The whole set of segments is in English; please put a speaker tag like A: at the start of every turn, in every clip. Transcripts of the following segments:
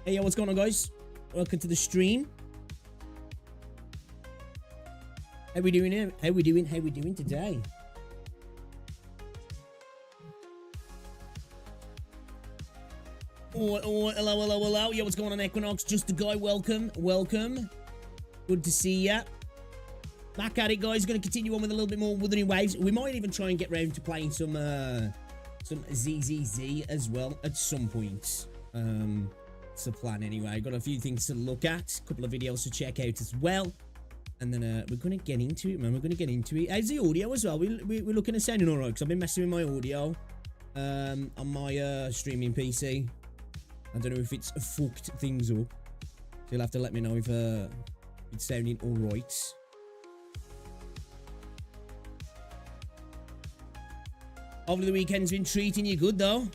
A: Hey, yo, what's going on, guys? Welcome to the stream. How we doing here? How we doing today? Hello. Yo, what's going on, Equinox? Just a guy, welcome. Good to see ya. Back at it, guys. Gonna continue on with a little bit more Wuthering Waves. We might even try and get round to playing some ZZZ as well at some point. It's a plan anyway. Got a few things to look at, a couple of videos to check out as well, and then we're gonna get into it, man. We're gonna get into it. How's the audio as well? We're looking at sounding alright, because I've been messing with my audio on my streaming PC. I don't know if it's fucked things up. So you'll have to let me know if it's sounding alright. Hopefully the weekend's been treating you good though.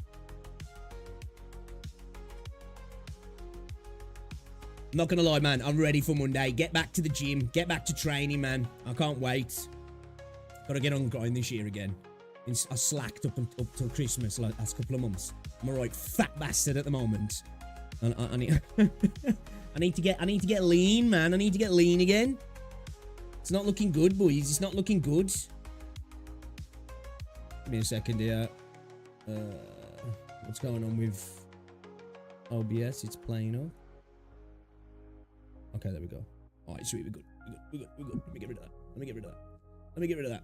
A: I'm not gonna lie, man. I'm ready for Monday. Get back to the gym. Get back to training, man. I can't wait. Gotta get on grind this year again. I slacked up till Christmas like last couple of months. I'm a right fat bastard at the moment. And I need I need to get lean, man. I need to get lean again. It's not looking good, boys. It's not looking good. Give me a second here. What's going on with OBS? It's playing up. Okay, there we go. Alright, sweet, we're good. Let me get rid of that.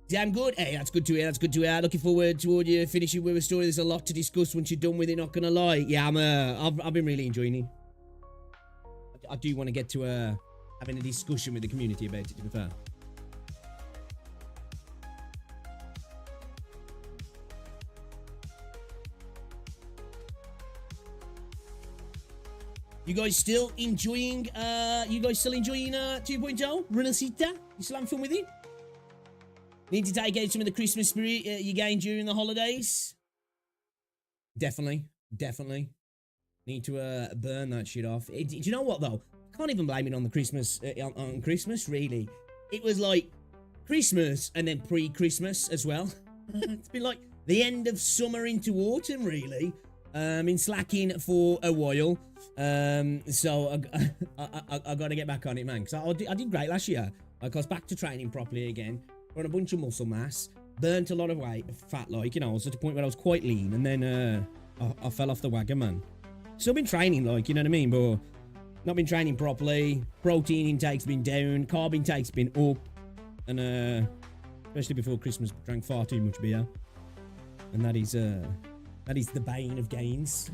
A: Damn good. Hey, that's good to hear. That's good to hear. Looking forward toward you finishing with a story. There's a lot to discuss once you're done with it. Not gonna lie. Yeah, I've been really enjoying it. I do want to get to having a discussion with the community about it. To be fair. You guys still enjoying? 2.0? Renacita? You still having fun with it? Need to take out some of the Christmas spirit you gained during the holidays? Definitely. Need to burn that shit off. Do you know what though? I can't even blame it on the Christmas, on Christmas, really. It was like Christmas and then pre-Christmas as well. It's been like the end of summer into autumn, really. Been slacking for a while. So I got to get back on it, man. Because I did great last year. Like, I was back to training properly again. Got a bunch of muscle mass. Burnt a lot of weight, fat, like, you know. I was at a point where I was quite lean. And then I fell off the wagon, man. Still been training, like, you know what I mean? But not been training properly. Protein intake's been down. Carb intake's been up. And especially before Christmas, drank far too much beer. And that is the bane of gains.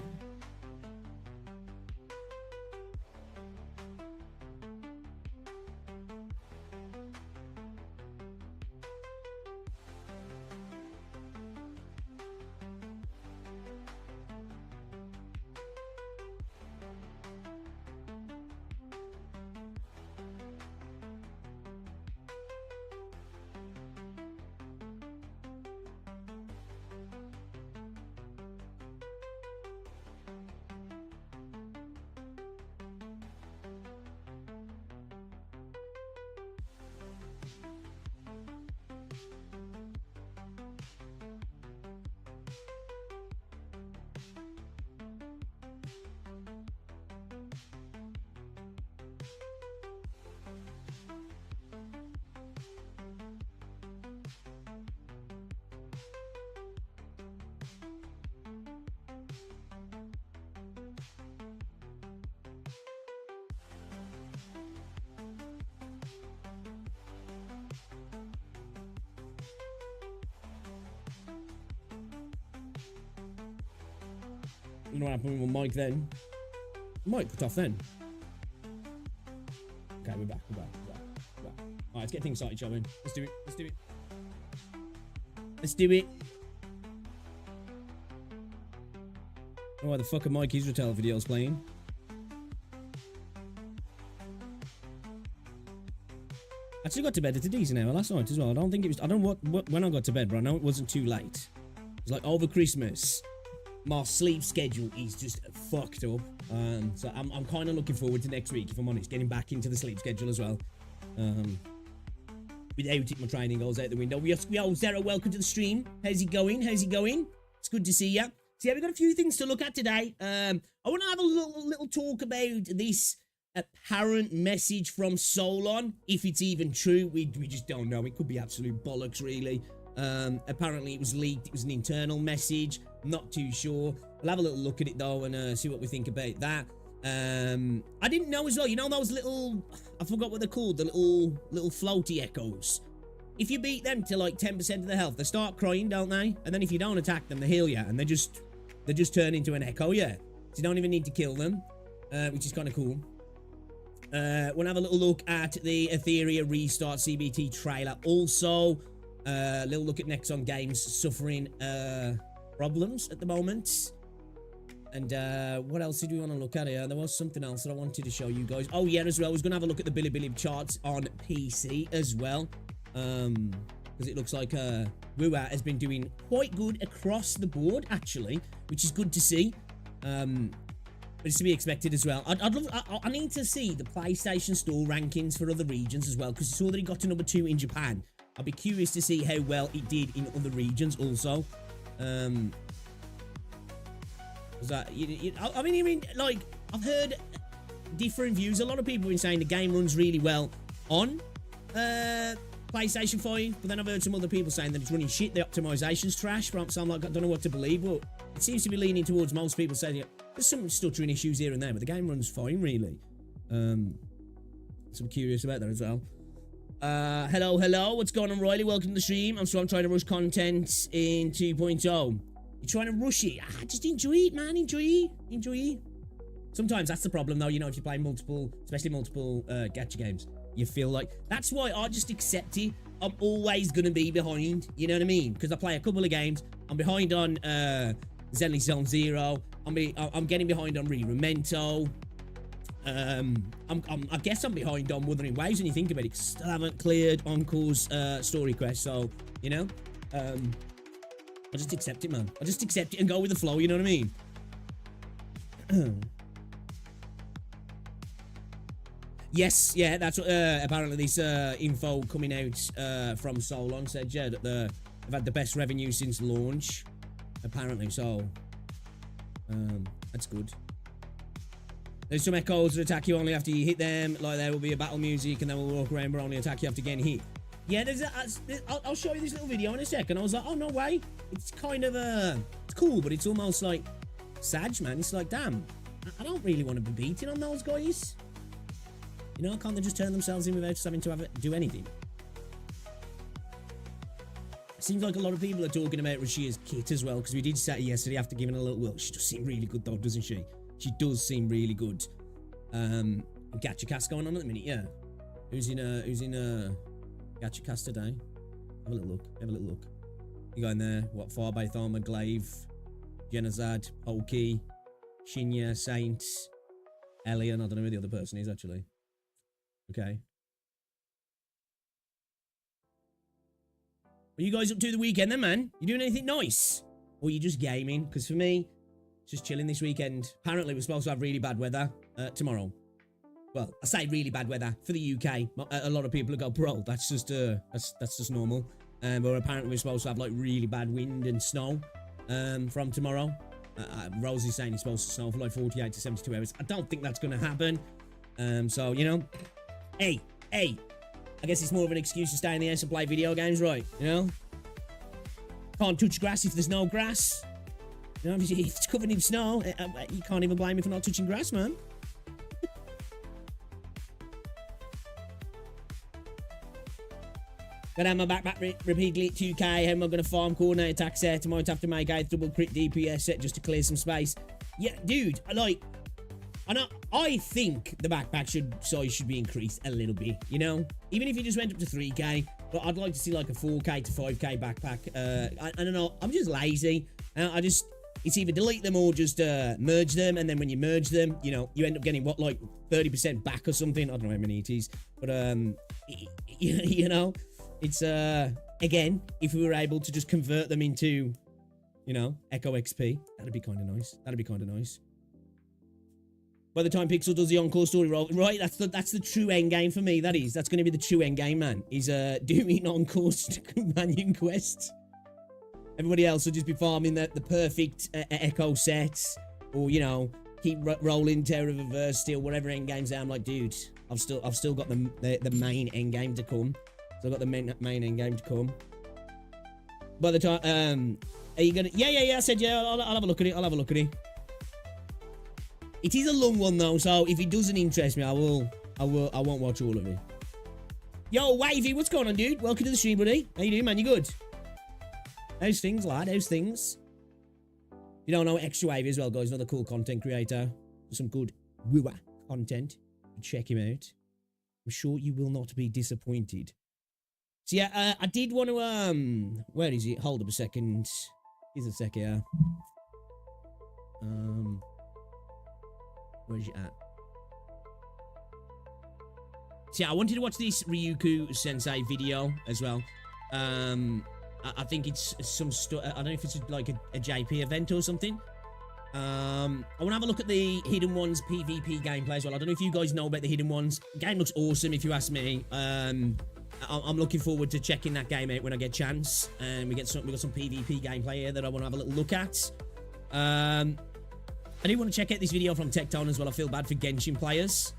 A: You know what happened with my mic then? Mic cut off then. Okay, we're back. Alright, let's get things started, shall we? Let's do it. Oh, why the fuck are Mike Israel videos playing? Actually got to bed at a decent hour last night as well. I don't think it was, I don't know when I got to bed, but I know it wasn't too late. It was like over Christmas. My sleep schedule is just fucked up. So I'm kind of looking forward to next week, if I'm honest, getting back into the sleep schedule as well. Without it, my training goes out the window. Yo, Zara, welcome to the stream. How's it going? It's good to see ya. So yeah, we've got a few things to look at today. I want to have a little talk about this apparent message from Solon. If it's even true, we just don't know. It could be absolute bollocks, really. Apparently it was leaked. It was an internal message. I'm not too sure. I'll have a little look at it though and see what we think about that. I didn't know as well, you know those little, I forgot what they're called, the little floaty echoes. If you beat them to like 10% of their health, they start crying, don't they? And then if you don't attack them, they heal you, and they just turn into an echo, yeah. So you don't even need to kill them, which is kind of cool. We'll have a little look at the Etherea Restart CBT trailer. Also, a little look at Nexon Games suffering problems at the moment. And what else did we want to look at here? There was something else that I wanted to show you guys. Oh yeah, as well, I was going to have a look at the Bilibili charts on PC as well. Because it looks like Wuthering has been doing quite good across the board, actually, which is good to see. But it's to be expected as well. I need to see the PlayStation Store rankings for other regions as well, because I saw that it got to number 2 in Japan. I'll be curious to see how well it did in other regions also. I mean, like, I've heard different views. A lot of people have been saying the game runs really well on PlayStation 5, but then I've heard some other people saying that it's running shit, the optimization's trash, so I'm like, I don't know what to believe, but it seems to be leaning towards most people saying there's some stuttering issues here and there, but the game runs fine, really. So I'm curious about that as well. Hello. What's going on, Riley? Welcome to the stream. I'm trying to rush content in 2.0. You're trying to rush it. Just enjoy it, man. Enjoy it. Sometimes that's the problem, though. You know, if you play multiple, especially multiple gacha games, you feel like... That's why I just accept it. I'm always going to be behind. You know what I mean? Because I play a couple of games. I'm behind on Zenly Zone Zero. I'm getting behind on re-memento. I guess I'm behind on Wuthering Waves when you think about it. Still haven't cleared Encre's story quest, so you know, I just accept it, man. I just accept it and go with the flow. You know what I mean? Yes, yeah, that's what, apparently this info coming out from Solon said, yeah, that they've had the best revenue since launch, apparently. So that's good. There's some echoes that attack you only after you hit them, like there will be a battle music and then we'll walk around but only attack you after getting hit. Yeah, I'll show you this little video in a second. I was like, oh, no way. It's kind of, it's cool, but it's almost like sad, man. It's like, damn, I don't really want to be beating on those guys. You know, can't they just turn themselves in without just having to do anything? Seems like a lot of people are talking about Rashia's kit as well, because we did say yesterday after giving a little look. She does seem really good though, doesn't she? She does seem really good. Gacha cast going on at the minute, yeah. Who's in Gacha cast today? Have a little look. You got in there, what, Farbe, Tharma, Glaive, Genazad, Polki, Shinya, Saints, Elian, I don't know who the other person is actually. Okay. What are you guys up to the weekend then, man? You doing anything nice? Or are you just gaming? Because for me, just chilling this weekend. Apparently, we're supposed to have really bad weather tomorrow. Well, I say really bad weather for the UK. A lot of people go, bro, that's just normal. But apparently, we're supposed to have like really bad wind and snow from tomorrow. Rosie's saying it's supposed to snow for like 48 to 72 hours. I don't think that's going to happen. So, you know, hey, I guess it's more of an excuse to stay in the house and play video games, right? You know? Can't touch grass if there's no grass. You know, if it's covered in snow, you can't even blame me for not touching grass, man. Gonna have my backpack repeatedly at 2k. How am I gonna farm coordinate attack set? I might have to make a double crit DPS set just to clear some space. Yeah, dude, I think the backpack size should be increased a little bit, you know? Even if you just went up to 3k, but I'd like to see like a 4k to 5k backpack. I don't know, I'm just lazy. It's either delete them or just merge them, and then when you merge them, you know, you end up getting what, like 30% back or something. I don't know how many it is, but you know, it's again, if we were able to just convert them into, you know, Echo XP, that'd be kind of nice. By the time Pixel does the encore story roll, right? That's the true end game for me. That's going to be the true end game, man. Is doing encore companion quests. Everybody else will just be farming the perfect Echo sets, or you know, keep rolling Terror of Reverse Steel, whatever end games are. I'm like, dude, I've still got the main end game to come. So I've got the main end game to come. By the time, are you gonna? Yeah. I said yeah. I'll have a look at it. It is a long one though, so if it doesn't interest me, I won't watch all of it. Yo, Wavy, what's going on, dude? Welcome to the stream, buddy. How you doing, man? You good? How's things, lad? How's things? You don't know Extra Wavy as well, guys. Another cool content creator. Some good wooa content. Check him out. I'm sure you will not be disappointed. So yeah, I did want to where is it? Hold up a second. Here's a sec here. Where's it at? So yeah, I wanted to watch this Ryuku Sensei video as well. I think it's some stuff. I don't know if it's like a JP event or something. I want to have a look at the Hidden Ones PvP gameplay as well. I don't know if you guys know about the Hidden Ones. The game looks awesome if you ask me. I'm looking forward to checking that game out when I get a chance. And we got some PvP gameplay here that I want to have a little look at. I do want to check out this video from Tectone as well. I feel bad for Genshin players.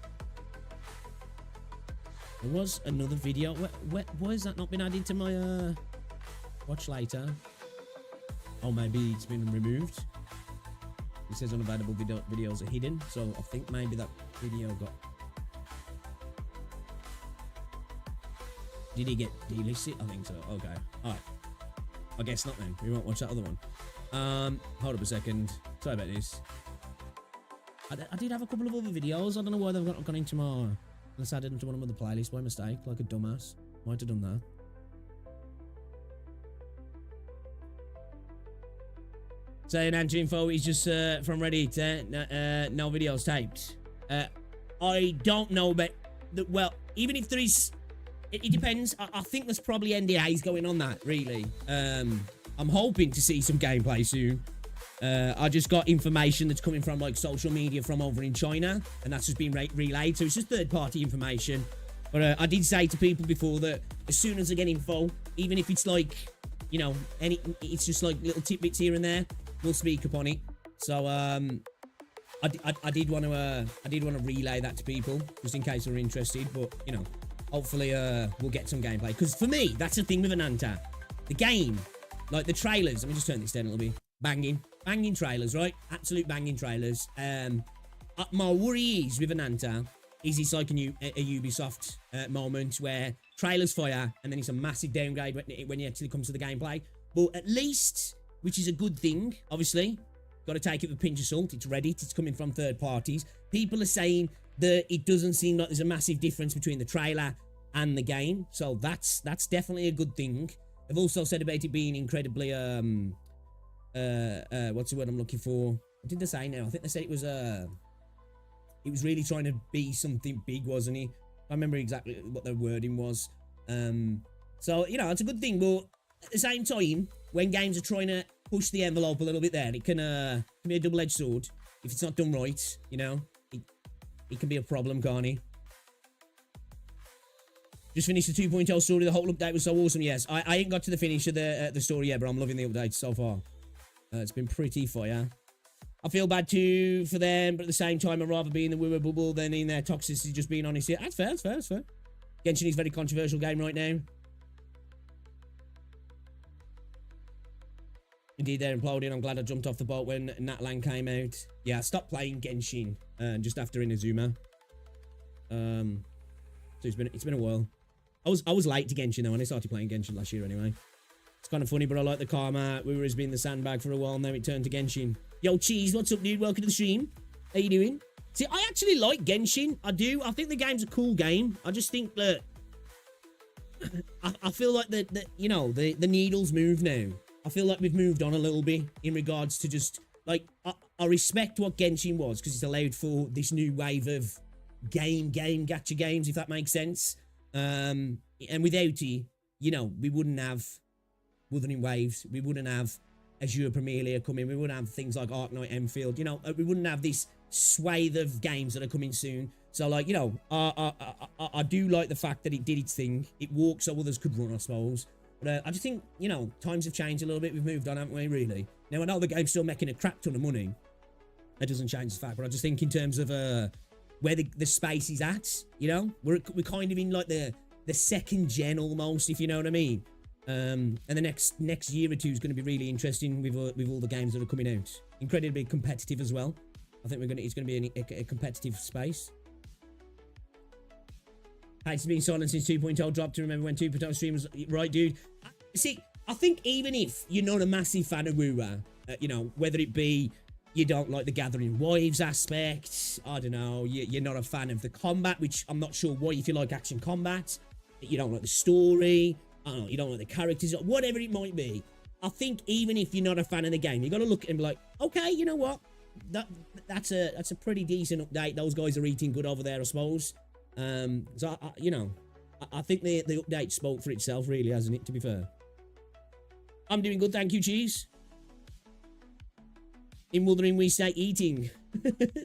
A: There was another video. Why has that not been added to my watch later? Oh, maybe it's been removed. It says unavailable videos are hidden. So I think maybe that video got... Did he get delisted? I think so. Okay. Alright. I guess not then. We won't watch that other one. Hold up a second. Sorry about this. I did have a couple of other videos. I don't know why they've gone into my... Unless I didn't do one of the playlists by mistake, like a dumbass. Might have done that. Saying Andrew info is just from Reddit. No videos taped. I don't know, but well, even if there is, it depends. I think there's probably NDAs going on that. Really, I'm hoping to see some gameplay soon. I just got information that's coming from like social media from over in China, and that's just been relayed. So it's just third-party information. But I did say to people before that as soon as I get info, even if it's like, you know, it's just like little tidbits here and there, we'll speak upon it. So I did want to relay that to people just in case they're interested. But you know, hopefully we'll get some gameplay, because for me that's the thing with Ananta, the game, like the trailers. Let me just turn this down a little bit. Banging trailers, right? Absolute banging trailers. My worry is with Ananta is it's like a Ubisoft moment where trailers fire and then it's a massive downgrade when it actually comes to the gameplay. But at least, which is a good thing, obviously, got to take it with a pinch of salt. It's Reddit. It's coming from third parties. People are saying that it doesn't seem like there's a massive difference between the trailer and the game. So that's definitely a good thing. They've also said about it being incredibly what's the word I'm looking for? What did they say now? I think they said it was really trying to be something big, wasn't it? I remember exactly what their wording was. So, you know, it's a good thing, but at the same time, when games are trying to push the envelope a little bit there, it can be a double-edged sword. If it's not done right, you know, it can be a problem, can't it? Just finished the 2.0 story. The whole update was so awesome. Yes, I ain't got to the finish of the story yet, but I'm loving the update so far. It's been pretty fire. I feel bad too for them, but at the same time, I'd rather be in the Woo bubble than in their toxicity, just being honest here. That's fair, that's fair, that's fair. Genshin is a very controversial game right now. Indeed, they're imploding. I'm glad I jumped off the boat when Natlan came out. Yeah, I stopped playing Genshin just after Inazuma. So it's been a while. I was late to Genshin though when I started playing Genshin last year anyway. It's kind of funny, but I like the karma. We were as being the sandbag for a while, now it turned to Genshin. Yo, Cheese, what's up, dude? Welcome to the stream. How you doing? See, I actually like Genshin. I do. I think the game's a cool game. I just think that I feel like you know, the needles move now. I feel like we've moved on a little bit in regards to just like I respect what Genshin was because it's allowed for this new wave of gacha games, if that makes sense. And without it, you know, we wouldn't have Wuthering Waves, we wouldn't have Azure Premier League coming, we wouldn't have things like Arknight Enfield, you know, we wouldn't have this swathe of games that are coming soon. So, like, you know, I do like the fact that it did its thing. It walked so others could run, I suppose. But I just think, you know, times have changed a little bit. We've moved on, haven't we, really? Now, I know the game's still making a crap ton of money. That doesn't change the fact. But I just think in terms of where the space is at, you know, we're kind of in, like, the second gen almost, if you know what I mean. And the next year or two is going to be really interesting with all the games that are coming out. Incredibly competitive as well. I think it's going to be a competitive space. It's been silent since 2.0 dropped. To remember when 2.0 stream was right, dude. See, I think even if you're not a massive fan of Wura, you know, whether it be you don't like the Gathering Waves aspect, I don't know, you're not a fan of the combat, which I'm not sure why. If you like action combat, you don't like the story, I don't know, you don't like the characters, whatever it might be. I think even if you're not a fan of the game, you got to look at it and be like, okay, you know what? That's a pretty decent update. Those guys are eating good over there, I suppose. So you know, I think the update spoke for itself, really, hasn't it? To be fair, I'm doing good, thank you, Cheese. In Wuthering, we stay eating.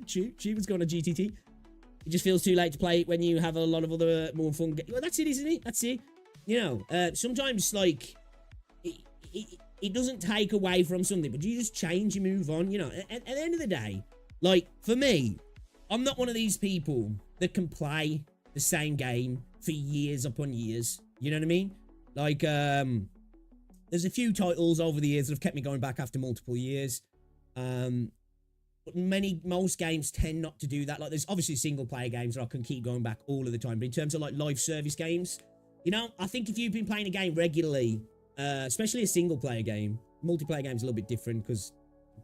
A: She was going to GTT. It just feels too late to play it when you have a lot of other more fun. Well, that's it, isn't it? That's it. You know, sometimes like it doesn't take away from something, but you just change, you move on. You know, at the end of the day, like for me, I'm not one of these people that can play the same game for years upon years. You know what I mean? Like, there's a few titles over the years that have kept me going back after multiple years. But most games tend not to do that. Like, there's obviously single player games that I can keep going back all of the time. But in terms of like live service games, You know, I think if you've been playing a game regularly, especially a single player game, multiplayer game's a little bit different because,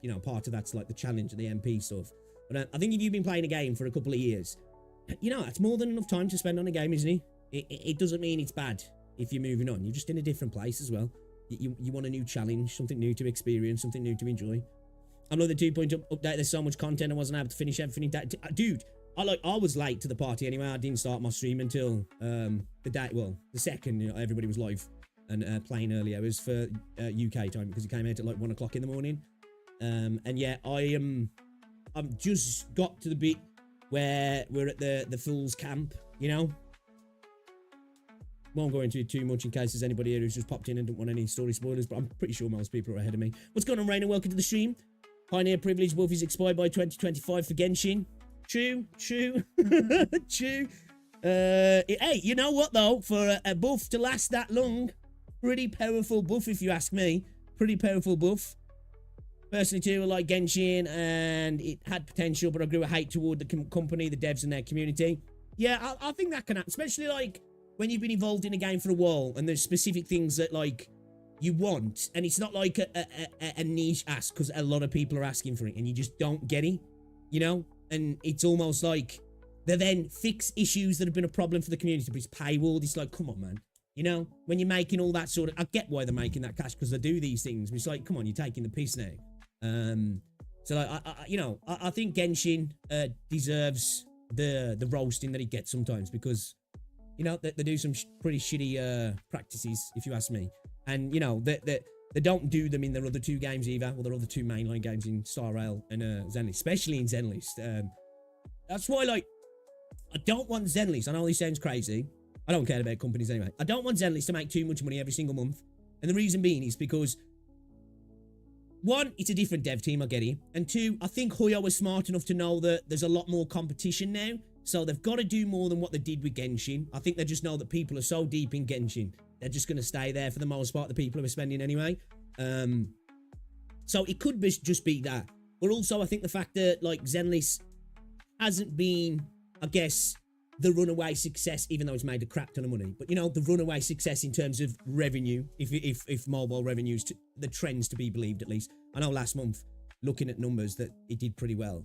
A: you know, part of that's like the challenge and the MP stuff. But I think if you've been playing a game for a couple of years, you know, that's more than enough time to spend on a game, isn't it? It doesn't mean it's bad if you're moving on. You're just in a different place as well. You want a new challenge, something new to experience, something new to enjoy. I'm like the 2-point update. There's so much content I wasn't able to finish everything. Dude, I was late to the party anyway. I didn't start my stream until the second, you know, everybody was live and playing earlier. It was for UK time because it came out at like 1 o'clock in the morning. And yeah, I've just got to the bit where we're at the Fool's Camp, you know. Won't go into it too much in case there's anybody here who's just popped in and don't want any story spoilers, but I'm pretty sure most people are ahead of me. What's going on, Rainer? Welcome to the stream. Pioneer privilege buff is expired by 2025 for Genshin. True. True. Hey, you know what though? For a buff to last that long, pretty powerful buff if you ask me. Pretty powerful buff. Personally too, I like Genshin and it had potential, but I grew a hate toward the company, the devs and their community. Yeah, I think that can happen, especially like when you've been involved in a game for a while and there's specific things that like you want, and it's not like a niche ask because a lot of people are asking for it and you just don't get it, you know? And it's almost like they then fix issues that have been a problem for the community, but it's paywall. It's like, come on, man. You know, when you're making all that sort of, I get why they're making that cash because they do these things, but it's like, come on, you're taking the piss now. So like, I think Genshin deserves the roasting that he gets sometimes because, you know, they do some pretty shitty practices, if you ask me. And, you know, they don't do them in their other two games either. Well, their other two mainline games in Star Rail and Zenlist, especially in Zenlist. That's why, like, I don't want Zenlist. I know this sounds crazy. I don't care about companies anyway. I don't want Zenlist to make too much money every single month. And the reason being is because, one, it's a different dev team, I get it. And two, I think Hoyo was smart enough to know that there's a lot more competition now. So they've got to do more than what they did with Genshin. I think they just know that people are so deep in Genshin. They're just going to stay there for the most part, the people who are spending anyway. So it could just be that. But also, I think the fact that, like, Zenlist hasn't been, I guess, the runaway success, even though it's made a crap ton of money. But, you know, the runaway success in terms of revenue, if mobile revenues, the trends to be believed at least. I know last month, looking at numbers, that it did pretty well.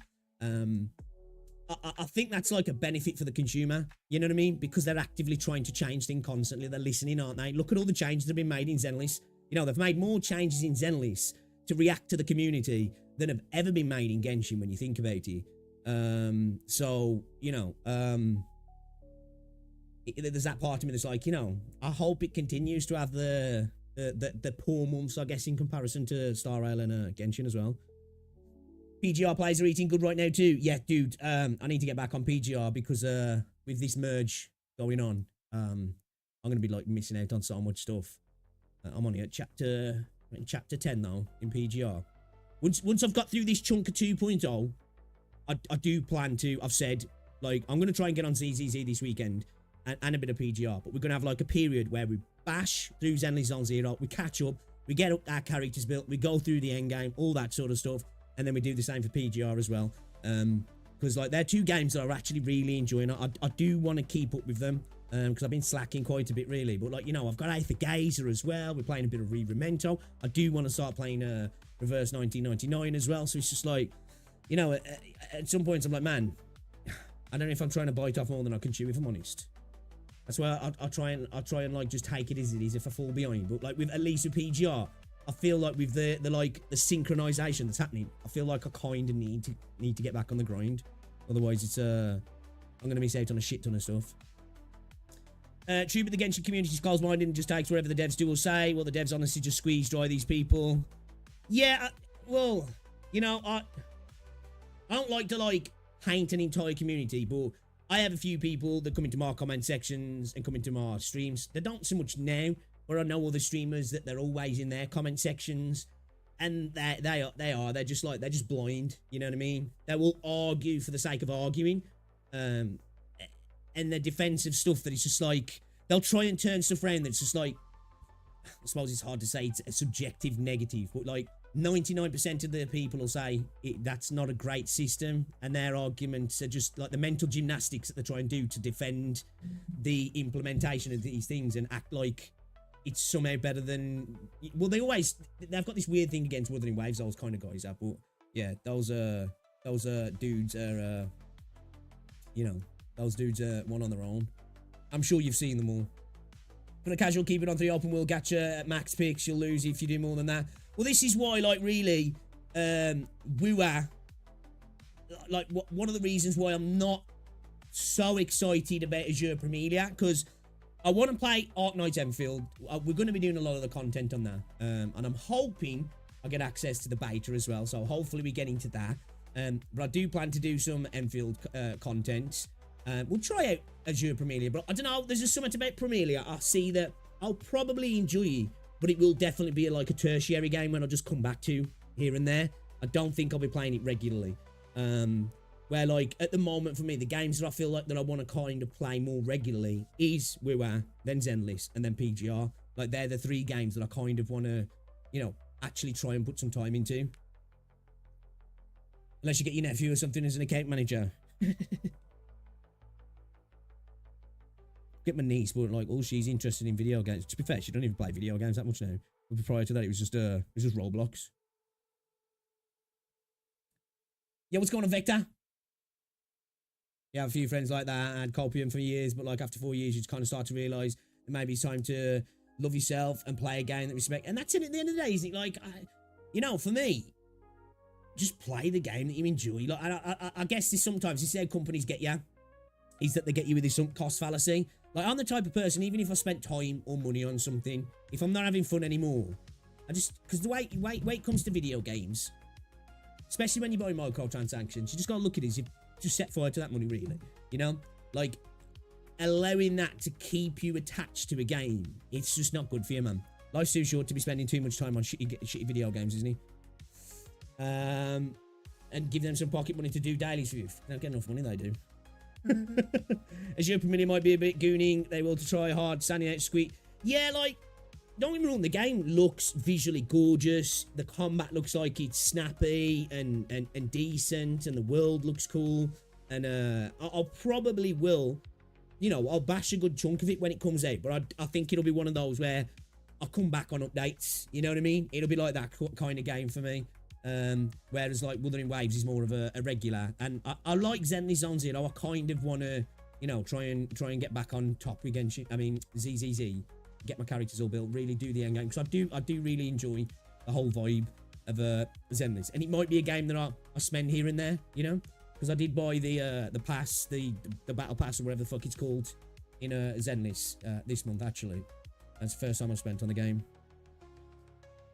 A: I think that's like a benefit for the consumer, you know what I mean? Because they're actively trying to change things constantly. They're listening, aren't they? Look at all the changes that have been made in Zenlist. You know, they've made more changes in Zenlist to react to the community than have ever been made in Genshin when you think about it. So, you know, there's that part of me that's like, you know, I hope it continues to have the poor months, I guess, in comparison to Star Rail and Genshin as well. PGR players are eating good right now too. Yeah, dude, I need to get back on PGR because with this merge going on, I'm going to be like missing out on so much stuff. I'm only at chapter 10 now in PGR. Once I've got through this chunk of 2.0, I do plan to, I've said, like, I'm going to try and get on ZZZ this weekend and a bit of PGR, but we're going to have like a period where we bash through Zenless Zone Zero, we catch up, we get up our characters built, we go through the end game, all that sort of stuff. And then we do the same for PGR as well. Because like they're two games that I'm actually really enjoying. I do want to keep up with them. Because I've been slacking quite a bit really. But like, you know, I've got Aether as well. We're playing a bit of re-memento. I do want to start playing Reverse 1999 as well. So it's just like, you know, at some points I'm like, man, I don't know if I'm trying to bite off more than I can chew, if I'm honest. That's why I'll try and like just take it as it is if I fall behind. But like with at least with PGR, I feel like with the synchronization that's happening, I feel like I kind of need to get back on the grind. Otherwise, it's I'm gonna miss out on a shit ton of stuff. True, but the Genshin community is closed-minded and just takes whatever the devs do or say. Well, the devs honestly just squeeze dry these people. Yeah, well, you know, I don't like to like paint an entire community, but I have a few people that come into my comment sections and come into my streams. They don't so much now. Or I know other streamers that they're always in their comment sections, and they're just blind. You know what I mean? They will argue for the sake of arguing, and their defensive stuff that it's just like they'll try and turn stuff around. That's just like, I suppose it's hard to say it's a subjective negative, but like 99% of the people will say that's not a great system, and their arguments are just like the mental gymnastics that they try and do to defend the implementation of these things and act like it's somehow better than. Well, they've got this weird thing against Wuthering Waves, those kind of guys. But yeah, those dudes are, those dudes are one on their own. I'm sure you've seen them all. For the casual, keep it on 3 open world gacha at max picks. You'll lose if you do more than that. Well, this is why, like, really, Wua, like, one of the reasons why I'm not so excited about Azure Premilia, because I want to play Arknights Enfield. We're going to be doing a lot of the content on that, and I'm hoping I get access to the beta as well, so hopefully we get into that. But I do plan to do some Enfield content. We'll try out Azure Premilia, but I don't know, there's just something about Premilia I see that I'll probably enjoy, but it will definitely be like a tertiary game when I'll just come back to here and there. I don't think I'll be playing it regularly. Where, like, at the moment for me, the games that I feel like that I want to kind of play more regularly is WoW, then Zenless, and then PGR. Like, they're the 3 games that I kind of want to, actually try and put some time into. Unless you get your nephew or something as an account manager. Get my niece, but like, oh, she's interested in video games. To be fair, she don't even play video games that much now. But prior to that, it was just Roblox. Yeah, what's going on, Vector? Yeah, I have a few friends like that. I had copium for years, but like after 4 years, you just kind of start to realise that maybe it's time to love yourself and play a game that respect. And that's it at the end of the day, isn't it? Like, for me, just play the game that you enjoy. Like, I guess this sometimes, this is how companies get you, is that they get you with this sunk cost fallacy. Like, I'm the type of person, even if I spent time or money on something, if I'm not having fun anymore, because the way it comes to video games, especially when you buy microtransactions, you just gotta look at it as if just set fire to that money, really. Like, allowing that to keep you attached to a game, it's just not good for you, man. Life's too short to be spending too much time on shitty video games, isn't he? And give them some pocket money to do dailies for you. They don't get enough money, they do. Azure Premilia might be a bit gooning. They will to try hard, standing out squeak. Yeah, like, don't get me wrong, the game looks visually gorgeous. The combat looks like it's snappy and decent, and the world looks cool. And I'll probably will, I'll bash a good chunk of it when it comes out. But I think it'll be one of those where I'll come back on updates. You know what I mean? It'll be like that kind of game for me. Whereas like Wuthering Waves is more of a regular, and I like Zenless Zones, I kind of want to, try and get back on top with Genshin. I mean, ZZZ, get my characters all built, really do the end game, because I do really enjoy the whole vibe of Zenless, and it might be a game that I spend here and there, because I did buy the pass, the battle pass or whatever the fuck it's called in Zenless this month. Actually, that's the first time I spent on the game.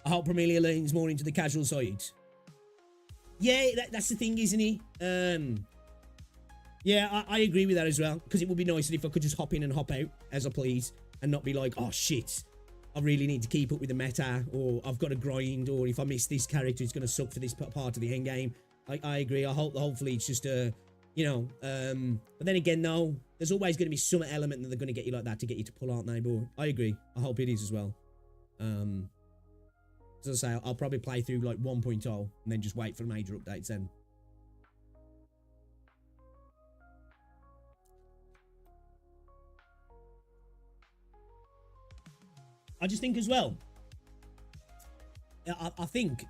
A: I hope Premilia leans more into the casual side. Yeah, that's the thing, isn't it? Yeah, I agree with that as well, because it would be nicer if I could just hop in and hop out as I please, and not be like, oh shit, I really need to keep up with the meta, or I've got to grind, or if I miss this character, it's going to suck for this part of the end game. I agree. Hopefully it's just but then again, no, there's always going to be some element that they're going to get you like that to get you to pull, aren't they? But I agree. I hope it is as well. As I say, I'll probably play through like 1.0 and then just wait for major updates then. I just think as well, I think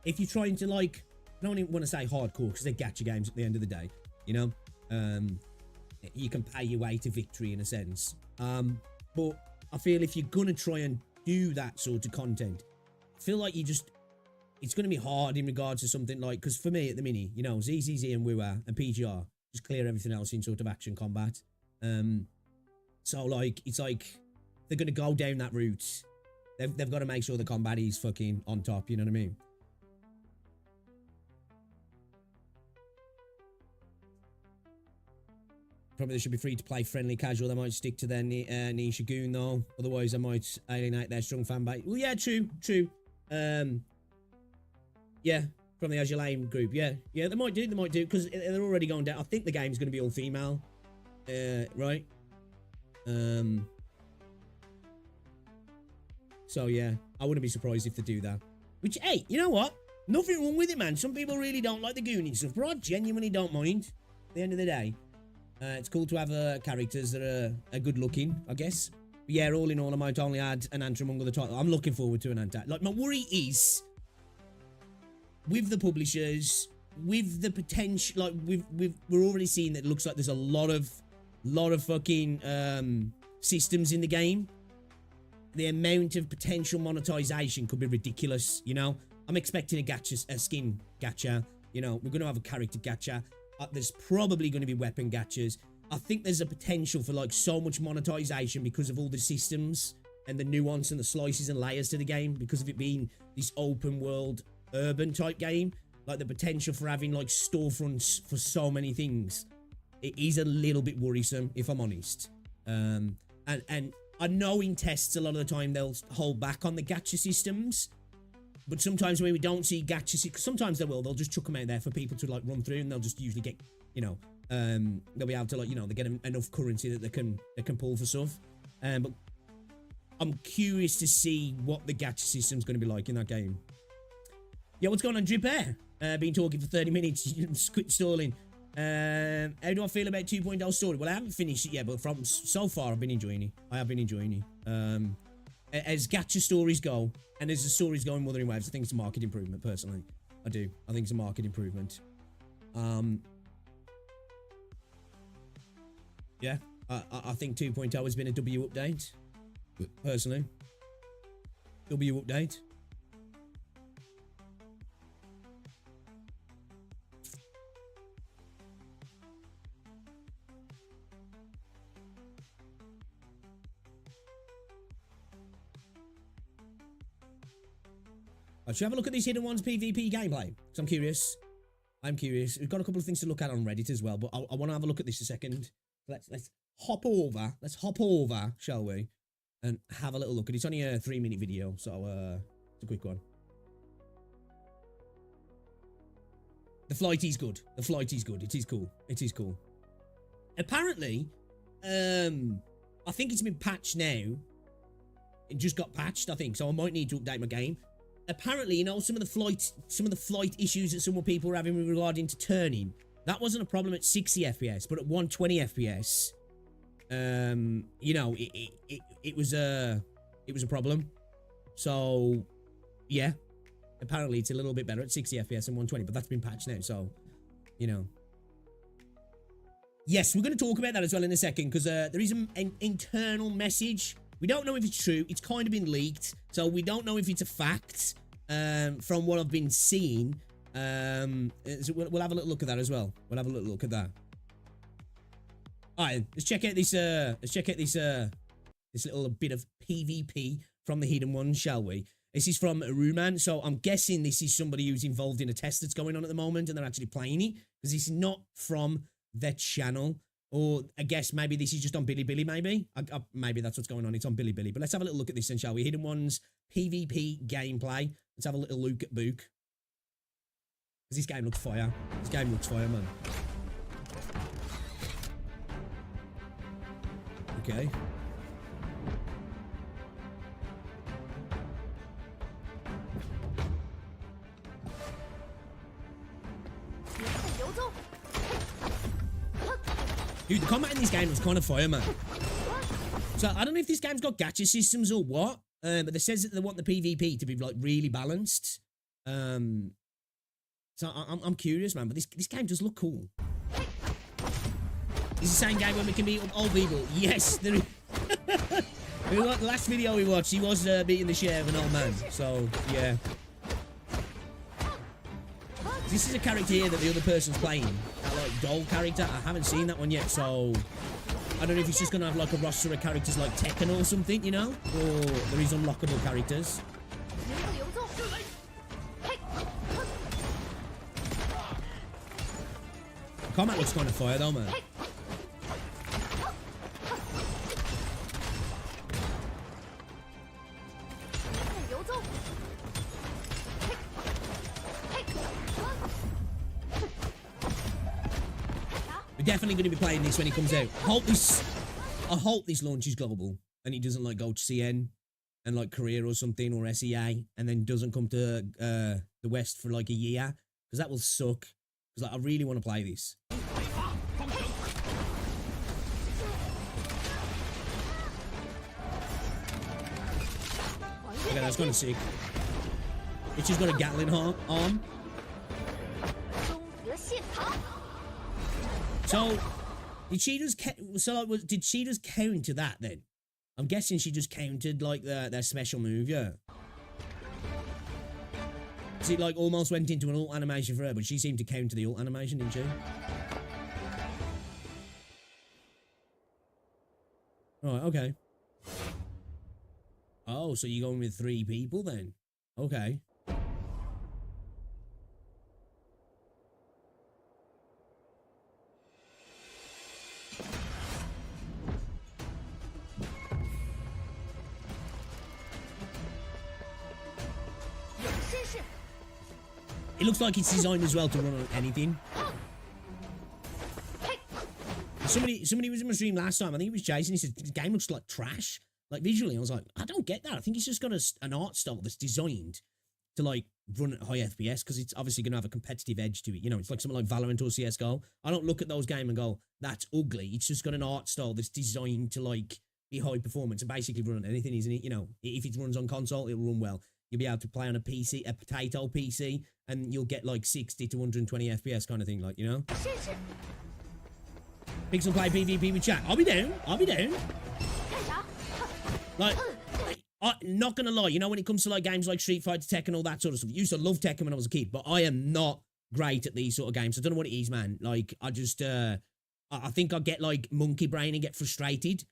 A: if you're trying to, like, I don't even want to say hardcore because they're gacha games at the end of the day, you can pay your way to victory in a sense. But I feel if you're going to try and do that sort of content, I feel like it's going to be hard in regards to something like, because for me at the minute, ZZZ and WoW and PGR just clear everything else in sort of action combat. So like, it's like they're going to go down that route. They've got to make sure the combat is fucking on top, you know what I mean? Probably they should be free to play friendly casual. They might stick to their niche goon though. Otherwise, they might alienate their strong fan base. Well, yeah, true. Yeah, from the Azure Lane group. Yeah, they might do, because they're already going down. I think the game's going to be all female, right? So yeah, I wouldn't be surprised if they do that. Which, hey, you know what? Nothing wrong with it, man. Some people really don't like the Goonie stuff, but I genuinely don't mind. At the end of the day, it's cool to have characters that are good looking, I guess. But yeah, all in all, I might only add an Anta among the title. I'm looking forward to an Anta. Like, my worry is with the publishers, with the potential, like we're already seeing that it looks like there's a lot of fucking systems in the game. The amount of potential monetization could be ridiculous, you know. I'm expecting a skin gacha, you know. We're going to have a character gacha. There's probably going to be weapon gachas. I think there's a potential for like so much monetization because of all the systems and the nuance and the slices and layers to the game, because of it being this open world urban type game. Like the potential for having like storefronts for so many things, it is a little bit worrisome, if I'm honest. And I know in tests a lot of the time they'll hold back on the gacha systems, but sometimes when we don't see gacha, sometimes they'll just chuck them out there for people to like run through, and they'll just usually get, you know, they'll be able to, like, you know, they get enough currency that they can pull for stuff. But I'm curious to see what the gacha system's going to be like in that game. Yeah, what's going on, Drip Air? Been talking for 30 minutes, quit stalling. How do I feel about 2.0 story? Well, I haven't finished it yet, but from so far, I've been enjoying it. I have been enjoying it. As gacha stories go, and as the stories go in Wuthering Waves, I think it's a market improvement, personally. I do. I think it's a market improvement. Yeah, I think 2.0 has been a W update, personally. W update. Should we have a look at these Hidden Ones PvP gameplay? Because I'm curious. I'm curious. We've got a couple of things to look at on Reddit as well, but I want to have a look at this a second. Let's hop over. Let's hop over, shall we? And have a little look. And it's only a 3-minute video, so it's a quick one. The flight is good. The flight is good. It is cool. It is cool. Apparently, I think it's been patched now. It just got patched, I think, so I might need to update my game. Apparently, you know, some of the flight issues that some people were having regarding to turning, that wasn't a problem at 60 FPS, but at 120 FPS, you know, it was a problem. So, yeah, apparently it's a little bit better at 60 FPS and 120, but that's been patched now, so, you know. Yes, we're going to talk about that as well in a second, because there is an internal message. We don't know if it's true. It's kind of been leaked, so we don't know if it's a fact. From what I've been seeing, so we'll have a little look at that as well. We'll have a little look at that. All right, let's check out this. Let's check out this. This little bit of PvP from the Hidden Ones, shall we? This is from Ruman, so I'm guessing this is somebody who's involved in a test that's going on at the moment, and they're actually playing it, because it's not from their channel. Or I guess maybe this is just on Bilibili, maybe. Maybe that's what's going on. It's on Bilibili. But let's have a little look at this then, shall we? Hidden Ones PvP gameplay. Let's have a little look at Book. Because this game looks fire. This game looks fire, man. Okay. Dude, the combat in this game was kind of fire, man. So, I don't know if this game's got gacha systems or what, but it says that they want the PvP to be, like, really balanced. So, I'm curious, man, but this game does look cool. Is the same game when we can beat old people? Yes, there is. The last video we watched, he was beating the shit out of an old man, so, yeah. This is a character here that the other person's playing. That, like, doll character. I haven't seen that one yet, so I don't know if it's just going to have, like, a roster of characters like Tekken or something, you know? Or there is unlockable characters. The combat looks kind of fire, though, man. Definitely going to be playing this when it comes out. I hope this launch is global and it doesn't like go to CN and like Korea or something, or SEA, and then doesn't come to the West for like a year, because that will suck. Because like, I really want to play this. Okay, that's kind of sick. It's just got a Gatling arm. So, did she just did she just counter that then? I'm guessing she just countered like their special move, yeah. So it like almost went into an ult animation for her, but she seemed to counter the ult animation, didn't she? Alright, okay. Oh, so you're going with 3 people then? Okay. It looks like it's designed as well to run on anything. Somebody was in my stream last time. I think it was Jason. He said the game looks like trash. Like visually, I was like, I don't get that. I think it's just got an art style that's designed to like run at high FPS, because it's obviously going to have a competitive edge to it. You know, it's like something like Valorant or CSGO. I don't look at those games and go, that's ugly. It's just got an art style that's designed to like be high performance and basically run on anything, isn't it? You know, if it runs on console, it'll run well. You'll be able to play on a PC, a potato PC, and you'll get like 60 to 120 FPS kind of thing, like, you know? Pixel play PvP with chat. I'll be down. Like, I'm not gonna lie, you know, when it comes to like games like Street Fighter, Tekken, all that sort of stuff, I used to love Tekken when I was a kid, but I am not great at these sort of games. I don't know what it is, man. Like, I just, I think I get like monkey brain and get frustrated.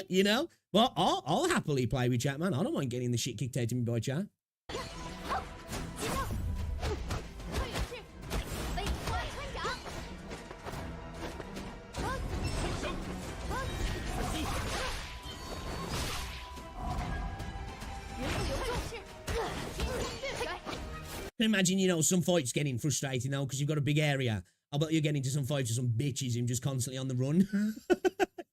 A: You know? But I'll happily play with chat, man. I don't mind getting the shit kicked out of me by chat. Imagine, you know, some fights getting frustrating now because you've got a big area. I bet you're getting into some fights with some bitches and just constantly on the run.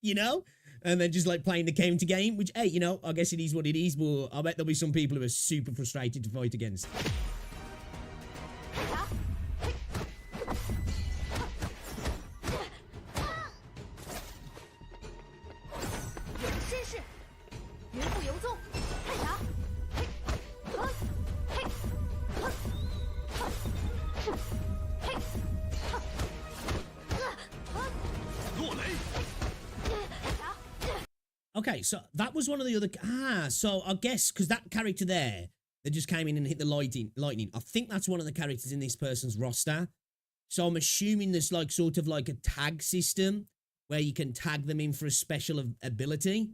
A: You know? And then just like playing the counter game, which, hey, you know, I guess it is what it is, but I bet there'll be some people who are super frustrated to fight against. Okay, so that was one of the other... so I guess, because that character there, that just came in and hit the lightning, I think that's one of the characters in this person's roster. So I'm assuming there's like sort of like a tag system where you can tag them in for a special ability.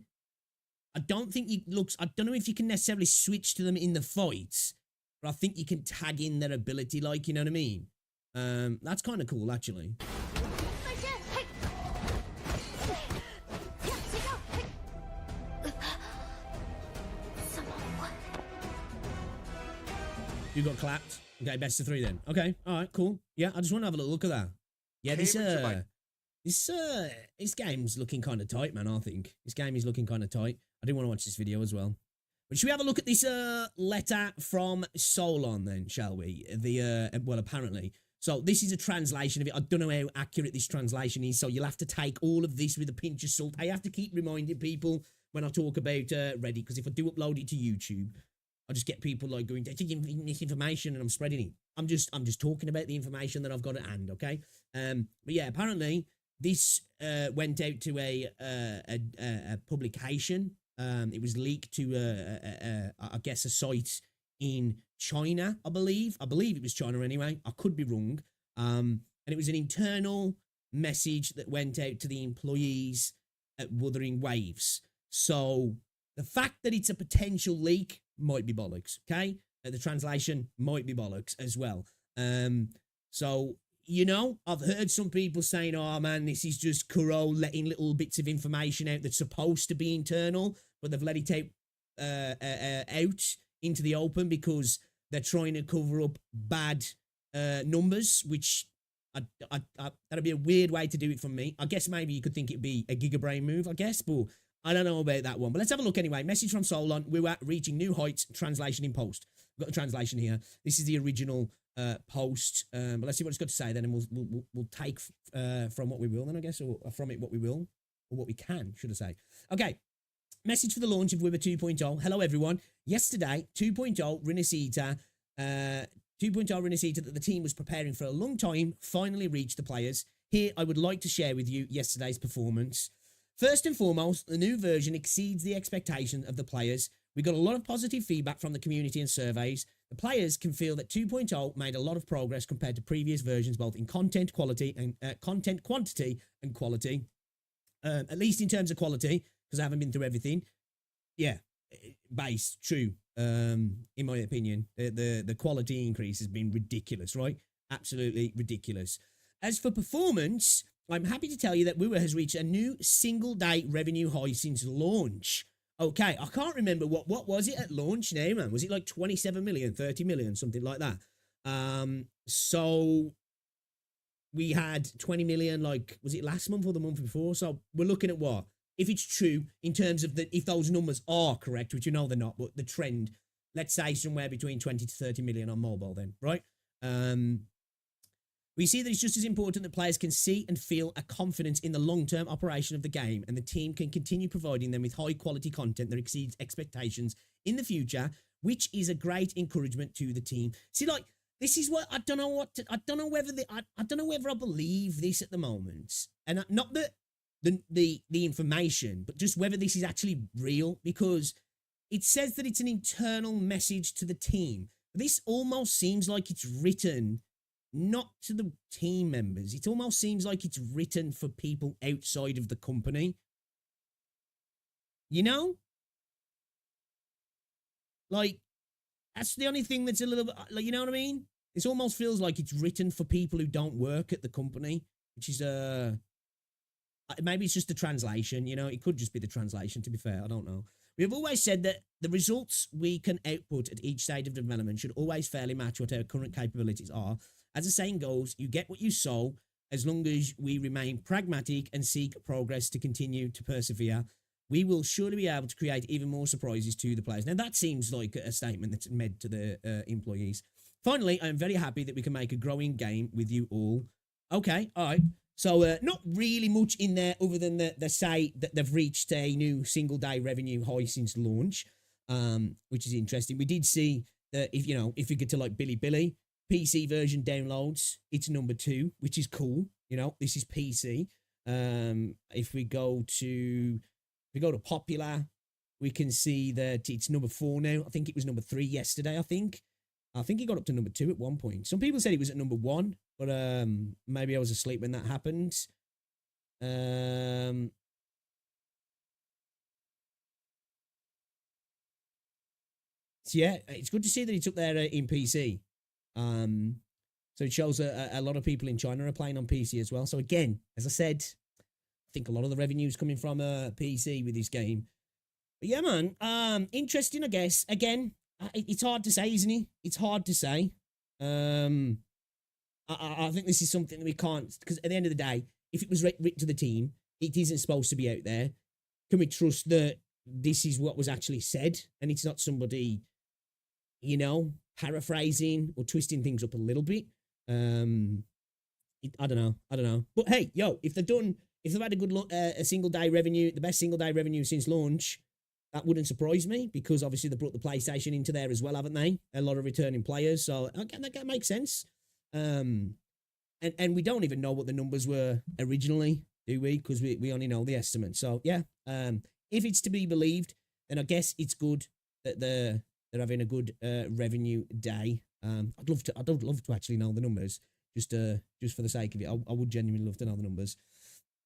A: I don't think I don't know if you can necessarily switch to them in the fights, but I think you can tag in their ability, like, you know what I mean? That's kind of cool, actually. You got clapped. Okay, best of 3 then. Okay, all right, cool. Yeah, I just want to have a little look at that. Yeah, this game's looking kind of tight, man. I think this game is looking kind of tight. I do want to watch this video as well. But should we have a look at this letter from Solon then, shall we? Well, apparently. So this is a translation of it. I don't know how accurate this translation is, so you'll have to take all of this with a pinch of salt. I have to keep reminding people when I talk about Reddit, because if I do upload it to YouTube, I just get people like going, this information, and I'm spreading it. I'm just talking about the information that I've got at hand, okay? But yeah, apparently this went out to a publication. It was leaked to I guess a site in China, I believe. I believe it was China anyway. I could be wrong. And it was an internal message that went out to the employees at Wuthering Waves. So the fact that it's a potential leak might be bollocks, okay? The translation might be bollocks as well. So, you know, I've heard some people saying, oh man, this is just Kuro letting little bits of information out that's supposed to be internal, but they've let it out into the open because they're trying to cover up bad numbers, which that'd be a weird way to do it from me. I guess maybe you could think it'd be a gigabrain move, I guess, but I don't know about that one, but let's have a look anyway. Message from Solon. We were reaching new heights. Translation in post. We've got the translation here. This is the original post. But let's see what it's got to say then, and we'll take from what we will then, I guess, or from it what we will, or what we can, should I say. Okay. Message for the launch of Wither 2.0. Hello, everyone. Yesterday, 2.0 Renacita, 2.0 Renacita that the team was preparing for a long time finally reached the players. Here, I would like to share with you yesterday's performance. First and foremost, the new version exceeds the expectations of the players. We got a lot of positive feedback from the community and surveys. The players can feel that 2.0 made a lot of progress compared to previous versions, both in content quality and content quantity and quality. At least in terms of quality, because I haven't been through everything. Yeah, base, true. In my opinion, the quality increase has been ridiculous, right? Absolutely ridiculous. As for performance, I'm happy to tell you that Wua has reached a new single-day revenue high since launch. Okay, I can't remember what was it at launch now, man? Was it like 27 million, 30 million, something like that? So we had 20 million, like, was it last month or the month before? So we're looking at what? If it's true, in terms of if those numbers are correct, which you know they're not, but the trend, let's say somewhere between 20 to 30 million on mobile then, right? We see that it's just as important that players can see and feel a confidence in the long-term operation of the game, and the team can continue providing them with high-quality content that exceeds expectations in the future, which is a great encouragement to the team. See, like, this is what I don't know whether I believe this at the moment, and not that the information, but just whether this is actually real, because it says that it's an internal message to the team. This almost seems like it's written not to the team members. It almost seems like it's written for people outside of the company. You know? Like, that's the only thing that's a little bit, like, you know what I mean? It almost feels like it's written for people who don't work at the company, which is, maybe it's just the translation, you know? It could just be the translation, to be fair. I don't know. We have always said that the results we can output at each stage of development should always fairly match what our current capabilities are. As the saying goes, you get what you sow. As long as we remain pragmatic and seek progress to continue to persevere, we will surely be able to create even more surprises to the players. Now, that seems like a statement that's made to the employees. Finally, I'm very happy that we can make a growing game with you all. Okay, all right. So not really much in there other than the say that they've reached a new single-day revenue high since launch, which is interesting. We did see that if you get to like Billy, PC version downloads, it's number 2, which is cool. You know, this is PC. If we go to popular, we can see that it's number 4 now. I think it was number 3 yesterday. I think it got up to number 2 at one point. Some people said it was at number 1, but maybe I was asleep when that happened. So yeah, it's good to see that it's up there in PC. So it shows a lot of people in China are playing on PC as well. So again, as I said, I think a lot of the revenue is coming from PC with this game. But yeah, man, interesting, I guess. Again, it's hard to say, isn't it? It's hard to say. I think this is something that we can't, because at the end of the day, if it was written to the team, it isn't supposed to be out there. Can we trust that this is what was actually said and it's not somebody, you know, paraphrasing or twisting things up a little bit? I don't know. But hey, yo, if they've had a good a single day revenue, the best single day revenue since launch, that wouldn't surprise me, because obviously they brought the PlayStation into there as well, haven't they? A lot of returning players, so that makes sense. And we don't even know what the numbers were originally, do we? Because we only know the estimate. So yeah, if it's to be believed, then I guess it's good that they're having a good revenue day. I'd love to actually know the numbers, just for the sake of it. I would genuinely love to know the numbers.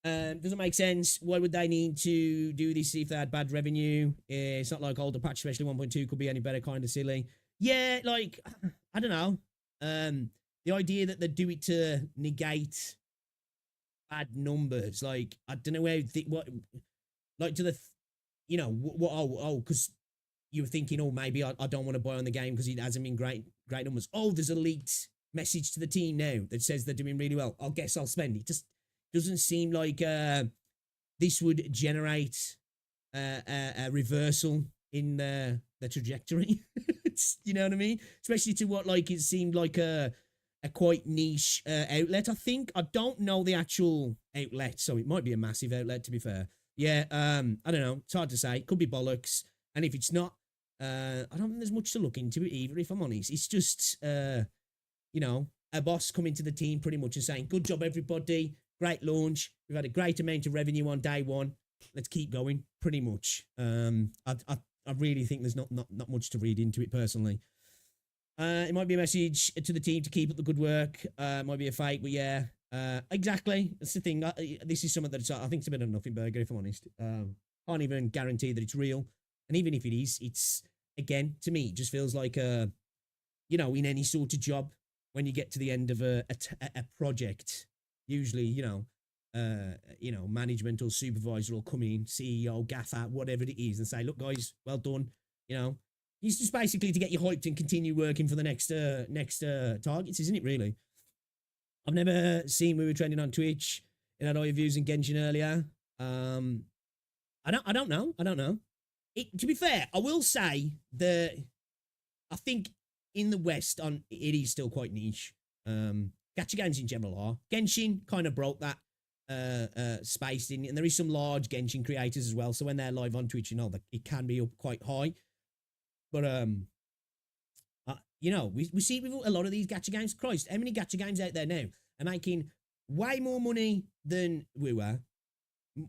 A: Doesn't make sense. Why would they need to do this if they had bad revenue? It's not like older patch, especially 1.2, could be any better. Kind of silly. Yeah, like, I don't know. The idea that they do it to negate bad numbers, like, I don't know where what, like, to the, you know, what, because you were thinking, oh, maybe I don't want to buy on the game because it hasn't been great numbers. Oh, there's a leaked message to the team now that says they're doing really well. I guess I'll spend it. Just doesn't seem like this would generate a reversal in the trajectory. You know what I mean? Especially to what like it seemed like a quite niche outlet. I think I don't know the actual outlet, so it might be a massive outlet. To be fair, yeah. I don't know. It's hard to say. It could be bollocks. And if it's not, I don't think there's much to look into it either. If I'm honest, it's just you know, a boss coming to the team pretty much and saying, "Good job, everybody. Great launch. We've had a great amount of revenue on day one. Let's keep going." Pretty much. I really think there's not much to read into it personally. It might be a message to the team to keep up the good work. It might be a fake, but yeah, exactly. That's the thing. This is something that I think it's a bit of a nothing burger, if I'm honest. Can't even guarantee that it's real. And even if it is, it's, again, to me, it just feels like, you know, in any sort of job, when you get to the end of a project, usually, you know, management or supervisor will come in, CEO, gaffer, whatever it is, and say, "Look, guys, well done." You know, it's just basically to get you hyped and continue working for the next targets, isn't it? Really, I've never seen we were trending on Twitch. It had all your views in Genshin earlier. I don't know. To be fair, I will say that I think in the West, it is still quite niche. Gacha games in general are. Genshin kind of broke that space in, and there is some large Genshin creators as well. So when they're live on Twitch, you know, it can be up quite high. But you know, we see with a lot of these gacha games. Christ, how many gacha games out there now are making way more money than we were,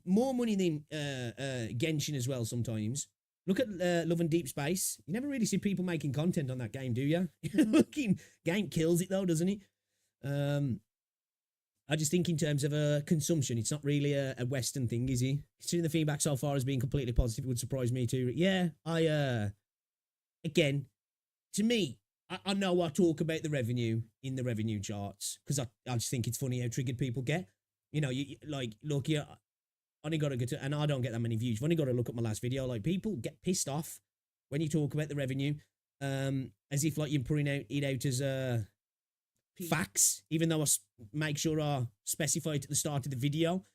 A: more money than Genshin as well. Sometimes look at Love and Deep Space. You never really see people making content on that game, do you? Fucking game kills it though, doesn't it? I just think in terms of consumption, it's not really a Western thing, is he? Considering the feedback so far has been completely positive, it would surprise me too. Yeah, again, to me, I know I talk about the revenue in the revenue charts because I just think it's funny how triggered people get. You know, you like, look, yeah, only got to go to, and I don't get that many views. You've only got to look at my last video. Like, people get pissed off when you talk about the revenue, as if like you're putting it out as facts, even though I make sure I specify it at the start of the video.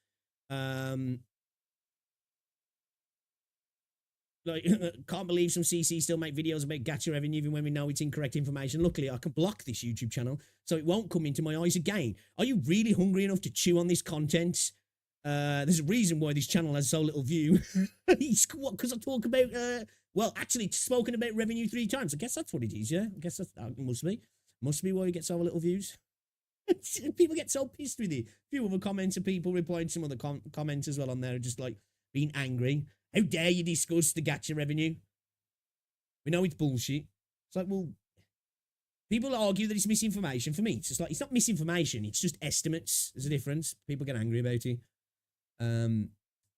A: Like, can't believe some CC still make videos about gacha revenue even when we know it's incorrect information. Luckily, I can block this YouTube channel so it won't come into my eyes again. Are you really hungry enough to chew on this content? There's a reason why this channel has so little view. Because I talk about, well, actually, spoken about revenue 3 times. I guess that's what it is, yeah? I guess that must be. Must be why we get so little views. People get so pissed with it. A few other comments of people replying to some other comments as well on there, just like being angry. How dare you discuss the gacha revenue? We know it's bullshit. It's like, well, people argue that it's misinformation. For me, it's just like, it's not misinformation. It's just estimates. There's a difference. People get angry about it.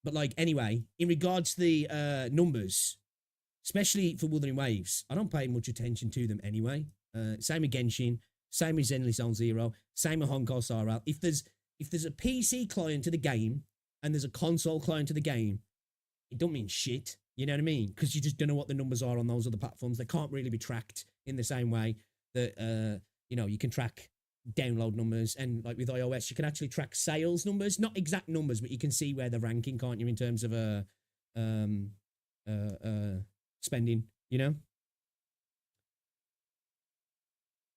A: But like, anyway, in regards to the numbers, especially for Wuthering Waves, I don't pay much attention to them anyway. Same with Genshin, same with Zenly Zone Zero, same with Honkai Star Rail. If there's a PC client to the game and there's a console client to the game, it don't mean shit. You know what I mean? Because you just don't know what the numbers are on those other platforms. They can't really be tracked in the same way that you know, you can track download numbers, and like with iOS, you can actually track sales numbers, not exact numbers, but you can see where they're ranking, can't you, in terms of spending, you know?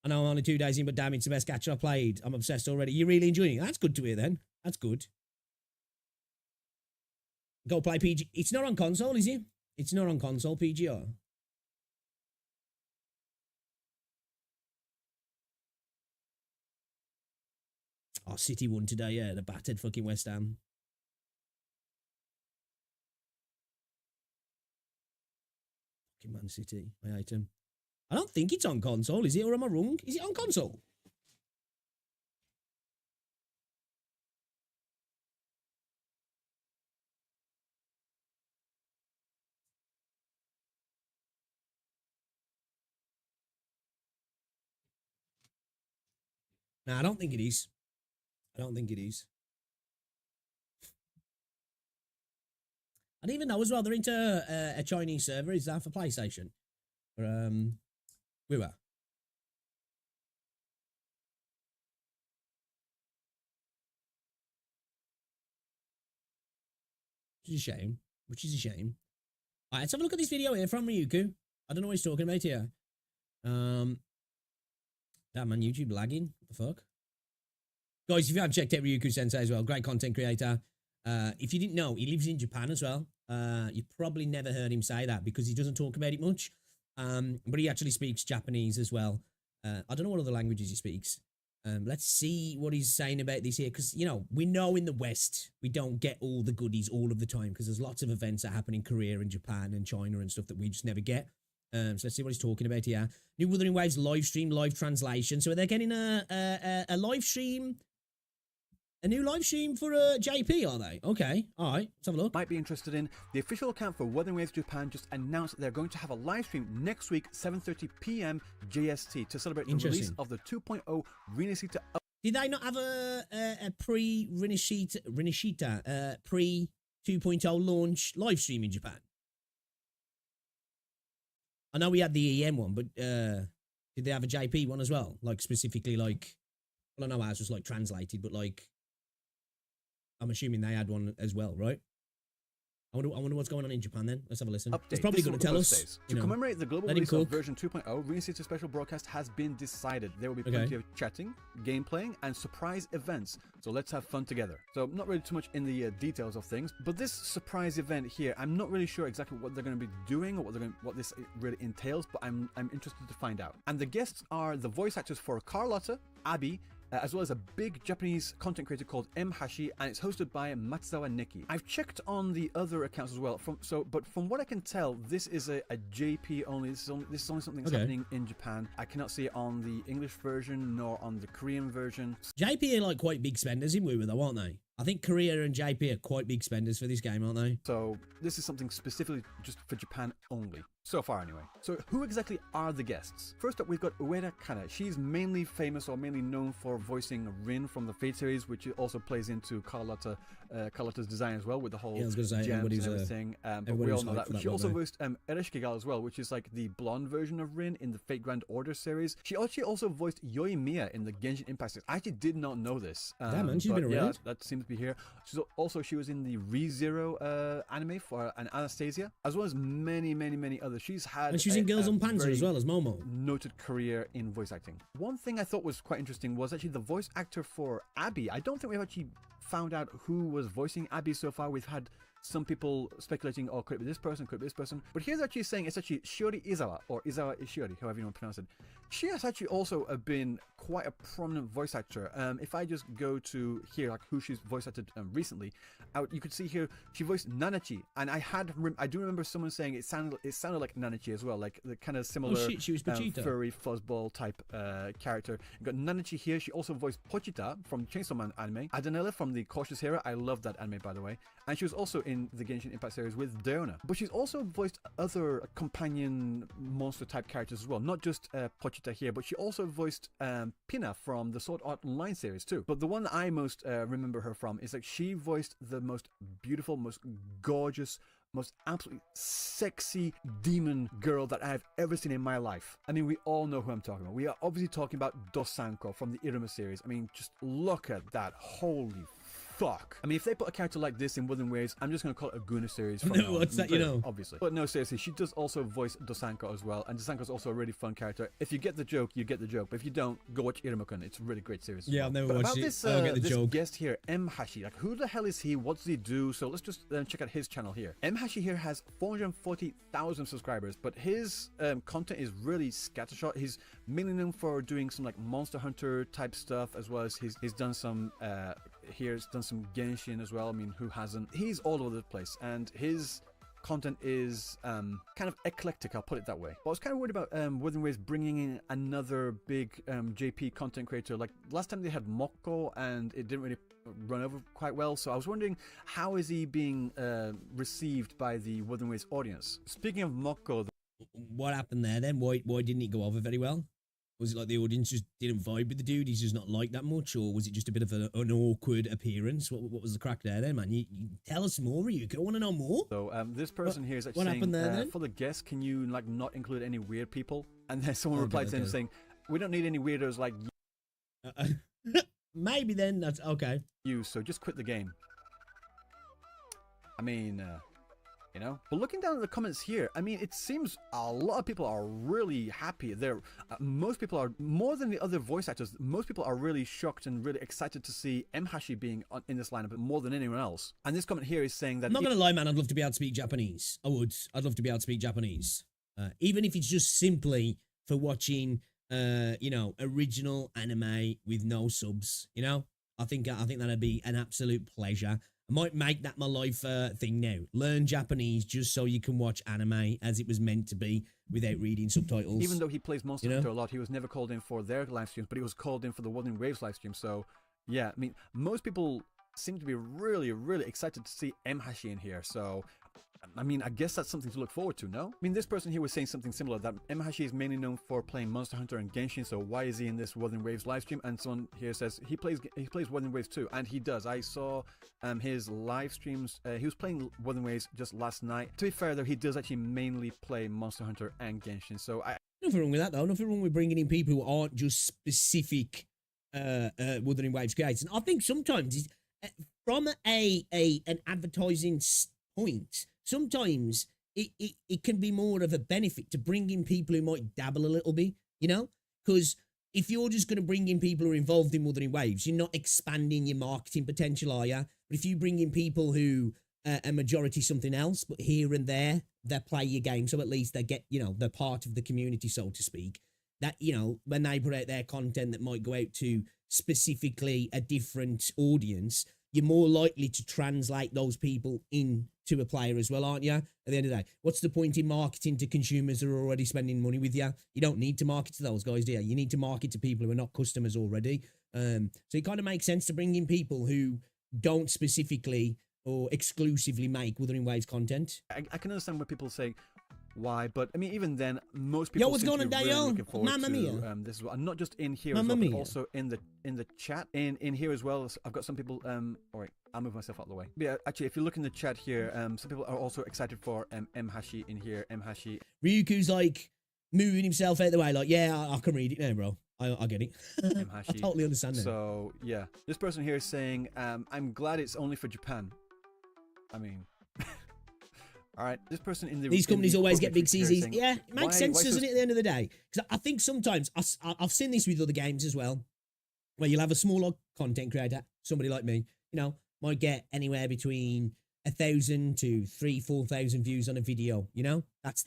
A: I know I'm only 2 days in, but damn, it's the best gacha I played. I'm obsessed already. You're really enjoying it. That's good to hear then. That's good. Go play PG. It's not on console, is it? It's not on console, PGR. Oh, City won today, yeah. The battered fucking West Ham. Fucking Man City. I hate him. I don't think it's on console, is it? Or am I wrong? Is it on console? Nah, I don't think it is. I don't think it is. I didn't even know as well. They're into a Chinese server. Is that for PlayStation? But, we were. It's a shame. which is a shame. All right, let's have a look at this video here from Ryuku. I don't know what he's talking about here. Damn, man, YouTube lagging. What the fuck? Guys, if you have checked out Ryuku Sensei as well, great content creator. If you didn't know, he lives in Japan as well. You probably never heard him say that because he doesn't talk about it much. But he actually speaks Japanese as well. I don't know what other languages he speaks. Let's see what he's saying about this here. Because, you know, we know in the West, we don't get all the goodies all of the time because there's lots of events that happen in Korea and Japan and China and stuff that we just never get. So let's see what he's talking about here. New Wuthering Waves live stream, live translation. So are they getting a live stream? A new live stream for JP, are they? Okay, all right, let's have a look.
B: Might be interested in. The official account for Wuthering Waves Japan just announced they're going to have a live stream next week, 7:30 p.m. JST, to celebrate the release of the 2.0 Rinashita.
A: Did they not have a pre-Rinashita, pre-2.0 launch live stream in Japan? I know we had the EM one, but did they have a JP one as well? Like specifically, like, well, I know ours was like translated, but like, I'm assuming they had one as well, right? I wonder what's going on in Japan then. Let's have a listen.
B: Update.
A: It's probably going to tell us.
B: To commemorate the global release of version 2.0, Rinashita special broadcast has been decided. There will be plenty of chatting, gameplaying, and surprise events. So let's have fun together. So not really too much in the details of things, but this surprise event here, I'm not really sure exactly what they're going to be doing or what this really entails, but I'm interested to find out. And the guests are the voice actors for Carlotta, Abby, as well as a big Japanese content creator called M. Hashi, and it's hosted by Matsuzawa Nikki. I've checked on the other accounts as well, but from what I can tell, this is a JP only. This is only something that's happening in Japan. I cannot see it on the English version nor on the Korean version.
A: JP are like quite big spenders in WoW though, aren't they? I think Korea and JP are quite big spenders for this game, aren't they?
B: So this is something specifically just for Japan only. So far anyway. So who exactly are the guests? First up, we've got Ueda Kana. She's mainly famous or mainly known for voicing Rin from the Fate series, which also plays into Carlotta's design as well, with the whole gems and everything. But we all know that. She also voiced Ereshkigal as well, which is like the blonde version of Rin in the Fate Grand Order series. She actually also voiced Yoimiya in the Genshin Impact series. I actually did not know this.
A: Yeah, man, she's been around.
B: Yeah, that seems to be here. She was in the ReZero anime for Anastasia, as well as many others. She's had
A: and she's in Girls on Panzer as well as Momo.
B: Noted career in voice acting. One thing I thought was quite interesting was actually the voice actor for Abby. I don't think we've actually found out who was voicing Abby so far. We've had some people speculating, oh, could it be this person, could it be this person? But here's actually saying it's actually Shiori Izawa, or Izawa Ishiori, however you want to pronounce it. She has actually also been quite a prominent voice actor. If I just go to here, like who she's voice acted recently, you could see here she voiced Nanachi, and I do remember someone saying it sounded like Nanachi as well, like the kind of similar
A: she was
B: furry fuzzball type character. You got Nanachi here. She also voiced Pochita from Chainsaw Man anime, Adanella from the Cautious Hero. I love that anime, by the way, and she was also in the Genshin Impact series with Deona. But she's also voiced other companion monster type characters as well, not just Pochita here, but she also voiced Pina from the Sword Art Online series too. But the one that I most remember her from is like she voiced the most beautiful, most gorgeous, most absolutely sexy demon girl that I have ever seen in my life. I mean, we all know who I'm talking about. We are obviously talking about Dosanko from the Iruma series. I mean, just look at that. Holy fuck. I mean, if they put a character like this in Wuthering Waves, I'm just going to call it a Guna series.
A: No, what's that, you know?
B: Obviously. But no, seriously, she does also voice Dosanko as well, and Dosanko's also a really fun character. If you get the joke, you get the joke. But if you don't, go watch Iruma-kun. It's a really great series.
A: Yeah, I've never watched it.
B: This,
A: I don't get the
B: this
A: joke.
B: guest here, M. Hashi, like who the hell is he? What does he do? So let's just check out his channel here. M. Hashi here has 440,000 subscribers, but his content is really scattershot. He's mainly known for doing some like Monster Hunter type stuff, as well as he's done some he's done some Genshin as well. I mean, who hasn't? He's all over the place, and his content is kind of eclectic, I'll put it that way. But I was kind of worried about Wuthering Waves bringing in another big JP content creator. Like last time they had Mokko, and it didn't really run over quite well. So I was wondering, how is he being received by the Wuthering Waves audience? Speaking of Mokko,
A: what happened there then? Why didn't it go over very well? Was it like the audience just didn't vibe with the dude? He's just not liked that much, or was it just a bit of an awkward appearance? What was the crack there, then, man? You tell us more. You want to know more?
B: So this person here is actually saying, for the guest, can you like not include any weird people? And then someone replied to him saying, we don't need any weirdos like you.
A: Maybe then that's okay.
B: So just quit the game. I mean, you know? But looking down at the comments here, I mean, it seems a lot of people are really happy. Most people are, more than the other voice actors, most people are really shocked and really excited to see Hashi being in this lineup more than anyone else. And this comment here is saying that...
A: I'm not going to lie, man, I'd love to be able to speak Japanese. I would. I'd love to be able to speak Japanese. Even if it's just simply for watching, you know, original anime with no subs, you know? I think that'd be an absolute pleasure. I might make that my life thing now. Learn Japanese just so you can watch anime as it was meant to be without reading subtitles.
B: Even though he plays Monster Hunter a lot, he was never called in for their live streams, but he was called in for the Wuthering Waves live stream. So, yeah, I mean, most people seem to be really, really excited to see Hashi in here. So, I mean, I guess that's something to look forward to, no? I mean, this person here was saying something similar, that Hashi is mainly known for playing Monster Hunter and Genshin, so why is he in this Wuthering Waves livestream? And someone here says he plays Wuthering Waves too, and he does. I saw his live streams. He was playing Wuthering Waves just last night. To be fair though, he does actually mainly play Monster Hunter and Genshin, so
A: Nothing wrong with that though. Nothing wrong with bringing in people who aren't just specific Wuthering Waves creators. And I think sometimes from an advertising point, sometimes it can be more of a benefit to bring in people who might dabble a little bit, you know? Because if you're just going to bring in people who are involved in Wuthering Waves, you're not expanding your marketing potential, are you? But if you bring in people who a majority something else, but here and there, they play your game, so at least they get, you know, they're part of the community, so to speak. That, you know, when they put out their content that might go out to specifically a different audience, you're more likely to translate those people into a player as well, aren't you? At the end of the day, what's the point in marketing to consumers who are already spending money with you? You don't need to market to those guys, do you? You need to market to people who are not customers already. So it kind of makes sense to bring in people who don't specifically or exclusively make Wuthering Waves content.
B: I can understand what people say. Why, but I mean, even then, most people
A: what's
B: seem
A: going
B: to
A: on,
B: be really
A: Dale?
B: looking forward
A: Mamma
B: to
A: mia.
B: this as well. And not just in here
A: Mamma
B: as well,
A: mia.
B: but also in the chat. In here as well, I've got some people. All right, I'll move myself out of the way. But yeah, actually, if you look in the chat here, some people are also excited for Hashi in here. Hashi.
A: Ryuku's like moving himself out the way, like, yeah, I can read it now, bro. I get it. I totally understand that.
B: So yeah, this person here is saying, I'm glad it's only for Japan. I mean. All right, this person in the...
A: These companies always get big CZs.
B: Saying,
A: yeah, it makes sense, doesn't it, at the end of the day? Because I think sometimes, I've seen this with other games as well, where you'll have a smaller content creator, somebody like me, you know, might get anywhere between 1,000 to 3,000-4,000 views on a video, you know? That's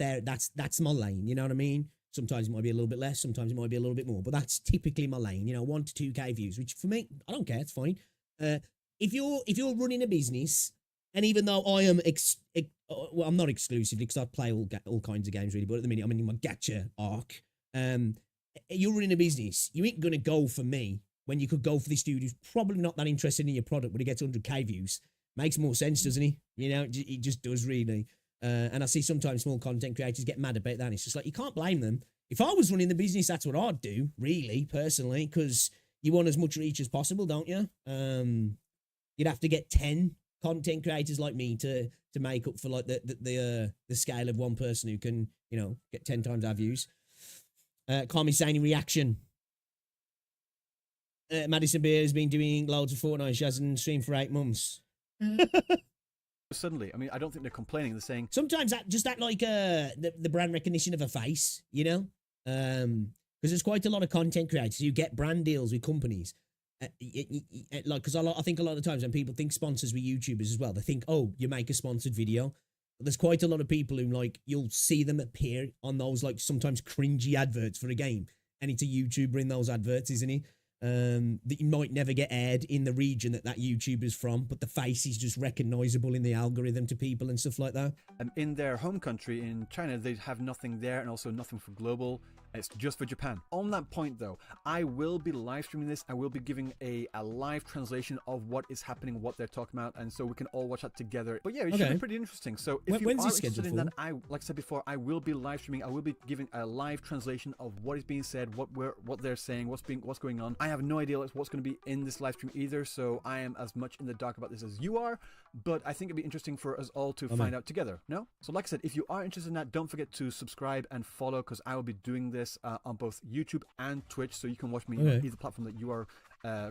A: my lane, you know what I mean? Sometimes it might be a little bit less, sometimes it might be a little bit more, but that's typically my lane, you know, 1 to 2K views, which for me, I don't care, it's fine. If you're running a business, and even though I am, well, I'm not exclusively, because I play all kinds of games really, but at the minute I'm in my gacha arc. You're running a business. You ain't going to go for me when you could go for this dude who's probably not that interested in your product, but he gets 100k views. Makes more sense, doesn't he? You know, it just does really. And I see sometimes small content creators get mad about that. And it's just like, you can't blame them. If I was running the business, that's what I'd do, really, personally, because you want as much reach as possible, don't you? You'd have to get 10 content creators like me to make up for like the scale of one person who can, you know, get 10 times our views. Kami saying reaction. Madison Beer has been doing loads of Fortnite. She hasn't streamed for 8 months.
B: Suddenly, I mean, I don't think they're complaining. They're saying
A: sometimes that like the brand recognition of a face, you know, because there's quite a lot of content creators who get brand deals with companies. Like, because I think a lot of times when people think sponsors with YouTubers as well, they think, oh, you make a sponsored video. But there's quite a lot of people who, like, you'll see them appear on those, like, sometimes cringy adverts for a game. And it's a YouTuber in those adverts, isn't he? That you might never get aired in the region that YouTuber's from, but the face is just recognizable in the algorithm to people and stuff like that.
B: In their home country, in China, they have nothing there and also nothing for global. It's just for Japan. On that point, though, I will be live streaming this. I will be giving a live translation of what is happening, what they're talking about, and so we can all watch that together. But yeah, it should be pretty interesting. So if you are interested in that, like I said before, I will be live streaming. I will be giving a live translation of what is being said, what they're saying, what's going on. I have no idea what's going to be in this live stream either, so I am as much in the dark about this as you are. But I think it'd be interesting for us all to find out together. No? So like I said, if you are interested in that, don't forget to subscribe and follow, because I will be doing this this on both YouTube and Twitch, so you can watch me
A: Okay.
B: on either platform that you are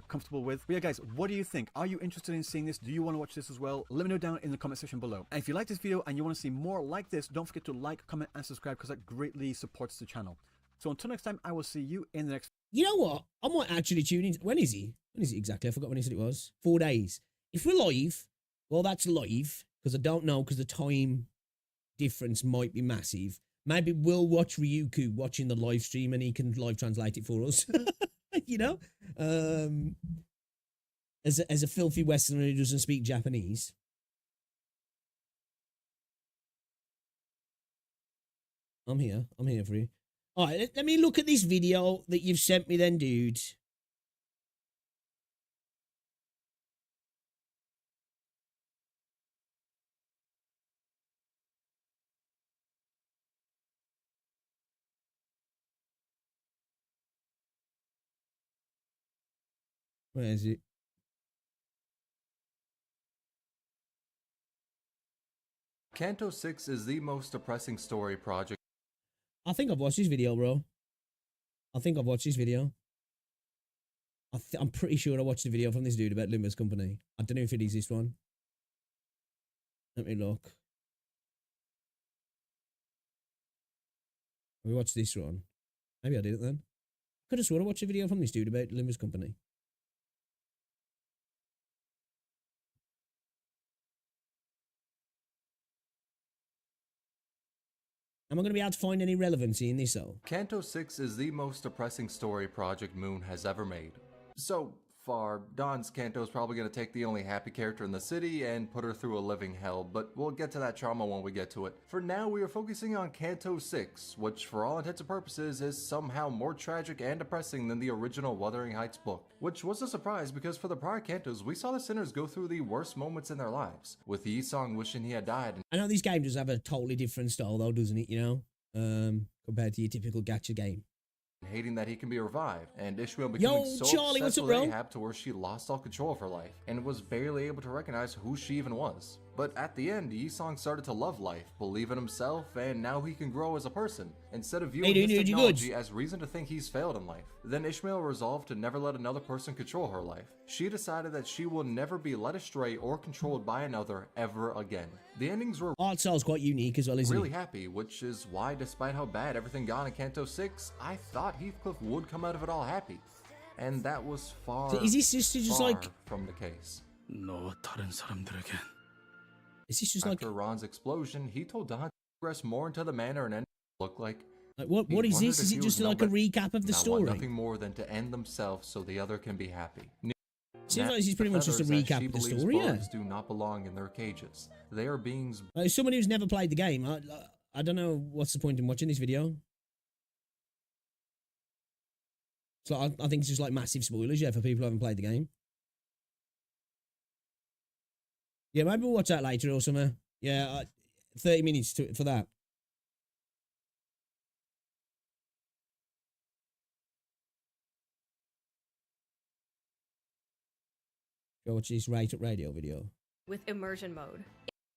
B: comfortable with. But yeah, guys, what do you think? Are you interested in seeing this? Do you want to watch this as well? Let me know down in the comment section below. And if you like this video and you want to see more like this, don't forget to like, comment, and subscribe, because that greatly supports the channel. So until next time, I will see you in the next.
A: You know what? I might actually tune in. When is he? When is it exactly? I forgot when he said it was. 4 days. If we're live, well, that's live, because I don't know, because the time difference might be massive. Maybe we'll watch Ryuku watching the live stream and he can live translate it for us. You know? As a filthy Westerner who doesn't speak Japanese. I'm here for you. All right, let me look at this video that you've sent me then, dude. Where is it?
C: Kanto 6 is the most depressing story project
A: I think I've watched this video, bro. I think I've watched this video. I'm pretty sure I watched the video from this dude about Limber's company. I don't know if it is this one. Let me look. We watched this one. Maybe I did it then. Could have sworn I watched a video from this dude about Limber's company. Am I going to be able to find any relevancy in this though?
C: Kanto 6 is the most depressing story Project Moon has ever made. So far, Dawn's Kanto is probably going to take the only happy character in the city and put her through a living hell, but we'll get to that trauma when we get to it. For now, we are focusing on Kanto 6, which for all intents and purposes is somehow more tragic and depressing than the original Wuthering Heights book. Which was a surprise because for the prior Kantos, we saw the sinners go through the worst moments in their lives, with Yi-sung wishing he had died.
A: I know this game does have a totally different style though, doesn't it, you know? Compared to your typical gacha game.
C: Hating that he can be revived, and Ishmael becoming so
A: Charlie, what's
C: obsessed
A: up,
C: with
A: bro?
C: Ahab to where she lost all control of her life, and was barely able to recognize who she even was. But at the end, Yi-sung started to love life, believe in himself, and now he can grow as a person, instead of viewing
A: Hey, dude,
C: his
A: you good?
C: technology as reason to think he's failed in life. Then Ishmael resolved to never let another person control her life. She decided that she will never be led astray or controlled by another ever again. The endings were
A: Art style's quite unique as well, isn't
C: really
A: it?
C: happy, which is why despite how bad everything got in Kanto 6, I thought Heathcliff would come out of it all happy. And that was far,
A: So is this just
C: far
A: like...
C: from the case.
D: 너와 다른 사람들에겐
A: Is this just like...
C: After Ron's explosion, he told Don to progress more into the manner and end looked like.
A: what
C: He
A: is
C: wondered
A: this?
C: if
A: Is
C: he
A: it
C: was
A: just like a
C: nobody-
A: recap of the
C: Now want
A: story?
C: nothing more than to end themselves so the other can be happy.
A: Seems like this is pretty much just a
C: Feathers that
A: recap
C: she
A: of the
C: believes
A: story, yeah.
C: birds do not belong in their cages. They are beings
A: Like, as someone who's never played the game, I don't know what's the point in watching this video. So I think it's just like massive spoilers, yeah, for people who haven't played the game. Yeah, maybe we'll watch that later or something. Yeah, 30 minutes for that. Go watch this Rate Up Radio video.
E: with immersion mode.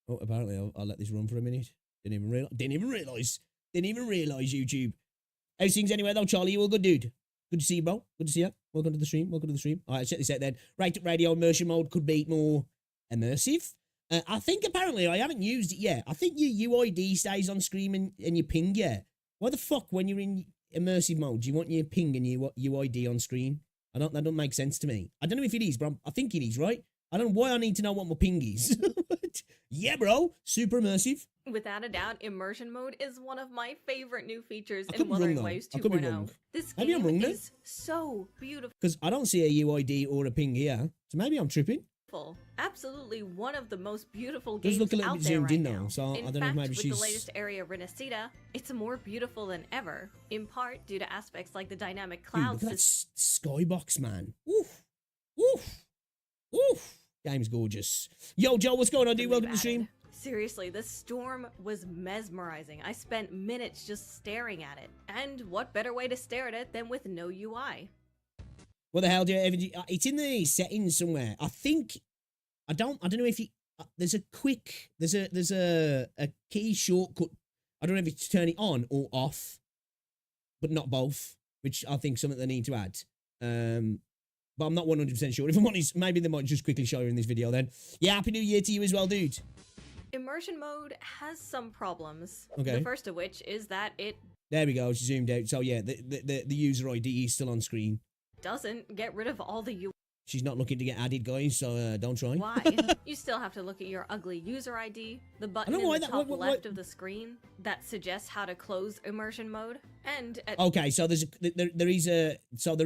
A: Oh, apparently I'll let this run for a minute. Didn't even realize YouTube. How's things anyway though, Charlie? You all good, dude? Good to see you, bro. Good to see you. Welcome to the stream. All right, let's check this out then. Rate Up Radio immersion mode could be more immersive. I think apparently I haven't used it yet. I think your UID stays on screen and your ping, yeah. Why the fuck when you're in immersive mode, do you want your ping and your UID on screen? That don't make sense to me. I don't know if it is, but I think it is, right? I don't know why I need to know what my ping is. Yeah, bro. Super immersive.
E: Without a doubt, immersion mode is one of my favorite new features
A: I could
E: in
A: be wrong,
E: Wuthering
A: though.
E: Waves
A: I could be
E: 2.0.
A: wrong.
E: This
A: Maybe I'm
E: game
A: wrong there.
E: is so beautiful.
A: Because I don't see a UID or a ping here. So maybe I'm tripping.
E: Absolutely one of the most beautiful
A: Does
E: games
A: look a little
E: out
A: bit
E: there
A: zoomed
E: right
A: in,
E: now.
A: though, so I
E: in
A: don't know if
E: fact,
A: maybe
E: with
A: she's-
E: the latest Etherea Restart, it's more beautiful than ever, in part due to aspects like the dynamic
A: Dude,
E: clouds.
A: look at that skybox, man. Oof. Oof. Oof. Game's gorgeous. Yo, Joe, what's going on, dude? Welcome to the stream.
E: Seriously, the storm was mesmerizing. I spent minutes just staring at it. And what better way to stare at it than with no UI?
A: What the hell, Evan? It's in the settings somewhere. I think I don't know if you. There's a key shortcut. I don't know if it's to turn it on or off. but not both, which I think something they need to add. But I'm not 100% sure. If I'm honest, maybe they might just quickly show you in this video then. Yeah, Happy New Year to you as well, dude.
E: Immersion mode has some problems.
A: Okay.
E: The first of which is that it
A: There we go, it's zoomed out. So yeah, the user ID is still on screen.
E: doesn't get rid of all the UI.
A: She's not looking to get added, guys, so don't try.
E: Why? You still have to look at your ugly user ID, the button
A: know
E: in
A: why
E: the
A: that-
E: top
A: what-
E: left of the screen that suggests how to close immersion mode, and at
A: Okay, so there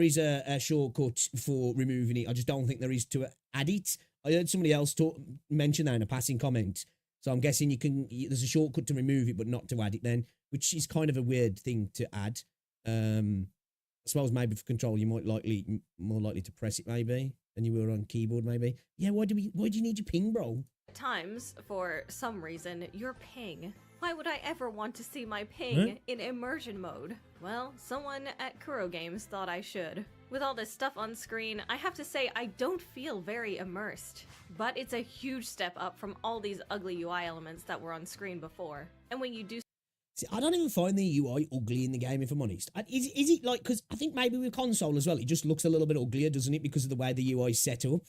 A: is a shortcut for removing it. I just don't think there is to add it. I heard somebody else mention that in a passing comment. So I'm guessing there's a shortcut to remove it, but not to add it then, which is kind of a weird thing to add. I suppose maybe for control you might more likely to press it maybe than you were on keyboard maybe. Yeah, why do you need your ping, bro?
E: times, for some reason, your ping. Why would I ever want to see my ping in immersion mode? Well, someone at Kuro Games thought I should. With all this stuff on screen, I have to say I don't feel very immersed. But it's a huge step up from all these ugly UI elements that were on screen before. And when you do
A: See, I don't even find the UI ugly in the game, if I'm honest. Is it like, because I think maybe with console as well, it just looks a little bit uglier, doesn't it, because of the way the UI is set up?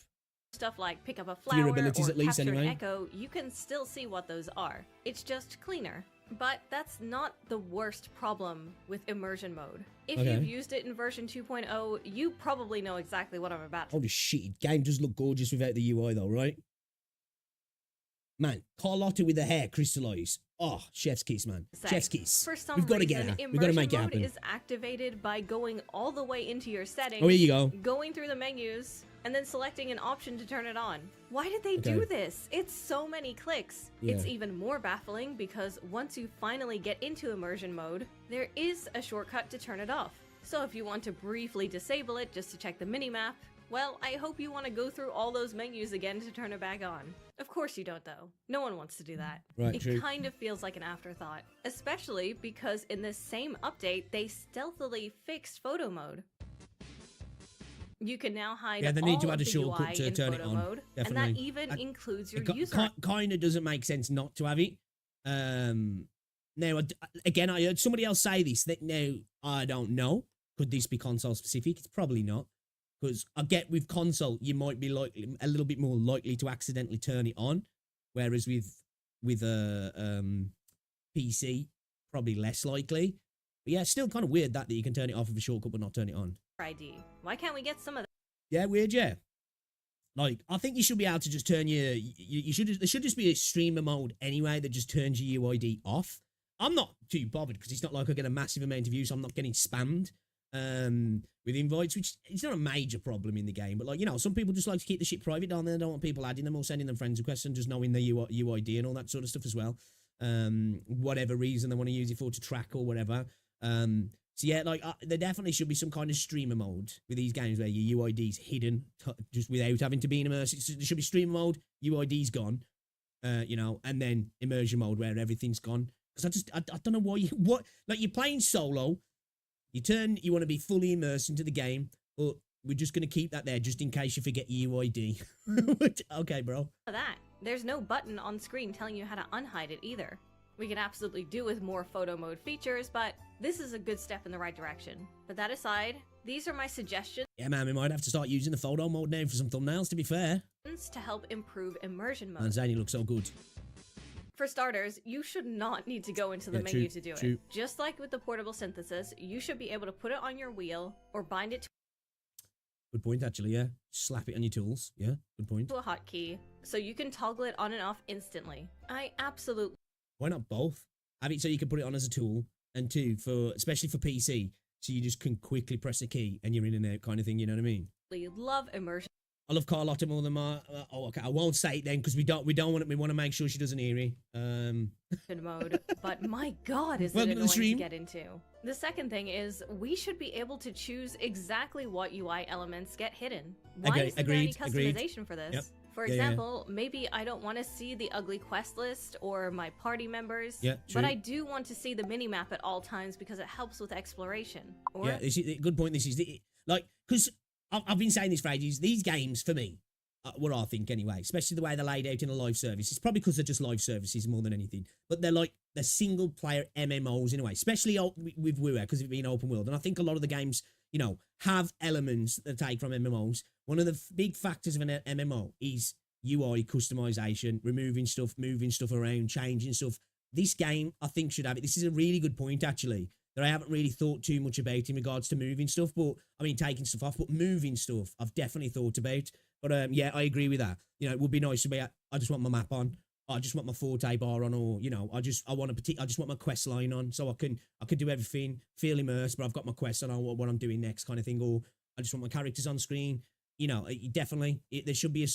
E: stuff like pick up a
A: your
E: flower or
A: abilities at least,
E: capture
A: anyway.
E: an echo, you can still see what those are. It's just cleaner. But that's not the worst problem with immersion mode. If
A: Okay.
E: you've used it in version 2.0, you probably know exactly what I'm about to
A: Holy shit, game does look gorgeous without the UI though, right? Man, Carlotta with the hair crystallized. Oh, chef's kiss, man.
E: say.
A: Chef's kiss.
E: For some
A: We've got to
E: reason,
A: get her.
E: immersion
A: We've got to make it
E: mode
A: happen.
E: is activated by going all the way into your settings,
A: Oh, here you go.
E: going through the menus, and then selecting an option to turn it on. Why did they
A: Okay.
E: do this? It's so many clicks.
A: Yeah.
E: It's even more baffling because once you finally get into immersion mode, there is a shortcut to turn it off. So if you want to briefly disable it just to check the minimap, well, I hope you want to go through all those menus again to turn it back on. Of course you don't, though. No one wants to do that.
A: Right,
E: It
A: true.
E: kind of feels like an afterthought, especially because in this same update, they stealthily fixed photo mode. You can now hide
A: Yeah, they need to
E: all
A: add
E: of
A: a
E: the
A: shortcut
E: UI
A: to
E: in
A: turn it
E: photo
A: on.
E: mode, and that
A: Definitely.
E: even
A: And
E: includes your
A: It
E: user.
A: kind of doesn't make sense not to have it. Now, again, I heard somebody else say this. That now, I don't know. Could this be console specific? It's probably not. Because I get with console, you might be a little bit more likely to accidentally turn it on. Whereas with a PC, probably less likely. But yeah, it's still kind of weird that you can turn it off with a shortcut but not turn it on.
E: ID. Why can't we get some of that?
A: Yeah, weird, yeah. Like, I think you should be able to just turn there should just be a streamer mode anyway that just turns your UID off. I'm not too bothered because it's not like I get a massive amount of views, so I'm not getting spammed with invites, which it's not a major problem in the game. But, like, you know, some people just like to keep the shit private down there. They don't want people adding them or sending them friends requests and just knowing their UID and all that sort of stuff as well. Whatever reason they want to use it for, to track or whatever. So yeah, like there definitely should be some kind of streamer mode with these games where your UID's hidden just without having to be in immersion. There should be streamer mode, UID's gone, you know, and then immersion mode where everything's gone. Because I don't know why like you're playing solo, you want to be fully immersed into the game, but we're just going to keep that there just in case you forget your UID. Okay, bro.
E: That. There's no button on screen telling you how to unhide it either. We can absolutely do with more photo mode features, but this is a good step in the right direction. But that aside, these are my suggestions
A: Yeah, man, we might have to start using the photo mode now for some thumbnails, to be fair.
E: to help improve immersion mode.
A: Man, Zane, you look so good.
E: For starters, you should not need to go into the
A: Yeah,
E: menu
A: true,
E: to do
A: true.
E: it. Just like with the portable synthesis, you should be able to put it on your wheel or bind it
A: Good point, actually, yeah. Slap it on your tools. Yeah, good point.
E: to a hotkey, so you can toggle it on and off instantly. I absolutely
A: Why not both? Have it so you can put it on as a tool, and two, especially for PC, so you just can quickly press a key and you're in and out kind of thing, you know what I mean?
E: love immersion
A: I love Carlotta more than my... okay, I won't say it then, because we want to make sure she doesn't hear it.
E: mode, but my god, is it
A: Welcome to the
E: annoying to
A: stream.
E: get into. The second thing is, we should be able to choose exactly what UI elements get hidden. Why
A: Okay,
E: isn't there any
A: agreed.
E: customization for this?
A: Yep.
E: For
A: Yeah, yeah.
E: example, maybe I don't want to see the ugly quest list or my party members,
A: Yeah,
E: but
A: true.
E: I do want to see the minimap at all times because it helps with exploration. Or
A: Yeah, this is, good point. This is... like, because I've been saying this for ages, these games, for me, What I think anyway, especially the way they're laid out in a live service. It's probably because they're just live services more than anything. But they're like the single player MMOs in a way, especially with WoW because it's been open world. And I think a lot of the games, you know, have elements that take from MMOs. One of the big factors of an MMO is UI customization, removing stuff, moving stuff around, changing stuff. This game, I think, should have it. This is a really good point, actually, that I haven't really thought too much about in regards to moving stuff. But I mean, taking stuff off, but moving stuff, I've definitely thought about. But yeah, I agree with that. You know, it would be nice to be. I just want my map on. I just want my forte bar on, or you know, I just want my quest line on, so I can do everything, feel immersed, but I've got my quest on what I'm doing next, kind of thing. Or I just want my characters on screen. You know, there should be a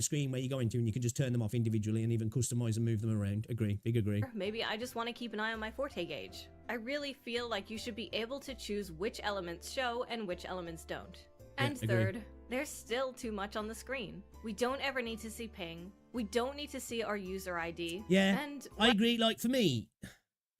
A: screen where you go into and you can just turn them off individually and even customize and move them around. Agree, big agree.
E: Maybe I just want to keep an eye on my forte gauge. I really feel like you should be able to choose which elements show and which elements don't. And
A: agree.
E: third, there's still too much on the screen. We don't ever need to see ping. We don't need to see our user ID.
A: Yeah,
E: and
A: I agree. Like, for me,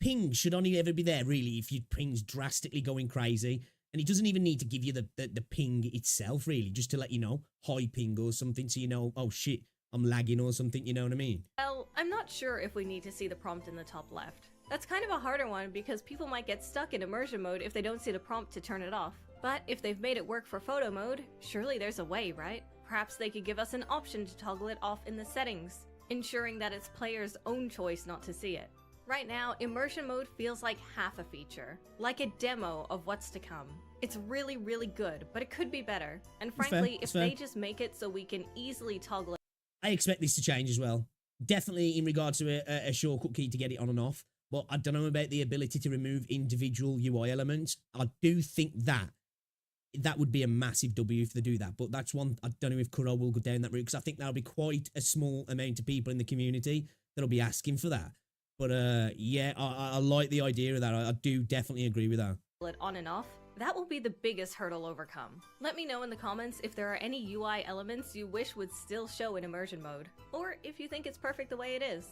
A: ping should only ever be there, really, if your ping's drastically going crazy. And it doesn't even need to give you the ping itself, really, just to let you know, high ping or something, so you know, oh shit, I'm lagging or something, you know what I mean?
E: Well, I'm not sure if we need to see the prompt in the top left. That's kind of a harder one because people might get stuck in immersion mode if they don't see the prompt to turn it off. But if they've made it work for photo mode, surely there's a way, right? Perhaps they could give us an option to toggle it off in the settings, ensuring that it's player's own choice not to see it. Right now, immersion mode feels like half a feature, like a demo of what's to come. It's really, really good, but it could be better. And frankly, if they just make it so we can easily toggle it.
A: I expect this to change as well. Definitely in regards to a shortcut key to get it on and off. But I don't know about the ability to remove individual UI elements. I do think that would be a massive W if they do that. But that's one, I don't know if Kuro will go down that route, because I think that'll be quite a small amount of people in the community that'll be asking for that. But yeah, I like the idea of that. I do definitely agree with that.
E: It on and off. That will be the biggest hurdle overcome. Let me know in the comments if there are any UI elements you wish would still show in immersion mode, or if you think it's perfect the way it is.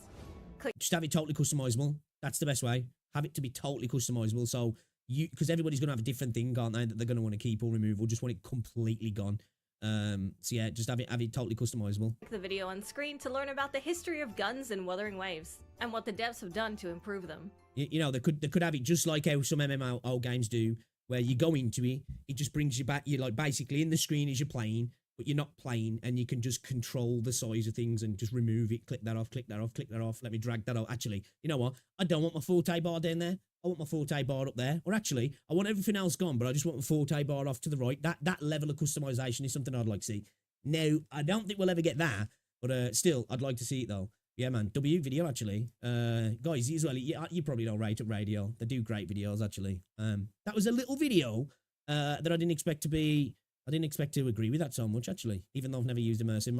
A: Just have it totally customizable. That's the best way. Have it to be totally customizable. So because everybody's going to have a different thing, aren't they, that they're going to want to keep or remove, or just want it completely gone. So yeah, just have it totally customizable.
E: Click the video on screen to learn about the history of guns in Wuthering Waves and what the devs have done to improve them.
A: You know, they could have it just like how some MMO games do, where you go into it, it just brings you back. You're like basically in the screen as you're playing, but you're not playing, and you can just control the size of things and just remove it. Click that off, click that off, click that off. Let me drag that out. Actually, you know what? I don't want my forte bar down there. I want my forte bar up there. Or actually, I want everything else gone, but I just want my forte bar off to the right. That level of customization is something I'd like to see. Now, I don't think we'll ever get that, but still, I'd like to see it though. Yeah, man. W video, actually. Guys, as well, you probably know Rate Up Radio. They do great videos, actually. That was a little video that I didn't expect to agree with that so much, actually. Even though I've never used immersion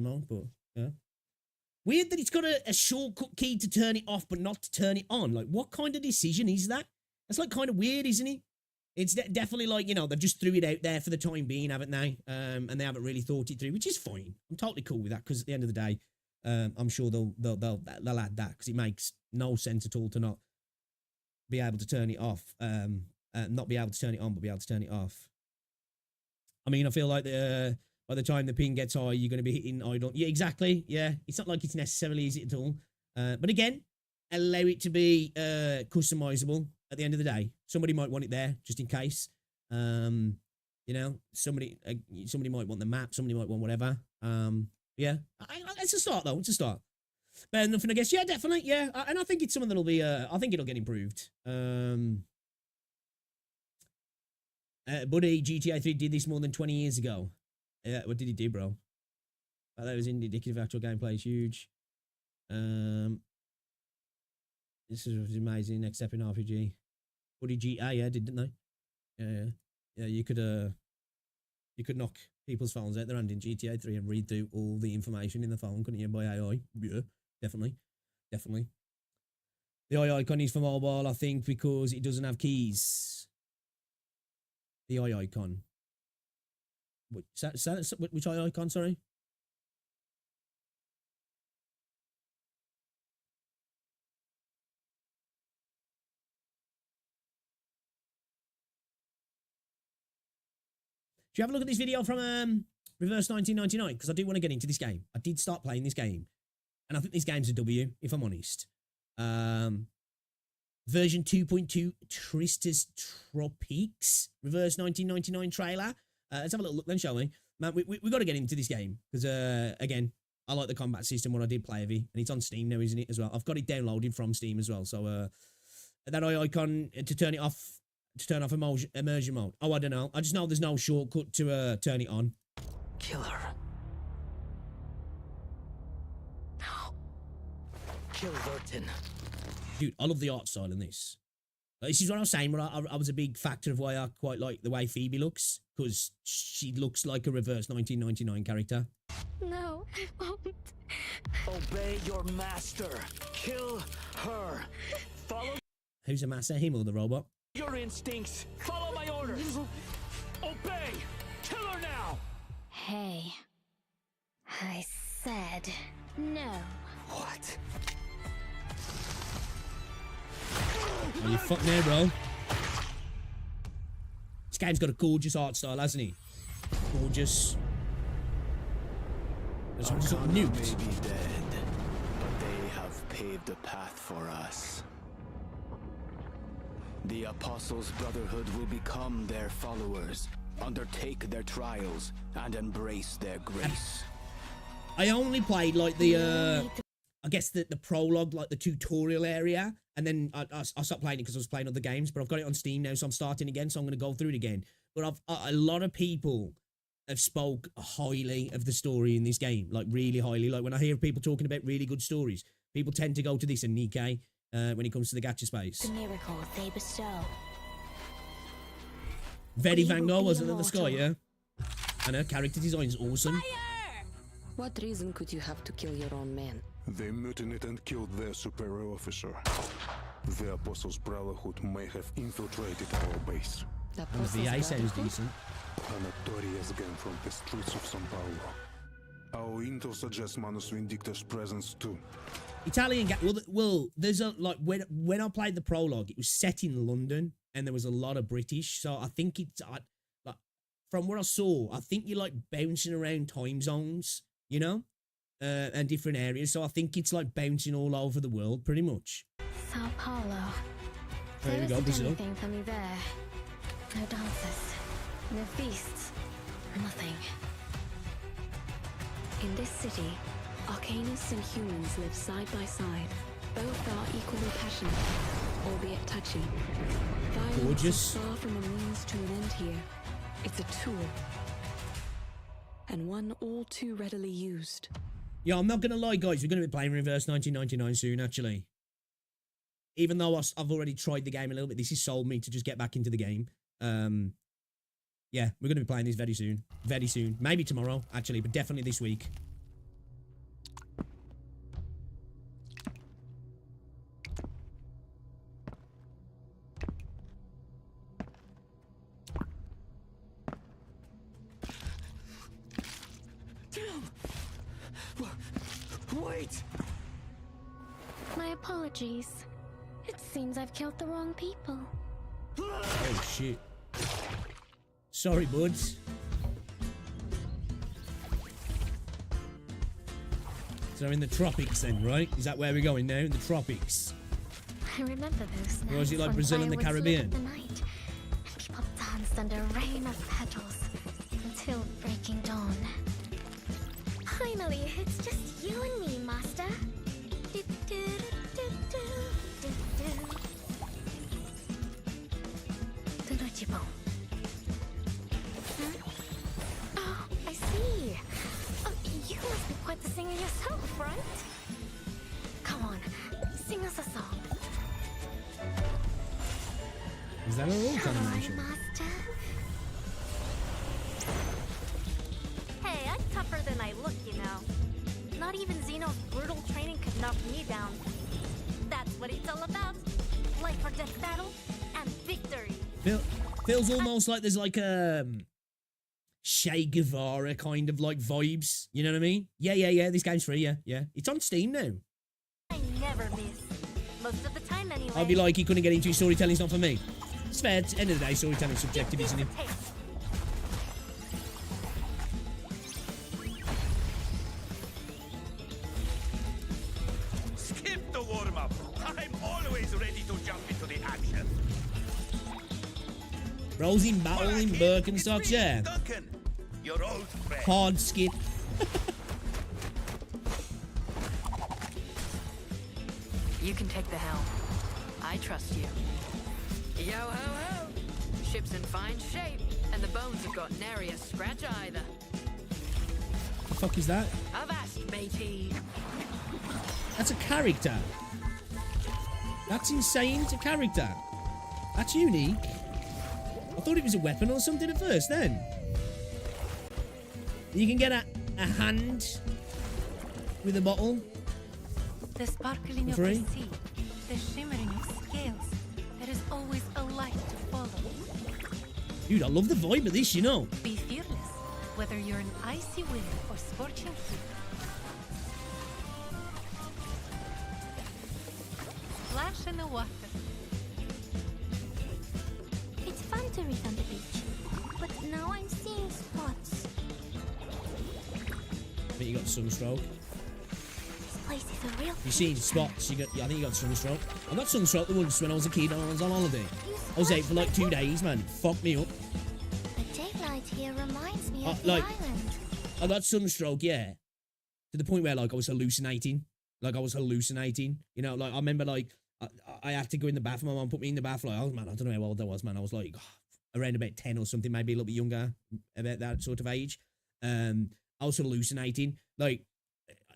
A: mode, but yeah. Weird that it's got a shortcut key to turn it off, but not to turn it on. Like, what kind of decision is that? That's like kind of weird, isn't it? It's definitely like, you know, they've just threw it out there for the time being, haven't they? And they haven't really thought it through, which is fine. I'm totally cool with that, because at the end of the day, I'm sure they'll add that, because it makes no sense at all to not be able to turn it off, not be able to turn it on, but be able to turn it off. I mean, I feel like by the time the ping gets high, you're going to be hitting idle. Yeah, exactly. Yeah, it's not like it's necessarily easy at all. But again, allow it to be customizable. At the end of the day, somebody might want it there just in case. You know, somebody might want the map. Somebody might want whatever. Yeah, it's a start though. It's a start. Better than nothing, I guess. Yeah, definitely. Yeah, and I think it's something that'll be. I think it'll get improved. Buddy, GTA 3 did this more than 20 years ago. Yeah, what did he do, bro? Oh, that was indicative of actual gameplay. It's huge. This is amazing. Next step in RPG. Buddy GTA, yeah, didn't they? Yeah. You could knock people's phones out their hand in GTA 3 and read through all the information in the phone, couldn't you, by AI? Yeah, definitely. The eye icon is for mobile, I think, because it doesn't have keys. The eye icon. Which eye icon, sorry? Do you have a look at this video from Reverse 1999, because I do want to get into this game. I did start playing this game, and I think this game's a W, if I'm honest. Version 2.2 Tristis Tropiques, Reverse 1999 trailer. Let's have a little look then, shall we? Man, we got to get into this game, because, again, I like the combat system when I did play Heavy, and it's on Steam now, isn't it, as well? I've got it downloaded from Steam as well, so, that icon to turn it off, immersion mode. Oh, I don't know. I just know there's no shortcut to turn it on.
D: Killer. No. Kill Vertin.
A: Dude, I love the art style in this. This is what I was saying, where I was a big factor of why I quite like the way Phoebe looks, because she looks like a Reverse 1999 character.
F: No, I won't.
D: Obey your master. Kill her. Follow
A: Who's a master, him or the robot?
D: your instincts. Follow my orders. Obey. Kill her now.
F: Hey, I said no.
D: What?
A: Oh, you fuck now, bro. This game's got a gorgeous art style, hasn't he? Gorgeous. There's some sort of
G: Arcana
A: nukes.
G: may be dead, but they have paved the path for us. The Apostles' Brotherhood will become their followers, undertake their trials, and embrace their grace.
A: I only played like the I guess the prologue, like the tutorial area, and then I stopped playing it because I was playing other games. But I've got it on Steam now, so I'm starting again. So I'm going to go through it again. But a lot of people have spoke highly of the story in this game, like really highly. Like when I hear people talking about really good stories, people tend to go to this and Nikkei when it comes to the gacha space.
F: The miracle they bestow.
A: Very
F: We
A: Van
F: will
A: Gogh,
F: be
A: wasn't it? The sky,
F: immortal.
A: yeah. And her character design's awesome.
H: What reason could you have to kill your own men?
I: They mutinied and killed their superior officer. The Apostles' Brotherhood may have infiltrated our base.
H: The
A: And the VA
H: Apostles'
A: sounds
H: Brotherhood?
A: decent.
I: A notorious gang from the streets of São Paulo. Our intel suggests Manus Vindicta's presence too.
A: Italian well, there's a like when I played the prologue, it was set in London and there was a lot of British. So I think it's like from what I saw, I think you're like bouncing around time zones, you know, and different areas. So I think it's like bouncing all over the world, pretty much.
F: Sao Paulo.
A: There we
F: There
A: go,
F: isn't
A: Brazil.
F: anything for me there. No dances, no feasts, nothing.
H: In this city, Arcanists and humans live side by side. Both are equally passionate, albeit touchy. Violence
A: Gorgeous.
H: is far from a means to an end here. It's a tool. And one all too readily used.
A: Yeah, I'm not gonna lie, guys. We're gonna be playing Reverse 1999 soon, actually. Even though I've already tried the game a little bit, this has sold me to just get back into the game. Yeah, we're gonna be playing this very soon. Very soon. Maybe tomorrow, actually, but definitely this week.
D: Wait!
F: My apologies. It seems I've killed the wrong people.
A: Oh, shit. Sorry, buds. So in the tropics then, right? Is that where we're going now? In the tropics?
F: I remember those
A: Or is
F: nights
A: it like
F: when
A: Brazil and the
F: fireworks lit
A: Caribbean?
F: up the night, and people danced under a rain of petals until breaking dawn. Finally, it's just you and me, Master. Huh? Oh, I see. Oh, you must be quite the singer yourself, right? Come on, sing us a song.
A: Is that a rule
F: Come on,
A: animation?
F: Master.
E: Hey, I'm tougher than I look, you know. Not even Xeno's brutal training could knock me down. That's what it's all about. Life or death battle and victory.
A: Feels almost like there's like a Che Guevara kind of like vibes. You know what I mean? Yeah. This game's free. Yeah. It's on Steam now.
E: I never miss. Most of the time, anyway.
A: I'll be like, he couldn't get into his storytelling's not for me. It's fair. At the end of the day, storytelling's subjective, isn't it? Rolls in battle in Birkenstocks, yeah.
J: Duncan, your old friend.
A: Hard skin.
K: You can take the helm. I trust you. Yo ho ho! Ship's in fine shape, and the bones have got nary a scratch either.
A: The fuck is that?
K: Avast, matey!
A: That's a character. That's insane. It's a character. That's unique. I thought it was a weapon or something at first then. You can get a hand with a bottle.
L: The sparkling of
A: Free?
L: the sea, the shimmering of scales. There is always a light to follow.
A: Dude, I love the vibe of this, you know.
L: Be fearless, whether you're in icy wind or scorching heat. Splash in the water.
F: It's fun to read on the beach, but now I'm seeing spots.
A: I think you got sunstroke.
F: This place is a real.
A: You seen spots? I think you got sunstroke. I got sunstroke once when I was a kid. I was on holiday. I was out for like 2 days, man. Fucked me up.
F: The daylight here reminds me of the
A: like,
F: island.
A: I got sunstroke, yeah. To the point where like I was hallucinating. You know, like I remember like I had to go in the bath. My mum put me in the bath. Like, oh man, I don't know how old I was, man. I was like around about 10 or something, maybe a little bit younger, about that sort of age. I was hallucinating. Like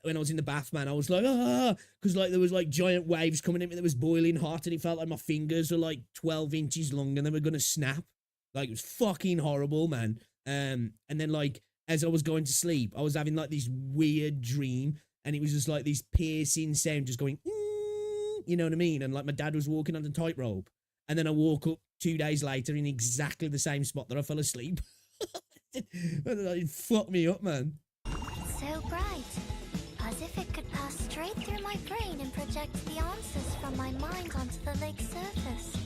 A: when I was in the bath, man, I was like, because like there was like giant waves coming in me that was boiling hot, and it felt like my fingers were like 12 inches long and they were gonna snap. Like it was fucking horrible, man. And then like as I was going to sleep, I was having like this weird dream, and it was just like this piercing sound just going, you know what I mean? And like my dad was walking on the tightrope, and then I woke up 2 days later in exactly the same spot that I fell asleep. It fucked me up, man.
F: It's so bright, as if it could pass straight through my brain and project the answers from my mind onto the lake's surface.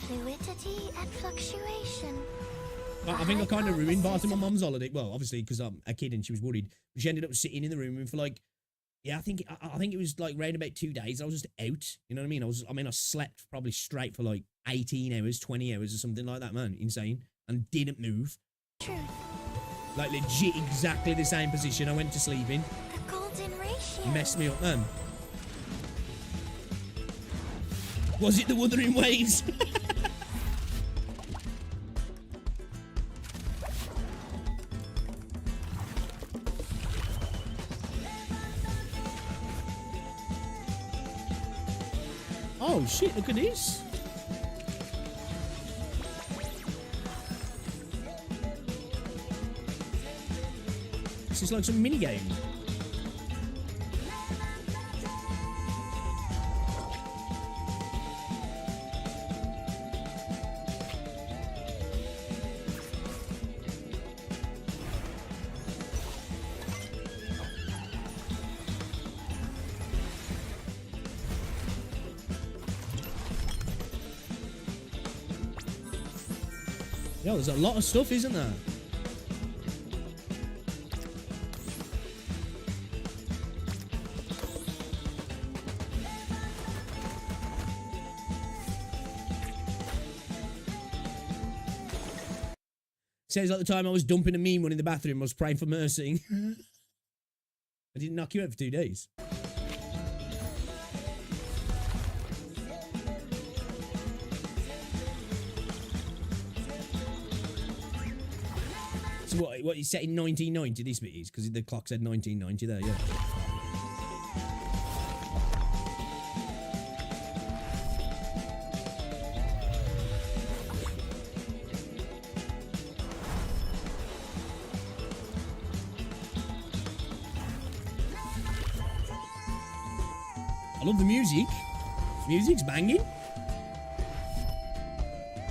F: Fluidity and fluctuation.
A: I think I kind of ruined part of my mum's holiday. Well, obviously because I'm a kid and she was worried. She ended up sitting in the room for like, yeah, I think it was like around about 2 days. I was just out. You know what I mean? I slept probably straight for like 18 hours, 20 hours or something like that, man. Insane. And didn't move.
F: Truth.
A: Like legit exactly the same position I went to sleep in.
F: The golden ratio.
A: Messed me up, man. Was it the Wuthering Waves? Oh shit, look at this. This is like some mini game. Yo, there's a lot of stuff, isn't there? Says like the time I was dumping a meme one in the bathroom, I was praying for mercy. I didn't knock you out for 2 days. So what you set in 1990 this bit is? Because the clock said 1990 there, yeah. I love the music. Music's banging.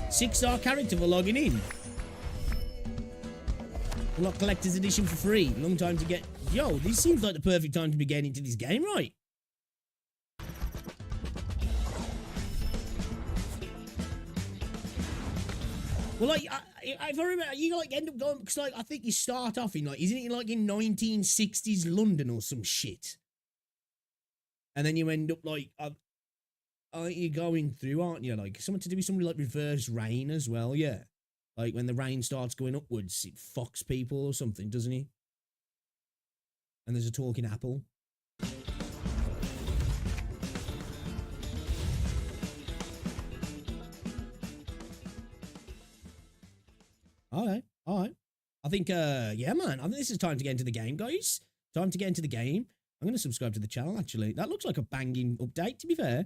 A: 6-star character for logging in. Unlock collector's edition for free. Long time to get. Yo, this seems like the perfect time to be getting into this game, right? Well, like, if I remember, you like end up going because like I think you start off in like, isn't it like in 1960s London or some shit? And then you end up like you're going through, aren't you? Like something to do with something like reverse rain as well, yeah. Like when the rain starts going upwards, it fucks people or something, doesn't he? And there's a talking apple. All right. I think, yeah, man. I think this is time to get into the game, guys. Time to get into the game. I'm going to subscribe to the channel, actually. That looks like a banging update, to be fair.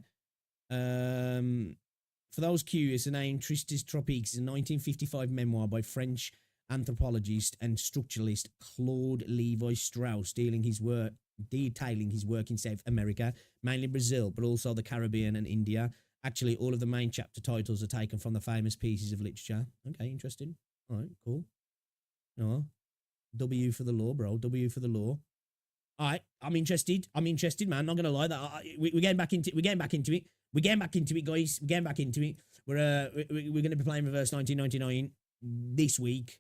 A: For those curious, the name Tristis Tropiques is a 1955 memoir by French anthropologist and structuralist Claude Levi-Strauss, detailing his work in South America, mainly Brazil, but also the Caribbean and India. Actually, all of the main chapter titles are taken from the famous pieces of literature. Okay, interesting. All right, cool. No, W for the law, bro. W for the law. All right, I'm interested, man. Not gonna lie, that we're getting back into it. We're getting back into it, guys. We're getting back into it. We're gonna be playing Reverse 1999 this week.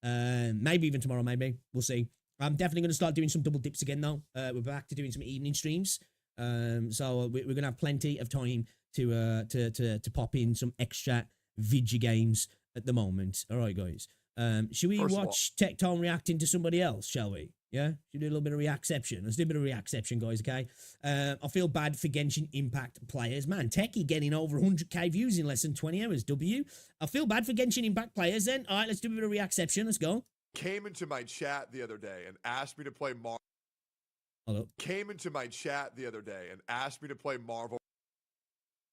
A: Maybe even tomorrow. Maybe we'll see. I'm definitely gonna start doing some double dips again, though. We're back to doing some evening streams. So we're gonna have plenty of time to pop in some extra video games at the moment. All right, guys. Should we watch Tectone reacting to somebody else, shall we? Yeah? Should we do a little bit of reacception? Let's do a bit of reacception, guys, okay? I feel bad for Genshin Impact players. Man, Techie getting over 100k views in less than 20 hours, W. I feel bad for Genshin Impact players then. All right, let's do a bit of reacception. Let's go.
M: Came into my chat the other day and asked me to play Marvel.
A: Hello.
M: Came into my chat the other day and asked me to play Marvel.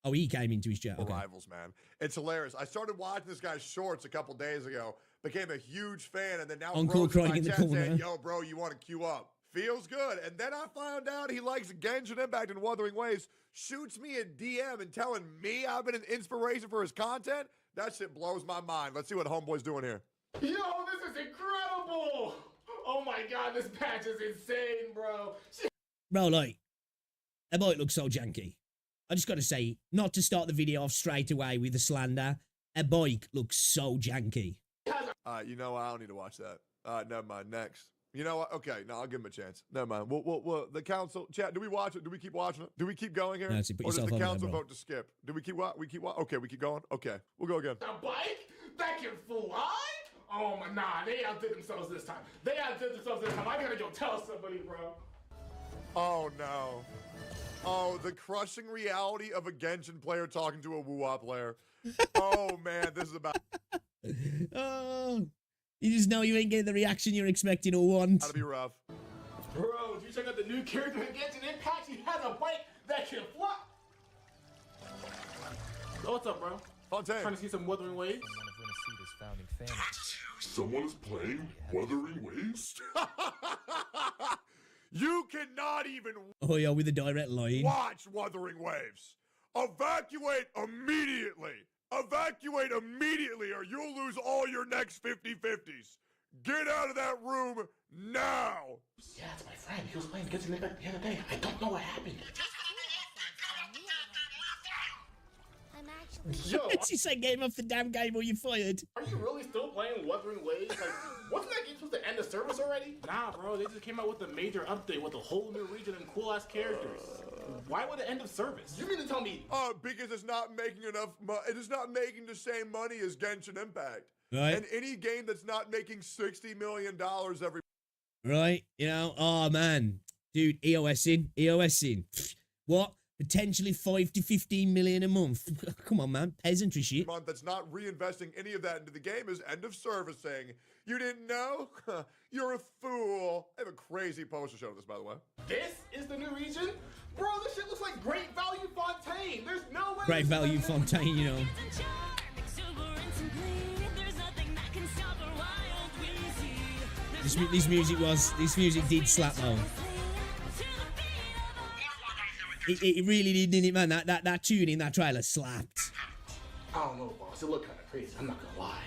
A: Oh, he came into his chat. Okay.
M: Rivals, man. It's hilarious. I started watching this guy's shorts a couple days ago, became a huge fan, and then now
A: Uncle crying in the corner.
M: Saying, yo, bro, you want to queue up. Feels good. And then I found out he likes Genshin Impact and Wuthering Waves, shoots me a DM and telling me I've been an inspiration for his content. That shit blows my mind. Let's see what Homeboy's doing here.
N: Yo, this is incredible. Oh my God, this patch is insane, bro.
A: Bro, like, that boy looks so janky. I just got to say, not to start the video off straight away with the slander, a bike looks so janky.
M: You know what? I don't need to watch that. Never mind. Next. You know what? Okay, no, I'll give him a chance. Never mind. We'll the council chat. Do we watch it? Do we keep watching it? Do we keep going here?
A: No, see,
M: or does the council vote to skip? Do we keep okay, we keep going. Okay, we'll go again.
N: A bike that can fly? Oh my, nah, they outdid themselves this time. I gotta go tell somebody, bro.
M: Oh no. Oh, the crushing reality of a Genshin player talking to a Wuwa player. Oh man, this is about.
A: Oh, you just know you ain't getting the reaction you're expecting or want.
M: That'll be rough.
N: Bro, did you check out the new character in Genshin Impact? He has a bike that can fly. So what's up, bro?
M: Fontaine.
N: Trying to see some Wuthering Waves?
I: Someone is playing Wuthering Waves?
M: You cannot even
A: oh yeah, with a direct line.
M: Watch Wuthering Waves. Evacuate immediately. Evacuate immediately or you'll lose all your next 50-50s. Get out of that room now.
N: Yeah, it's my friend. He was playing Genshin Impact the other day. I don't know what happened.
A: Yo, she said game off the damn game or you fired.
N: Are you really still playing Wuthering Waves? Like, wasn't that game supposed to end the service already? Nah, bro, they just came out with a major update with a whole new region and cool ass characters. Why would it end of service? You mean to tell me?
M: Because it's not making enough money. It is not making the same money as Genshin Impact.
A: Right.
M: And any game that's not making $60 million every.
A: Right. You know. Oh man, dude. EOSing. What? Potentially 5 to 15 million a month. Come on, man. Peasantry shit.
M: Month that's not reinvesting any of that into the game is end of servicing. You didn't know? You're a fool. I have a crazy poster show of this, by the way.
N: This is the new region? Bro, this shit looks like Great Value Fontaine. There's no way.
A: Great Value Fontaine, you know. This music did slap though. It really did, didn't it, man? That tune in that trailer slapped.
N: I don't know, boss. It looked kind of crazy. I'm not gonna lie.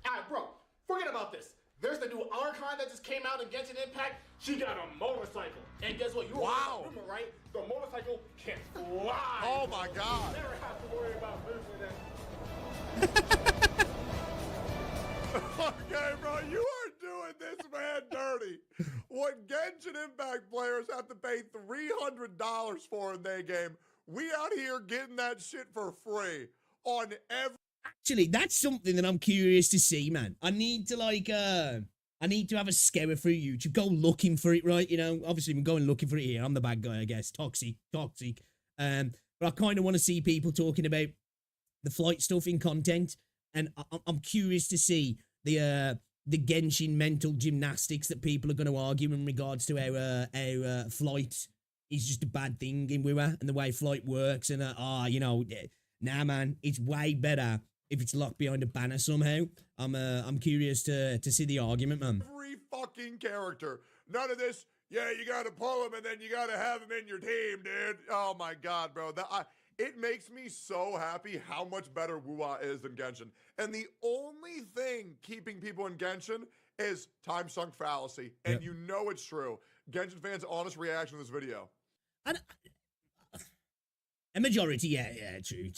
N: Alright, bro. Forget about this. There's the new Archon that just came out in Genshin Impact. She got a motorcycle. And guess what? You
M: wow.
N: Remember, right? The motorcycle can fly.
M: Oh my God.
N: Never have to worry about losing that.
M: Okay, bro, you are doing this man dirty. What Genshin Impact players have to pay $300 for in their game. We out here getting that shit for free on every.
A: Actually, that's something that I'm curious to see, man. I need to I need to have a scour through YouTube, go looking for it, right? You know, obviously I'm going looking for it here. I'm the bad guy, I guess. Toxic. But I kind of want to see people talking about the flight stuff in content, and I'm curious to see the Genshin mental gymnastics that people are going to argue in regards to how flight is just a bad thing in WoW and the way flight works, and you know, nah, man, it's way better if it's locked behind a banner somehow. I'm curious to see the argument, man.
M: Every fucking character. None of this. Yeah, you gotta pull him and then you gotta have him in your team, dude. Oh my god, bro. It makes me so happy how much better WoW is than Genshin. And the only thing keeping people in Genshin is time sunk fallacy. And you know it's true. Genshin fans' honest reaction to this video.
A: A majority, yeah, true.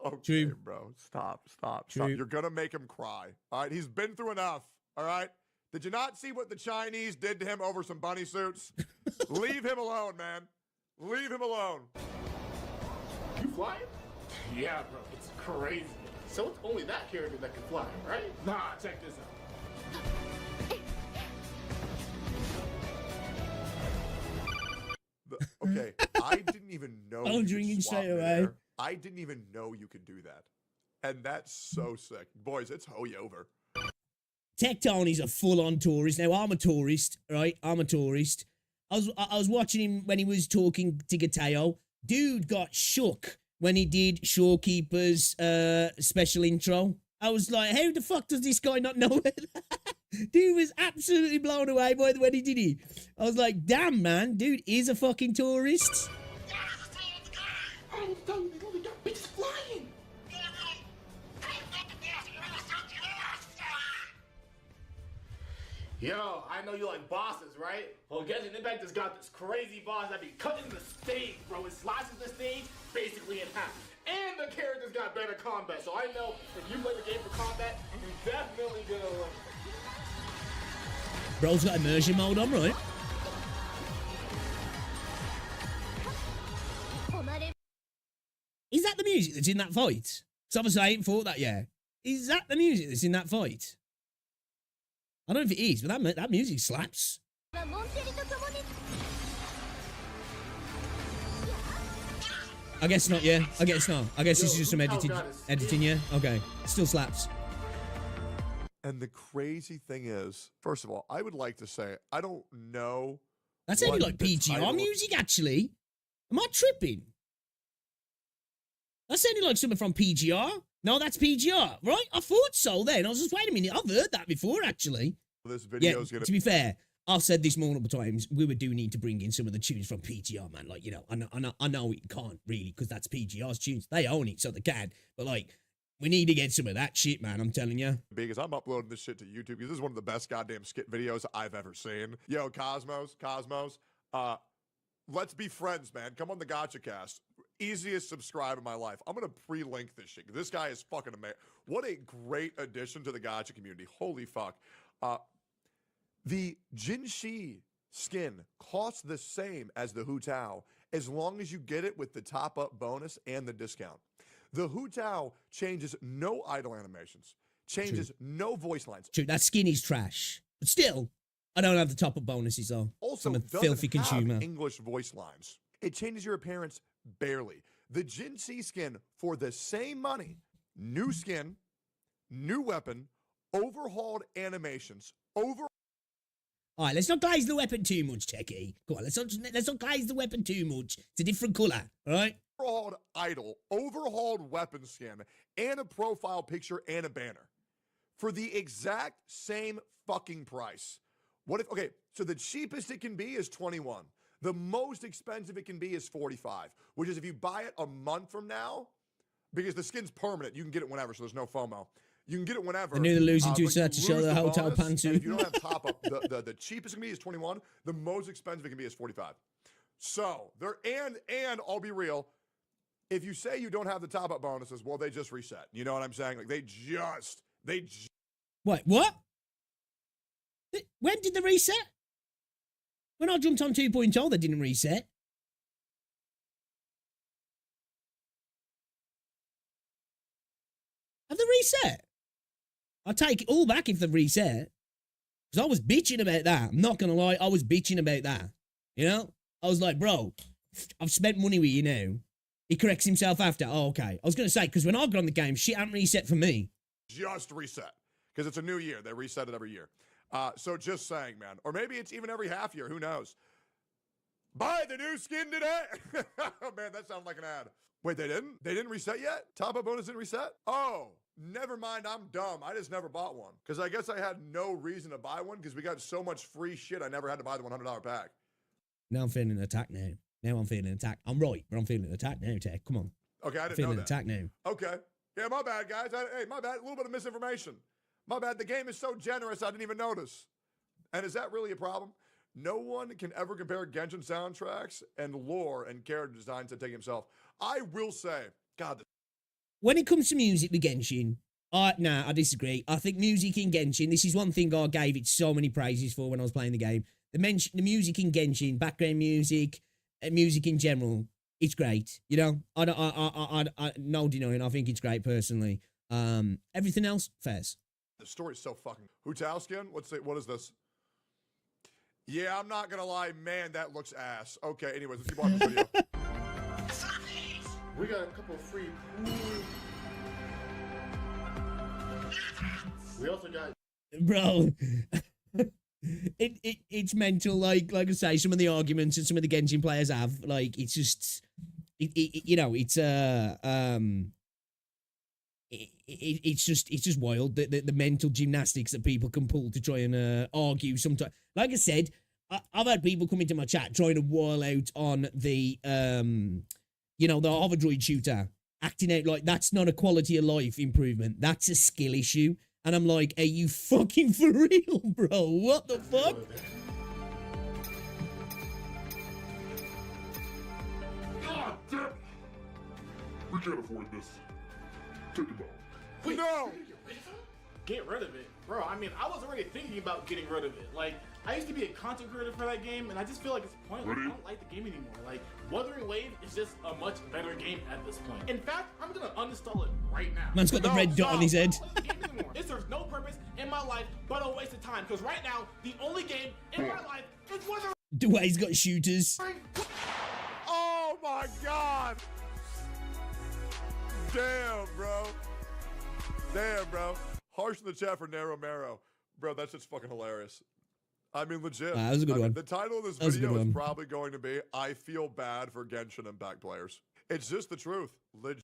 M: Okay, true. Bro, stop. You're gonna make him cry. All right, he's been through enough. All right. Did you not see what the Chinese did to him over some bunny suits? Leave him alone, man. Leave him alone.
N: You flying? Yeah, bro, it's crazy. So it's only that character that can fly, right? Nah, check this out.
M: Okay, I didn't even know.
A: I'm drinking straight away.
M: There. I didn't even know you could do that. And that's so sick. Boys, it's hoey over.
A: Tectoni's a full-on tourist. Now, I'm a tourist, right? I'm a tourist. I was watching him when he was talking to Gateo. Dude got shook when he did Shorekeeper's special intro. I was like, how the fuck does this guy not know it? Dude was absolutely blown away by the way he did it. I was like, damn, man. Dude is a fucking tourist.
N: I'm telling you, they only got bitches flying. Yo, I know you like bosses, right? Well, Genshin Impact just got this crazy boss that be cutting the stage, bro. It slices the stage basically in half. And the characters got better combat, so I know if you play the game for combat, you're definitely gonna win.
A: Bro's got immersion mode on, right? Is that the music that's in that fight? Because obviously I ain't thought that yet. Is that the music that's in that fight? I don't know if it is, but that music slaps. I guess not, yeah. I guess not. I guess this is just some editing, yeah? Okay. Still slaps.
M: And the crazy thing is, first of all, I would like to say, I don't know.
A: That sounded like PGR music, actually. Am I tripping? That sounded like something from PGR. No, that's PGR, right? I thought so then. I was just, wait a minute, I've heard that before, actually.
M: This video is
A: to be fair, I've said this multiple times, we do need to bring in some of the tunes from PGR, man. Like, you know, I know it can't really, because that's PGR's tunes. They own it, so they can. But, like, we need to get some of that shit, man, I'm telling you.
M: Because I'm uploading this shit to YouTube, because this is one of the best goddamn skit videos I've ever seen. Yo, Cosmos, let's be friends, man. Come on the Gacha cast. Easiest subscribe in my life. I'm going to pre-link this shit. This guy is fucking amazing. What a great addition to the Gacha community. Holy fuck. The Jinshi skin costs the same as the Hu Tao as long as you get it with the top-up bonus and the discount. The Hu Tao changes no idle animations, changes no voice lines.
A: True, that skin is trash. But still, I don't have the top-up bonuses, though.
M: Also,
A: I'm a filthy consumer.
M: Have English voice lines. It changes your appearance barely. The Jinshi skin, for the same money, new skin, new weapon, overhauled animations,
A: All right, let's not glaze the weapon too much, Techie. Go on, let's not glaze the weapon too much. It's a different colour, all right?
M: Overhauled idol, overhauled weapon skin, and a profile picture and a banner for the exact same fucking price. What if? Okay, so the cheapest it can be is 21. The most expensive it can be is 45, which is if you buy it a month from now, because the skin's permanent, you can get it whenever, so there's no FOMO. You can get it whenever.
A: I knew the losing two set to show the hotel pantsuit.
M: If you don't have top up, the cheapest it can be is 21. The most expensive it can be is 45. So there, and I'll be real. If you say you don't have the top up bonuses, well, they just reset. You know what I'm saying? Like they just.
A: Wait, what? When did the reset? When I jumped on 2.0, they didn't reset. Have they reset? I'll take it all back if they reset. Because I was bitching about that. I'm not going to lie. I was bitching about that. You know? I was like, bro, I've spent money with you now. He corrects himself after. Oh, okay. I was going to say, because when I got on the game, shit hadn't reset for me.
M: Just reset. Because it's a new year. They reset it every year. So just saying, man. Or maybe it's even every half year. Who knows? Buy the new skin today. Oh, man, that sounds like an ad. Wait, they didn't? They didn't reset yet? Top up bonus didn't reset? Oh, never mind. I'm dumb. I just never bought one. Because I guess I had no reason to buy one because we got so much free shit I never had to buy the $100 pack.
A: Now I'm feeling attacked now. Now I'm feeling attacked. I'm right, but I'm feeling attacked now, Tech. Come on.
M: Okay, I didn't know that.
A: Feeling attacked now.
M: Okay. Yeah, my bad, guys. Hey, my bad. A little bit of misinformation. My bad. The game is so generous, I didn't even notice. And is that really a problem? No one can ever compare Genshin soundtracks and lore and character design to take himself. I will say, God.
A: When it comes to music with Genshin, I disagree. I think music in Genshin, this is one thing I gave it so many praises for when I was playing the game. The music in Genshin, background music, music in general, it's great. You know, I no denying, I think it's great personally. Everything else, fairs.
M: The story's so fucking. Hutowskian? What is this? Yeah, I'm not gonna lie, man, that looks ass. Okay, anyways, let's keep watching this video.
N: We got a couple of free. We also got.
A: Bro, it's mental. Like I say, some of the arguments that some of the Genshin players have, like, it's just, it's just wild. The mental gymnastics that people can pull to try and argue. Sometimes, like I said, I've had people come into my chat trying to wall out on the the hover droid shooter, acting out like that's not a quality of life improvement. That's a skill issue. And I'm like, are you fucking for real, bro? What the fuck?
I: God damn it! We can't afford this. Take it out.
N: Wait, no! Get rid of it? Bro, I mean, I was already thinking about getting rid of it. Like, I used to be a content creator for that game, and I just feel like it's pointless. I don't like the game anymore. Like, Wuthering Waves is just a much better game at this point. In fact, I'm gonna uninstall it right now.
A: Man's got the red dot on his head.
N: It serves no purpose in my life but a waste of time, because right now, the only game in my life is Wuthering.
A: Dwayne's got shooters.
M: Oh my god! Damn, bro. Damn, bro. Harsh in the chat for Narrow Marrow. Bro, that's just fucking hilarious. I mean, legit.
A: That was a good one.
M: The title of this video is probably going to be, I feel bad for Genshin Impact players. It's just the truth. Legit.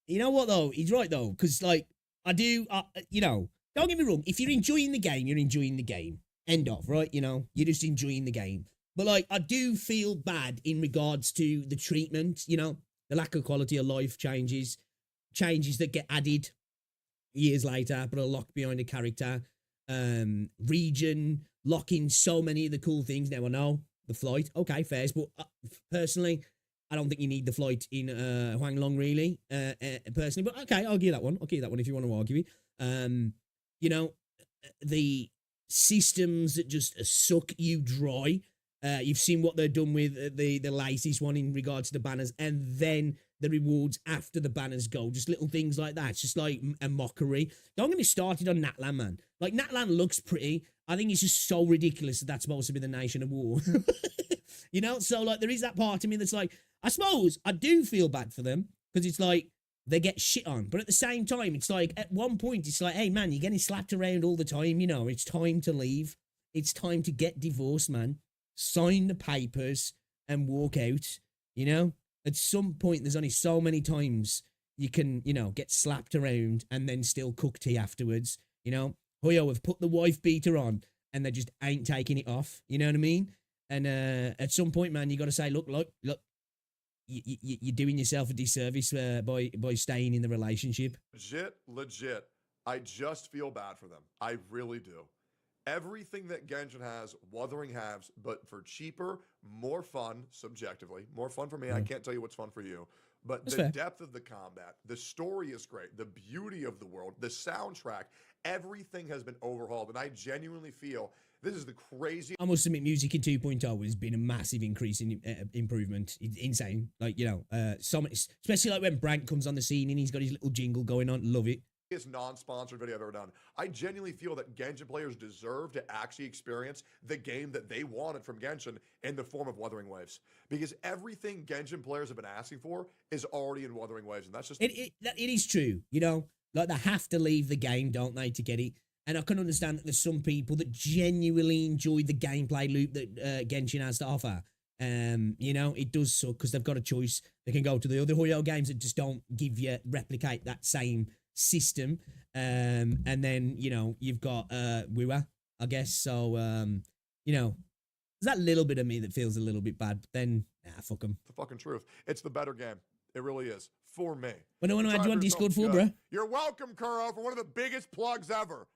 A: You know what, though? He's right, though. Because, like, I do, don't get me wrong. If you're enjoying the game, you're enjoying the game. End of, right? You're just enjoying the game. But, like, I do feel bad in regards to the treatment, the lack of quality of life changes that get added years later, but are locked behind a character. Region, locking so many of the cool things. Now I know the flight, okay, fairs, but personally, I don't think you need the flight in Huanglong really, personally. But okay, I'll give that one. I'll give that one if you want to argue it. The systems that just suck you dry. You've seen what they've done with the latest one in regards to the banners, and then the rewards after the banners go. Just little things like that. It's just like a mockery. Don't get me started on Natlan, man. Like, Natlan looks pretty. I think it's just so ridiculous that that's supposed to be the nation of war. So, like, there is that part of me that's like, I suppose I do feel bad for them because it's like they get shit on. But at the same time, it's like, at one point, it's like, hey, man, you're getting slapped around all the time. It's time to leave. It's time to get divorced, man. Sign the papers and walk out, At some point, there's only so many times you can, get slapped around and then still cook tea afterwards, Hoyo have put the wife beater on and they just ain't taking it off, you know what I mean? And at some point, man, you got to say, look, you're doing yourself a disservice by staying in the relationship.
M: Legit. I just feel bad for them. I really do. Everything that Genshin has, Wuthering has, but for cheaper, more fun, subjectively. More fun for me. I can't tell you what's fun for you. But
A: That's
M: the
A: fair.
M: depth of the combat, the story is great, the beauty of the world, the soundtrack, everything has been overhauled. And I genuinely feel This is the crazy.
A: I must admit, music in 2.0 has been a massive increase in improvement. It's insane. Like, you know, especially like when Brank comes on the scene and he's got his little jingle going on. Love it.
M: Non-sponsored video I've ever done. I genuinely feel that Genshin players deserve to actually experience the game that they wanted from Genshin in the form of Wuthering Waves, because everything Genshin players have been asking for is already in Wuthering Waves, and that's just
A: it is true. You know, like they have to leave the game, don't they, to get it. And I can understand that there's some people that genuinely enjoy the gameplay loop that Genshin has to offer. You know, it does suck because they've got a choice. They can go to the other Hoyo games that just don't replicate that same system. And then, you know, you've got Wua, I guess. So, you know, there's that little bit of me that feels a little bit bad. But then, fuck them.
M: the fucking truth. It's the better game. It really is. For me.
A: What do I add you on Discord for, bro?
M: You're welcome, Kuro, for one of the biggest plugs ever.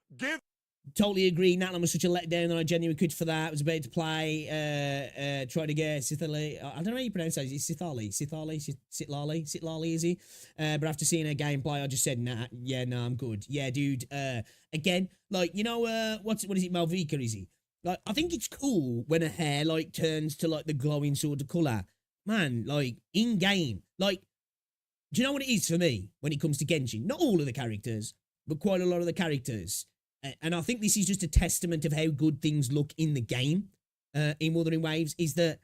A: Totally agree. Natlan was such a letdown, and I genuinely quit for that. I was about to play, try to get Sithali. I don't know how you pronounce that. Is it Sitlali, is he? But after seeing her gameplay, I just said, nah, I'm good. Yeah, dude. Again, like, you know, what is it, Malvika, is he? Like, I think it's cool when her hair, like, turns to, like, the glowing sort of colour. Man, like, in-game, like, do you know what it is for me when it comes to Genshin? Not all of the characters, but quite a lot of the characters. And I think this is just a testament of how good things look in the game, in Wuthering Waves, is that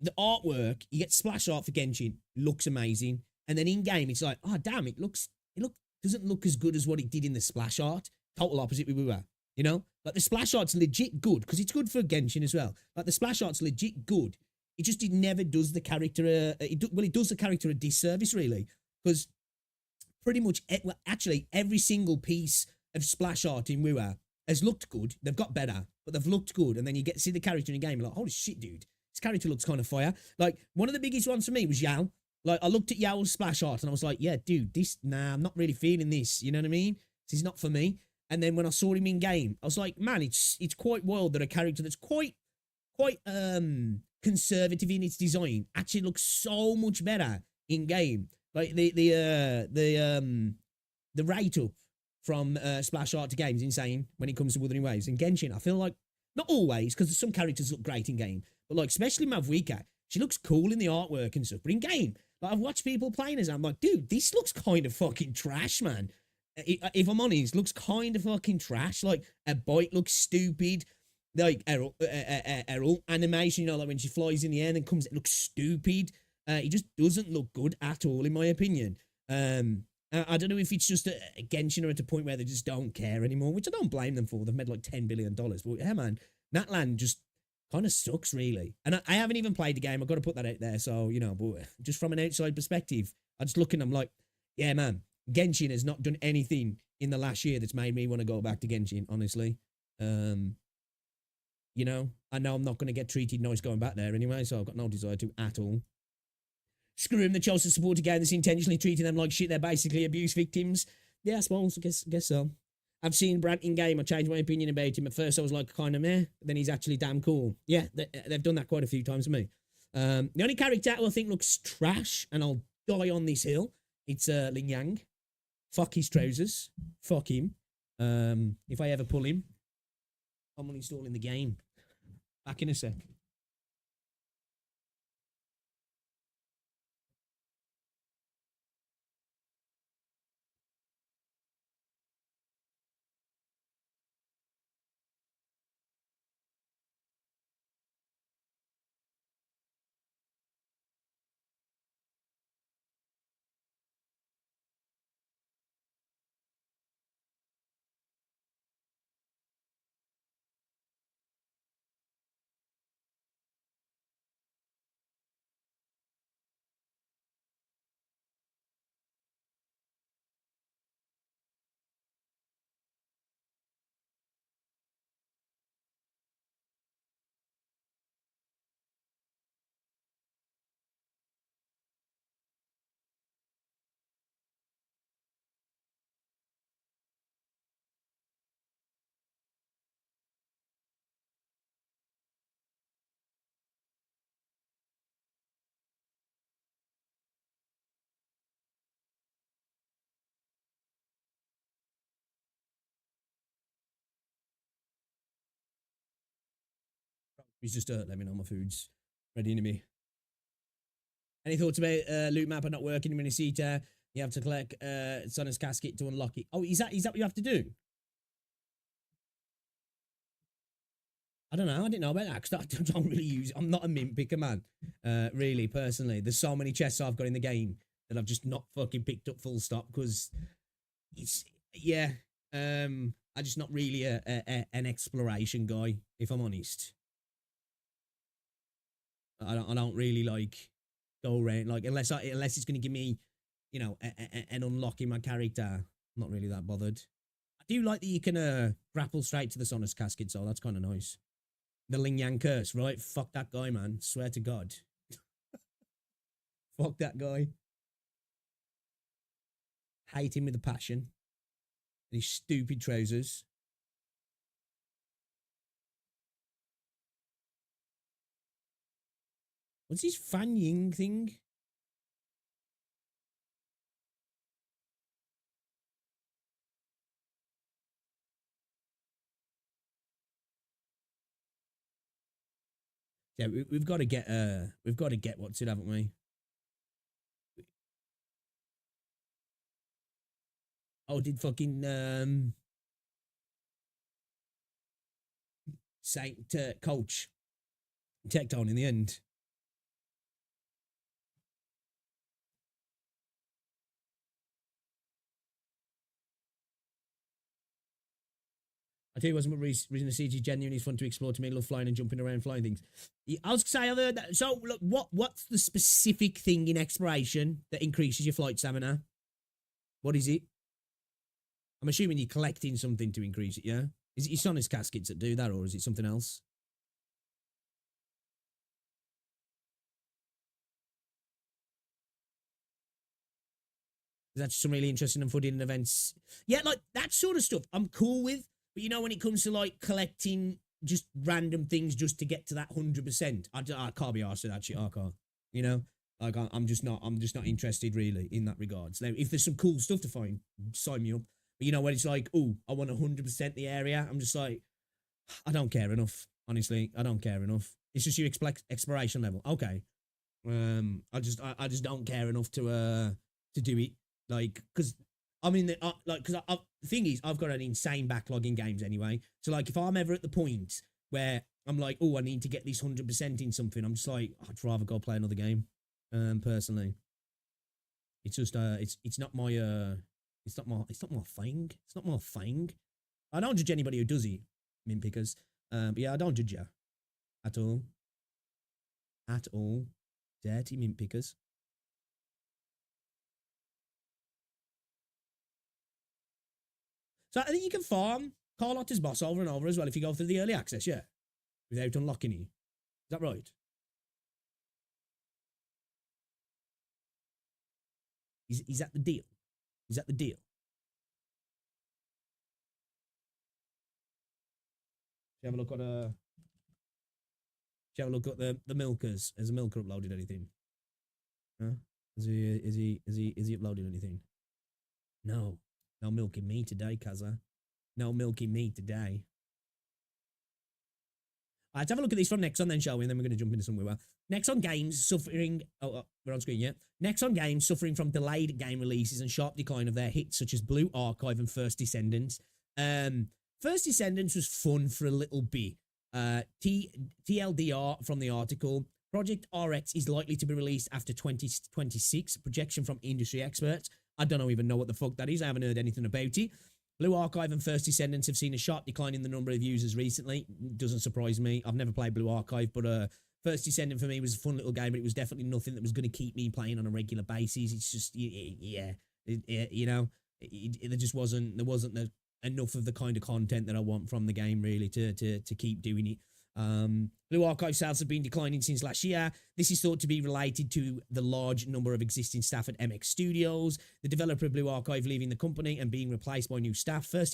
A: the artwork, you get splash art for Genshin, looks amazing. And then in-game, it's like, oh, damn, it doesn't look as good as what it did in the splash art. Total opposite with Wuwa, you know? Like, the splash art's legit good, because it's good for Genshin as well. Like, the splash art's legit good. It never does the character, it does the character a disservice, really. Because pretty much, actually, every single piece of splash art in Wuwa has looked good. They've got better, but they've looked good. And then you get to see the character in the game, you're like, holy shit, dude. This character looks kind of fire. Like, one of the biggest ones for me was Yao. Like, I looked at Yao's splash art and I was like, yeah, dude, I'm not really feeling this. You know what I mean? This is not for me. And then when I saw him in game, I was like, man, it's quite wild that a character that's quite conservative in its design actually looks so much better in game. Like the rate up from splash art to game is insane when it comes to Wuthering Waves. And Genshin, I feel like, not always, because some characters look great in game, but like especially Mavuika, she looks cool in the artwork and stuff. But in game, like I've watched people playing as, I'm like, dude, this looks kind of fucking trash, man. If I'm honest, looks kind of fucking trash. Like a bite looks stupid. Like Errol animation, you know, like when she flies in the air and then comes, it looks stupid. It just doesn't look good at all, in my opinion. I don't know if it's just a Genshin are at a point where they just don't care anymore, which I don't blame them for. They've made like $10 billion. But yeah, man, Natlan just kind of sucks, really. And I haven't even played the game. I've got to put that out there. So, you know, but just from an outside perspective, I just look and I'm like, yeah, man, Genshin has not done anything in the last year that's made me want to go back to Genshin, honestly. You know, I know I'm not going to get treated nice going back there anyway, so I've got no desire to at all. Screw him, the chosen supporter game that's intentionally treating them like shit. They're basically abuse victims. Yeah, I suppose. I guess so. I've seen Brant in game. I changed my opinion about him. At first, I was like, kind of meh. Then he's actually damn cool. Yeah, they've done that quite a few times for me. The only character I think looks trash, and I'll die on this hill, it's Ling Yang. Fuck his trousers. Fuck him. If I ever pull him, I'm uninstalling the game. Back in a sec. He's just let me know my food's ready to me. Any thoughts about loot map not working in Minnesota? You have to collect Sonna's casket to unlock it. Oh, is that what you have to do? I don't know. I didn't know about that because I don't really use it. I'm not a mint picker, man. Really, personally. There's so many chests I've got in the game that I've just not fucking picked up full stop because it's, yeah. I'm just not really an exploration guy, if I'm honest. I don't really like go around, like, unless it's going to give me, you know, an unlock in my character. I'm not really that bothered. I do like that you can grapple straight to the Sonna's casket, so that's kind of nice. The Ling Yang curse, right? Fuck that guy, man. Swear to God. Fuck that guy. Hate him with a passion. These stupid trousers. What's this Fan Ying thing? Yeah, we've got to get what's it, haven't we? Oh, did fucking Saint Coach take down in the end? I tell you, wasn't reason to see genuinely fun to explore. To me, love flying and jumping around, flying things. I was say other. So look, what's the specific thing in exploration that increases your flight stamina? What is it? I'm assuming you're collecting something to increase it. Yeah, is it your Sonna's caskets that do that, or is it something else? That's some really interesting and fun events. Yeah, like that sort of stuff I'm cool with. But you know, when it comes to like collecting just random things just to get to that 100%, I can't be arsed with that shit. I can't. You know, like I'm just not interested really in that regards. Now, if there's some cool stuff to find, sign me up. But you know, when it's like, oh, I want 100% the area, I'm just like, I don't care enough. Honestly, I don't care enough. It's just your exploration level. Okay. I just don't care enough to do it. Like, because I mean, because the thing is, I've got an insane backlog in games anyway. So, like, if I'm ever at the point where I'm like, oh, I need to get this 100% in something, I'm just like, I'd rather go play another game. Personally, it's just it's not my thing. It's not my thing. I don't judge anybody who does it, mint pickers. But yeah, I don't judge you at all. At all, dirty mint pickers. So I think you can farm Carlotta's boss over and over as well if you go through the early access, yeah, without unlocking it. Is that right? Is that the deal? Is that the deal? Have a look at have a look at the milkers. Has the milker uploaded anything? Huh? Is he uploaded anything? No. No milking me today, Kaza. No milking me today. Let's have a look at this from Nexon then, shall we? And then we're going to jump into somewhere. Nexon Games suffering... Oh, we're on screen, yeah? Nexon Games suffering from delayed game releases and sharp decline of their hits, such as Blue Archive and First Descendants. First Descendants was fun for a little bit. TLDR from the article. Project RX is likely to be released after 2026. Projection from industry experts. I don't even know what the fuck that is. I haven't heard anything about it. Blue Archive and First Descendants have seen a sharp decline in the number of users recently. Doesn't surprise me. I've never played Blue Archive, but First Descendant for me was a fun little game, but it was definitely nothing that was going to keep me playing on a regular basis. It's just, you know, there just wasn't enough of the kind of content that I want from the game really to keep doing it. Blue Archive sales have been declining since last year. This is thought to be related to the large number of existing staff at MX Studios, the developer of Blue Archive leaving the company and being replaced by new staff. First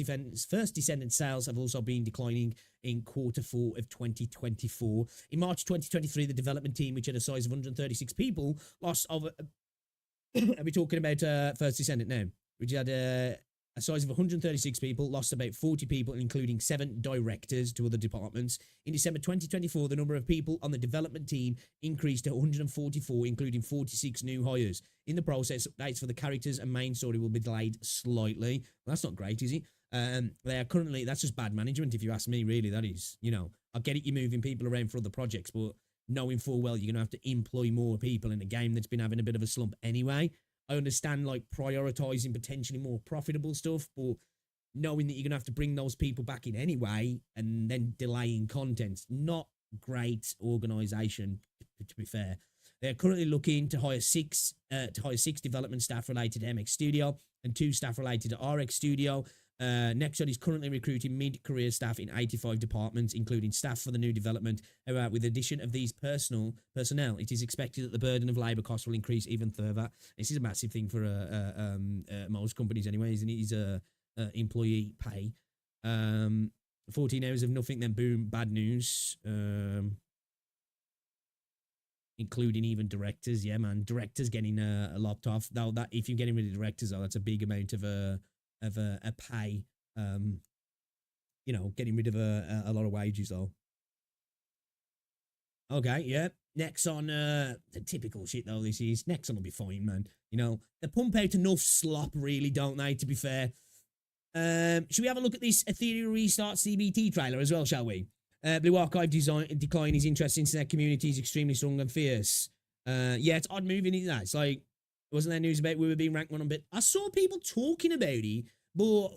A: Descendant sales have also been declining in Q4 of 2024. In March 2023, the development team, which had a size of 136 people, lost over... Are we talking about First Descendant now? Which had a size of 136 people, lost about 40 people, including 7 directors to other departments. In December 2024, the number of people on the development team increased to 144, including 46 new hires. In the process, updates for the characters and main story will be delayed slightly. Well, that's not great, is it? They are currently, that's just bad management, if you ask me, really, that is. You know, I get it, you're moving people around for other projects, but knowing full well you're going to have to employ more people in a game that's been having a bit of a slump anyway. I understand, like, prioritizing potentially more profitable stuff, but knowing that you're going to have to bring those people back in anyway and then delaying content, not great organization, to be fair. They're currently looking to hire six development staff related to MX Studio and 2 staff related to RX Studio. Nexon is currently recruiting mid-career staff in 85 departments, including staff for the new development. However, with the addition of these personnel, it is expected that the burden of labour costs will increase even further. This is a massive thing for most companies anyway, isn't it? Is employee pay. 14 hours of nothing, then boom, bad news. Including even directors. Yeah, man, directors getting lopped off. Though that, if you're getting rid of directors, though, that's a big amount of a pay, you know, getting rid of a lot of wages though. Okay, yeah. Next on the typical shit though, this is. Next on will be fine, man. You know, they pump out enough slop, really, don't they, to be fair. Should we have a look at this Etherea Restart CBT trailer as well, shall we? Blue Archive decline his interest in internet community is extremely strong and fierce. Yeah, it's odd moving, isn't that? It's like, wasn't there news about we were being ranked 1 on bit? I saw people talking about it, but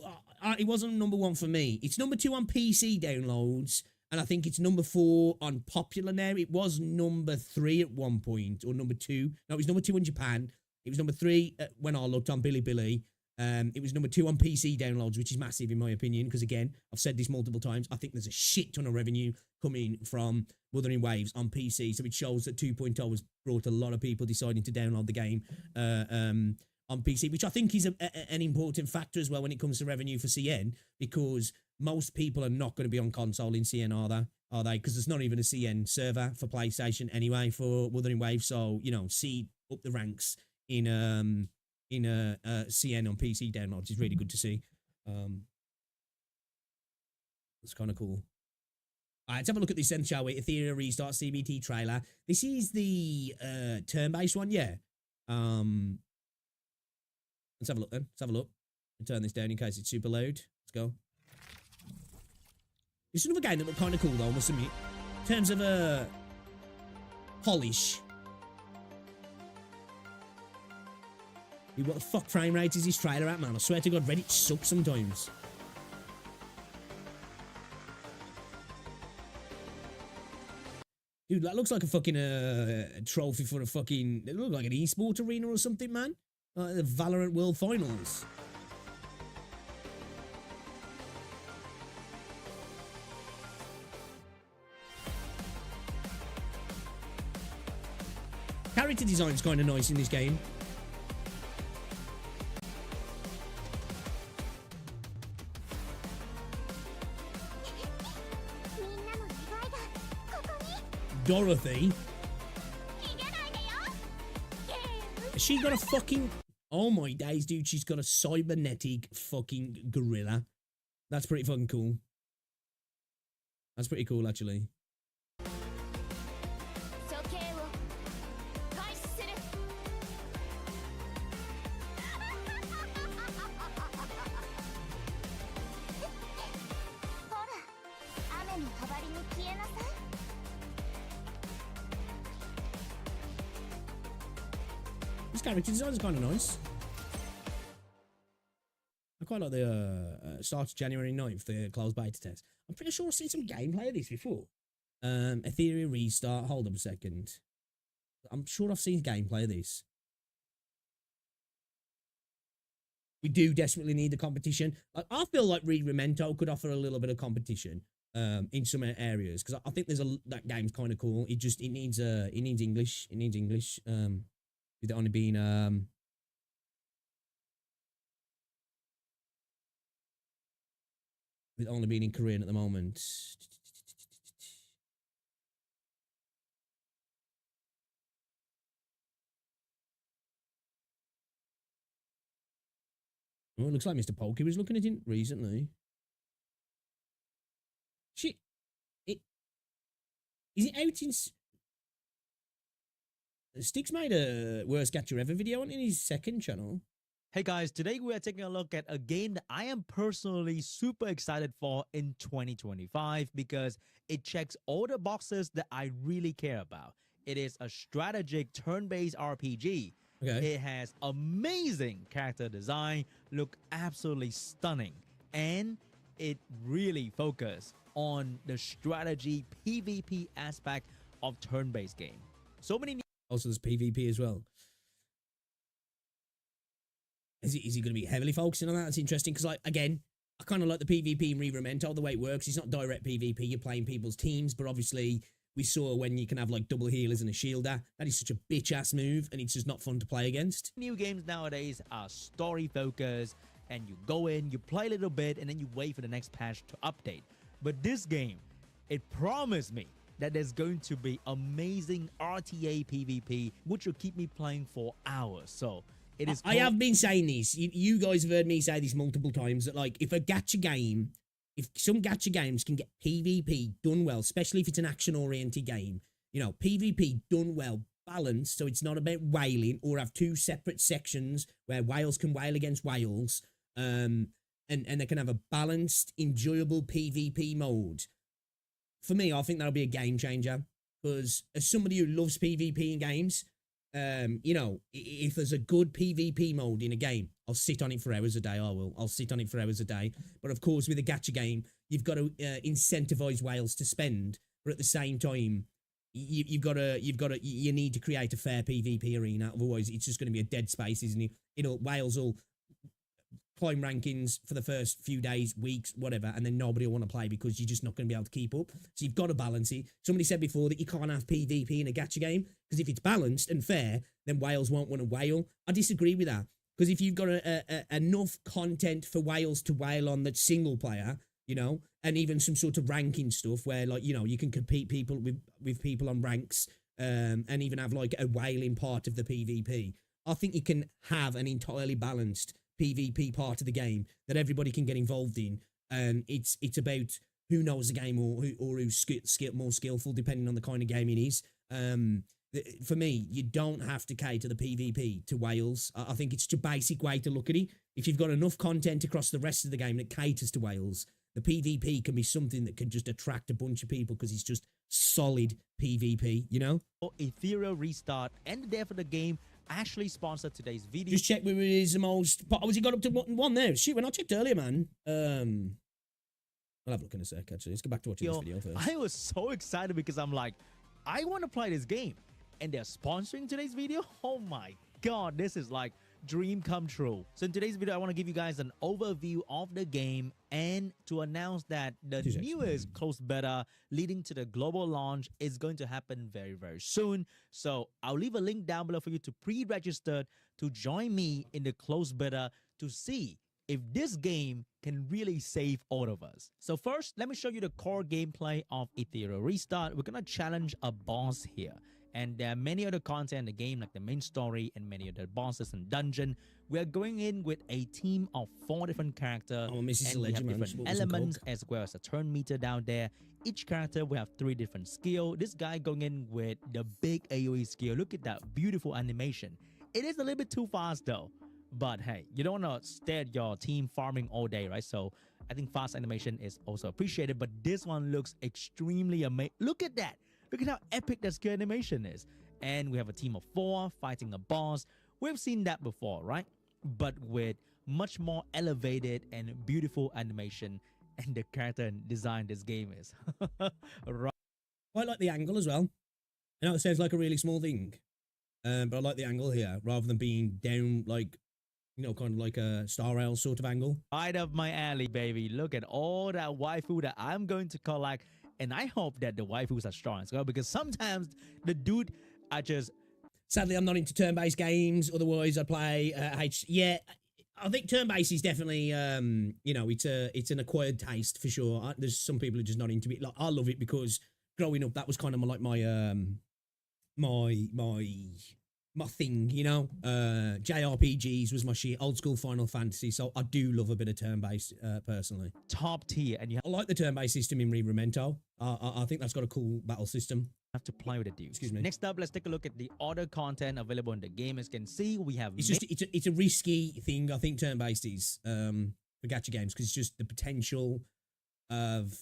A: it wasn't number 1 for me. It's number 2 on PC downloads, and I think it's number 4 on popular now. It was number 3 at one point, or number 2. No, it was number 2 in Japan. It was number 3 when I looked on Bilibili. It was number 2 on PC downloads, which is massive in my opinion, because again, I've said this multiple times, I think there's a shit ton of revenue coming from Wuthering Waves on PC, so it shows that 2.0 has brought a lot of people deciding to download the game on PC, which I think is an important factor as well when it comes to revenue for CN, because most people are not going to be on console in CN, are they? Because there's not even a CN server for PlayStation anyway for Wuthering Waves, so, you know, see up the ranks in CN on PC downloads is really good to see. It's kind of cool. All right, let's have a look at this then, shall we? Etherea Restart CBT trailer. This is the turn-based one, yeah. Let's have a look then. Let's have a look. I'll turn this down in case it's super loud. Let's go. It's another game that looked kind of cool though, I must admit. In terms of polish. Dude, what the fuck frame rate is this trailer at, man? I swear to God, Reddit sucks sometimes. Dude, that looks like a fucking trophy for a fucking... It looks like an esport arena or something, man. Like the Valorant World Finals. Character design's kind of nice in this game. Dorothy. Has she got a fucking... Oh my days, dude. She's got a cybernetic fucking gorilla. That's pretty fucking cool. That's pretty cool, actually. This character design is kind of nice. I quite like the start of January 9th, the closed beta test. I'm pretty sure I've seen some gameplay of this before. Etherea Restart. Hold up a second. I'm sure I've seen gameplay of this. We do desperately need the competition. I feel like re-memento could offer a little bit of competition in some areas, because I think that game's kind of cool. It needs English. It needs English. With it only being in Korean at the moment. Oh, it looks like Mr. Polky was looking at it recently. Shit. Is it out in... Sticks made a worst Gacha ever video on in his second channel.
O: Hey guys, today we are taking a look at a game that I am personally super excited for in 2025 because it checks all the boxes that I really care about. It is a strategic turn-based RPG.
A: Okay.
O: It has amazing character design, look absolutely stunning, and it really focuses on the strategy PvP aspect of turn-based game. So many...
A: Also, there's PvP as well. Is he going to be heavily focusing on that? That's interesting because, like, again, I kind of like the PvP in re-memento, the way it works. It's not direct PvP. You're playing people's teams, but obviously we saw when you can have, like, double healers and a shielder. That is such a bitch-ass move, and it's just not fun to play against.
O: New games nowadays are story-focused, and you go in, you play a little bit, and then you wait for the next patch to update. But this game, it promised me that there's going to be amazing RTA PvP, which will keep me playing for hours. So it is.
A: I have been saying this. You guys have heard me say this multiple times that, like, if a gacha game, if some gacha games can get PvP done well, especially if it's an action-oriented game, you know, PvP done well, balanced, so it's not about whaling, or have two separate sections where whales can whale against whales, and they can have a balanced, enjoyable PvP mode. For me, I think that'll be a game changer, because as somebody who loves PvP in games, you know, if there's a good PvP mode in a game, I'll sit on it for hours a day. I'll sit on it for hours a day. But of course, with a gacha game, you've got to incentivize whales to spend, but at the same time, you need to create a fair PvP arena. Otherwise, it's just going to be a dead space, isn't it? Whales will climb rankings for the first few days, weeks, whatever, and then nobody will want to play because you're just not going to be able to keep up. So you've got to balance it. Somebody said before that you can't have PvP in a gacha game because if it's balanced and fair, then whales won't want to whale. I disagree with that, because if you've got enough content for whales to whale on that's single player, you know, and even some sort of ranking stuff where, like, you know, you can compete people with people on ranks, and even have like a whaling part of the PvP. I think you can have an entirely balanced PvP part of the game that everybody can get involved in, and it's about who knows the game or who's more skillful, depending on the kind of game it is. For me, you don't have to cater the PvP to whales. I think it's just a basic way to look at it. If you've got enough content across the rest of the game that caters to whales, the PvP can be something that can just attract a bunch of people because it's just solid PvP, you know?
O: Etherea Restart and the dev of the game actually sponsored today's video.
A: Just check with his most... Oh, he got up to one there. Shoot, when I checked earlier, man. I'll have a look in a sec, actually. Let's go back to watching this video first.
O: I was so excited because I'm like, I want to play this game. And they're sponsoring today's video? Oh my god, this is like dream come true. So in today's video, I want to give you guys an overview of the game and to announce that the newest closed beta leading to the global launch is going to happen very, very soon. So I'll leave a link down below for you to pre-register to join me in the closed beta to see if this game can really save all of us. So first, let me show you the core gameplay of Etherea Restart. We're going to challenge a boss here. And there are many other content in the game, like the main story and many other bosses and dungeon. We are going in with a team of 4 different characters, and we have different elements as well as a turn meter down there. Each character will have 3 different skills. This guy going in with the big AoE skill. Look at that beautiful animation. It is a little bit too fast though, but hey, you don't want to stare at your team farming all day, right? So I think fast animation is also appreciated, but this one looks extremely amazing. Look at that. Look at how epic that skill animation is. And we have a team of 4 fighting a boss. We've seen that before, right? But with much more elevated and beautiful animation, and the character design this game is. Right.
A: I like the angle as well. I know it sounds like a really small thing, but I like the angle here rather than being down, like, you know, kind of like a Star Rail sort of angle.
O: Right up my alley, baby. Look at all that waifu that I'm going to collect. And I hope that the waifus are strong as well, because sometimes the dude are just...
A: Sadly, I'm not into turn-based games. Otherwise, I play Yeah, I think turn-based is definitely, you know, it's an acquired taste for sure. There's some people who are just not into it. Like, I love it because growing up, that was kind of like my my thing, you know. JRPGs was my shit. Old school Final Fantasy. So I do love a bit of turn-based, personally.
O: Top tier, and you
A: I like the turn-based system in re-memento. I think that's got a cool battle system.
O: have to play with the dudes.
A: Excuse me.
O: Next up, let's take a look at the other content available in the game. As you can see, we have
A: it's a risky thing. I think turn-based is for gacha games because it's just the potential of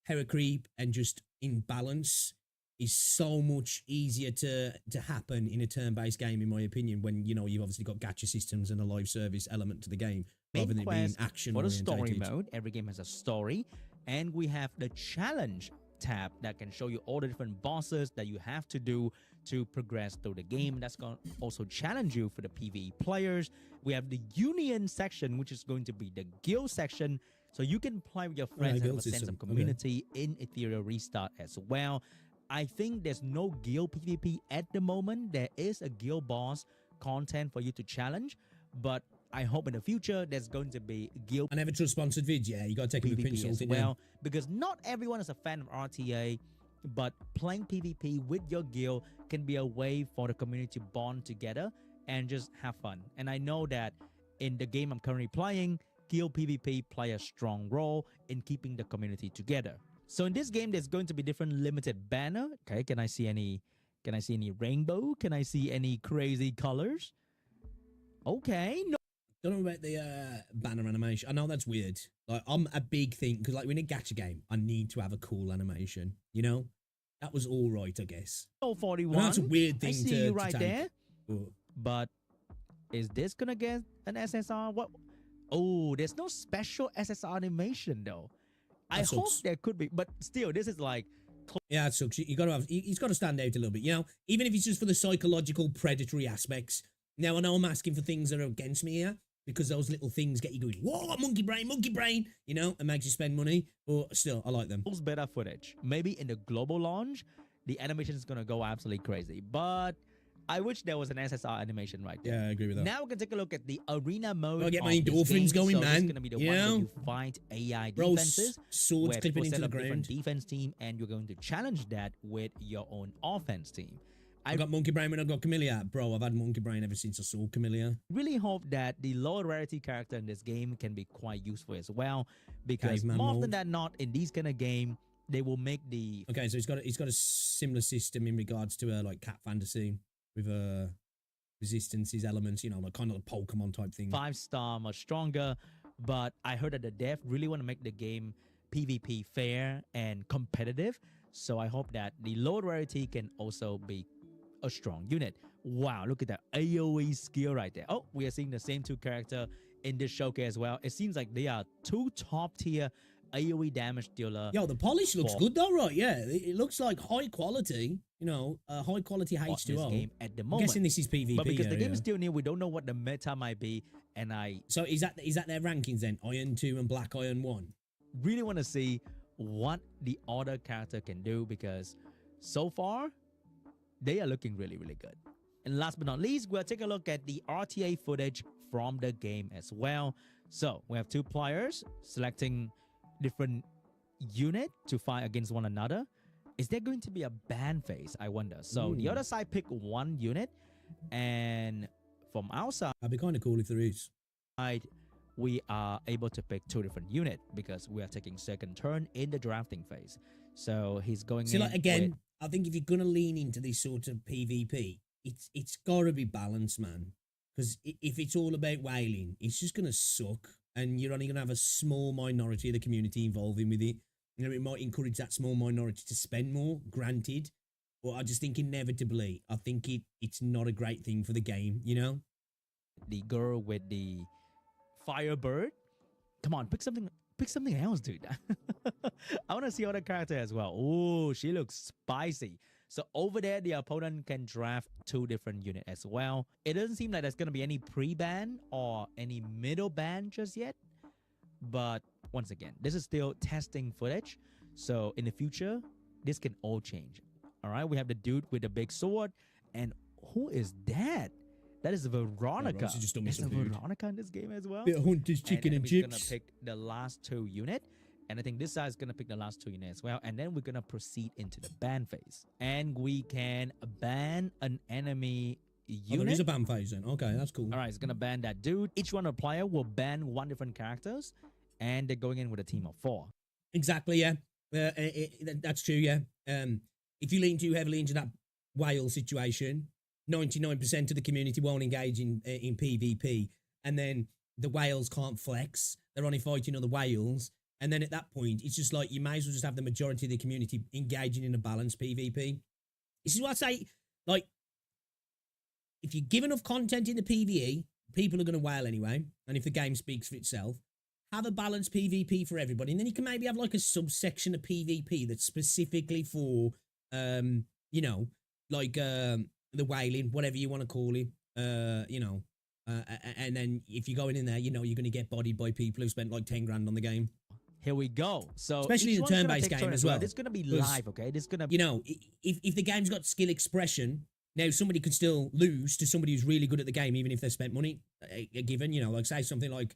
A: hero creep and just imbalance is so much easier to happen in a turn-based game, in my opinion, when, you know, you've obviously got gacha systems and a live service element to the game, rather than it being action
O: for the
A: orientated.
O: story mode. Every game has a story, and we have the challenge tab that can show you all the different bosses that you have to do to progress through the game. That's going to also challenge you for the PvE players. We have the union section, which is going to be the guild section, so you can play with your friends and have a sense of community in Etherea Restart as well. I think there's no guild PvP at the moment. There is a guild boss content for you to challenge, but I hope in the future there's going to be guild.
A: I never trust sponsored vids. Yeah, you got to take it with a pinch of salt.
O: Well, because not everyone is a fan of RTA, but playing PvP with your guild can be a way for the community to bond together and just have fun. And I know that in the game I'm currently playing, guild PvP play a strong role in keeping the community together. So in this game, there's going to be different limited banner. Okay, can I see any rainbow? Can I see any crazy colors? Okay, no.
A: Don't know about the banner animation. I know that's weird. Like, I'm a big thing because, like, in a gacha game, I need to have a cool animation. You know, that was all right, I guess.
O: Oh, 41.
A: That's a weird thing
O: I see
A: to
O: you right
A: take.
O: there. But is this gonna get an SSR? What? Oh, there's no special SSR animation though. I hope there could be, but still, this is like.
A: Yeah, it sucks. You got to have. He's got to stand out a little bit. You know, even if it's just for the psychological predatory aspects. Now I know I'm asking for things that are against me here because those little things get you going. Whoa, monkey brain. You know, and makes you spend money. But still, I like them.
O: Better footage. Maybe in the global launch, the animation is gonna go absolutely crazy. But I wish there was an SSR animation right there.
A: Yeah, I agree with that.
O: Now we can take a look at the arena mode.
A: I'll get my endorphins going,
O: so
A: man.
O: This is gonna be the one where you fight AI defenses,
A: swords
O: where
A: clipping
O: people
A: into
O: set
A: the
O: up different
A: ground.
O: defense team, and you're going to challenge that with your own offense team.
A: I got monkey brain when I got Camellia. Bro, I've had monkey brain ever since I saw Camellia.
O: Really hope that the lower rarity character in this game can be quite useful as well, because
A: Caveman
O: more often
A: mode.
O: than not, in these kind of game, they will make the
A: Okay, so he's got a similar system in regards to like cat fantasy with resistances elements, you know, like kind of a Pokemon type thing.
O: 5-star much stronger, but I heard that the dev really want to make the game PvP fair and competitive, so I hope that the low rarity can also be a strong unit. Wow, look at that AoE skill right there. Oh, we are seeing the same two character in this showcase as well. It seems like they are two top tier AoE damage dealer.
A: Yo, the polish looks good though, right? Yeah, it looks like high quality, you know, high quality H2O.
O: This game at the
A: I'm
O: moment.
A: guessing this is PvP.
O: But because the game is still new, we don't know what the meta might be. And
A: So is that their rankings then? Iron 2 and Black Iron 1?
O: Really want to see what the other character can do, because so far, they are looking really, really good. And last but not least, we'll take a look at the RTA footage from the game as well. So we have two players selecting different unit to fight against one another. Is there going to be a ban phase? I wonder. So the other side pick one unit, and from our side,
A: that'd be kind of cool if there is.
O: We are able to pick two different units because we are taking second turn in the drafting phase. So he's going.
A: See, like again, I think if you're gonna lean into this sort of PvP, it's gotta be balanced, man. Because if it's all about whaling, it's just gonna suck, and you're only gonna have a small minority of the community involving with it. You know, it might encourage that small minority to spend more, granted, but I just think inevitably, I think it's not a great thing for the game. You know,
O: the girl with the Firebird. Come on, pick something else, dude. I want to see other character as well. Oh, she looks spicy. So over there, the opponent can draft two different units as well. It doesn't seem like there's going to be any pre-ban or any middle ban just yet. But once again, this is still testing footage. So in the future, this can all change. All right, we have the dude with the big sword. And who is that? That is Veronica.
A: Just
O: There's a Veronica in this game as well.
A: Bit of Hunter's chicken and
O: chips.
A: chips.
O: Gonna pick the last two unit, And I think this side is going to pick the last 2 units as well. And then we're going to proceed into the ban phase. And we can ban an enemy unit.
A: Oh, there is a ban phase then. Okay, that's cool.
O: All right, it's going to ban that dude. Each one of the player will ban 1 different characters. And they're going in with a team of 4.
A: Exactly, yeah. That's true, yeah. If you lean too heavily into that whale situation, 99% of the community won't engage in PvP. And then the whales can't flex. They're only fighting other whales. And then at that point, it's just like you might as well just have the majority of the community engaging in a balanced PvP. This is what I say, like, if you give enough content in the PvE, people are going to whale anyway. And if the game speaks for itself, have a balanced PvP for everybody. And then you can maybe have like a subsection of PvP that's specifically for, you know, like the whaling, whatever you want to call it, you know. And then if you're going in there, you know, you're going to get bodied by people who spent like 10 grand on the game.
O: Here we go. So
A: especially in a turn-based game as well.
O: It's going to be live, okay? This going to,
A: you know, if the game's got skill expression, now somebody could still lose to somebody who's really good at the game, even if they spent money given, you know, like say something like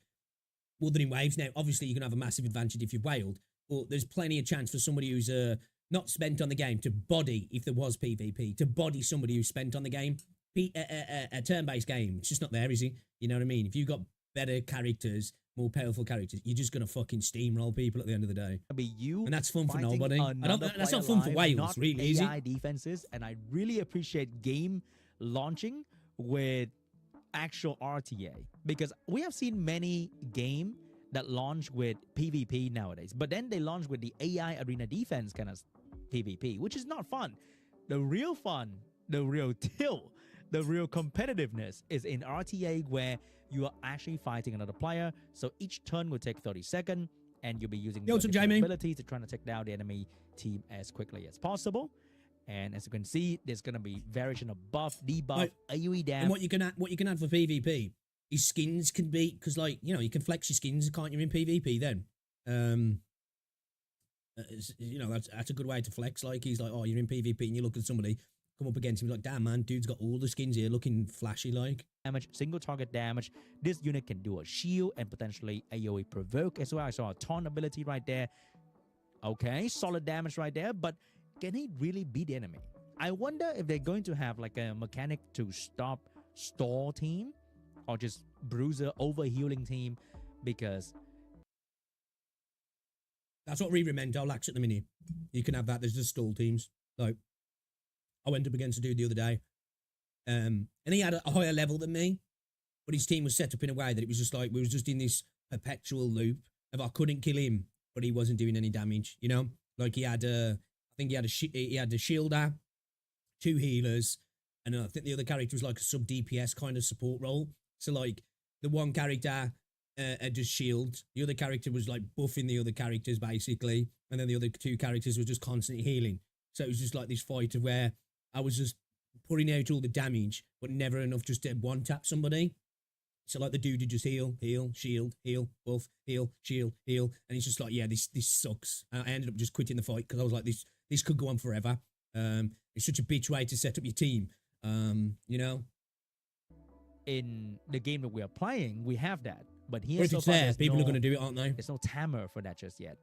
A: Wuthering Waves. Now, obviously, you can have a massive advantage if you've whaled, but there's plenty of chance for somebody who's not spent on the game to body, if there was PvP, to body somebody who's spent on the game. A turn-based game, it's just not there, is it? You know what I mean? If you've got better characters, more powerful characters, you're just going to fucking steamroll people at the end of the day.
O: Be you
A: and that's fun for nobody. That's not fun
O: live,
A: for whales,
O: not
A: really, is
O: AI
A: it?
O: defenses, and I really appreciate game launching with actual RTA, because we have seen many game that launch with PvP nowadays, but then they launch with the AI arena defense kind of PvP, which is not fun. The real fun, the real tilt, the real competitiveness is in RTA, where you are actually fighting another player. So each turn will take 30 seconds, and you'll be using your ability to try to take down the enemy team as quickly as possible. And as you can see, there's going to be variation of buff, debuff, AoE damage.
A: And what you can add for PvP is skins can be, because like, you know, you can flex your skins, can't you, in PvP then? You know, that's a good way to flex. Like, he's like, oh, you're in PvP and you look at somebody, come up against him, like, damn man, dude's got all the skins here looking flashy like.
O: Damage, single target damage. This unit can do a shield and potentially AoE provoke as well. I saw a taunt ability right there. Okay, solid damage right there, but can he really beat the enemy? I wonder if they're going to have like a mechanic to stop stall team or just bruiser over-healing team, because
A: that's what re-memento lacks at the minute. You can have that. There's just stall teams. Like, I went up against a dude the other day, and he had a higher level than me, but his team was set up in a way that it was just like, we was just in this perpetual loop of I couldn't kill him, but he wasn't doing any damage, you know? Like, he had I think he had a shielder, 2 healers, and I think the other character was like a sub DPS kind of support role. So like, the one character had just shield, the other character was like buffing the other characters basically, and then the other 2 characters were just constantly healing. So it was just like this fight of where I was just putting out all the damage, but never enough just to one-tap somebody. So like the dude would just heal, shield, heal, buff, heal, shield, heal. And it's just like, yeah, this sucks. And I ended up just quitting the fight because I was like, this could go on forever. It's such a bitch way to set up your team, you know?
O: In the game that we are playing, we have that. But here,
A: if it's there, people are going to do it, aren't they?
O: There's no timer for that just yet.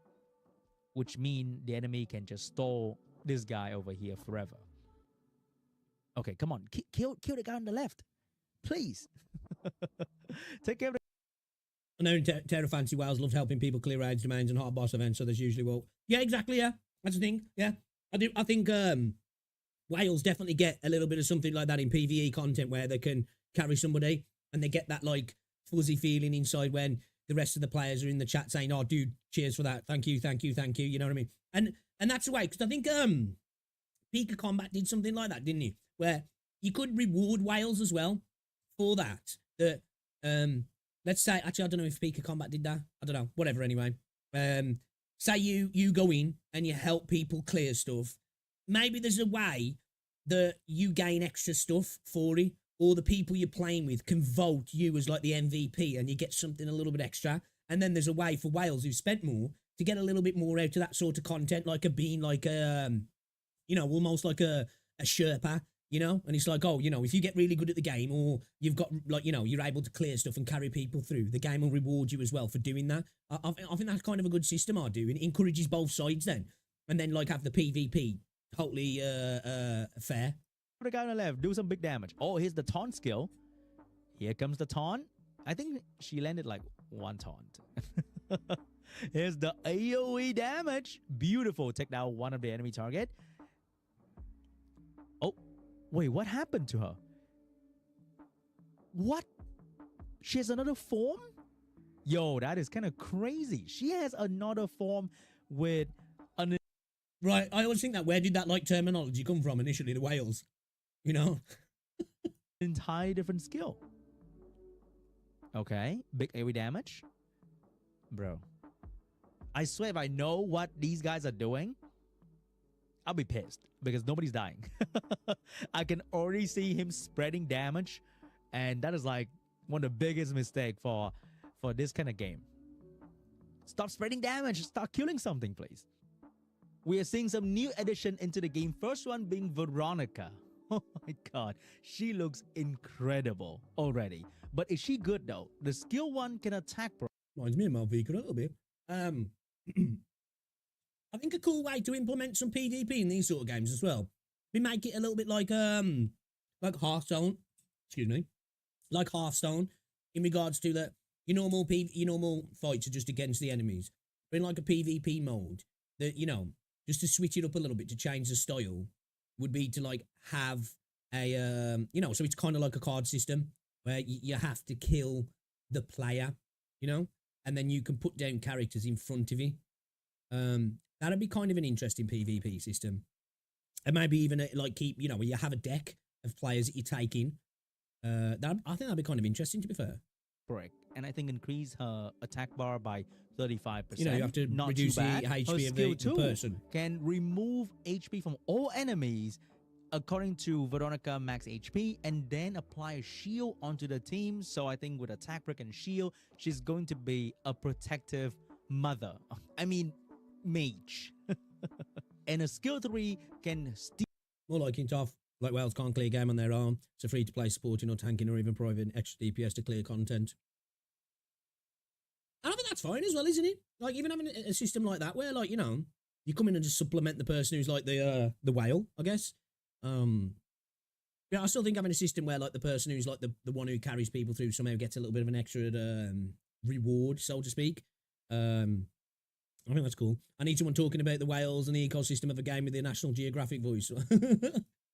O: Which means the enemy can just stall this guy over here forever. Okay, come on. Kill the guy on the left. Please. Take care of
A: I know Terra Fancy Wales loves helping people clear raids, domains, and hard boss events, so there's usually, well, yeah, exactly, yeah. That's the thing, yeah. I think Wales definitely get a little bit of something like that in PvE content where they can carry somebody and they get that, like, fuzzy feeling inside when the rest of the players are in the chat saying, oh, dude, cheers for that. Thank you, thank you, thank you. You know what I mean? And that's the way, because I think Pika Combat did something like that, didn't he? Where you could reward Wales as well for that. That let's say, actually, I don't know if Pika Combat did that. I don't know. Whatever, anyway. Say you go in and you help people clear stuff. Maybe there's a way that you gain extra stuff for it, or the people you're playing with can vote you as like the MVP and you get something a little bit extra. And then there's a way for Wales who spent more to get a little bit more out of that sort of content, like being like you know, almost like a Sherpa you know? And it's like, oh, you know, if you get really good at the game or you've got, like, you know, you're able to clear stuff and carry people through, the game will reward you as well for doing that. I think that's kind of a good system, I do. And it encourages both sides then. And then, like, have the PvP totally fair.
O: The guy on the left, do some big damage. Oh, here's the taunt skill. Here comes the taunt. I think she landed like one taunt. Here's the AoE damage. Beautiful. Take down one of the enemy target. Oh, wait, what happened to her? What? She has another form? Yo, that is kind of crazy. She has another form with an...
A: Right, I always think that, where did that, like, terminology come from initially, the whales? You know?
O: Entirely different skill. Okay, big AoE damage. Bro, I swear if I know what these guys are doing, I'll be pissed because nobody's dying. I can already see him spreading damage, and that is like one of the biggest mistakes for this kind of game. Stop spreading damage, start killing something, please. We are seeing some new addition into the game. First one being Veronica. Oh my god, she looks incredible already. But is she good though? The skill one can attack.
A: Reminds me of Malvika a little bit. I think a cool way to implement some PvP in these sort of games as well. We make it a little bit like Hearthstone. Excuse me, like Hearthstone in regards to that your normal fights are just against the enemies. But in like a PvP mode, that, you know, just to switch it up a little bit to change the style, would be to like have a you know, so it's kind of like a card system where you have to kill the player, you know, and then you can put down characters in front of you. That'd be kind of an interesting PvP system, and maybe even like keep, you know, where you have a deck of players that you take in. I think that'd be kind of interesting, to be fair.
O: Correct, and I think increase her attack bar by 35%.
A: You know, you have to reduce the HP of the person.
O: Can remove HP from all enemies according to Veronica max HP, and then apply a shield onto the team. So I think with attack break and shield, she's going to be a protective mother. I mean, mage. And a skill 3 can steal.
A: More like in tough. Like Wales can't clear game on their arm. It's a free-to-play supporting or tanking or even providing extra DPS to clear content. And I think that's fine as well, isn't it? Like, even having a system like that where, like, you know, you come in and just supplement the person who's like the whale, I guess. Yeah, I still think having a system where, like, the person who's like the one who carries people through somehow gets a little bit of an extra reward, so to speak. I think that's cool. I need someone talking about the whales and the ecosystem of a game with the National Geographic voice.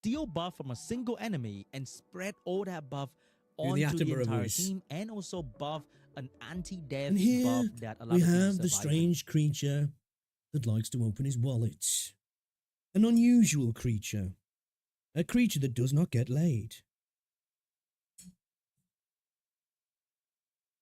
O: Deal buff from a single enemy and spread all that buff onto the entire team, and also buff an anti-death buff that allows
A: we have the strange creature that likes to open his wallet. An unusual creature. A creature that does not get laid.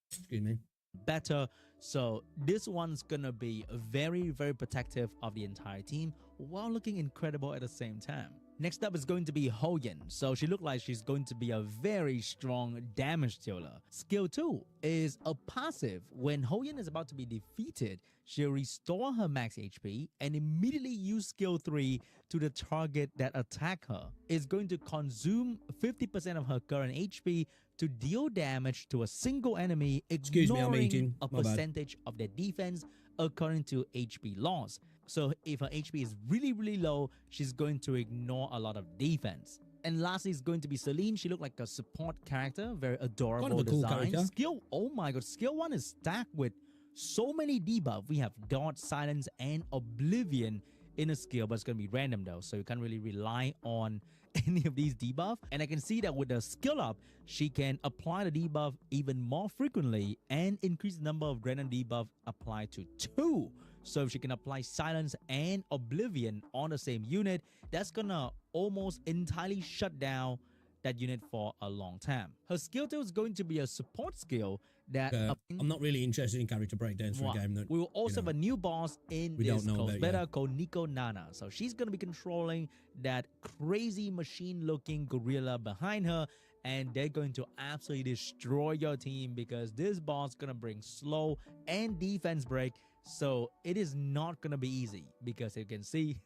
A: Excuse me.
O: Better. So this one's gonna be very, very protective of the entire team while looking incredible at the same time. Next up is going to be Hoyen. So she looked like she's going to be a very strong damage dealer. Skill 2 is a passive. When Hoyen is about to be defeated, she'll restore her max HP and immediately use skill 3 to the target that attack her. It's going to consume 50% of her current HP to deal damage to a single enemy, ignoring a percentage of their defense according to HP loss. So if her HP is really, really low, she's going to ignore a lot of defense. And lastly is going to be Celine. She looked like a support character, very adorable
A: kind of a
O: design.
A: cool character.
O: Skill, oh my god, skill 1 is stacked with so many debuff. We have Dodge, Silence, and Oblivion in a skill, but it's going to be random though, so you can't really rely on any of these debuff. And I can see that with the skill up, she can apply the debuff even more frequently and increase the number of random debuff applied to 2. So if she can apply Silence and Oblivion on the same unit, that's gonna almost entirely shut down that unit for a long time. Her skill 2 is going to be a support skill that...
A: I'm not really interested in character breakdowns for a game that...
O: We will also have a new boss in this closed beta
A: yet.
O: called Nico Nana. So she's going to be controlling that crazy machine-looking gorilla behind her, and they're going to absolutely destroy your team because this boss is going to bring slow and defense break So it is not going to be easy because you can see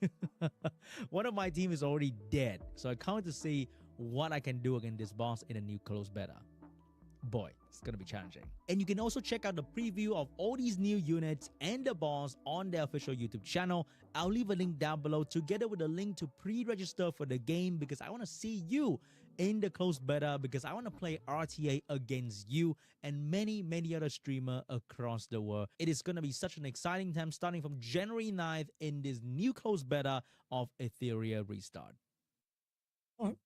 O: one of my team is already dead. So I can't wait to see what I can do against this boss in a new closed beta. Boy, it's going to be challenging. And you can also check out the preview of all these new units and the boss on their official YouTube channel. I'll leave a link down below together with a link to pre-register for the game because I want to see you in the closed beta because I want to play RTA against you and many other streamers across the world. It is going to be such an exciting time starting from January 9th in this new closed beta of Etherea Restart.
A: All right.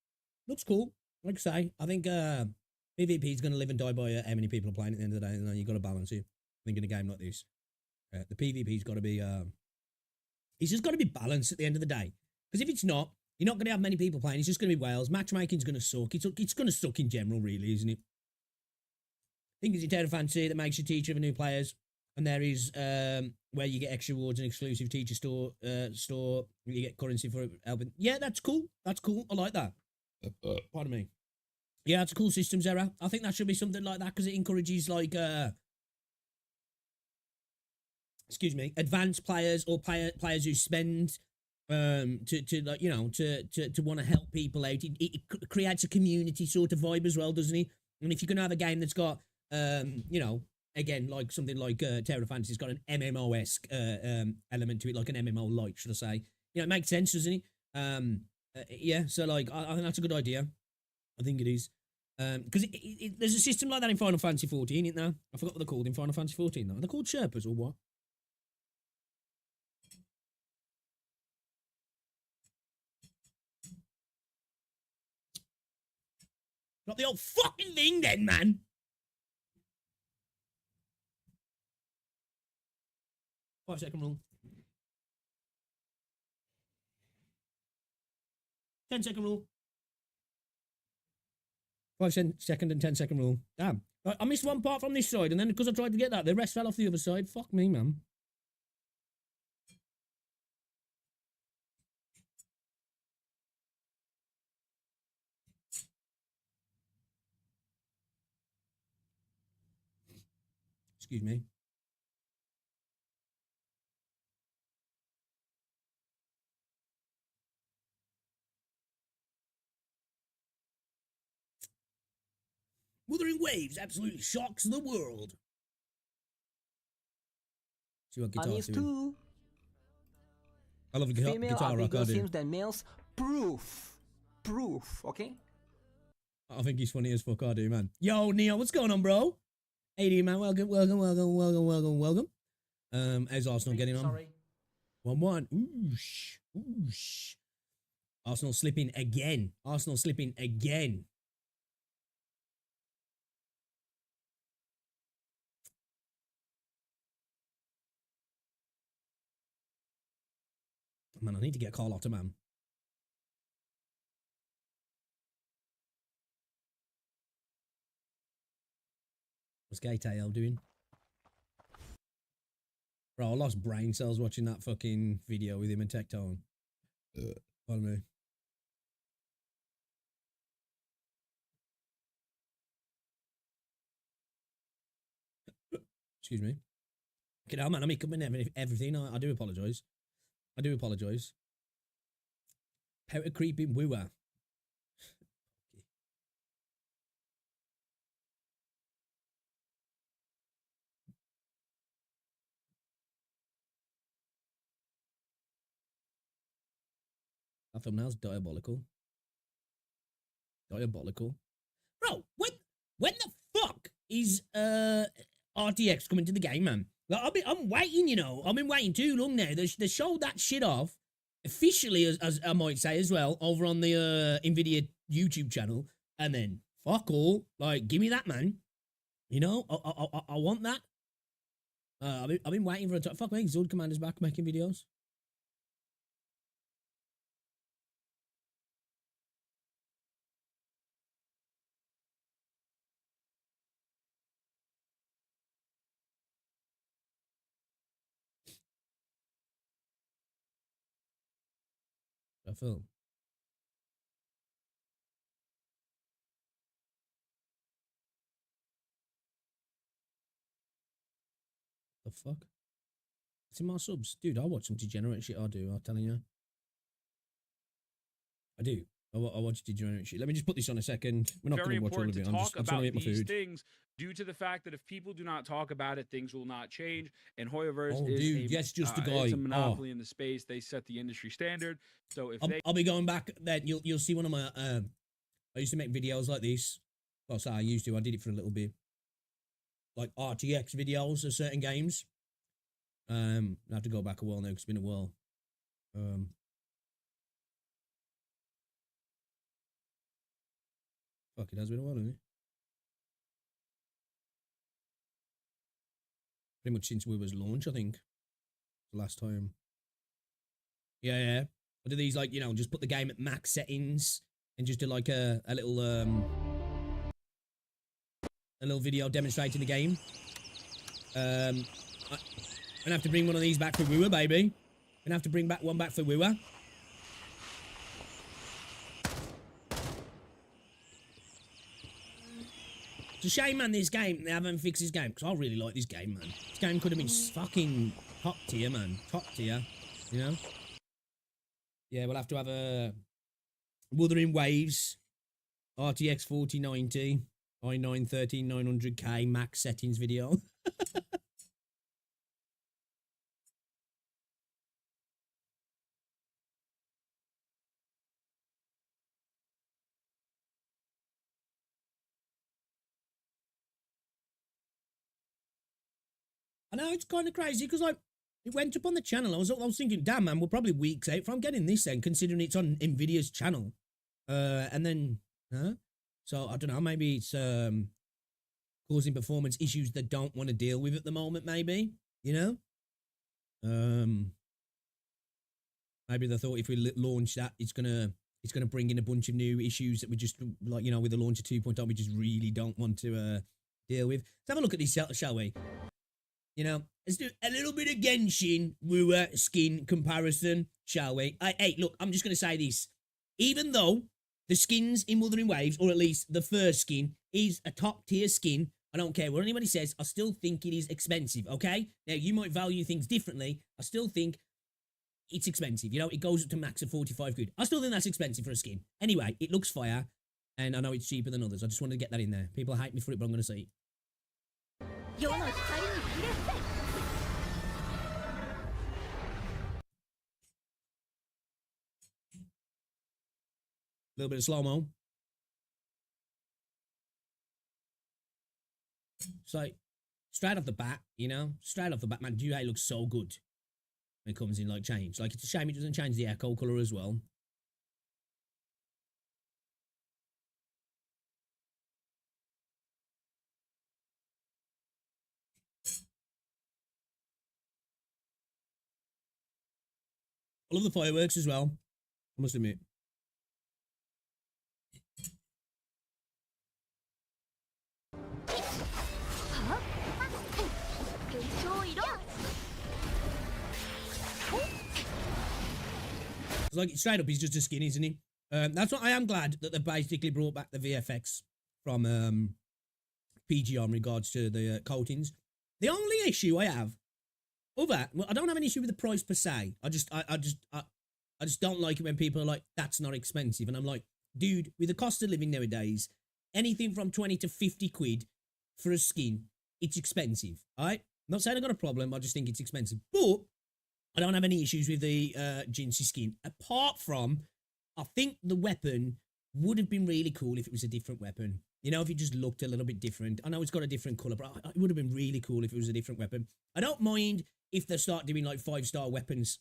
A: Looks cool. Like I say, I think PvP is going to live and die by how many people are playing at the end of the day, and you've got to balance it. I think in a game like this, the PvP's got to be, it's just got to be balanced at the end of the day. Because if it's not, you're not going to have many people playing. It's just going to be whales. Matchmaking's going to suck. It's going to suck in general, really, isn't it? I think it's Etherea Fantasy that makes you teacher for new players, and there is where you get extra rewards and exclusive teacher store. You get currency for helping. Yeah, that's cool. That's cool. I like that. Pardon me. Yeah, it's a cool systems error. I think that should be something like that because it encourages like excuse me, advanced players or players who spend to like, you know, to want to help people out. It creates a community sort of vibe as well, doesn't it? And if you're gonna have a game that's got you know, again, like something like Etherea Fantasy's got an MMO-esque element to it, like an MMO light, should I say? You know, it makes sense, doesn't it? Yeah, so like I think that's a good idea. I think it is. Because there's a system like that in Final Fantasy 14, isn't there? I forgot what they're called in Final Fantasy 14 now. Are they called Sherpas or what? Not the old fucking thing then, man. Five-second rule. 10-second rule. 5-second and 10-second rule. Damn. I missed one part from this side, and then because I tried to get that, the rest fell off the other side. Fuck me, man. Excuse me. Wuthering Waves absolutely shocks the world. See what guitar's doing.
P: Too.
A: I love a
P: Female
A: guitar
P: are
A: rock,
P: bigger
A: I do.
P: sims than males. Proof, okay?
A: I think he's funny as fuck, I do, man. Yo, Neo, what's going on, bro? Hey, dude, man, welcome. How's Arsenal getting on?
P: Sorry.
A: 1-1. Oosh. Arsenal slipping again. Man, I need to get Carlotta, man. What's Gato doing? Bro, I lost brain cells watching that fucking video with him and Tectone. Pardon me. Excuse me. Okay, now, man, I'm coming everything. I do apologise. Powder creeping wooer. That thumbnail's diabolical. Bro, when the fuck is RTX coming to the game, man? Like, I'm waiting, you know. I've been waiting too long now. They showed that shit off officially, as I might say as well, over on the Nvidia YouTube channel, and then fuck all. Like, give me that, man. You know, I want that. I've been waiting for a time. Fuck me, Zord Commander's back making videos. I feel. The fuck? affecting my subs. Dude, I watch some degenerate shit. I do, I'm telling you. I do. I watch degenerate shit. Let me just put this on a second. We're not going to watch all of it. I'm trying to eat my food.
Q: Things due to the fact that if people do not talk about it, things will not change. And Hoyoverse
A: is just a guy.
Q: It's a monopoly in the space. They set the industry standard. So if
A: I'll be going back. Then you'll see one of my. I used to make videos like this. Well, sorry, I used to. I did it for a little bit. Like RTX videos of certain games. I have to go back a while now because it's been a while. Fuck, it has been a while, hasn't it? Pretty much since we was launched, I think. The last time. Yeah. I do these like, you know, just put the game at max settings and just do like a little video demonstrating the game. I'm gonna have to bring one of these back for Wua, baby. Gonna have to bring back one back for Wua. It's a shame, man, this game, they haven't fixed this game, because I really like this game, man. This game could have been fucking top tier, man. Top tier, you know? Yeah, we'll have to have a Wuthering Waves, RTX 4090, i9 13900K max settings video. I know, it's kind of crazy because like it went up on the channel. I was thinking, damn man, we're probably weeks out from getting this then, considering it's on Nvidia's channel. And then, so I don't know, maybe it's causing performance issues they don't want to deal with at the moment. Maybe, you know, maybe they thought if we launch that, it's gonna bring in a bunch of new issues that we just like, you know, with the launch of 2.0, we just really don't want to deal with. Let's have a look at this, shall we? You know, let's do a little bit of Genshin Wua skin comparison, shall we? Hey, look, I'm just going to say this. Even though the skins in Wuthering Waves, or at least the first skin, is a top-tier skin, I don't care what anybody says, I still think it is expensive, okay? Now, you might value things differently. I still think it's expensive. You know, it goes up to max of 45 quid. I still think that's expensive for a skin. Anyway, it looks fire, and I know it's cheaper than others. I just wanted to get that in there. People hate me for it, but I'm going to say it. A little bit of slow-mo. So, straight off the bat, you know, man, Duhei looks so good when it comes in, like, change. Like, it's a shame it doesn't change the echo colour as well. I love the fireworks as well, I must admit. It's like, straight up, he's just a skin, isn't he? That's what I am glad that they've basically brought back the VFX from PGR in regards to the coatings. The only issue I have, well, I don't have an issue with the price per se. I just don't like it when people are like, that's not expensive. And I'm like, dude, with the cost of living nowadays, anything from 20 to 50 quid for a skin, it's expensive, all right? I'm not saying I've got a problem, I just think it's expensive. But I don't have any issues with the Jinsei skin, apart from, I think the weapon would have been really cool if it was a different weapon. You know, if it just looked a little bit different. I know it's got a different colour, but it would have been really cool if it was a different weapon. I don't mind if they start doing like 5-star weapons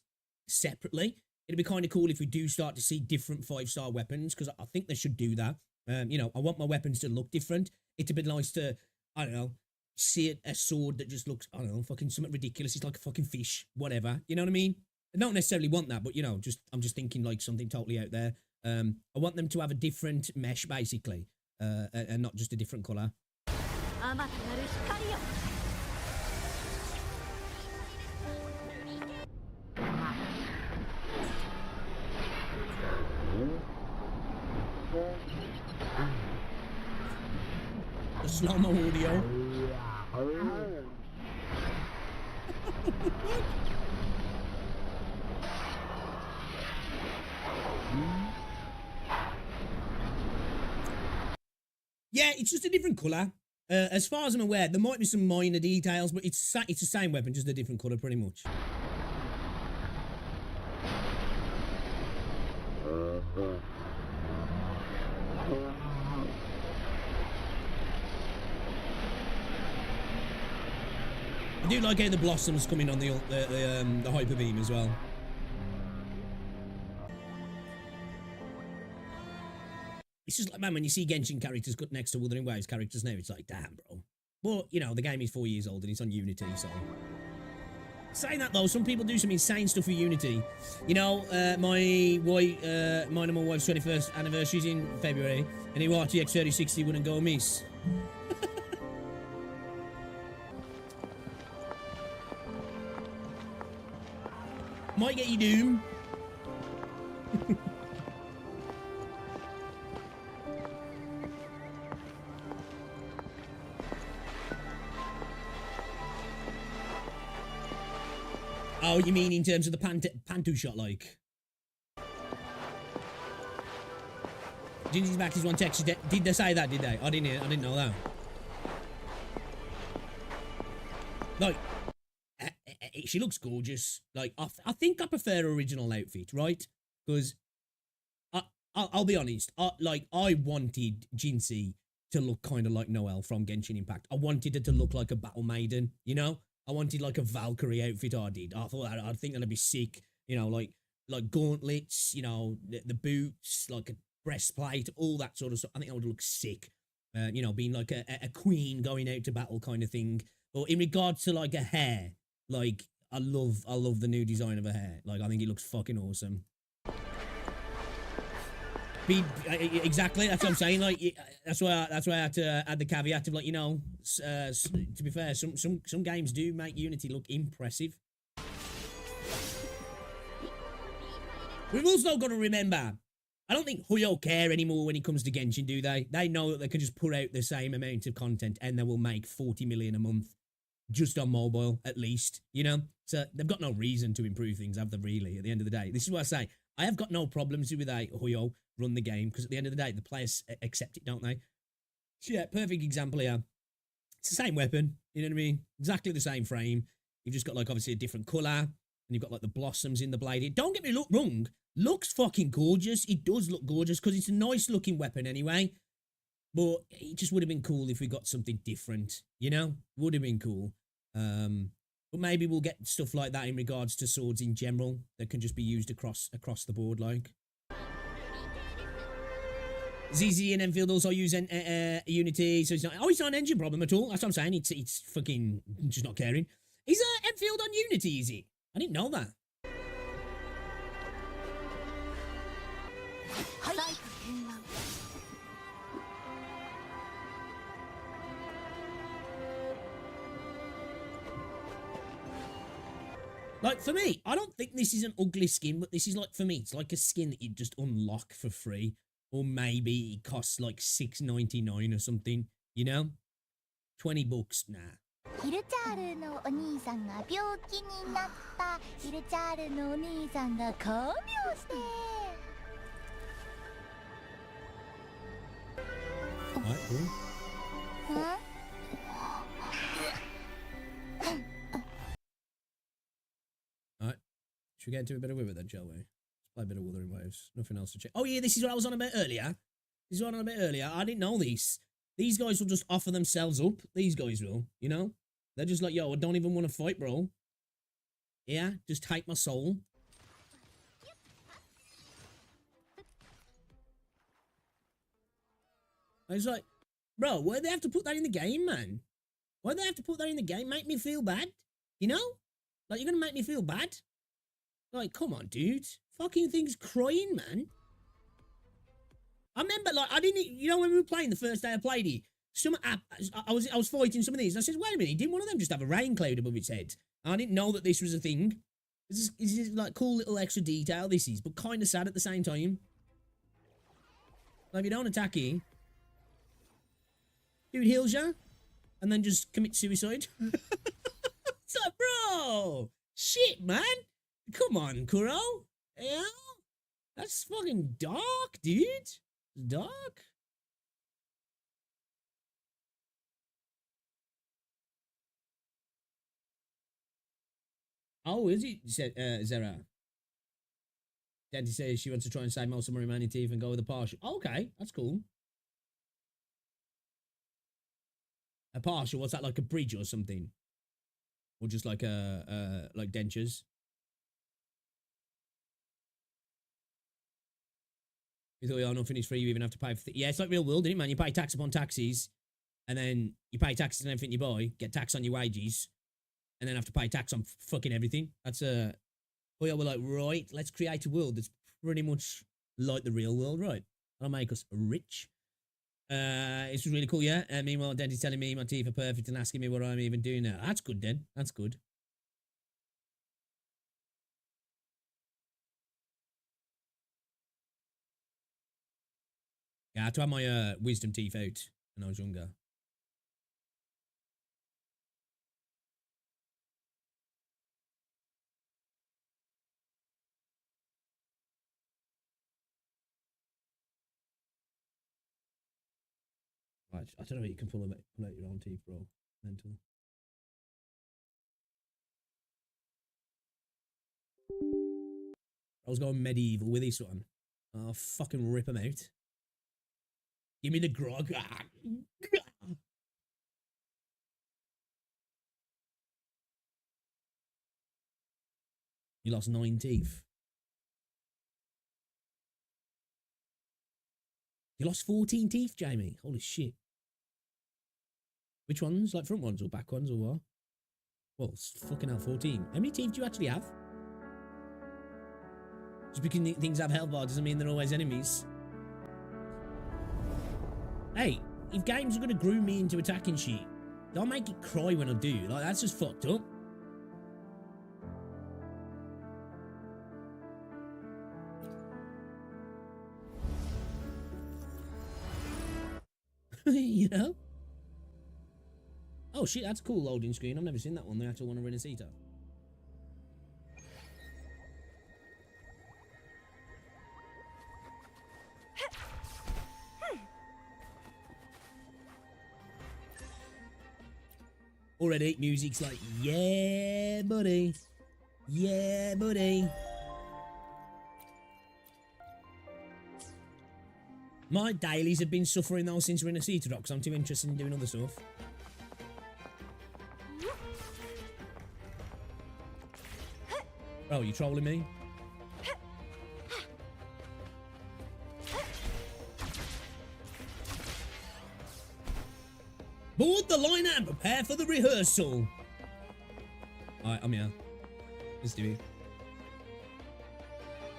A: separately. It'd be kind of cool if we do start to see different 5-star weapons, because I think they should do that. You know, I want my weapons to look different. It'd be nice to, I don't know, see a sword that just looks, I don't know, fucking something ridiculous. It's like a fucking fish, whatever. You know what I mean? I don't necessarily want that, but, you know, I'm just thinking like something totally out there. I want them to have a different mesh, basically, and not just a different colour. The slow-mo audio. Yeah, it's just a different colour. As far as I'm aware, there might be some minor details, but it's the same weapon, just a different colour, pretty much. I do like how the blossoms come in on the hyper beam as well. It's just like, man, when you see Genshin characters cut next to Wuthering Waves characters now, it's like, damn, bro. But, you know, the game is 4 years old and it's on Unity, so... Saying that, though, some people do some insane stuff with Unity. You know, mine and my wife's 21st anniversary's in February, and the RTX 3060 wouldn't go amiss. Might get you Doom. Oh, you mean in terms of the Pantu shot, like? Gingy's back is one text. Did they say that, did they? I didn't know that. Like, she looks gorgeous. Like, I think I prefer her original outfit, right? Because, I'll be honest. I wanted Jinsei to look kind of like Noelle from Genshin Impact. I wanted her to look like a battle maiden, you know? I wanted like a Valkyrie outfit. I thought I think that'd be sick. You know, like gauntlets. You know, the boots, like a breastplate, all that sort of stuff. I think that would look sick. You know, being like a queen going out to battle kind of thing. But in regards to like her hair, like I love the new design of her hair. Like I think it looks fucking awesome. Exactly, that's what I'm saying. Like that's why I had to add the caveat of, like, you know, to be fair, some games do make Unity look impressive. We've also got to remember, I don't think Huyo care anymore when it comes to Genshin, do they? They know that they can just put out the same amount of content and they will make 40 million a month just on mobile, at least, you know? So they've got no reason to improve things, have they, really, at the end of the day? This is what I say. I have got no problems with Huyo run the game, because at the end of the day, the players accept it, don't they? So yeah, perfect example here. It's the same weapon, you know what I mean? Exactly the same frame. You've just got, like, obviously a different colour, and you've got, like, the blossoms in the blade. Don't get me wrong. Looks fucking gorgeous. It does look gorgeous, because it's a nice-looking weapon anyway. But it just would have been cool if we got something different, you know? Would have been cool. But maybe we'll get stuff like that in regards to swords in general that can just be used across the board, like. ZZ and Enfield also use Unity, so it's not an engine problem at all. That's what I'm saying. It's fucking just not caring. Is Enfield on Unity, is it? I didn't know that. Like, for me, I don't think this is an ugly skin, but this is, like, for me, it's like a skin that you just unlock for free. Or maybe it costs, like, $6.99 or something, you know? 20 bucks, nah. Alright, cool.
F: Huh?
A: Alright. Should we get into a bit of with it then, shall we? Let's play a bit of Wuthering Waves. Nothing else to check. Oh yeah, this is what I was on about earlier. I didn't know this. These guys will just offer themselves up. These guys will, you know? They're just like, yo, I don't even want to fight, bro. Yeah, just take my soul. I was like, bro, why'd they have to put that in the game, man? Why'd they have to put that in the game? Make me feel bad? You know? Like, you're gonna make me feel bad? Like, come on, dude. Fucking thing's crying, man. I remember, like, I didn't, you know, when we were playing the first day I played it, I was fighting some of these, and I said, wait a minute, didn't one of them just have a rain cloud above its head? And I didn't know that this was a thing. This is like, cool little extra detail, this is, but kind of sad at the same time. Like, if you don't attack him, dude heals you, and then just commit suicide. It's like, bro, shit, man. Come on, Kuro. Yeah? That's fucking dark, dude. Dark. Oh, is it, Zera? Daddy says she wants to try and save most of her remaining teeth and go with a partial. Okay, that's cool. A partial, what's that, like a bridge or something? Or just like like dentures? You thought, oh, nothing is free, you even have to pay for yeah, it's like real world, isn't it, man? You pay tax upon taxes, and then you pay taxes on everything you buy, get tax on your wages, and then have to pay tax on fucking everything. That's oh yeah, we're like, right, let's create a world that's pretty much like the real world, right? That'll make us rich. This was really cool, yeah. Meanwhile, Denty's telling me my teeth are perfect and asking me what I'm even doing now. That's good, then. That's good. Yeah, I had to have my wisdom teeth out when I was younger. Right, I don't know if you can pull out your own teeth, bro. Mental. I was going medieval with this one. I'll fucking rip them out. Give me the grog. You lost 9 teeth. You lost 14 teeth, Jamie. Holy shit. Which ones? Like front ones or back ones or what? Well, fucking hell, 14. How many teeth do you actually have? Just because things have health bar doesn't mean they're always enemies. Hey, if games are going to groom me into attacking shit, don't make it cry when I do. Like, that's just fucked up. You know? Oh shit, that's a cool loading screen. I've never seen that one, the actual one of Renacita. Already, music's like, yeah, buddy. Yeah, buddy. My dailies have been suffering though since we're in a Cedar Rock, because I'm too interested in doing other stuff. Oh, you trolling me? Board the liner and prepare for the rehearsal. Alright, I'm here. Let's do it.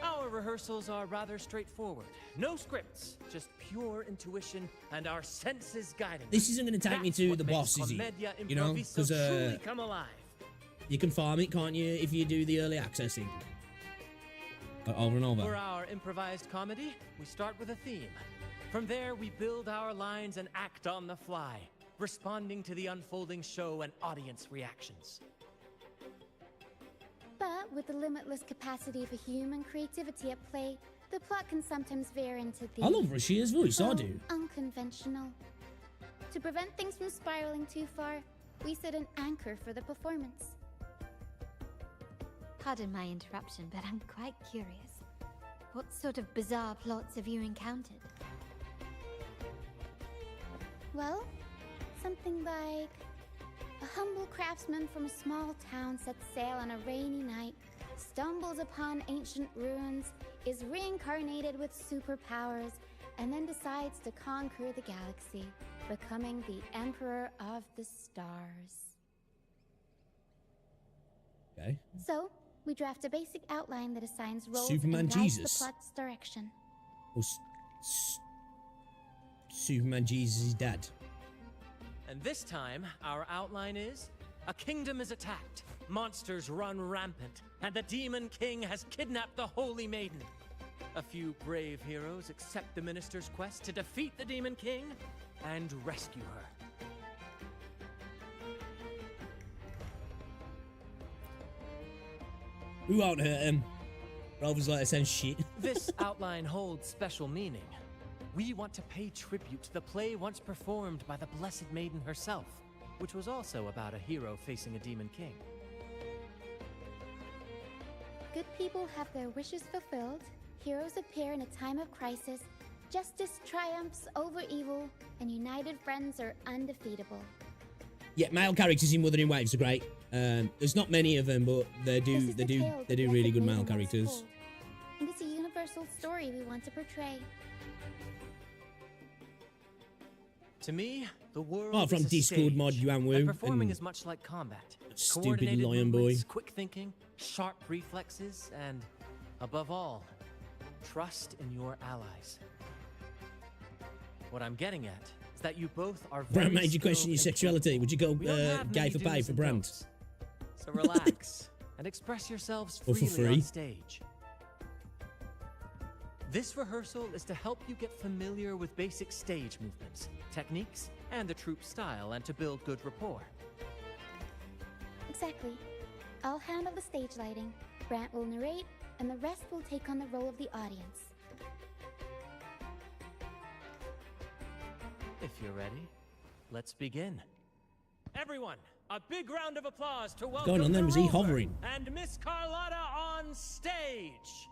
R: Our rehearsals are rather straightforward. No scripts, just pure intuition and our senses guiding.
A: This isn't going to take me to the boss, is it? You know, because
R: come alive.
A: You can farm it, can't you, if you do the early accessing? Over and over.
R: For our improvised comedy, we start with a theme. From there, we build our lines and act on the fly, responding to the unfolding show and audience reactions.
F: But with the limitless capacity for human creativity at play, the plot can sometimes veer into the...
A: I love Rashia's voice, I do.
F: Unconventional. To prevent things from spiraling too far, we set an anchor for the performance.
S: Pardon my interruption, but I'm quite curious. What sort of bizarre plots have you encountered?
F: Well, something like... a humble craftsman from a small town sets sail on a rainy night, stumbles upon ancient ruins, is reincarnated with superpowers, and then decides to conquer the galaxy, becoming the Emperor of the Stars.
A: Okay.
F: So, we draft a basic outline that assigns roles
A: Superman
F: and guides
A: Jesus.
F: the plot's direction.
A: Or Superman Jesus' dad.
R: And this time, our outline is... a kingdom is attacked, monsters run rampant, and the Demon King has kidnapped the Holy Maiden. A few brave heroes accept the Minister's quest to defeat the Demon King and rescue her.
A: We won't hurt him. Rover's like, that sounds shit.
R: This outline holds special meaning. We want to pay tribute to the play once performed by the Blessed Maiden herself, which was also about a hero facing a Demon King.
F: Good people have their wishes fulfilled, heroes appear in a time of crisis, justice triumphs over evil, and united friends are undefeatable.
A: Yeah, male characters in Wuthering Waves are great. There's not many of them, but they do really good male characters.
F: And it's a universal story we want to portray.
R: To me, the world
A: Apart from
R: is a
A: Discord
R: stage,
A: mod, Yuan Wu,
R: and performing
A: and
R: is much like combat.
A: stupid
R: Coordinated
A: lion boy.
R: movements, quick thinking, sharp reflexes, and above all, trust in your allies. What I'm getting at is that you both are very
A: Brand made you question
R: skilled
A: your
R: in
A: sexuality. Would you go
R: We don't have
A: gay
R: many
A: for pay
R: do's
A: for
R: and
A: Brand?
R: don'ts. So relax and express yourselves
A: Or for
R: freely
A: free.
R: on stage. This rehearsal is to help you get familiar with basic stage movements, techniques, and the troupe style, and to build good rapport.
F: Exactly. I'll handle the stage lighting, Brant will narrate, and the rest will take on the role of the audience.
R: If you're ready, let's begin. Everyone, a big round of applause to welcome
A: going on then? Was he
R: Rover
A: hovering?
R: and Miss Carlotta on stage.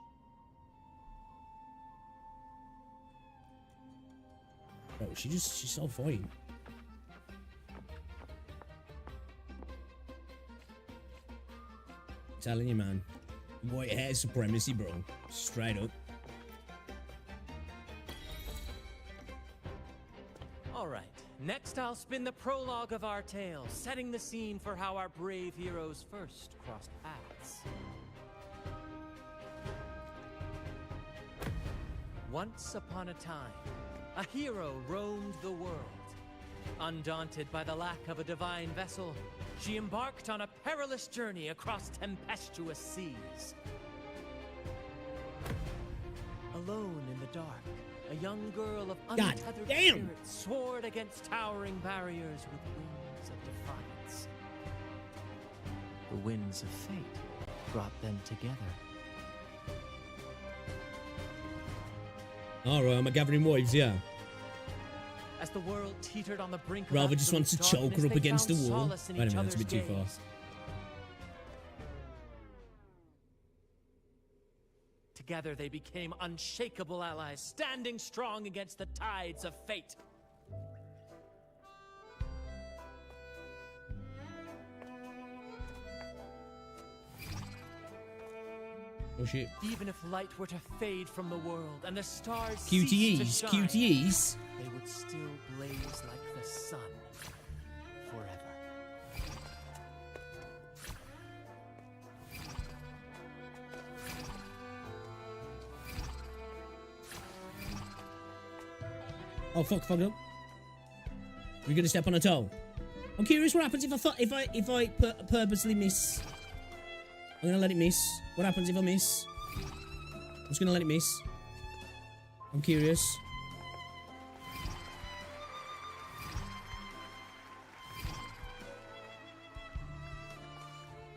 A: Bro, she's so fine. Telling you, man. White hair supremacy, bro. Straight up.
R: All right, next I'll spin the prologue of our tale, setting the scene for how our brave heroes first crossed paths. Once upon a time, a hero roamed the world. Undaunted by the lack of a divine vessel, she embarked on a perilous journey across tempestuous seas. Alone in the dark, a young girl of untethered spirit soared against towering barriers with wings of defiance. The winds of fate brought them together.
A: Alright, I'm a gathering waves, yeah.
R: As the world teetered on the brink of
A: Rather just wants to
R: absolute
A: choke her
R: darkness,
A: up
R: they
A: against the
R: found
A: wall.
R: solace in
A: Wait a
R: each
A: minute, that's a
R: other's
A: bit too far.
R: gaze. Together they became unshakable allies, standing strong against the tides of fate.
A: Oh shit.
R: Even if light were to fade from the world and the stars
A: QTEs,
R: ceased to shine,
A: QTEs.
R: they would still blaze like the sun forever.
A: Oh fuck up. We're gonna step on a toe. I'm curious what happens if I purposely miss. I'm gonna let it miss. What happens if I miss? I'm just gonna let it miss. I'm curious.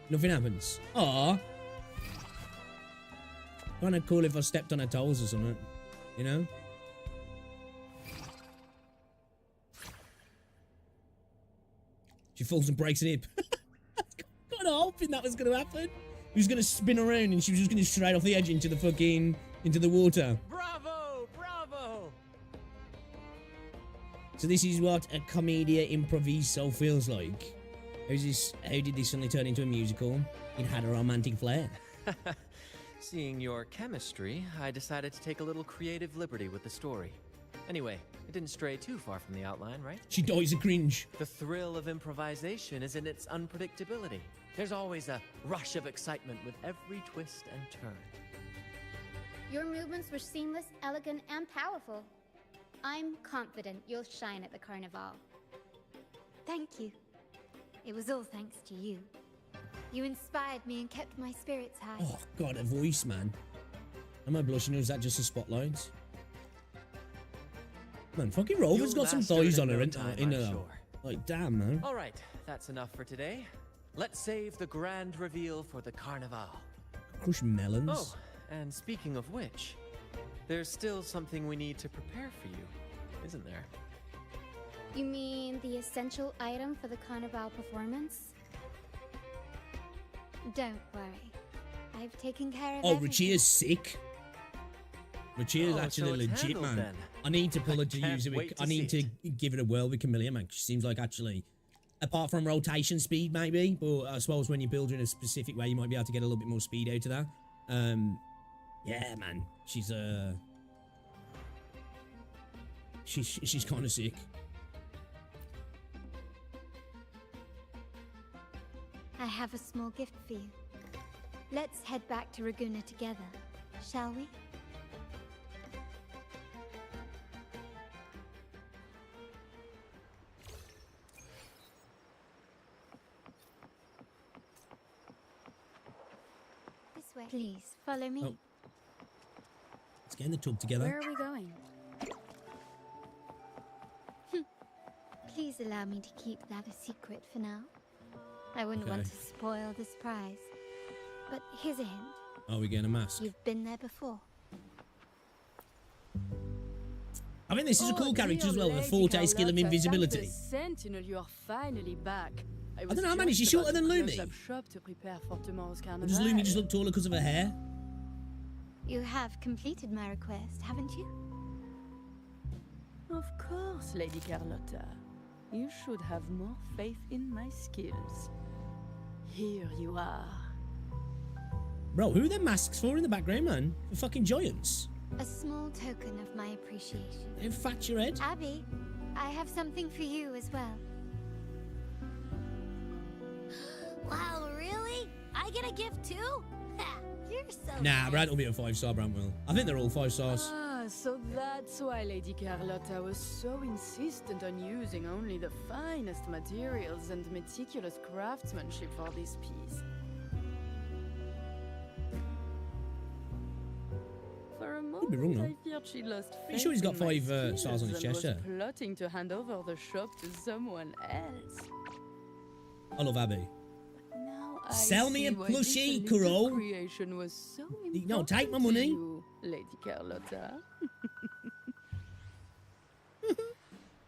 A: Nothing happens. Aww. Kinda cool if I stepped on her toes or something. You know? She falls and breaks an hip. Kinda hoping that was gonna happen. He was gonna spin around and she was just gonna straight off the edge into the water.
R: Bravo! Bravo!
A: So this is what a commedia improviso feels like. How did this suddenly turn into a musical? It had a romantic flair.
R: Seeing your chemistry, I decided to take a little creative liberty with the story. Anyway, it didn't stray too far from the outline, right?
A: She dies of cringe.
R: The thrill of improvisation is in its unpredictability. There's always a rush of excitement with every twist and turn.
F: Your movements were seamless, elegant, and powerful. I'm confident you'll shine at the carnival.
S: Thank you. It was all thanks to you. You inspired me and kept my spirits high.
A: Oh god, a voice, man. Am I blushing or is that just a spotlight? Man, fucking Rover's got some thighs on her, in her. Like, damn, man.
R: All right, that's enough for today. Let's save the grand reveal for the carnival.
A: Crush melons.
R: Oh, and speaking of which, there's still something we need to prepare for you, isn't there?
F: You mean the essential item for the carnival performance?
S: Don't worry. I've taken care of
A: Oh,
S: everything.
A: Rachia's sick. Rachia's
R: Oh,
A: actually
R: so it's
A: legit,
R: handled
A: man.
R: then.
A: I need to pull her to
R: Can't
A: use it.
R: wait to
A: I need
R: see
A: to give it a whirl with Camellia, man. She seems like actually, apart from rotation speed, maybe, but I suppose when you build her in a specific way, you might be able to get a little bit more speed out of that. Yeah, man. She's kind of sick.
S: I have a small gift for you. Let's head back to Raguna together, shall we? This way. Please, follow me.
A: Oh. Let's get in the tub together.
S: Where are we going? Please allow me to keep that a secret for now. I wouldn't want
A: Okay.
S: to spoil the surprise. But here's a hint.
A: Are we getting a mask?
S: You've been there before.
A: I think this is a cool character as well, with a forte skill of invisibility.
T: Sentinel, you are finally back.
A: I don't know how many, she's shorter than Lumi. Or does Lumi just look taller because of her hair?
S: You have completed my request, haven't you?
T: Of course, Lady Carlotta. You should have more faith in my skills. Here you are.
A: Bro, who are them masks for in the background, man? The fucking giants.
S: A small token of my appreciation.
A: Don't fat your head.
S: Abby, I have something for you as well.
F: Wow, really? I get a gift too? You're so
A: Nah,
F: nice.
A: Brant will be a 5-star, Brant will. I think they're all 5 stars.
T: Ah, so that's why Lady Carlotta was so insistent on using only the finest materials and meticulous craftsmanship for this piece. For a moment,
A: be wrong, though.
T: I feared she lost faith.
A: Pretty sure he's got
T: in my
A: 5 stars on his
T: skills
A: chest,
T: and
A: yeah.
T: was plotting to hand over the shop to someone else.
A: I love Abby.
T: Now I
A: Sell me
T: see
A: a
T: why this
A: plushie,
T: little
A: Crow.
T: creation was so
A: No, take my
T: important to
A: money.
T: you, Lady Carlotta.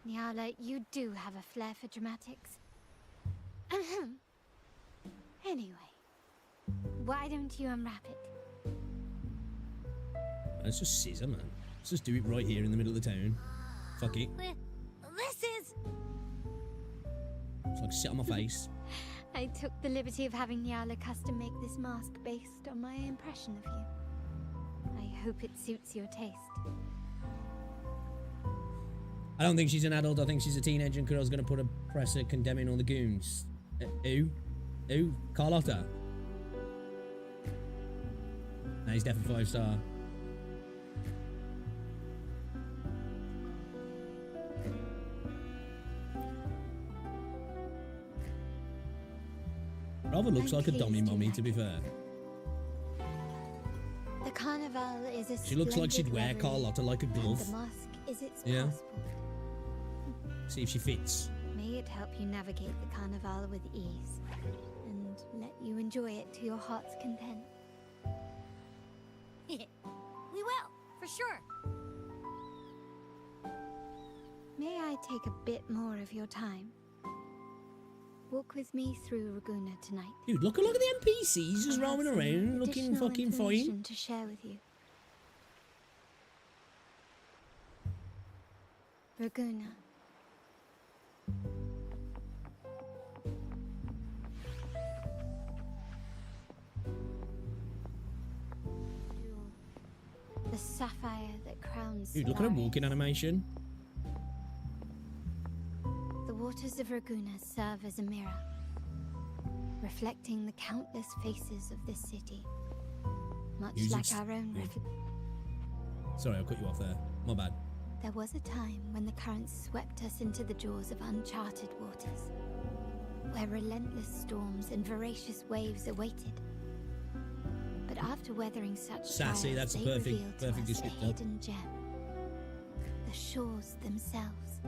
S: Nyala, you do have a flair for dramatics. Anyway, why don't you unwrap it?
A: Let's just scissor, man. Let's just do it right here in the middle of the town. Fuck it.
F: This is...
A: It's like sit on my face.
S: I took the liberty of having Nyala custom make this mask based on my impression of you. I hope it suits your taste.
A: I don't think she's an adult. I think she's a teenager, and Kuro's gonna put a presser condemning all the goons. Who? Who? Carlotta? No, he's definitely 5-star. Rather looks like a dummy mummy, to be fair.
S: The carnival is a
A: She looks like she'd
S: splendid
A: wear
S: reverie,
A: Carlotta like a
S: and
A: glove.
S: the mask is its
A: Yeah.
S: passport.
A: See if she fits.
S: May it help you navigate the carnival with ease, and let you enjoy it to your heart's content.
F: We will, for sure.
S: May I take a bit more of your time? Walk with me through Raguna tonight.
A: Dude, look at the NPCs just
S: I have
A: roaming
S: some
A: around, looking
S: additional
A: fucking fine.
S: information to share with you. Raguna. The sapphire that crowns
A: Dude, look at her
S: Solaris.
A: walking animation.
S: The waters of Raguna serve as a mirror, reflecting the countless faces of this city. Much
A: Music's
S: like our own
A: good. Sorry, I cut you off there. My bad.
S: There was a time when the currents swept us into the jaws of uncharted waters, where relentless storms and voracious waves awaited. But after weathering such
A: Sassy,
S: trials,
A: that's a
S: they
A: perfect-
S: revealed to
A: perfect
S: us a
A: descriptor.
S: hidden gem. The shores themselves.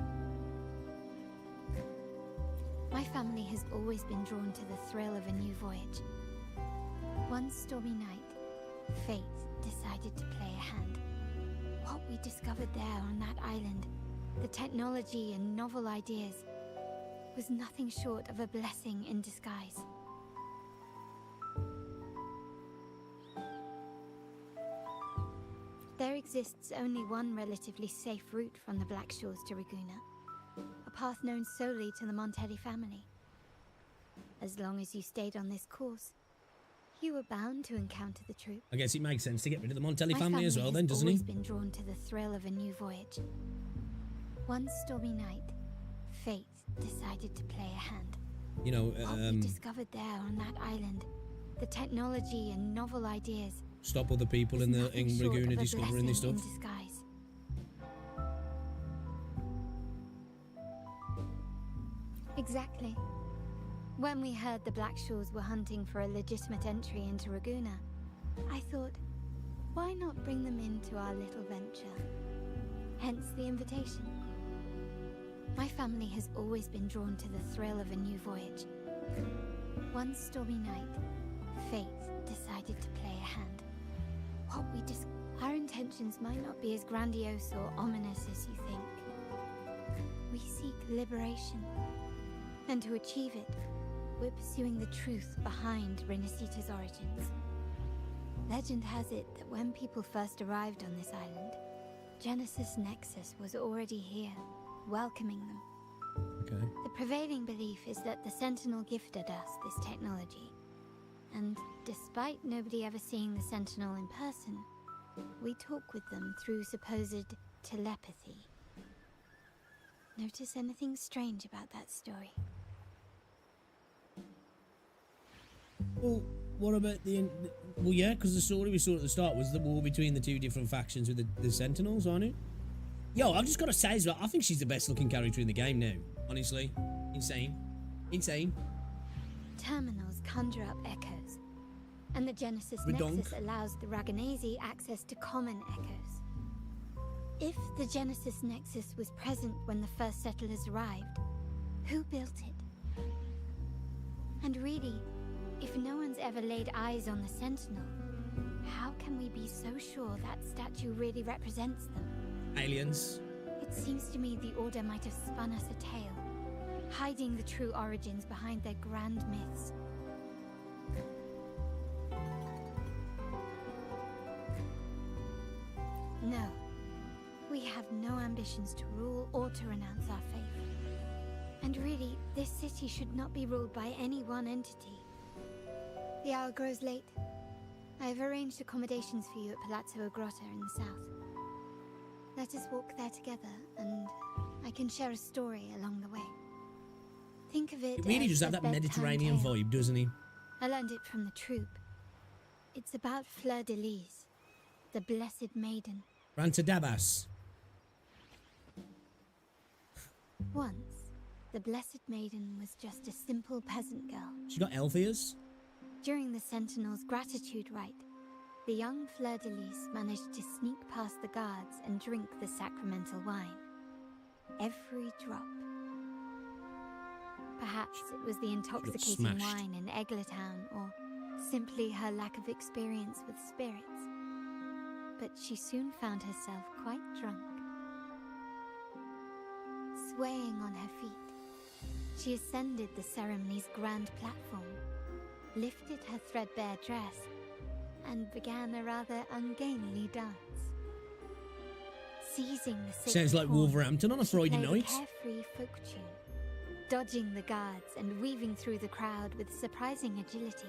S: My family has always been drawn to the thrill of a new voyage. One stormy night, fate decided to play a hand. What we discovered there on that island, the technology and novel ideas, was nothing short of a blessing in disguise. exists only one relatively safe route from the Black Shores to Raguna, a path known solely to the Montelli family. As long as you stayed on this course, you were bound to encounter the troop.
A: I guess it makes sense to get rid of the Montelli
S: My
A: family as well, then, doesn't
S: has
A: he?
S: always been drawn to the thrill of a new voyage. One stormy night, fate decided to play a hand.
A: You know,
S: What we discovered there on that island, the technology and novel ideas.
A: stop other people in Raguna discovering this stuff.
S: In disguise. Exactly. When we heard the Black Shores were hunting for a legitimate entry into Raguna, I thought, why not bring them into our little venture? Hence the invitation. My family has always been drawn to the thrill of a new voyage. One stormy night, fate decided to play a hand. Our intentions might not be as grandiose or ominous as you think. We seek liberation, and to achieve it, we're pursuing the truth behind Renacita's origins. Legend has it that when people first arrived on this island, Genesis Nexus was already here, welcoming them.
A: Okay.
S: The prevailing belief is that the Sentinel gifted us this technology, and despite nobody ever seeing the Sentinel in person, we talk with them through supposed telepathy. Notice anything strange about that story?
A: Well, what about well, yeah, because the story we saw at the start was the war between the two different factions with the Sentinels, aren't it? Yo, I've just got to say as well, I think she's the best looking character in the game now. Honestly. Insane. Insane.
S: Terminals conjure up echoes, and the Genesis Nexus allows the Raganese access to common echoes. If the Genesis Nexus was present when the first settlers arrived, who built it? And really, if no one's ever laid eyes on the Sentinel, how can we be so sure that statue really represents them?
A: Aliens.
S: It seems to me the Order might have spun us a tale, hiding the true origins behind their grand myths. No, we have no ambitions to rule or to renounce our faith. And really, this city should not be ruled by any one entity. The hour grows late. I have arranged accommodations for you at Palazzo Grotta in the south. Let us walk there together, and I can share a story along the way. Think of it.
A: It really
S: as
A: does have
S: a
A: that Mediterranean
S: bedtime tale.
A: vibe, doesn't he?
S: I learned it from the troop. It's about Fleur de Lis, the Blessed Maiden.
A: Rantadabas.
S: Once, the Blessed Maiden was just a simple peasant girl.
A: She got elf ears.
S: During the Sentinel's gratitude rite, the young Fleur de Lis managed to sneak past the guards and drink the sacramental wine. Every drop. Perhaps it was the intoxicating wine in Eglatown, or simply her lack of experience with spirits. But she soon found herself quite drunk. Swaying on her feet, she ascended the ceremony's grand platform, lifted her threadbare dress, and began a rather ungainly dance. Seizing the sacred
A: Sounds like
S: horn,
A: Wolverhampton on a
S: she
A: Friday
S: played
A: night.
S: a carefree folk tune, dodging the guards and weaving through the crowd with surprising agility.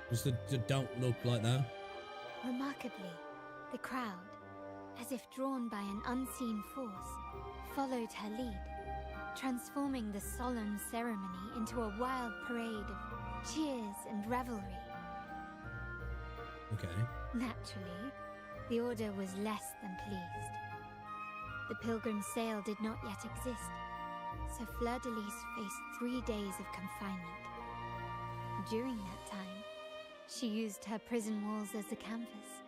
A: Just don't look like that.
S: Remarkably, the crowd, as if drawn by an unseen force, followed her lead, transforming the solemn ceremony into a wild parade of cheers and revelry.
A: Okay.
S: Naturally, the Order was less than pleased. The Pilgrim Sale did not yet exist, so Fleur de Lis faced 3 days of confinement. During that time, she used her prison walls as a canvas.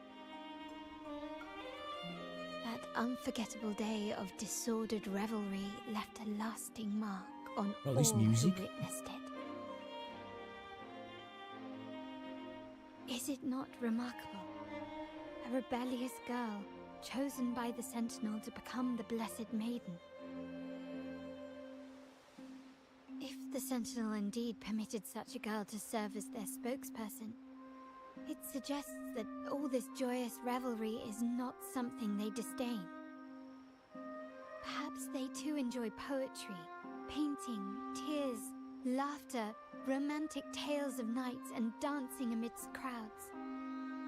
S: That unforgettable day of disordered revelry left a lasting mark on all
A: this music.
S: who witnessed it. Is it not remarkable? A rebellious girl chosen by the Sentinel to become the Blessed Maiden. If the Sentinel indeed permitted such a girl to serve as their spokesperson, It suggests that all this joyous revelry is not something they disdain. Perhaps they too enjoy poetry, painting, tears, laughter, romantic tales of nights, and dancing amidst crowds,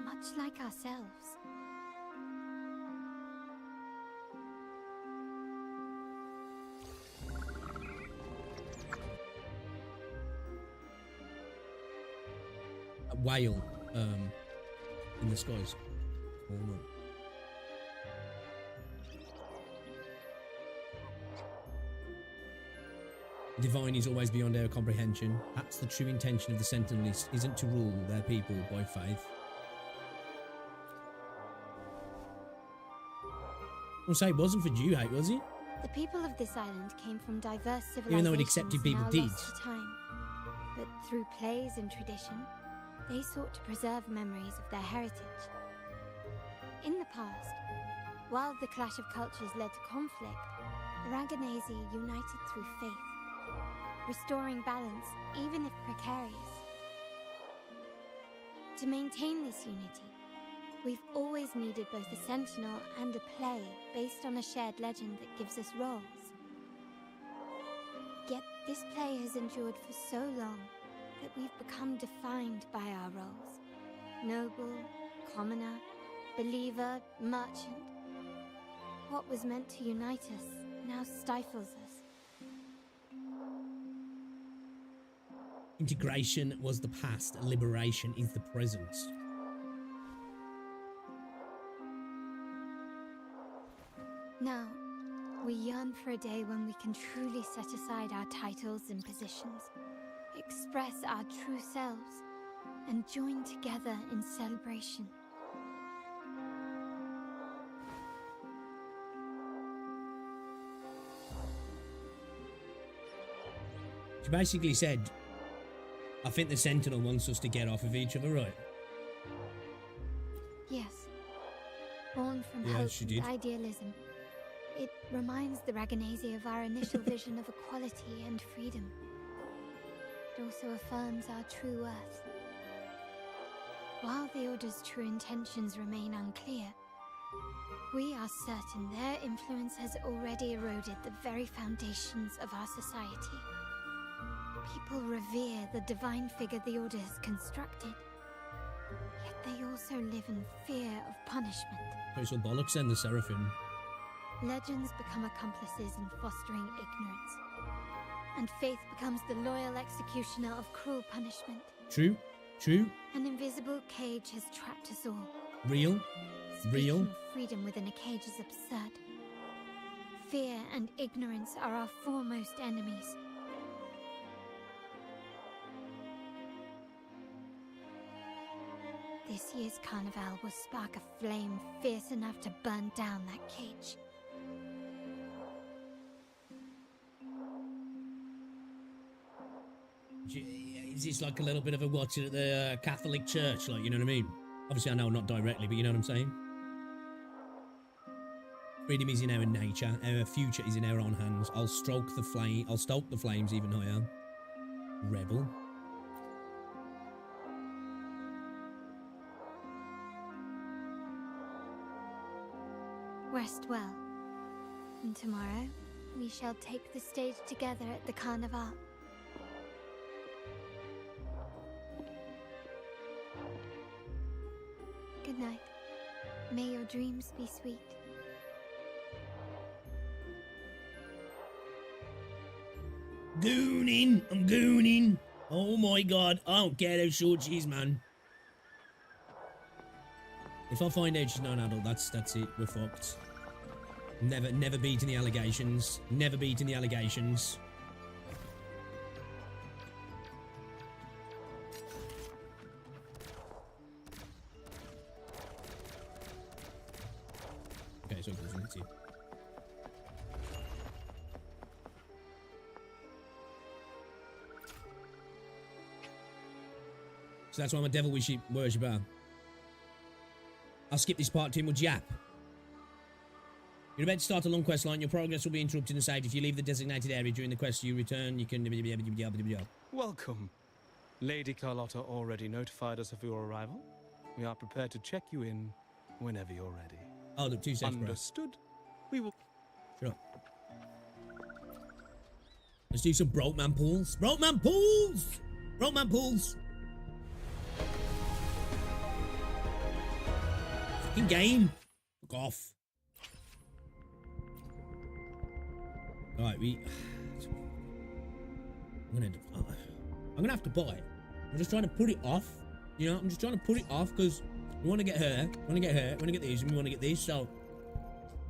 S: much like ourselves.
A: A whale in the skies. Oh no. Divine is always beyond our comprehension. That's the true intention of the Sentinelists, isn't to rule their people by faith. I'll say it wasn't for Jew hate, was it?
S: The people of this island came from diverse civilizations.
A: Even though it accepted people
S: now
A: did.
S: lost to time. But through plays and tradition, they sought to preserve memories of their heritage. In the past, while the clash of cultures led to conflict, the Raganazi united through faith, restoring balance even if precarious. To maintain this unity, we've always needed both a sentinel and a play based on a shared legend that gives us roles. Yet this play has endured for so long that we've become defined by our roles. Noble, commoner, believer, merchant. What was meant to unite us now stifles us.
A: Integration was the past, liberation is the present.
S: Now, we yearn for a day when we can truly set aside our titles and positions, express our true selves, and join together in celebration.
A: She basically said, I think the Sentinel wants us to get off of each other, right?
S: Yes. Born from
A: Yeah,
S: hope
A: she
S: and
A: did.
S: idealism, it reminds the Raganazi of our initial vision of equality and freedom. It also affirms our true worth. While the Order's true intentions remain unclear, we are certain their influence has already eroded the very foundations of our society. People revere the divine figure the Order has constructed, yet they also live in fear of punishment.
A: Total bollocks and the Seraphim.
S: Legends become accomplices in fostering ignorance, and faith becomes the loyal executioner of cruel punishment.
A: True, true,
S: An invisible cage has trapped us all.
A: real, real.
S: Speaking of freedom within a cage is absurd. Fear and ignorance are our foremost enemies. This year's carnival will spark a flame fierce enough to burn down that cage.
A: Is this like a little bit of a watch at the Catholic Church, like, you know what I mean? Obviously, I know not directly, but you know what I'm saying? Freedom is in our nature, our future is in our own hands. I'll stoke the flames even higher. Rebel.
S: Rest well. And tomorrow, we shall take the stage together at the carnival. Good night. May your dreams be sweet.
A: Gooning! I'm gooning! Oh my god, I don't care how short she is, man. If I find out she's not an adult, that's it. We're fucked. Never beating the allegations. Never beating the allegations. Okay, so it's you. So that's why I'm a devil worshipper. I'll skip this part too much yap. You're about to start a long quest line. Your progress will be interrupted and saved. If you leave the designated area during the quest, you return. You can...
U: Welcome. Lady Carlotta already notified us of your arrival.
G: We are prepared to check you in whenever you're ready.
A: Oh, look, 2 seconds, bro.
G: Understood. We will...
A: Shut up. Let's do some broke man pools. Broke man pools! Broke man pools! Fucking game. Fuck off. Alright, I'm gonna have to buy it. I'm just trying to put it off. You know, I'm just trying to put it off because we want to get her. We want to get her. We want to get these and we want to get this. So,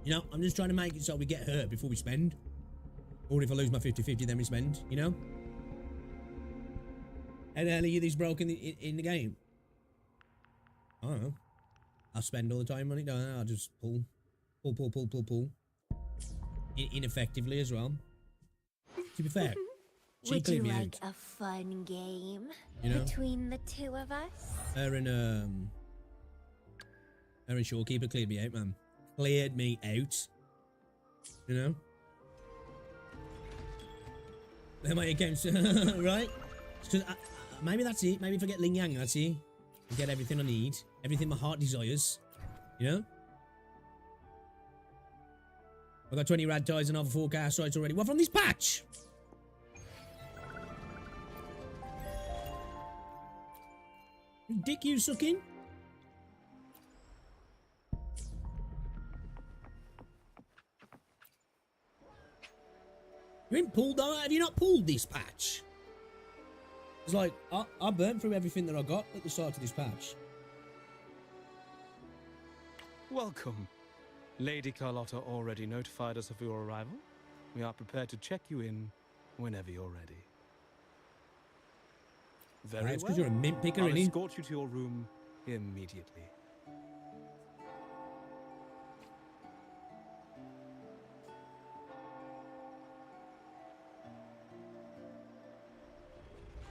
A: you know, I'm just trying to make it so we get her before we spend. Or if I lose my 50-50, then we spend, you know? How the hell are you these broke in the game? I don't know. I'll spend all the time on it. No, I'll just pull. Ineffectively as well. To be fair.
S: Would you like a fun game between the two of us?
A: Her and Shawkeeper cleared me out, man. Cleared me out. You know? They're my accounts, right? Maybe that's it. Maybe if I get Ling Yang, that's it. I get everything I need. Everything my heart desires. You know? I've got 20 rad ties and over 4 cast rights already. What from this patch? Dick you sucking? You ain't pulled out. Have you not pulled this patch? It's like, I burnt through everything that I got at the start of this patch.
G: Welcome. Lady Carlotta already notified us of your arrival. We are prepared to check you in whenever you're ready. Very
A: That's
G: well.
A: because you're a mint picker,
G: I'll
A: innit?
G: escort you to your room immediately.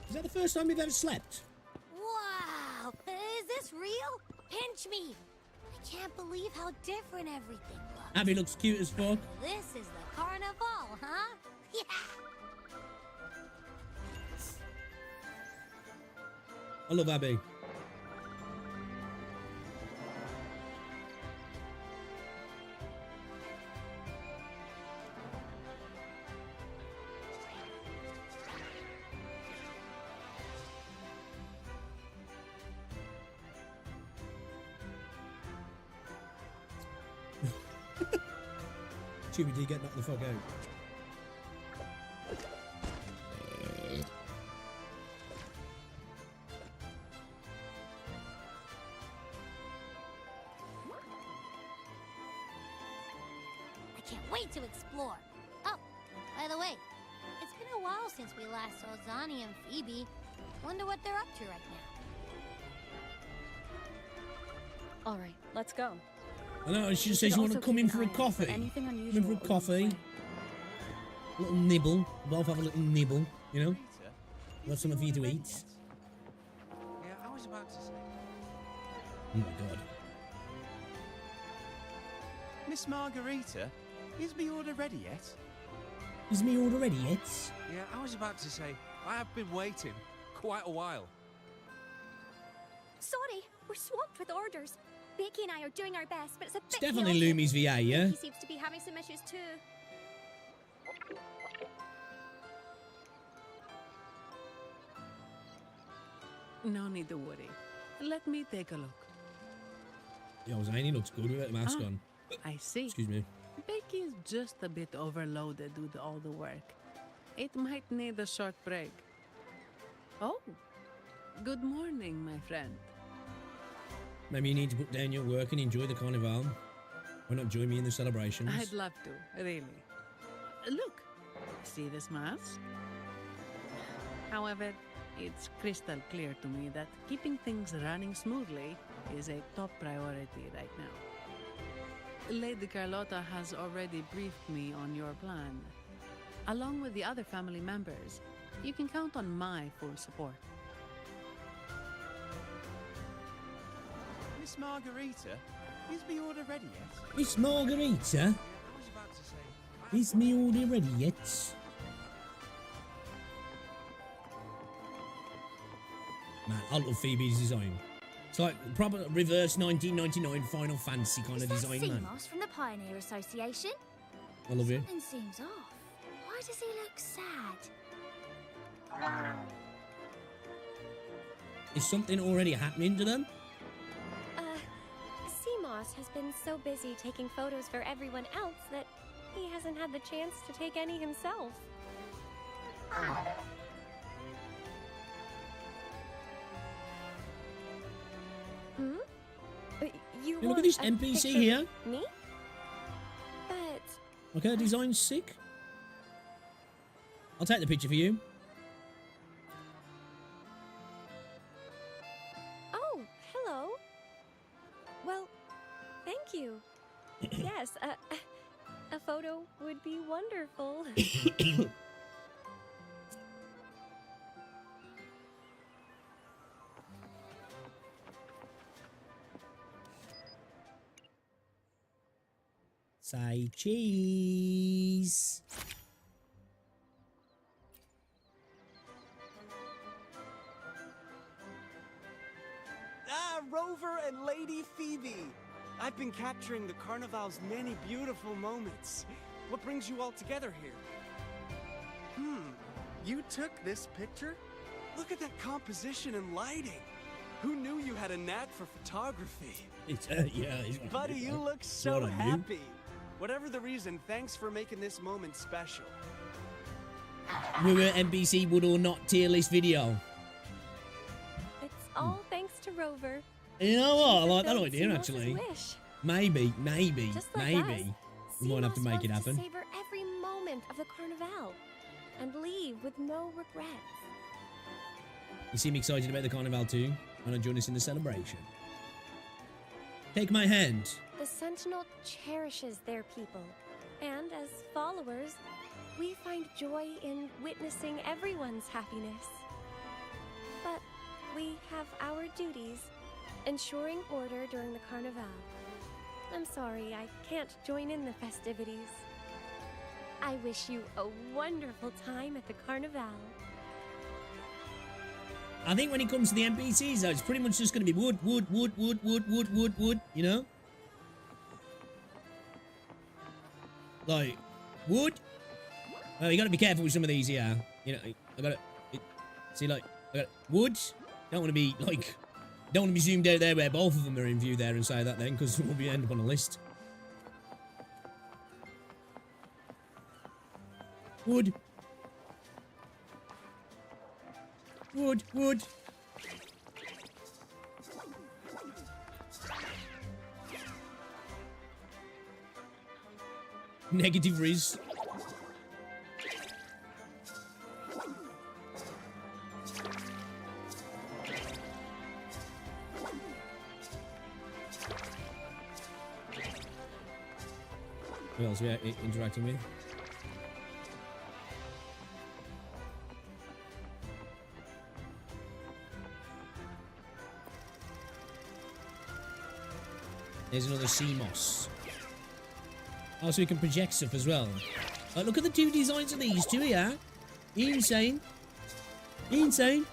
A: Is that the first time you've ever slept?
F: Wow! Is this real? Pinch me! I can't believe how different everything looks.
A: Abby looks cute as fuck.
F: This is the carnival, huh? Yeah!
A: I love Abby. Chewie D, get knocked the fuck out.
F: I can't wait to explore. Oh, by the way, it's been a while since we last saw Zani and Phoebe. Wonder what they're up to right now.
T: All right, let's go.
A: I know, she just says you want to come in for a coffee.
T: Anything
A: Come
T: unusual
A: in for a coffee. A little nibble. We'll both have a little nibble, you know? Got something for you to eat.
J: Yeah, I was about to say.
A: Oh my god.
J: Miss Margarita, is me order ready yet?
A: Is me order ready yet?
J: Yeah, I was about to say, I have been waiting quite a while.
U: Sorry, we're swamped with orders. Becky and I are doing our best, but it's a bit
A: It's definitely
U: chaotic.
A: Lumi's VA, yeah?
U: He seems to be having some issues too.
V: No need to worry. Let me take a look.
A: Yo, Zane, he looks good with that mask on.
V: I see.
A: Excuse me.
V: Becky is just a bit overloaded with all the work. It might need a short break. Oh, good morning, my friend.
A: Maybe you need to put down your work and enjoy the carnival. Why not join me in the celebrations?
V: I'd love to, really. Look, see this mask? However, it's crystal clear to me that keeping things running smoothly is a top priority right now. Lady Carlotta has already briefed me on your plan. Along with the other family members, you can count on my full support.
J: Miss Margarita, is me order ready yet?
A: Miss Margarita?
J: I was about to say,
A: Is me order ready yet? Man, I love Phoebe's design. It's like proper reverse 1999 Final Fantasy kind of design, man.
U: Seamoss from the Pioneer Association?
A: I love it.
U: Something seems off. Why does he look sad?
A: Is something already happening to them?
U: Seamoss has been so busy taking photos for everyone else that he hasn't had the chance to take any himself. Hmm? You
A: Hey, look at this
U: want a
A: NPC
U: picture
A: here.
U: of Me? But
A: Okay, design's sick. I'll take the picture for you.
U: oh, hello. Well, thank you. Yes, a photo would be wonderful.
A: Say cheese.
B: Ah, Rover and Lady Phoebe. I've been capturing the Carnival's many beautiful moments. What brings you all together here? You took this picture? Look at that composition and lighting. Who knew you had a knack for photography?
A: It's, yeah.
B: Buddy, you look so
A: What I knew.
B: happy. Whatever the reason, thanks for making this moment special.
A: We were NBC would or not tier list video.
U: It's all thanks to Rover.
A: You know what? I like that
U: Fulfilled
A: idea,
U: Seamoss's
A: actually.
U: wish.
A: Maybe,
U: Just like
A: maybe. We might have to
U: Seamoss
A: make it
U: wants
A: happen.
U: To savor every moment of the Carnival and leave with no regrets.
A: You seem excited about the Carnival too. Why not join us in the celebration? Take my hand.
U: The Sentinel cherishes their people, and as followers, we find joy in witnessing everyone's happiness. But we have our duties, ensuring order during the Carnival. I'm sorry, I can't join in the festivities. I wish you a wonderful time at the Carnival.
A: I think when it comes to the NPCs, though, it's pretty much just going to be wood, you know? Like, wood. Oh, you got to be careful with some of these here. You know, I got to... See, like, I got wood. Don't want to be, like... Don't want to be zoomed out there where both of them are in view there and say that then, because we'll be end up on a list. Wood. Wood. Negative Riz. Who else are we interacting with? There's another Seamoss. Oh, so we can project stuff as well. Look at the two designs of these two here. Insane. Insane.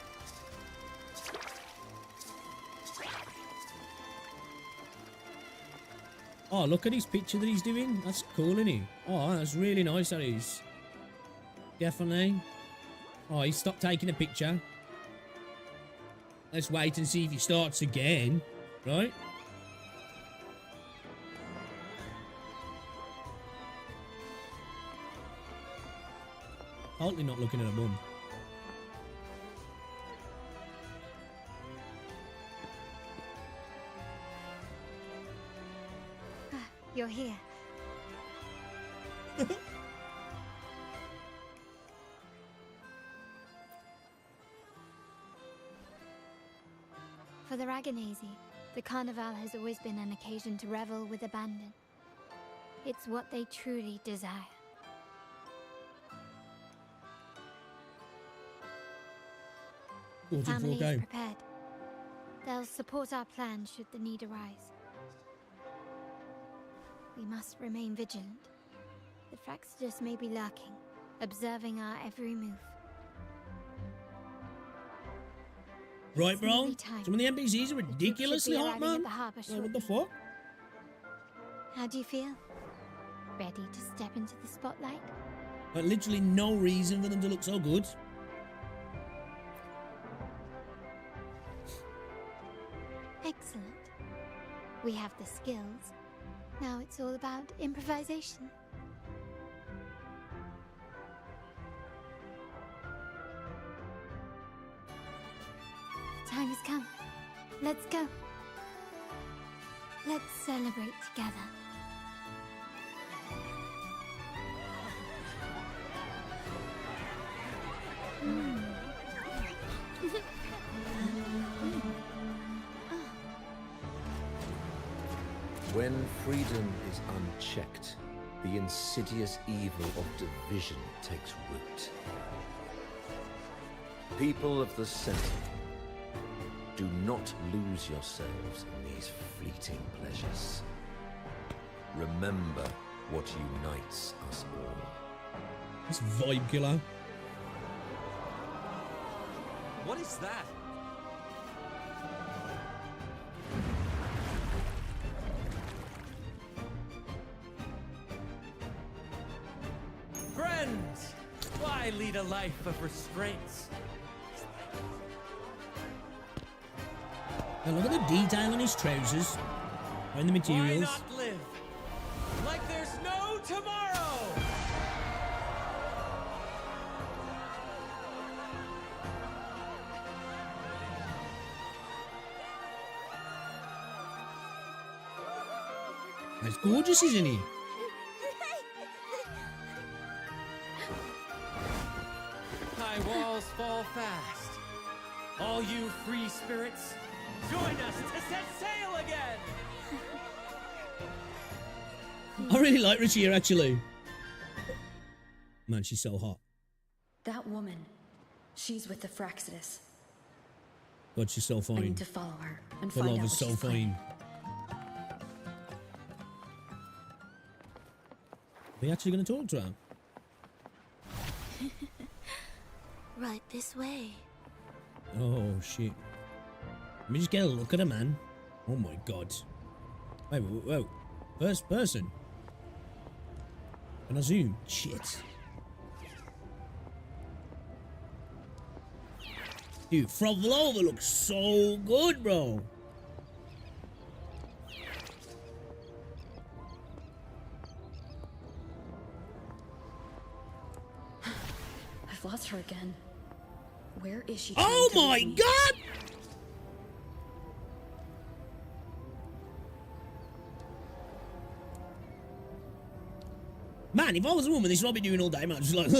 A: Oh, look at his picture that he's doing. That's cool, isn't he? Oh, that's really nice, that is. Definitely. Oh, he stopped taking a picture. Let's wait and see if he starts again. Right? Totally not looking at a bum.
S: You're here. For the Raganazy, the Carnival has always been an occasion to revel with abandon. It's what they truly desire. The family is prepared. They'll support our plan should the need arise. We must remain vigilant. The Fraxidus may be lurking, observing our every move.
A: Right, bro?
S: Movie time.
A: Some of the NPCs are ridiculously
S: Should be
A: hot,
S: arriving
A: man.
S: at the harbour
A: Like, what
S: shortly.
A: the fuck?
S: How do you feel? Ready to step into the spotlight?
A: Like, literally no reason for them to look so good.
S: Excellent. We have the skills. Now it's all about improvisation. The time has come. Let's go. Let's celebrate together.
C: When freedom is unchecked, the insidious evil of division takes root. People of the Center, do not lose yourselves in these fleeting pleasures. Remember what unites us all.
A: This vibe killer.
J: What is that?
R: Friends, why lead a life of restraints?
A: Now look at the detail on his trousers and the
R: Why
A: materials.
R: not live like there's no tomorrow?
A: He's gorgeous, isn't he?
R: High walls fall fast. All you free spirits, join us to set sail again!
A: I really like Richie actually. Man, she's so hot.
H: That woman, she's with the Fraxidus.
A: God, she's so
H: I
A: fine.
H: need to follow her and
A: The
H: find
A: love
H: out
A: is
H: what
A: so
H: she's planning.
A: fine. Are we actually going to talk to her?
S: Right this way.
A: Oh, shit. Let me just get a look at her, man. Oh, my God. Wait, whoa. First person. Can I zoom? Shit. Dude, from over looks so good, bro.
H: I've lost her again. Where is she?
A: Oh
H: trying to
A: my
H: lead me?
A: God! Man, if I was a woman, this is what I'd be doing all day, man. Just like,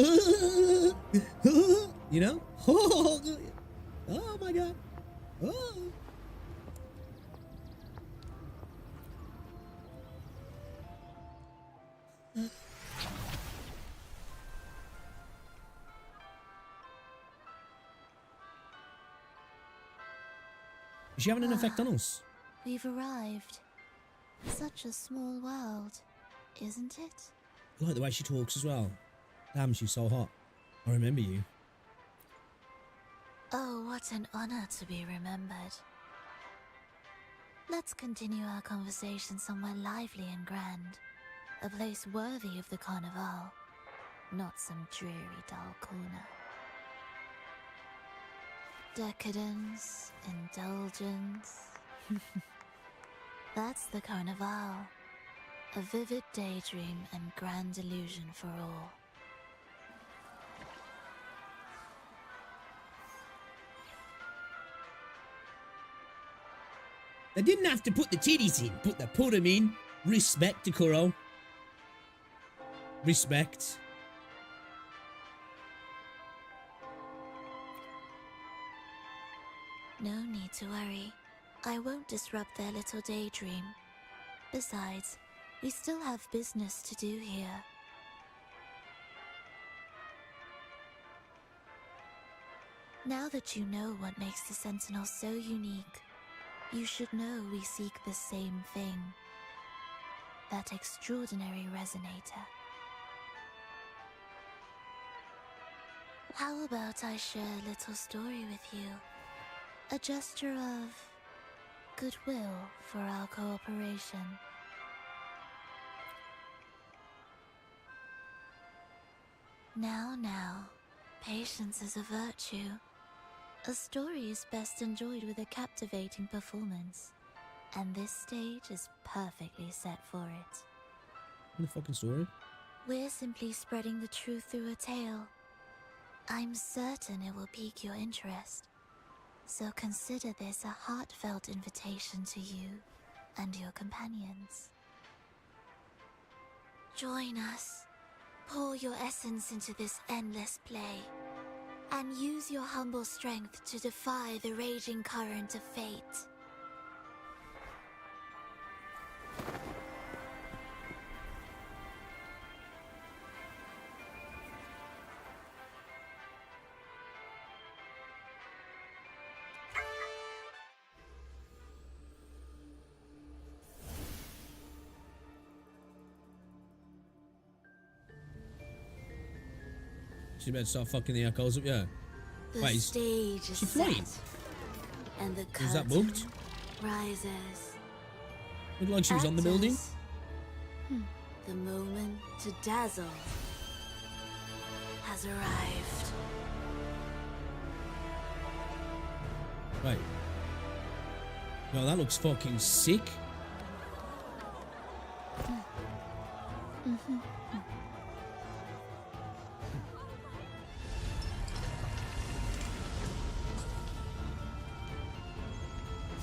A: you know? Oh my God. Oh. Is she having an effect on us?
S: We've arrived. Such a small world, isn't it?
A: I like the way she talks as well. Damn, she's so hot. I remember you.
S: Oh, what an honor to be remembered. Let's continue our conversation somewhere lively and grand. A place worthy of the Carnival, not some dreary, dull corner. Decadence, indulgence. That's the Carnival. A vivid daydream and grand illusion for all.
A: They didn't have to put the titties in, but they put them in. Respect to Kuro. Respect.
S: No need to worry. I won't disrupt their little daydream. Besides, we still have business to do here. Now that you know what makes the Sentinel so unique, you should know we seek the same thing. That extraordinary resonator. How about I share a little story with you? A gesture of goodwill for our cooperation. Now, patience is a virtue. A story is best enjoyed with a captivating performance, and this stage is perfectly set for it.
A: The fucking story.
S: We're simply spreading the truth through a tale. I'm certain it will pique your interest, so consider this a heartfelt invitation to you and your companions. Join us. Pour your essence into this endless play, and use your humble strength to defy the raging current of fate.
A: She's about to start fucking the echoes up, yeah.
S: The
A: Wait,
S: stage is
A: she flying?
S: set, and the
A: Was that
S: curtain
A: booked?
S: rises.
A: Looked like she was on the building.
S: Actors, the moment to dazzle has arrived.
A: Wait. No, that looks fucking sick.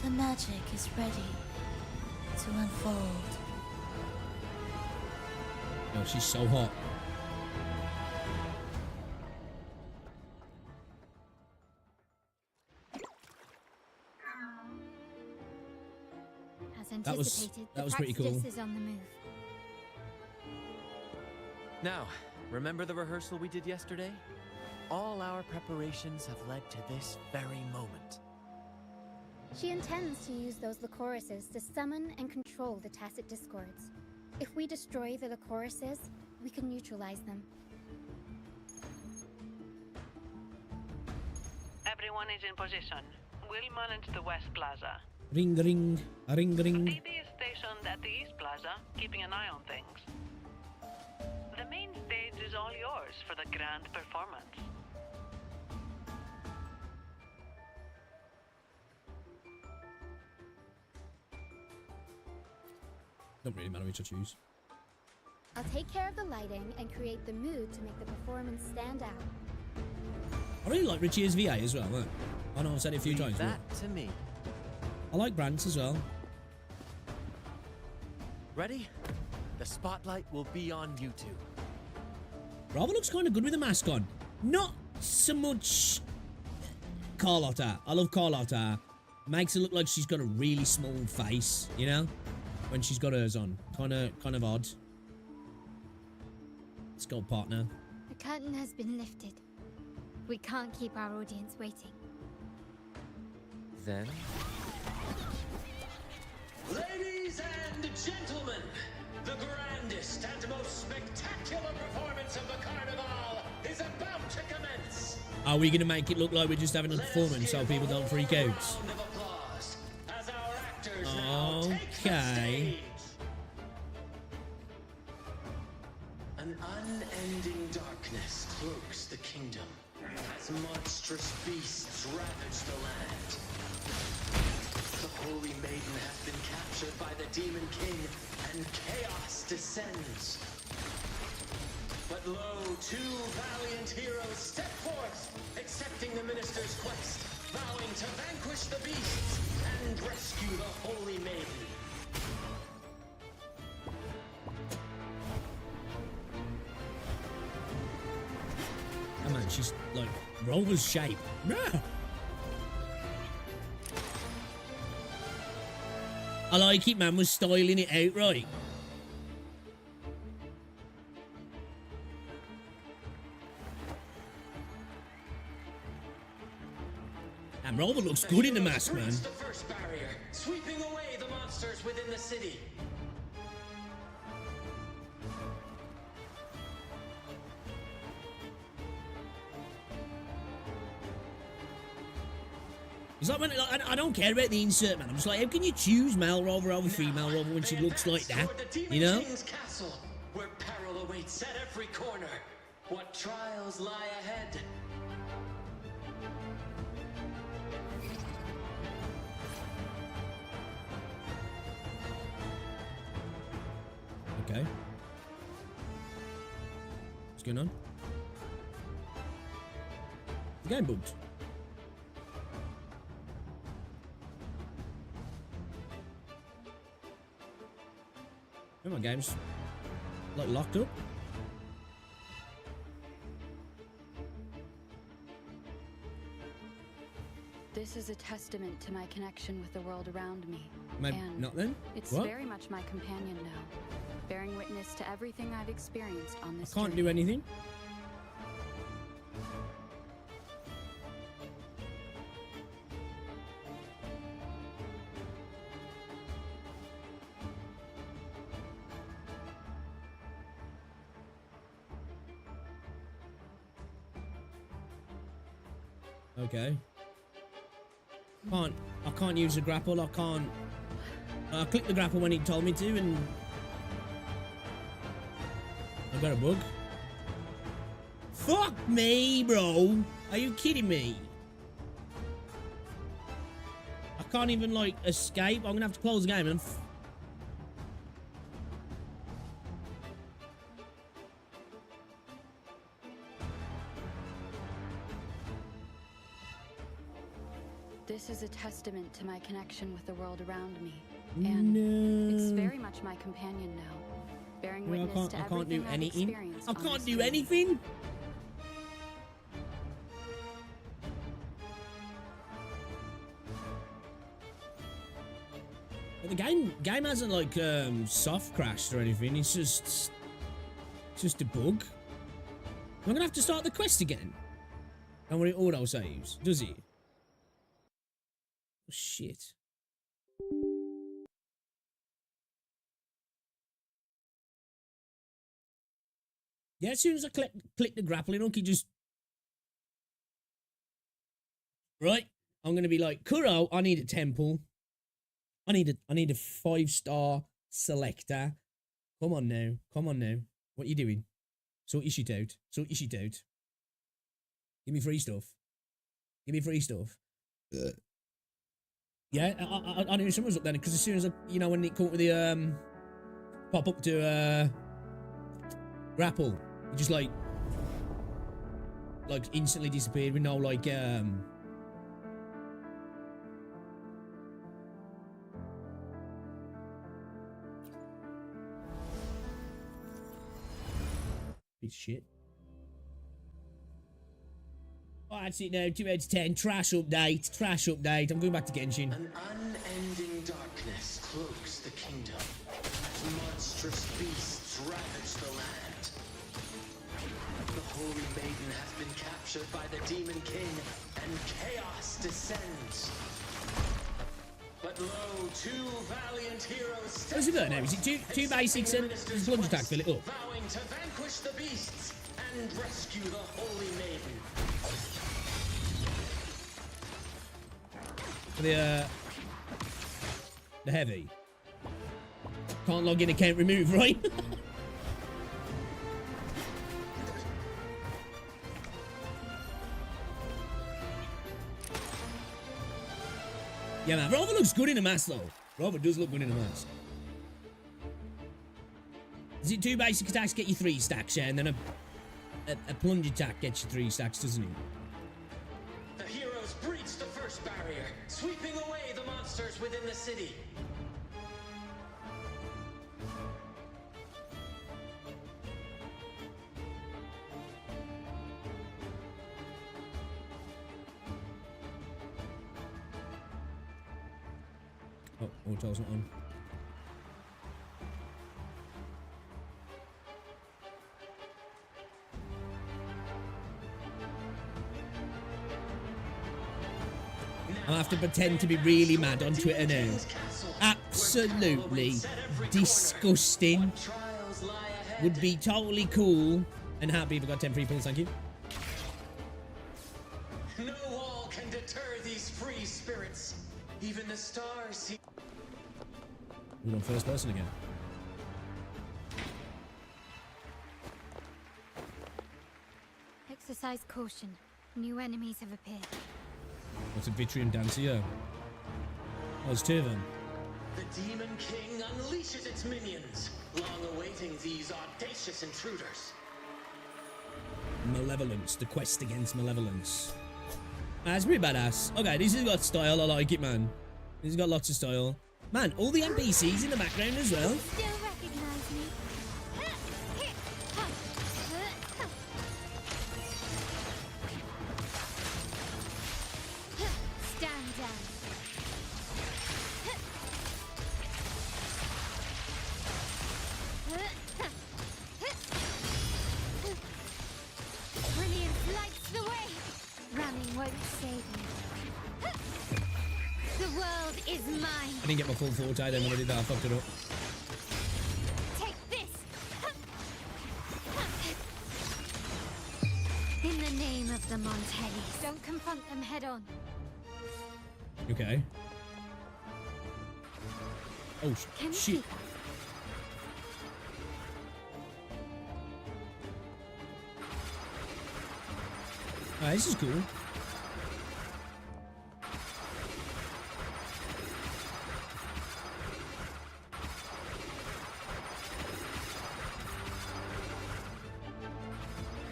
S: The magic is ready to unfold.
A: Oh, she's so hot.
F: As
A: That was-
F: anticipated,
A: that was
F: the
A: pretty cool.
F: Praxis is on the move.
R: Now, remember the rehearsal we did yesterday? All our preparations have led to this very moment.
F: She intends to use those Lycoruses to summon and control the Tacit Discords. If we destroy the Lycoruses, we can neutralize them.
D: Everyone is in position. We'll manage the West Plaza.
A: Ring, ring, a ring, ring.
D: Phoebe is stationed at the East Plaza, keeping an eye on things. The main stage is all yours for the grand performance.
A: Don't really matter which I choose.
F: I'll take care of the lighting and create the mood to make the performance stand out.
A: I really like Richie as VA as well. Look. I know I've said it a few times.
R: That
A: But
R: to me.
A: I like Brant as well.
R: Ready? The spotlight will be on you two.
A: Brava looks kind of good with the mask on. Not so much Carlotta. I love Carlotta. Makes it look like she's got a really small face, you know? When she's got hers on. Kind of odd. Let's go, partner.
S: The curtain has been lifted. We can't keep our audience waiting.
R: Then?
E: Ladies and gentlemen, the grandest and most spectacular performance of the Carnival is about to commence.
A: Are we going to make it look like we're just having a performance so people don't freak out?
E: As our actors now take the
A: Okay.
E: stage. An unending darkness cloaks the kingdom as monstrous beasts ravage the land. The Holy Maiden has been captured by the Demon King, and chaos descends. But lo, two valiant heroes step forth, accepting the minister's quest, vowing to vanquish the beasts and rescue the Holy Maiden.
A: Oh man, she's like Rover's shape. Yeah. I like it, man. We're styling it out right. And Rover looks good in the mask, man.
E: The first barrier, sweeping away the monsters within the city.
A: It's like when I don't care about the insert, man. I'm just like, how can you choose male rover over female rover when she looks like that? You know?
E: King's castle, where peril awaits at every corner. What trials lie ahead?
A: Okay. What's going on? The game bugged. Oh, my game's like locked up.
H: This is a testament to my connection with the world around me.
A: And not then?
H: It's
A: What?
H: very much my companion now, bearing witness to everything I've experienced on this
A: I can't
H: journey.
A: do anything. Okay. I can't use the grapple. I can't. I clicked the grapple when he told me to, and I got a bug. Fuck me, bro. Are you kidding me? I can't even like escape. I'm gonna have to close the game and.
H: This is a testament to my connection with the world around me. And it's very much my companion now, bearing
A: No,
H: witness to
A: I can't
H: everything
A: do
H: I've
A: anything.
H: experienced
A: I
H: on
A: can't
H: this
A: do
H: journey.
A: anything. But the game hasn't like soft crashed or anything. It's just a bug. I'm gonna have to start the quest again. And when it auto saves, does it? Oh, shit. Yeah, as soon as I click the grappling hook, he just... Right, I'm gonna be like, Kuro, I need a temple. I need a 5-star selector. Come on now. Come on now. What you doing? Sort your shit out. Sort your shit out. Give me free stuff. Give me free stuff. Yeah, I knew someone was up there because as soon as I, you know, when it caught with the pop up to grapple, it just like instantly disappeared with no like piece of shit. Oh, that's it now. 2 out of 10. Trash update. Trash update. I'm going back to Genshin.
E: An unending darkness cloaks the kingdom as monstrous beasts ravage the land. The Holy Maiden has been captured by the Demon King, and chaos descends. But lo, 2 valiant heroes.
A: What's it got now? Is it two basics and plunge attack? Fill it up.
E: Vowing to vanquish the beasts and rescue the Holy Maiden.
A: The heavy. Can't log in, account remove, right? Yeah, man. Rover looks good in a mask, though. Rover does look good in a mask. Is it 2 basic attacks get you 3 stacks, yeah? And then a plunge attack gets you 3 stacks, doesn't it?
E: The heroes breach the first barrier, sweeping away the monsters within the city.
A: Oh, auto's not on. I'll have to pretend to be really mad on Twitter now. Absolutely disgusting. Would be totally cool and happy if I got 10 free pulls, thank you.
E: No wall can deter these free spirits. Even the stars see.
A: We're on first person again.
S: Exercise caution. New enemies have appeared.
A: What's a Vitrium Dancer? Yeah. Oh, it's two of them.
E: The Demon King unleashes its minions, long awaiting these audacious intruders.
A: Malevolence, the quest against malevolence. That's pretty badass. Okay, this has got style. I like it, man. This has got lots of style. Man, all the NPCs in the background as well.
S: Still recognize me. Stand down. Brilliance lights the way. Running won't save me. The world is mine.
A: I didn't get my full forte then when I did that. I fucked it up.
S: Take this. In the name of the Montellis, don't confront them head on.
A: Okay. Oh,
S: Can
A: shit.
S: keep
A: Ah, this is cool.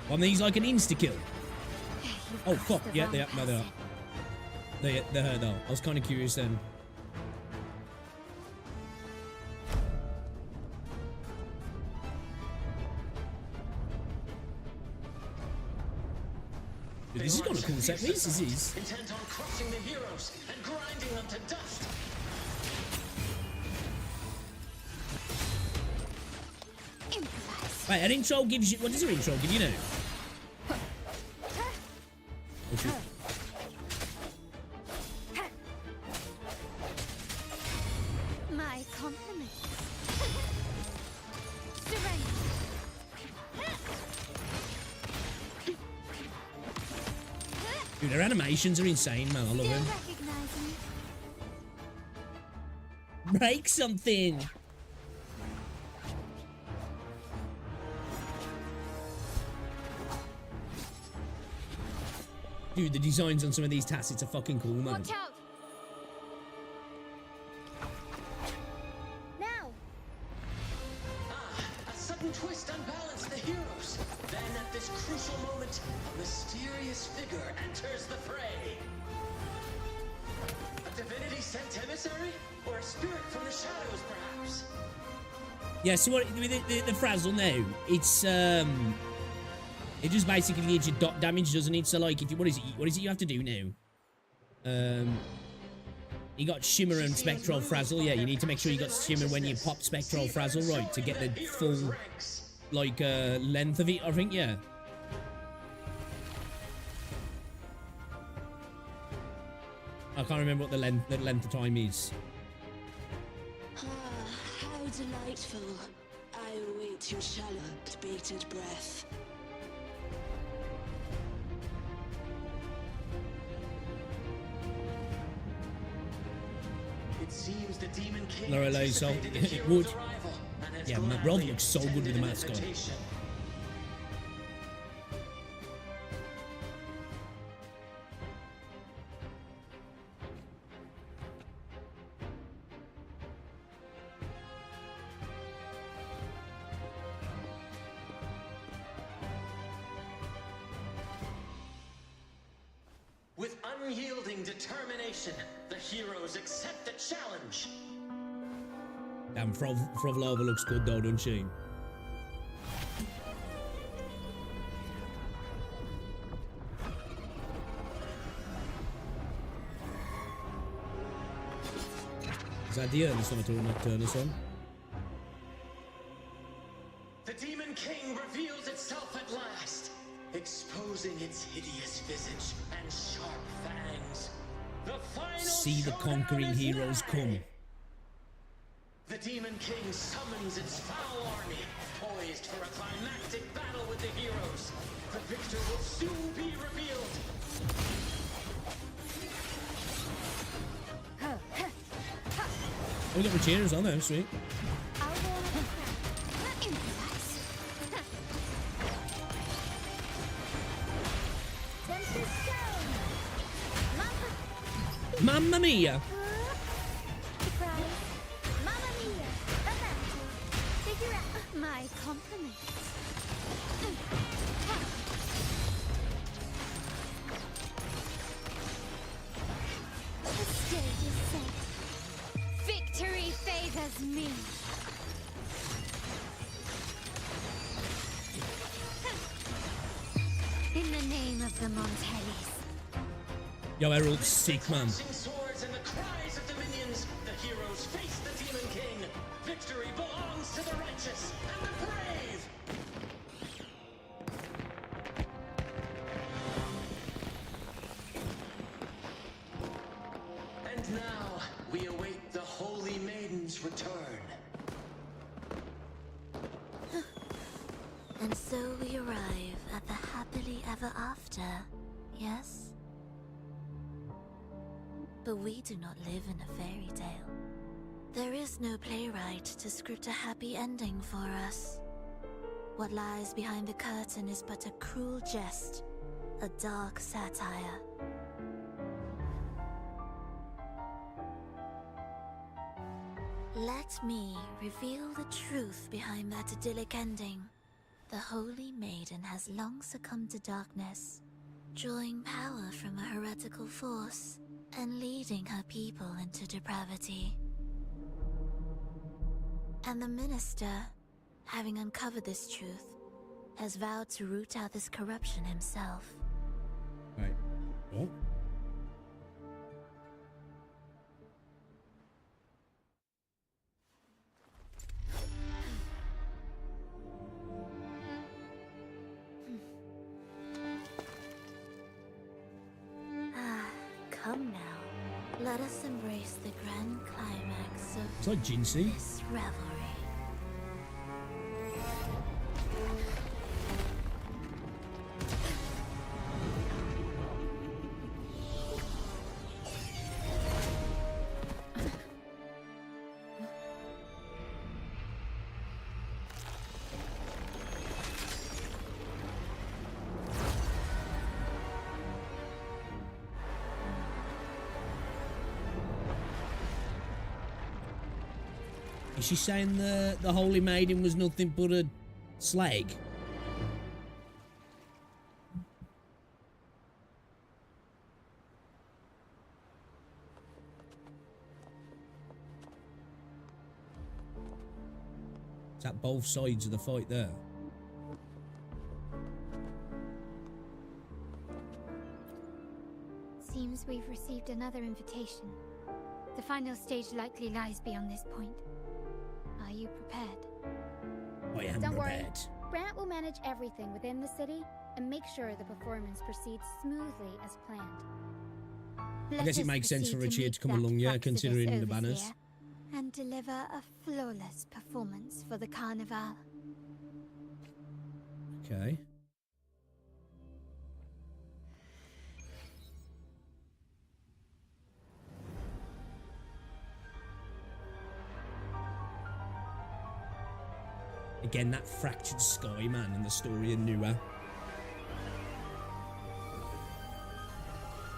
A: One of these like an insta-kill. Oh, fuck. Yeah, they are. No, they are. They're hurt, though. I was kind of curious then. Dude, this is kind of cool set piece. This is.
E: Intent on crushing the heroes and grinding them to dust.
A: Right, an intro gives you. What does your intro give you now? Oh, shit.
S: my compliments. Surrender.
A: Dude, their animations are insane, man. I love them. Break something. Dude, the designs on some of these tacits are fucking cool, man.
S: Watch out! Now!
E: A sudden twist unbalanced the heroes. Then at this crucial moment, a mysterious figure enters the fray. A divinity sent emissary? Or a spirit from the shadows, perhaps?
A: Yeah, so what, the frazzle now, it's, it just basically gives you dot damage, doesn't it? So, like, if you, what is it you have to do now? You got Shimmer and Spectral Frazzle, yeah, you need to make sure you got Shimmer when you pop Spectral Frazzle, right, to get the full, like, length of it, I think, yeah. I can't remember what the length of time is.
K: How delightful. I await your shallow, bated breath.
E: It seems the Demon King
A: No, relay, so it would. Yeah, Rob looks so good with the mask on.
E: With unyielding determination, the heroes accept the challenge.
A: Damn, Frovlova looks good though, doesn't she? Is that the earnest one or not Turner's one?
E: The Demon King reveals itself at last, exposing its hideous visage and sharp fangs. The final
A: See the conquering heroes come.
E: The Demon King summons its foul army, poised for a climactic battle with the heroes. The victor will soon be revealed.
A: we got Regina as well, though. Sweet. Mamma mia!
S: Mamma mia! Figure out my compliments. The stage is set. Victory favors me. In the name of the Montellis.
A: Yo, Herald's sick, man.
E: Swords and the cries of the minions, the heroes face the Demon King. Victory belongs to the righteous and the brave. And now we await the Holy Maiden's return.
I: And so we arrive at the happily ever after, yes? But we do not live in a fairy tale. There is no playwright to script a happy ending for us. What lies behind the curtain is but a cruel jest, a dark satire. Let me reveal the truth behind that idyllic ending. The Holy Maiden has long succumbed to darkness, drawing power from a heretical force and leading her people into depravity. And the minister, having uncovered this truth, has vowed to root out this corruption himself.
A: Right. Oh.
I: Come now, let us embrace the grand climax of
A: It's like Genshin.
I: this revelry.
A: Is she saying the Holy Maiden was nothing but a slag? Is that both sides of the fight there?
S: Seems we've received another invitation. The final stage likely lies beyond this point. Are you prepared?
A: I am
S: Don't
A: prepared.
S: worry. Brant will manage everything within the city and make sure the performance proceeds smoothly as planned.
A: I guess it makes sense for Richie to come along, yeah, considering the banners.
S: And deliver a flawless performance for the carnival.
A: Okay. Again, that fractured sky, man, and the story of Nua.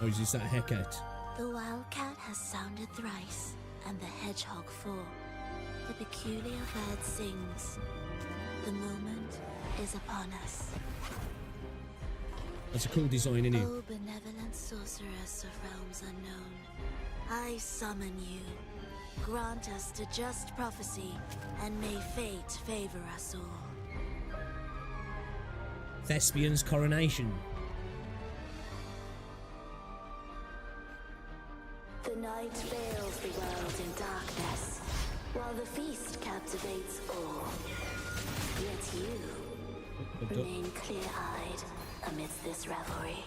A: Or is this that Hecate?
I: The wildcat has sounded thrice, and the hedgehog four. The peculiar bird sings. The moment is upon us.
A: That's a cool design, isn't it?
I: O benevolent sorceress of realms unknown, I summon you. Grant us the just prophecy, and may fate favor us all.
A: Thespian's coronation.
I: The night veils the world in darkness, while the feast captivates all. Yet you remain clear-eyed amidst this revelry.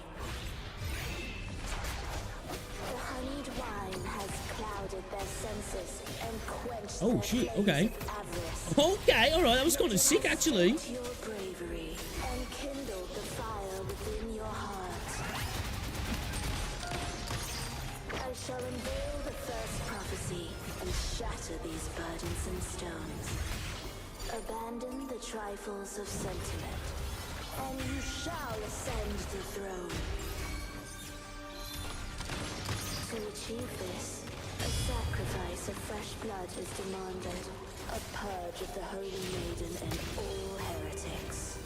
I: The honeyed wine has clouded their senses and quenched
A: Oh
I: their
A: shit,
I: flames
A: okay.
I: of avarice.
A: Okay, alright, that was kind of sick actually.
I: Your bravery and kindled the fire within your heart. I shall unveil the first prophecy and shatter these burdensome stones. Abandon the trifles of sentiment, and you shall ascend the throne. To achieve this, a sacrifice of fresh blood is demanded. A purge of the Holy Maiden and all heretics.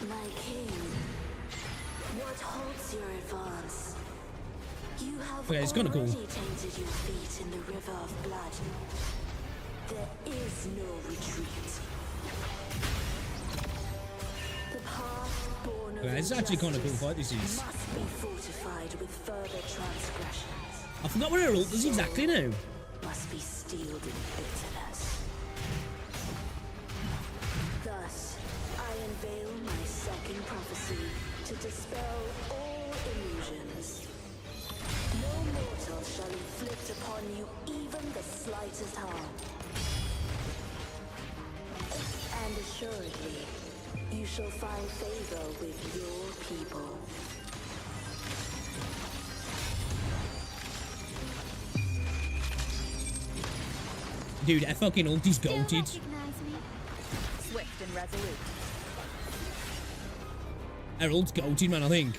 I: My king, what halts your advance? You have
A: Okay, it's kinda cool.
I: already tainted your feet in the river of blood. There is no retreat. The path born of
A: Okay, it's actually kind of cool fight this is.
I: must be fortified with further transgressions.
A: I forgot what her ult does exactly now.
I: Must be steeled in bitterness. Thus, I unveil my second prophecy to dispel all illusions. No mortal shall inflict upon you even the slightest harm. And assuredly, you shall find favor with your people.
A: Dude, her fucking ult is
S: Still
A: goated.
S: recognize me? Swift and resolute.
A: Her ult's goated, man, I think.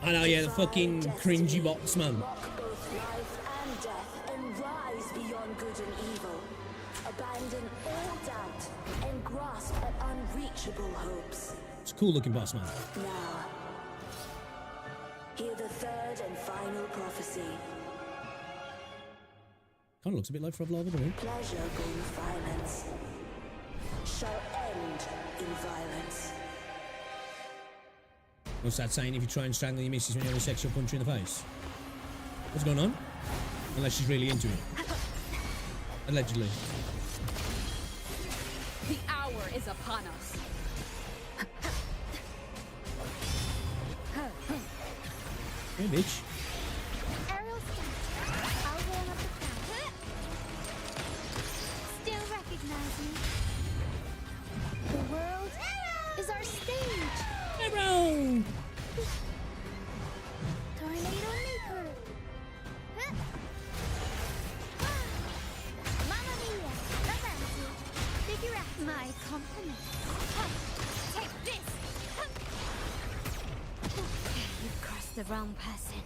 A: I know, yeah, the fucking cringy bots, man.
I: Mock both life and death and rise beyond good and evil. Abandon all doubt and grasp at unreachable hopes.
A: It's a cool looking boss, man.
I: Now, hear the third and final prophecy.
A: Kind of looks a bit like Lava, doesn't it?
I: Pleasure born of violence shall end in violence.
A: What's that saying? If you try and strangle your missus when you have a sexual punch her in the face? What's going on? Unless she's really into it. Allegedly.
L: The hour is upon us.
A: Hey, bitch.
S: Aerial stance. I'll warm up the crowd. Still recognize me? The world is our stage.
A: Arrow!
S: Tornado Maker. Mamma mia. Avanti. Figure out my company. Take this. You've crossed the wrong person.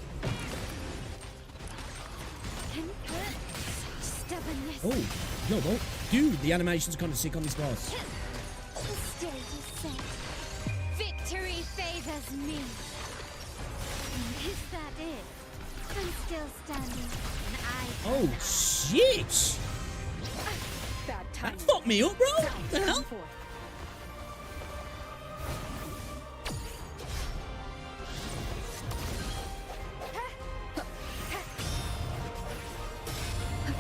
S: Stubbornness.
A: Oh, no, well, dude, the animation's kind of sick on this boss.
S: The stage is set. Victory favors me. Is that it? I'm still standing, and I.
A: Oh, shit!
L: Bad time.
A: That fucked me up, bro! What the hell?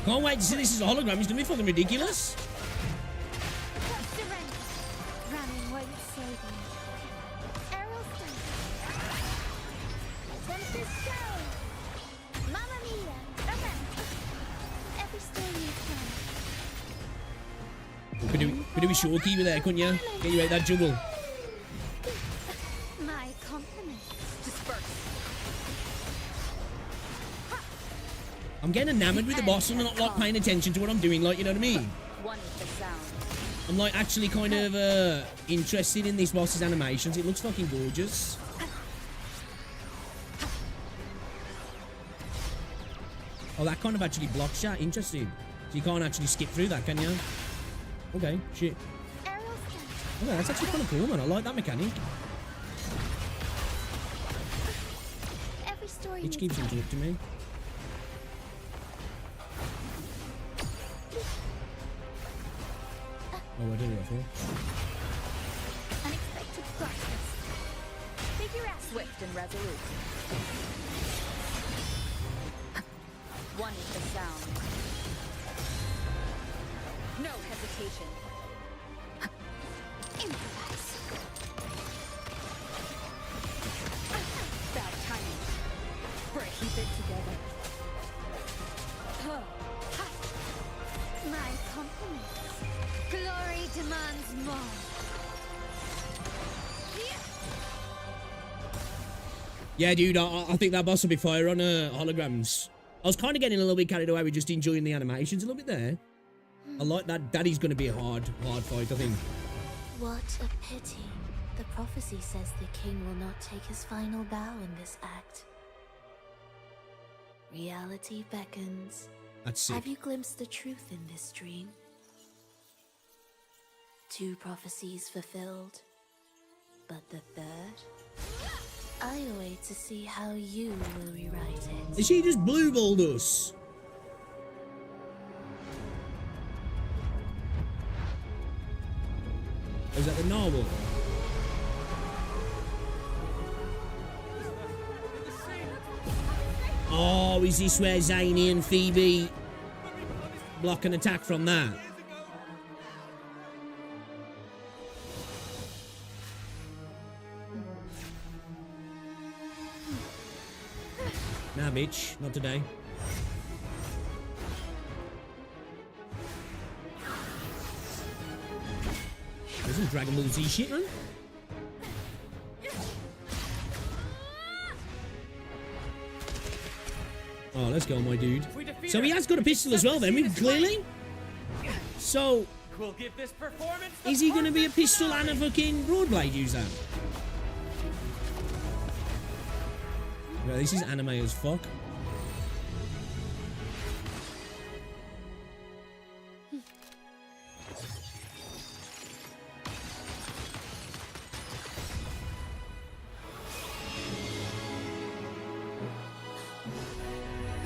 A: Can't wait to see this as a hologram. It's gonna be fucking ridiculous.
S: Surrender. Running won't save me. Aerial stance. Tempest show. Mamma mia. Avanti. Every story is done.
A: Could do a short keeper there, couldn't you? Get you out that juggle.
S: My compliments. Disperse.
A: I'm getting enamored with the boss and I'm not like paying attention to what I'm doing, like, you know what I mean?
L: One is the sound.
A: I'm like actually kind of interested in this boss's animations. It looks fucking gorgeous. Oh, that kind of actually blocks shot. Interesting. So you can't actually skip through that, can you? Okay, shit. Okay, that's actually kind of cool, man. I like that mechanic.
S: Every story
A: It keeps interrupting me. Oh, I did it before.
S: Unexpected darkness. Figure out.
L: Swift and resolute. One is the sound. No hesitation.
S: Improvise.
L: Bad timing. Keep it together.
S: My compliments. Glory demands more.
A: Yeah, dude, I think that boss will be fire on holograms. I was kind of getting a little bit carried away with just enjoying the animations a little bit there. I like that. Daddy's going to be a hard fight, I think.
I: What a pity. The prophecy says the king will not take his final bow in this act. Reality beckons.
A: That's sick.
I: Have you glimpsed the truth in this dream? 2 prophecies fulfilled, but the third? I await to see how you will rewrite it.
A: Is she just blue-balled us? Is that the narwhal? Oh, is this where Zany and Phoebe block an attack from that? Nah, bitch. Not today. There's some Dragon Ball Z shit, man. Oh, let's go, my dude. So he has got a pistol as well, then, clearly. So,
R: We'll give this performance
A: is he going to be a pistol and a fucking broadblade user? Well, this is anime as fuck.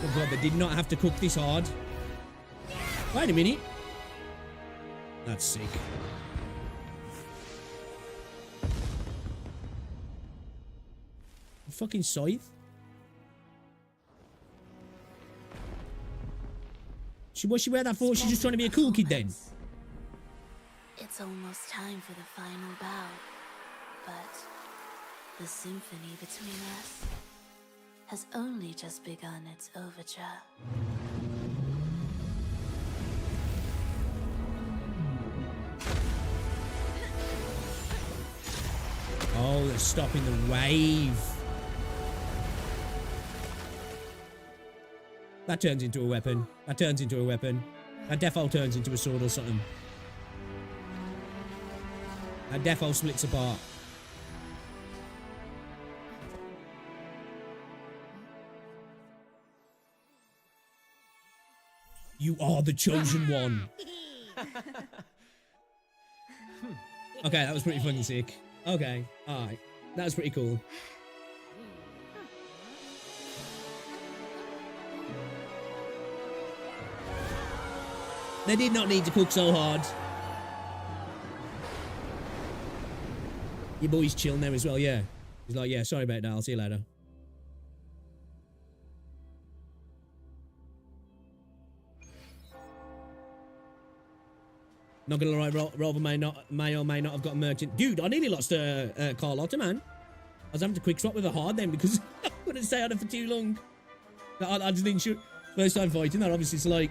A: Oh god, they did not have to cook this hard. Wait a minute. That's sick. Fucking scythe. What's she wear that for? She's just trying to be a cool kid then.
I: It's almost time for the final bow, but the symphony between us has only just begun its overture.
A: Oh, they're stopping the wave. That turns into a weapon. That turns into a weapon. That defo turns into a sword or something. That defo splits apart. You are the chosen one. Okay, that was pretty fucking sick. Okay, alright. That was pretty cool. They did not need to cook so hard. Your boy's chilling there as well, yeah. He's like, yeah, sorry about that, I'll see you later. Not gonna lie, Rover may or may not have got a merchant. Dude, I nearly lost Carlotta, man. I was having to quick swap with a hard then because I couldn't stay on her for too long. I just didn't shoot. First time fighting that, obviously, it's like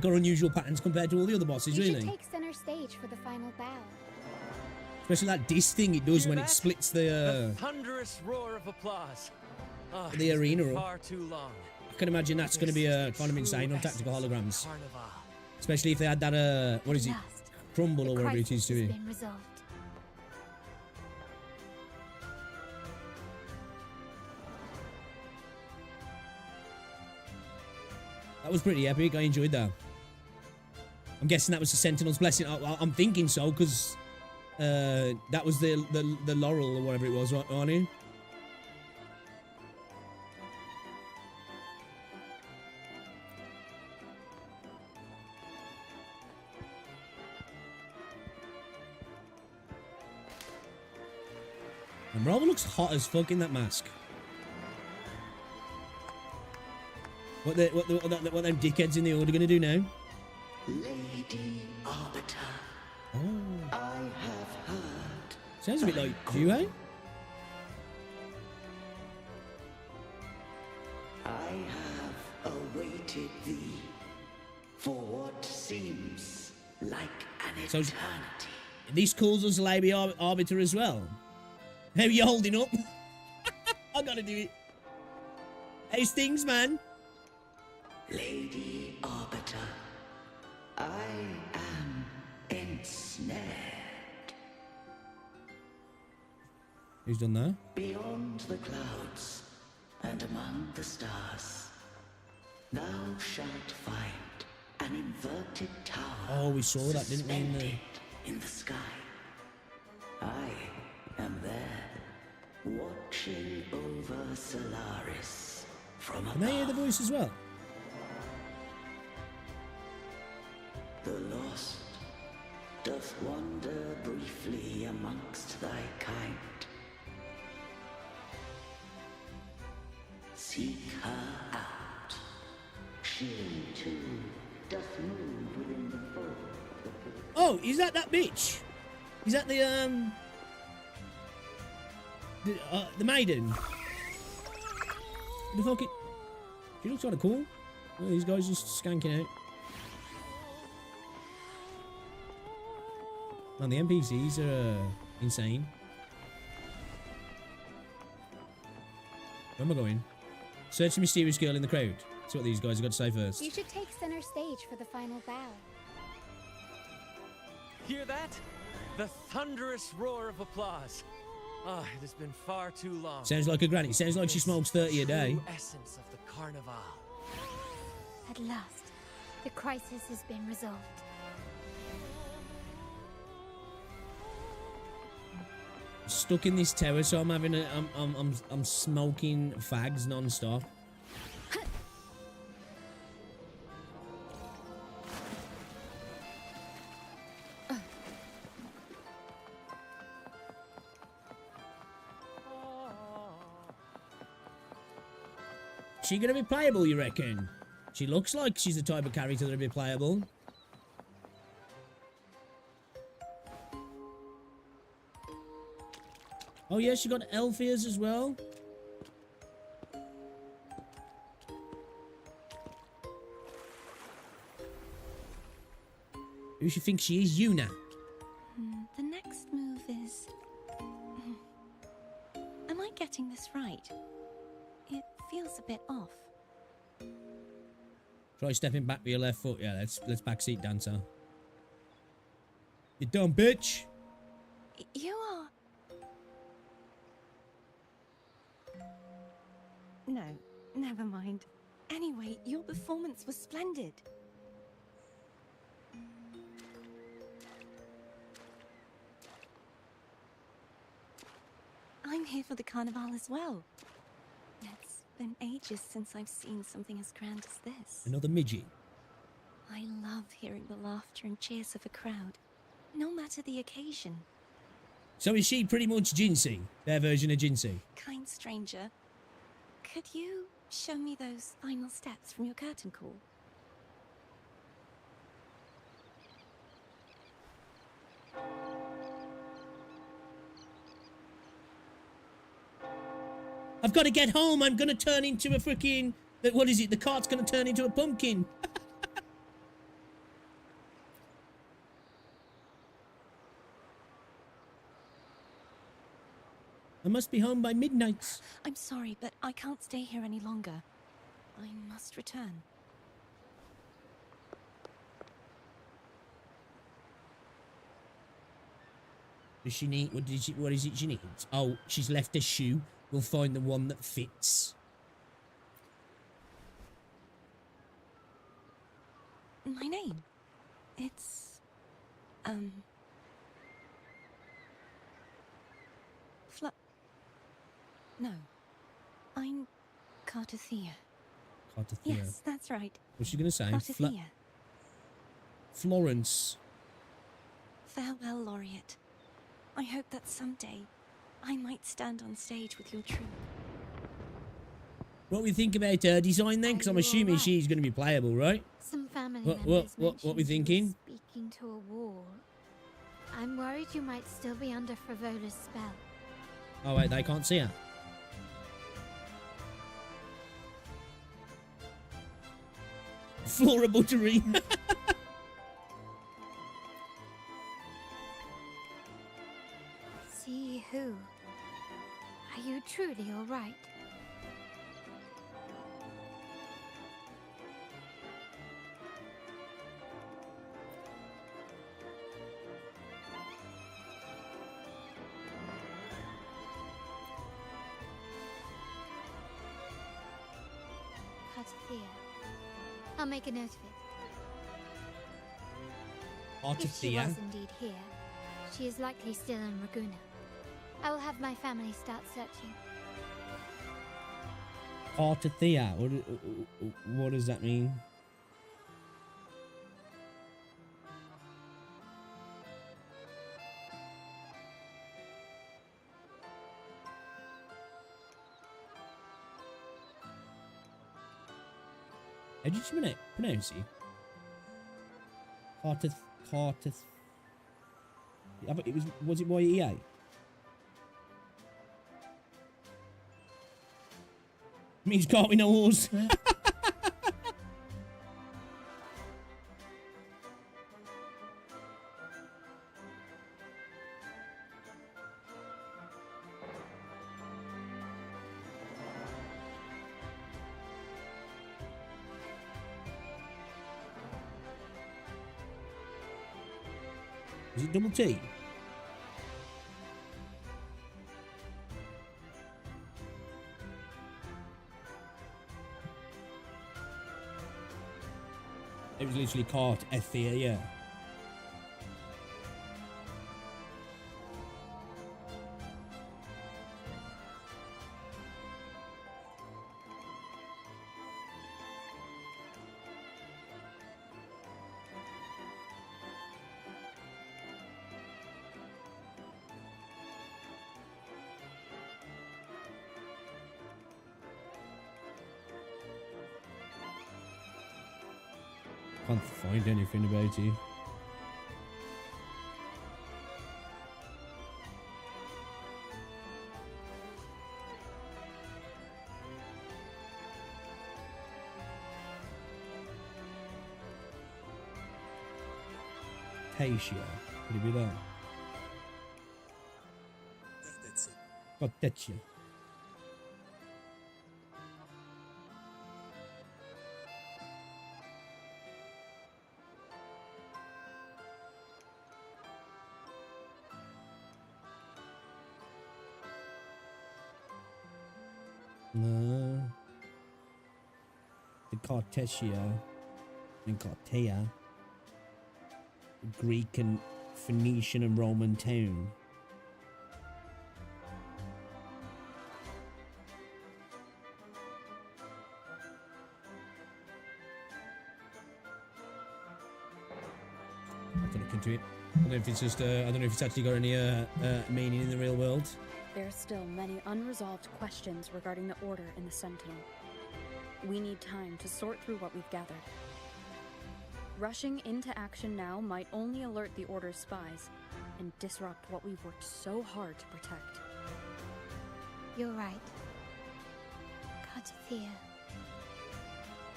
A: got unusual patterns compared to all the other bosses, really.
S: You should take center stage for the final bow.
A: Especially that disc thing it does when it splits the
R: thunderous roar of applause. Oh,
A: the arena.
R: Far too long.
A: I can imagine that's going to be kind of insane on tactical holograms. Especially if they had that, what is it? Crumble or whatever it is to it. That was pretty epic. I enjoyed that. I'm guessing that was the Sentinel's blessing. I'm thinking so because that was the laurel or whatever it was, wasn't it? And Robin looks hot as fuck in that mask. What them dickheads in the order gonna do now?
K: Lady Arbiter.
A: Oh.
K: I have heard.
A: Sounds a bit like you, eh?
K: I have awaited thee for what seems like an eternity.
A: This calls us Lady Arbiter as well. How are you holding up? gotta do it. How's things, man?
K: Lady Arbiter, I am ensnared.
A: Who's done that?
K: Beyond the clouds and among the stars, thou shalt find an inverted tower.
A: Oh, we saw that, didn't we?
K: In the sky. I am there, watching over Solaris from above.
A: Can I hear the voice as well?
K: The lost doth wander briefly amongst thy kind. Seek her out. She too doth move within the fold.
A: Oh, is that bitch? Is that the maiden? The fuck it? She looks kind of cool. Oh, these guys just skanking out. Man, the NPCs are insane. Where am I going? Search the mysterious girl in the crowd. See what these guys have got to say first.
F: You should take center stage for the final bow.
R: Hear that? The thunderous roar of applause. Ah, it has been far too long.
A: Sounds like a granny. Sounds like she smokes 30 a day.
R: True essence of the carnival.
F: At last, the crisis has been resolved.
A: Stuck in this tower, so I'm having a I'm smoking fags non-stop. She gonna be playable, you reckon? She looks like she's the type of character that'll be playable. Oh yeah, she got elf ears as well. Who she thinks she is? Yuna.
M: The next move is... Am I getting this right? It feels a bit off.
A: Try stepping back with your left foot. Yeah, let's backseat dancer. You dumb bitch.
M: You are... No, never mind. Anyway, your performance was splendid. I'm here for the carnival as well. It's been ages since I've seen something as grand as this.
A: Another midget.
M: I love hearing the laughter and cheers of a crowd, no matter the occasion.
A: So is she pretty much Jinsei? Their version of Jinsei?
M: Kind stranger, could you show me those final steps from your curtain call?
A: I've got to get home. I'm going to turn into a freaking... What is it? The cart's going to turn into a pumpkin. I must be home by midnight.
M: I'm sorry, but I can't stay here any longer. I must return.
A: Does she need... What is it she needs? Oh, she's left a shoe. We'll find the one that fits.
M: My name? It's... No. I'm Cartothea.
A: Cartothea.
M: Yes, that's right.
A: What's she going to say?
M: Cartothea.
A: Florence.
M: Farewell, Laureate. I hope that someday I might stand on stage with your troupe.
A: What we think about her design then? Because I'm assuming she's going to be playable, right?
F: Some family
A: What we thinking?
F: Speaking to a wall. I'm worried you might still be under Frivola's spell.
A: Oh wait, they can't see her. Flora Buttery.
F: See who? Are you truly all right?
S: Cartathea. I'll make a note of it. If she
A: Cartathea?
S: was indeed here, she is likely still in Raguna. I will have my family start searching.
A: Cartathea. What does that mean? How did you pronounce it? Cartath. Yeah, but was it YEA? Means caught with no horse. Is it double T? It was literally caught Etherea, yeah. Can't find anything about you. Tasia. Could it be that?
N: That's it.
A: Oh, that's you. No. The Cartesia and Cartea. Greek and Phoenician and Roman town. I have to look into it. I don't know if it's just. I don't know if it's actually got any meaning in the real world.
H: There are still many unresolved questions regarding the Order and the Sentinel. We need time to sort through what we've gathered. Rushing into action now might only alert the Order's spies and disrupt what we've worked so hard to protect.
S: You're right. Cartathea.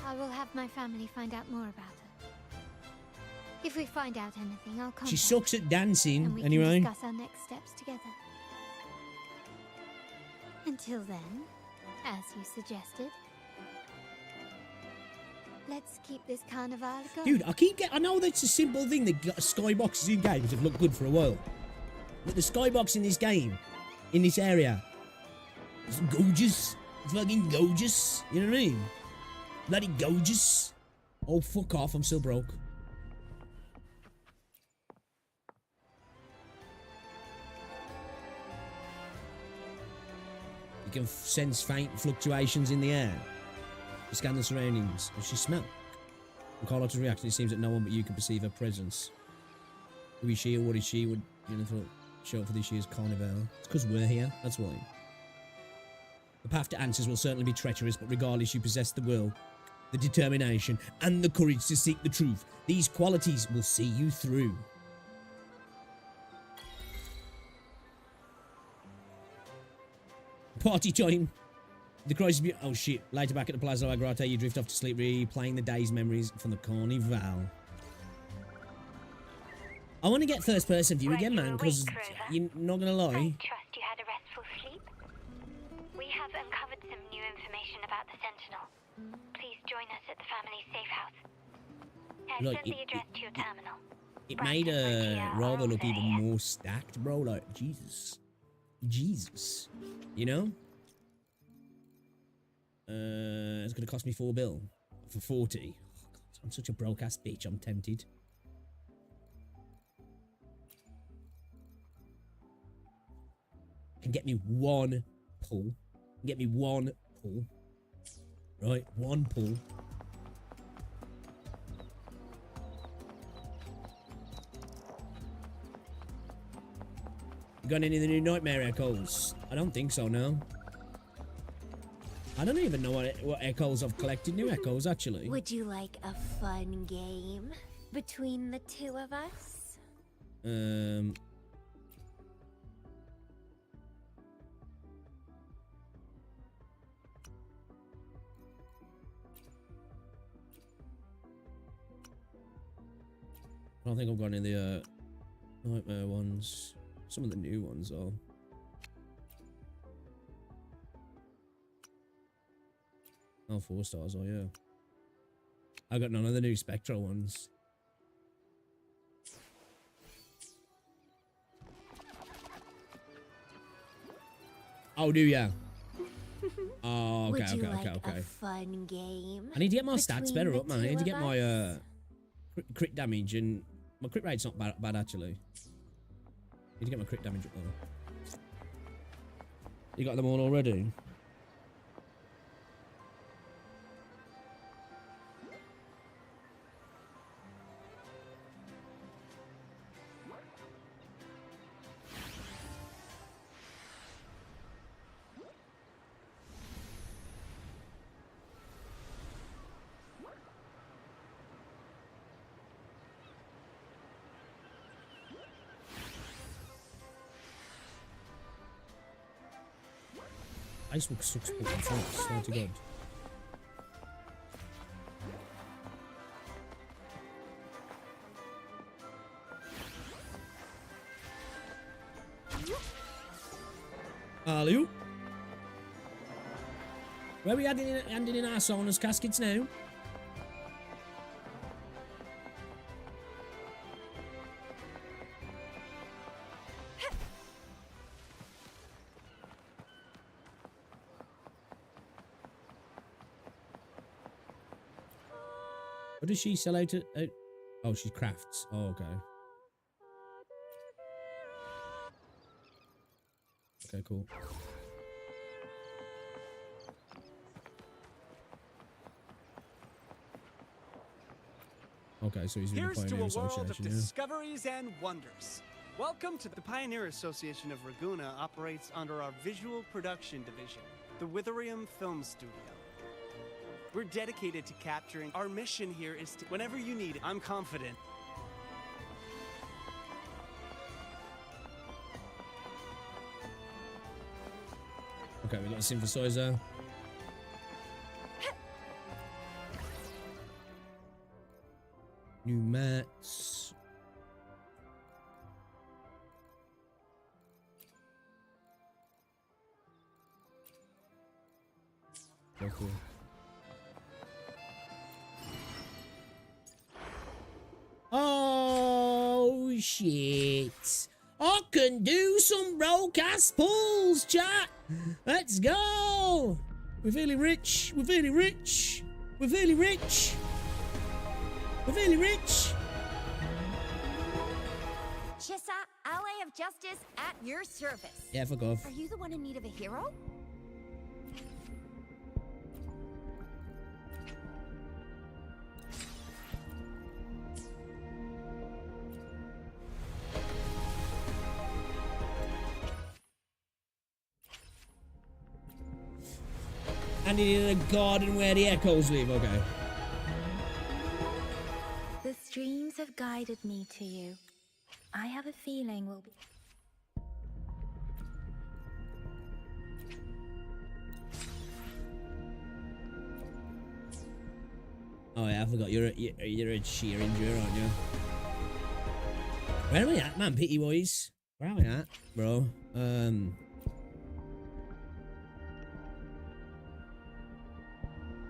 S: I will have my family find out more about her. If we find out anything, I'll contact.
A: She sucks at dancing,
S: and we
A: anyway.
S: can discuss our next steps together. Until then, as you suggested, let's keep this carnival going.
A: Dude, I know that's a simple thing that skyboxes in games have looked good for a while. But the skybox in this game, in this area, is gorgeous. It's fucking gorgeous. You know what I mean? Bloody gorgeous. Oh, fuck off. I'm still broke. You can sense faint fluctuations in the air. You scan the surroundings. Does she smell? From Carlotta's reaction, it seems that no one but you can perceive her presence. Who is she or what is she? Would you know, thought show up for this year's carnival? It's because we're here. That's why. The path to answers will certainly be treacherous, but regardless, you possess the will, the determination, and the courage to seek the truth. These qualities will see you through. Party time. The crisis. Oh shit! Later back at the Plaza Agrate, you drift off to sleep, replaying the day's memories from the carnival. I want to get first-person view again, man, because you're not gonna lie.
O: I trust you had a restful sleep. We have uncovered some new information about the Sentinel. Please join us at the family's safe house. I
A: Like,
O: sent the address to your terminal.
A: It made Rava look even more stacked, bro. Like Jesus, you know. It's gonna cost me 4 bill for 40. Oh, God, I'm such a broke ass bitch. I'm tempted. Can get me 1 pull. Get me 1 pull. Right, 1 pull. You got any of the new Nightmare Echoes? I don't think so, no. I don't even know what echoes I've collected. New echoes, actually.
I: Would you like a fun game between the two of us?
A: I don't think I've got any of the Nightmare ones. Some of the new ones, though. Oh, 4 stars, oh yeah. I got none of the new Spectral ones. Oh, do ya? Oh, okay,
I: Would you
A: okay,
I: like
A: okay.
I: a fun game?
A: I need to get my stats
I: between
A: better
I: the
A: up, man. I
I: two
A: need to get
I: of
A: my
I: us?
A: crit damage, and my crit rate's not bad actually. Need to get my crit damage up though. You got them all already? Icebook sucks fucking fast, swear to God. Alley-oop. Where are we handing in our saunas caskets now? What does she sell out? Oh, she crafts. Oh, okay. Okay, cool. Okay, so he's in the
B: Here's to
A: Pioneer
B: a world of
A: Association, yeah.
B: discoveries and wonders. Welcome to the Pioneer Association of Raguna operates under our visual production division, the Wuthering Film Studio. We're dedicated to capturing. Our mission here is to, whenever you need it, I'm confident.
A: Okay, we got a synthesizer. New mats. Okay, cool. Oh shit! I can do some broadcast pulls, chat. Let's go. We're feeling rich. We're feeling rich. We're feeling rich. We're feeling rich.
N: Chissa, ally of justice at your service.
A: Yeah, fuck off.
N: Are you the one in need of a hero?
A: And in a garden where the echoes live. Okay.
I: The streams have guided me to you. I have a feeling we'll be...
A: Oh yeah, I forgot. You're a sheer injury, aren't you? Where are we at, man? Pity boys. Where are we at, bro?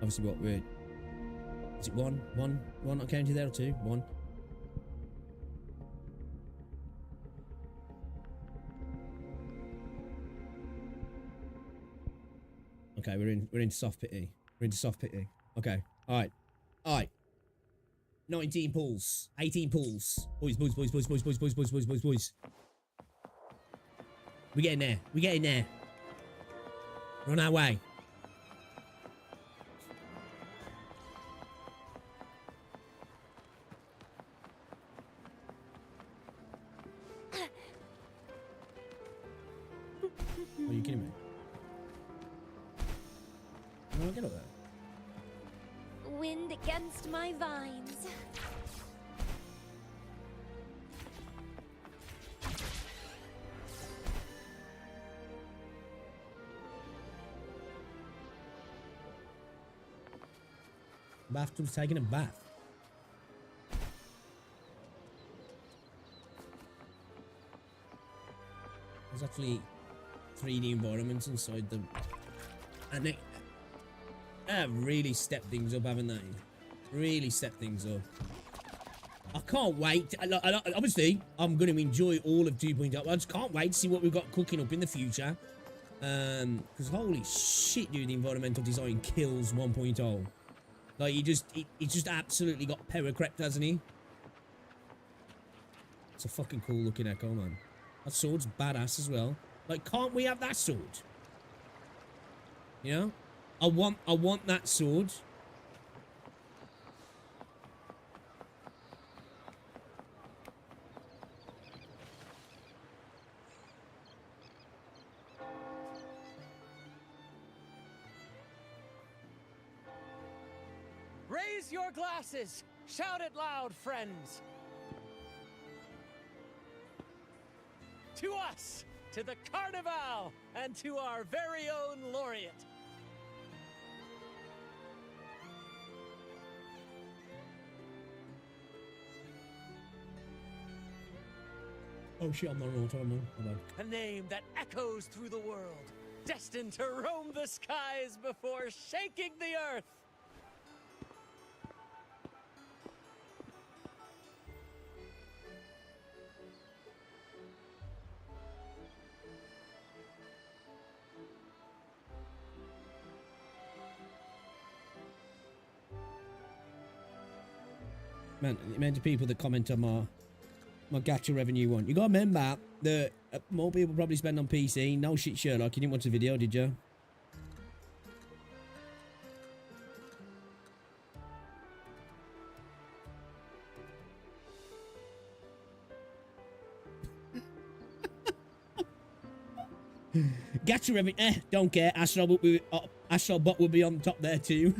A: Obviously, what we're... Is it one? One? I counted there, or 2? 1. Okay, we're in soft pity. We're into soft pity. Okay. Alright. Alright. 19 pulls. 18 pulls. Boys. We getting there. We getting there. We're on our way. Are you kidding me? No, get up there.
U: Wind against my vines.
A: Bathtub's taking a bath. There's actually 3D environments inside them. And they have really stepped things up, haven't they? Really stepped things up. I can't wait. Obviously, I'm going to enjoy all of 2.0. I just can't wait to see what we've got cooking up in the future. Because holy shit, dude, the environmental design kills 1.0. Like, he just absolutely got power crept, hasn't he? It's a fucking cool looking echo, man. That sword's badass as well. Like, can't we have that sword? You know? I want that sword.
R: Raise your glasses! Shout it loud, friends! To us! To the Carnival! And to our very own laureate!
A: Oh shit, I'm not on time, man.
R: A name that echoes through the world, destined to roam the skies before shaking the earth!
A: Man, the amount of people that comment on my Gacha revenue one. You gotta remember that more people probably spend on PC. No shit, Sherlock. You didn't watch the video, did you? Gacha revenue. Don't care. Astrobot will be on top there too.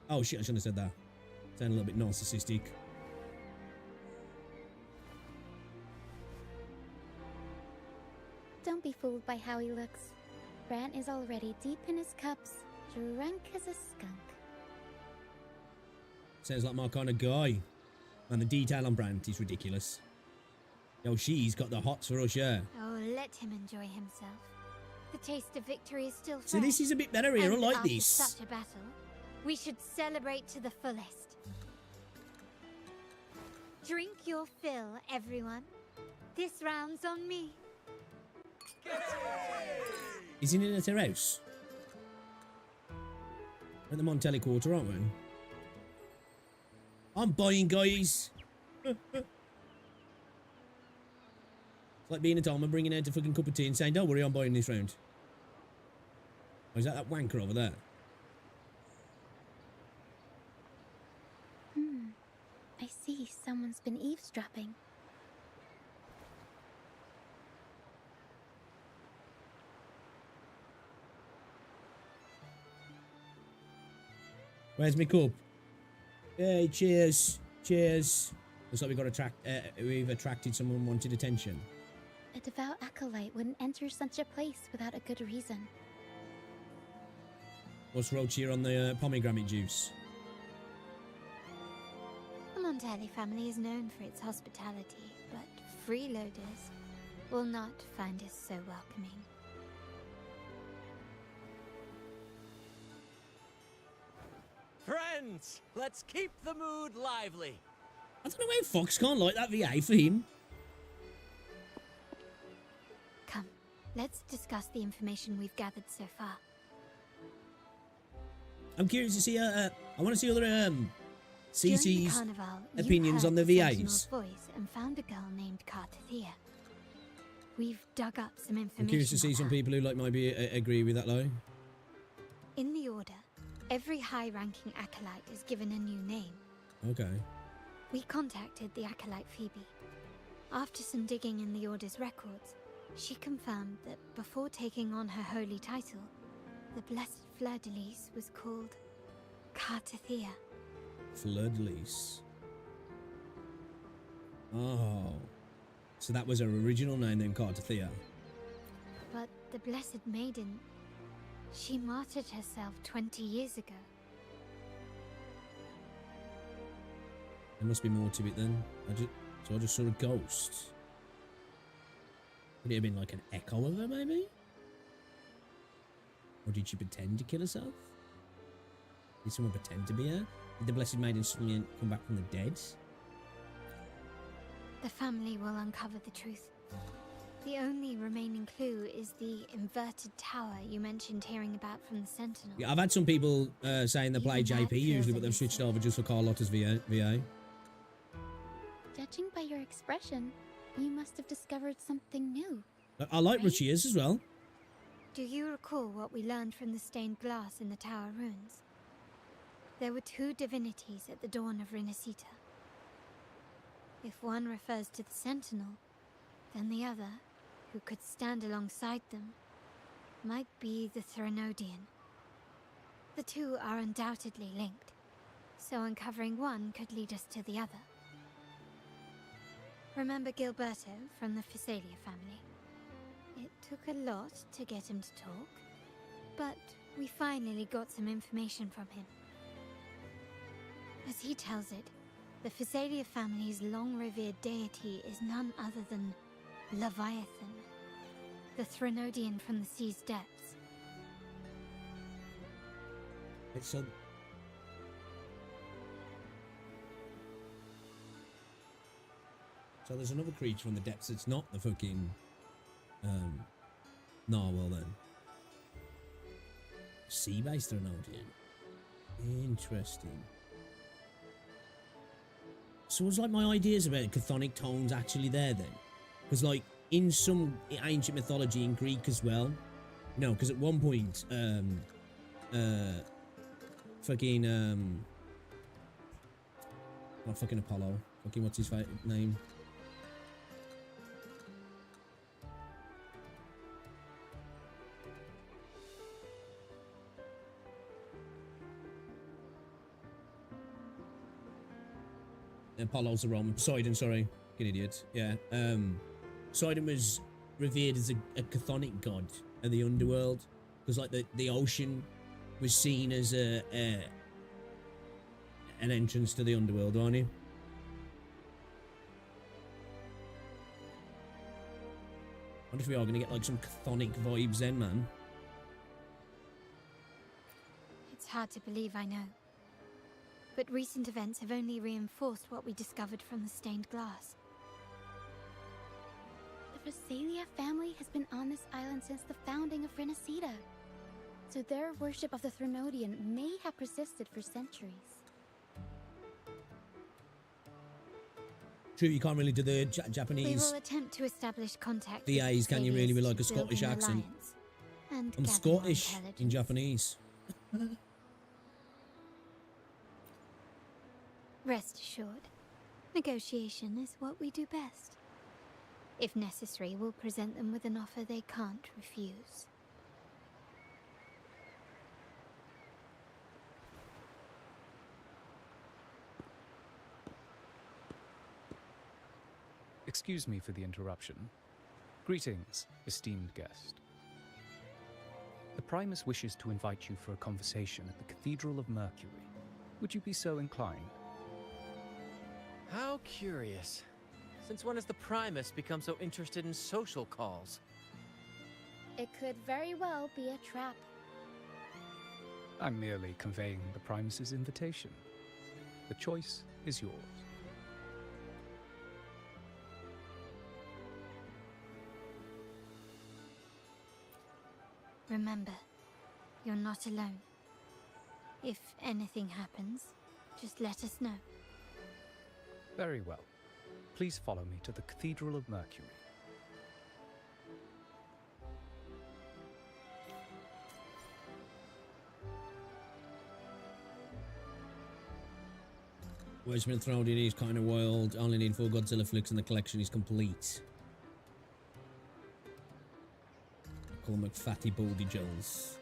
A: Oh shit, I shouldn't have said that. Sound a little bit narcissistic.
F: Don't be fooled by how he looks. Brant is already deep in his cups, drunk as a skunk.
A: Sounds like my kind of guy. And the detail on Brant is ridiculous. Yo, she's got the hots for us, yeah.
S: Oh, let him enjoy himself. The taste of victory is still fresh.
A: So this is a bit better here. I like
S: after
A: this.
S: Such a battle, we should celebrate to the fullest. Drink your fill, everyone. This round's on me.
A: Isn't it at her house? We're at the Montelli Quarter, aren't we? I'm buying, guys. It's like being at home and bringing out a fucking cup of tea and saying, don't worry, I'm buying this round. Or is that wanker over there?
F: I see someone's been eavesdropping.
A: Where's my cup? Hey, cheers. Cheers. Looks like we've attracted someone who wanted attention.
F: A devout acolyte wouldn't enter such a place without a good reason.
A: What's wrote here on the pomegranate juice?
S: The Montelli family is known for its hospitality, but freeloaders will not find us so welcoming.
R: Friends, let's keep the mood lively.
A: I don't know why Fox can't like that VA for him.
S: Come, Let's discuss the information we've gathered so far.
A: I'm curious to see. I want to see other
S: During the
A: CC's
S: carnival,
A: opinions
S: you
A: on
S: heard
A: the
S: Sentinel's
A: VAs.
S: voice and found a girl named Etherea. We've dug up some information.
A: I'm curious to see
S: on
A: some
S: her.
A: people who like maybe agree with that line.
S: In the Order, every high-ranking acolyte is given a new name.
A: Okay.
S: We contacted the acolyte Phoebe. After some digging in the Order's records, she confirmed that before taking on her holy title, the Blessed Fleur-de-Lis was called Etherea.
A: Fleur-de-Lis. Oh. So that was her original name then, Etherea.
S: But the Blessed Maiden, she martyred herself 20 years ago.
A: There must be more to it then. So I just saw a ghost. Could it have been like an echo of her, maybe? Or did she pretend to kill herself? Did someone pretend to be her? Did the Blessed Maiden suddenly come back from the dead?
S: The family will uncover the truth. The only remaining clue is the inverted tower you mentioned hearing about from the Sentinel.
A: Yeah, I've had some people saying they play
S: Even that
A: JP usually,
S: feels
A: but they've
S: elusive.
A: switched over just for Carlotta's VA.
F: Judging by your expression, you must have discovered something new.
A: I like Ruchia's as well.
S: Do you recall what we learned from the stained glass in the tower ruins? There were two divinities at the dawn of Renacita. If one refers to the Sentinel, then the other, who could stand alongside them, might be the Threnodian. The two are undoubtedly linked, so uncovering one could lead us to the other. Remember Gilberto from the Physalia family? It took a lot to get him to talk, but we finally got some information from him. As he tells it, the Physalia family's long-revered deity is none other than Leviathan, the Threnodian from the sea's depths.
A: It's a... So there's another creature from the depths. It's not the fucking narwhal then. Sea-based Threnodian. Interesting. So was like my ideas about chthonic tones actually there then? Because like in some ancient mythology in Greek as well. No, because at one point not fucking Apollo. Fucking what's his name? Apollo's the Roman. Poseidon, sorry. Fucking idiot. Yeah. Poseidon was revered as a chthonic god of the underworld. Because like the ocean was seen as an entrance to the underworld, aren't it? I wonder if we are going to get like some chthonic vibes then, man.
S: It's hard to believe, I know. But recent events have only reinforced what we discovered from the stained glass.
F: The Physalia family has been on this island since the founding of Renacita. So their worship of the Threnodian may have persisted for centuries.
A: True, you can't really do the
S: We
A: Japanese
S: will attempt to establish contact with
A: VAs, can you really, with like a
S: Physalians to build
A: Scottish
S: an
A: accent?
S: alliance and
A: I'm
S: gather more
A: Scottish in
S: intelligence.
A: Japanese.
S: Rest assured, negotiation is what we do best. If necessary, we'll present them with an offer they can't refuse.
P: Excuse me for the interruption. Greetings, esteemed guest. The Primus wishes to invite you for a conversation at the Cathedral of Mercury. Would you be so inclined?
R: How curious. Since when has the Primus become so interested in social calls?
F: It could very well be a trap.
P: I'm merely conveying the Primus's invitation. The choice is yours.
S: Remember, you're not alone. If anything happens, just let us know.
P: Very well. Please follow me to the Cathedral of Mercury.
A: Words been thrown in is kind of wild. Only need 4 Godzilla flicks and the collection is complete. I call them McFatty Baldy Jones.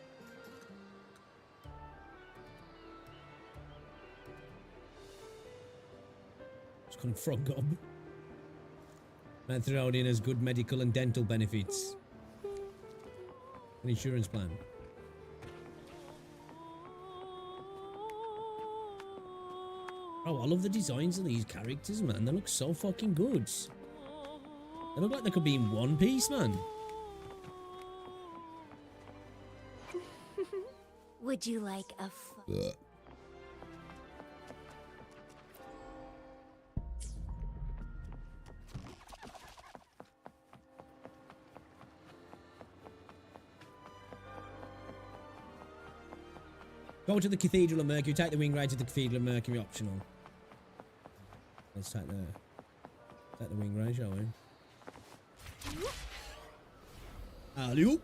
A: Just call him Frog Gob. Man thrown in has good medical and dental benefits. An insurance plan. Oh, I love the designs of these characters, man. They look so fucking good. They look like they could be in One Piece, man.
I: Would you like a
A: Go to the Cathedral of Mercury. Take the wing ride to the Cathedral of Mercury. Optional. Let's take the wing ride, shall we? Alley-oop.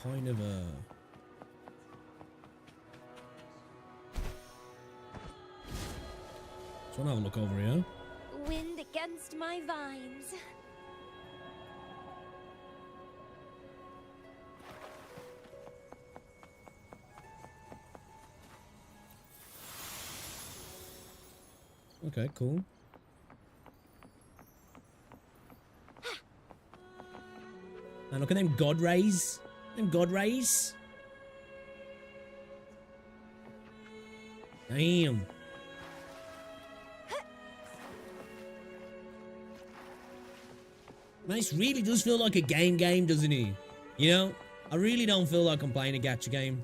A: Kind of a... Just want to have a look over here.
U: Wind against my vines.
A: Okay, cool. And look at them god rays. Them god rays. Damn. Man, this really does feel like a game, doesn't it? You know? I really don't feel like I'm playing a gacha game.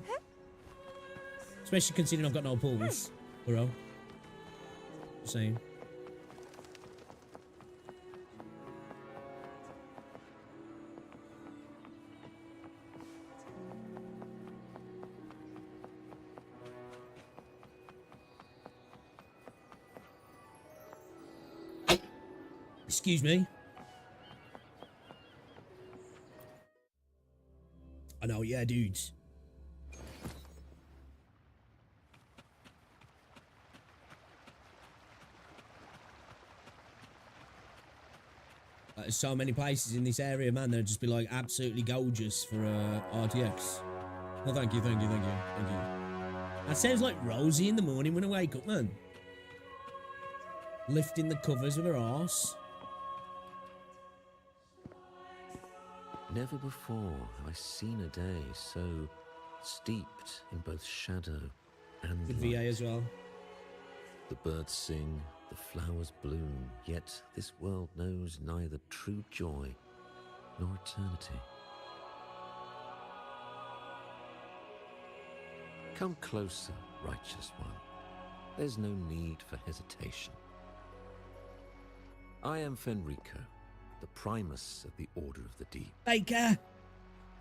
A: Especially considering I've got no pulls. Bro. Just saying. Excuse me. I know, yeah, dudes. There's so many places in this area, man. They'd just be like absolutely gorgeous for RTX. Oh, thank you. That sounds like Rosie in the morning when I wake up, man. Lifting the covers with her arse.
C: Never before have I seen a day so steeped in both shadow and
A: Good
C: light.
A: VA as well.
C: The birds sing, the flowers bloom, yet this world knows neither true joy nor eternity. Come closer, righteous one. There's no need for hesitation. I am Fenrico, the Primus of the Order of the Deep.
A: Baker!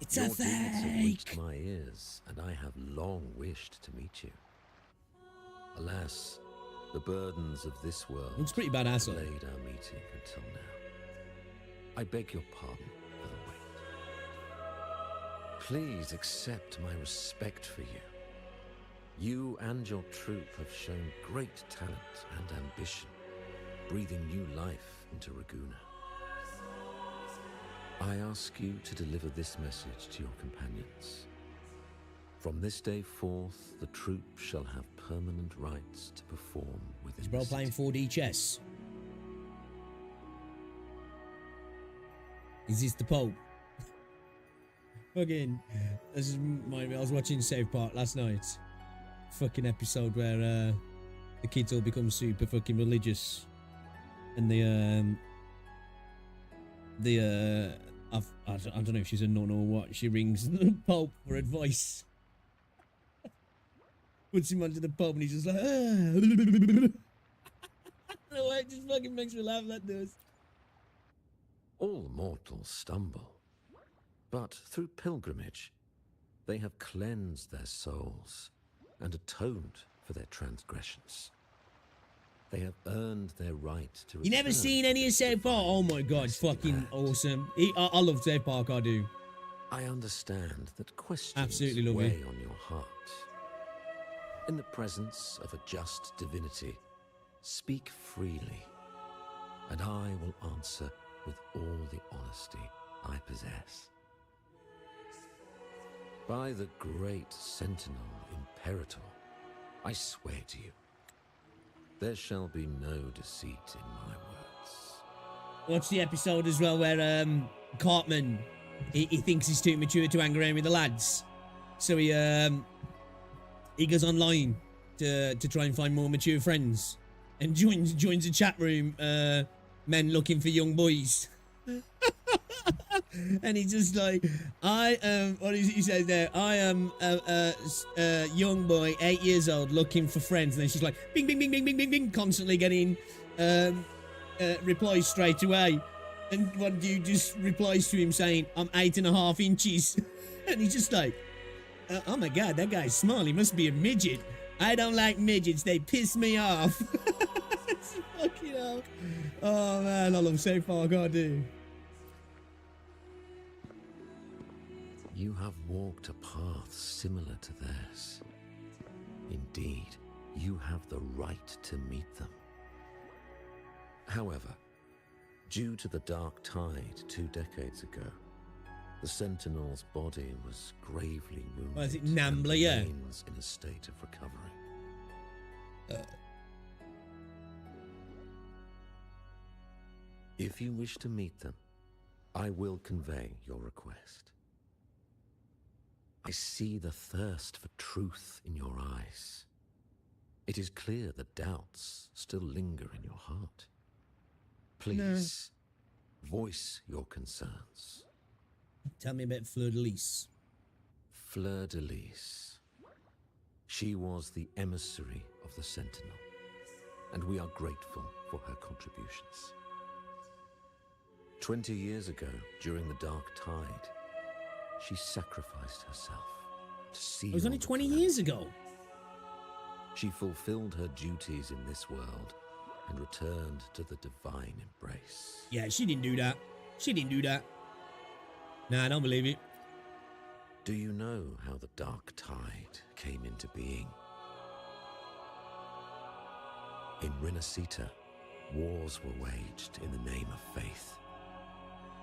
A: It's
C: Your
A: a
C: deeds have
A: fake!
C: reached my ears, and I have long wished to meet you. Alas, the burdens of this world
A: Looks pretty badass, though.
C: delayed our meeting until now. I beg your pardon for the wait. Please accept my respect for you. You and your troop have shown great talent and ambition, breathing new life into Raguna. I ask you to deliver this message to your companions. From this day forth, the troop shall have permanent rights to perform within
A: Is bro
C: the
A: playing
C: city.
A: 4D chess? Is this the Pope? Fucking, this is I was watching South Park last night. Fucking episode where the kids all become super fucking religious, and I don't know if she's a nun or what. She rings the Pope for advice. Puts him onto the Pope, and he's just like, No, it just fucking makes me laugh, that does.
C: All mortals stumble, but through pilgrimage, they have cleansed their souls and atoned for their transgressions. They have earned their right to.
A: You never seen any of South Park? Oh my god, it's fucking awesome. I love South Park, I do.
C: I understand that questions
A: absolutely love
C: weigh
A: it.
C: on your heart. In the presence of a just divinity, speak freely, and I will answer with all the honesty I possess. By the great Sentinel Imperator, I swear to you, there shall be no deceit in my words.
A: Watch the episode as well where Cartman, he thinks he's too mature to hang around with the lads, so he goes online to try and find more mature friends, and joins a chat room, men looking for young boys. And he's just like, I am, what is it he says there? I am a young boy, 8 years old, looking for friends. And then she's like, bing, bing, bing, bing, bing, bing, bing, constantly getting replies straight away. And one dude just replies to him saying, I'm 8.5 inches. And he's just like, oh my god, that guy's small. He must be a midget. I don't like midgets. They piss me off. It's fucking hell. Oh man, I love South Park, I do.
C: You have walked a path similar to theirs. Indeed, you have the right to meet them. However, due to the Dark Tide 2 decades ago, the Sentinel's body was gravely wounded.
A: What is it, Nambla, yeah?
C: And remains in a state of recovery. If you wish to meet them, I will convey your request. I see the thirst for truth in your eyes. It is clear that doubts still linger in your heart. Please, voice your concerns.
A: Tell me about Fleur de Lis.
C: Fleur de Lis. She was the emissary of the Sentinel, and we are grateful for her contributions. 20 years ago, during the Dark Tide, she sacrificed herself to see.
A: It was only 20 years ago.
C: She fulfilled her duties in this world and returned to the divine embrace.
A: Yeah, she didn't do that. She didn't do that. Nah, I don't believe it.
C: Do you know how the Dark Tide came into being? In Rinascita, wars were waged in the name of faith,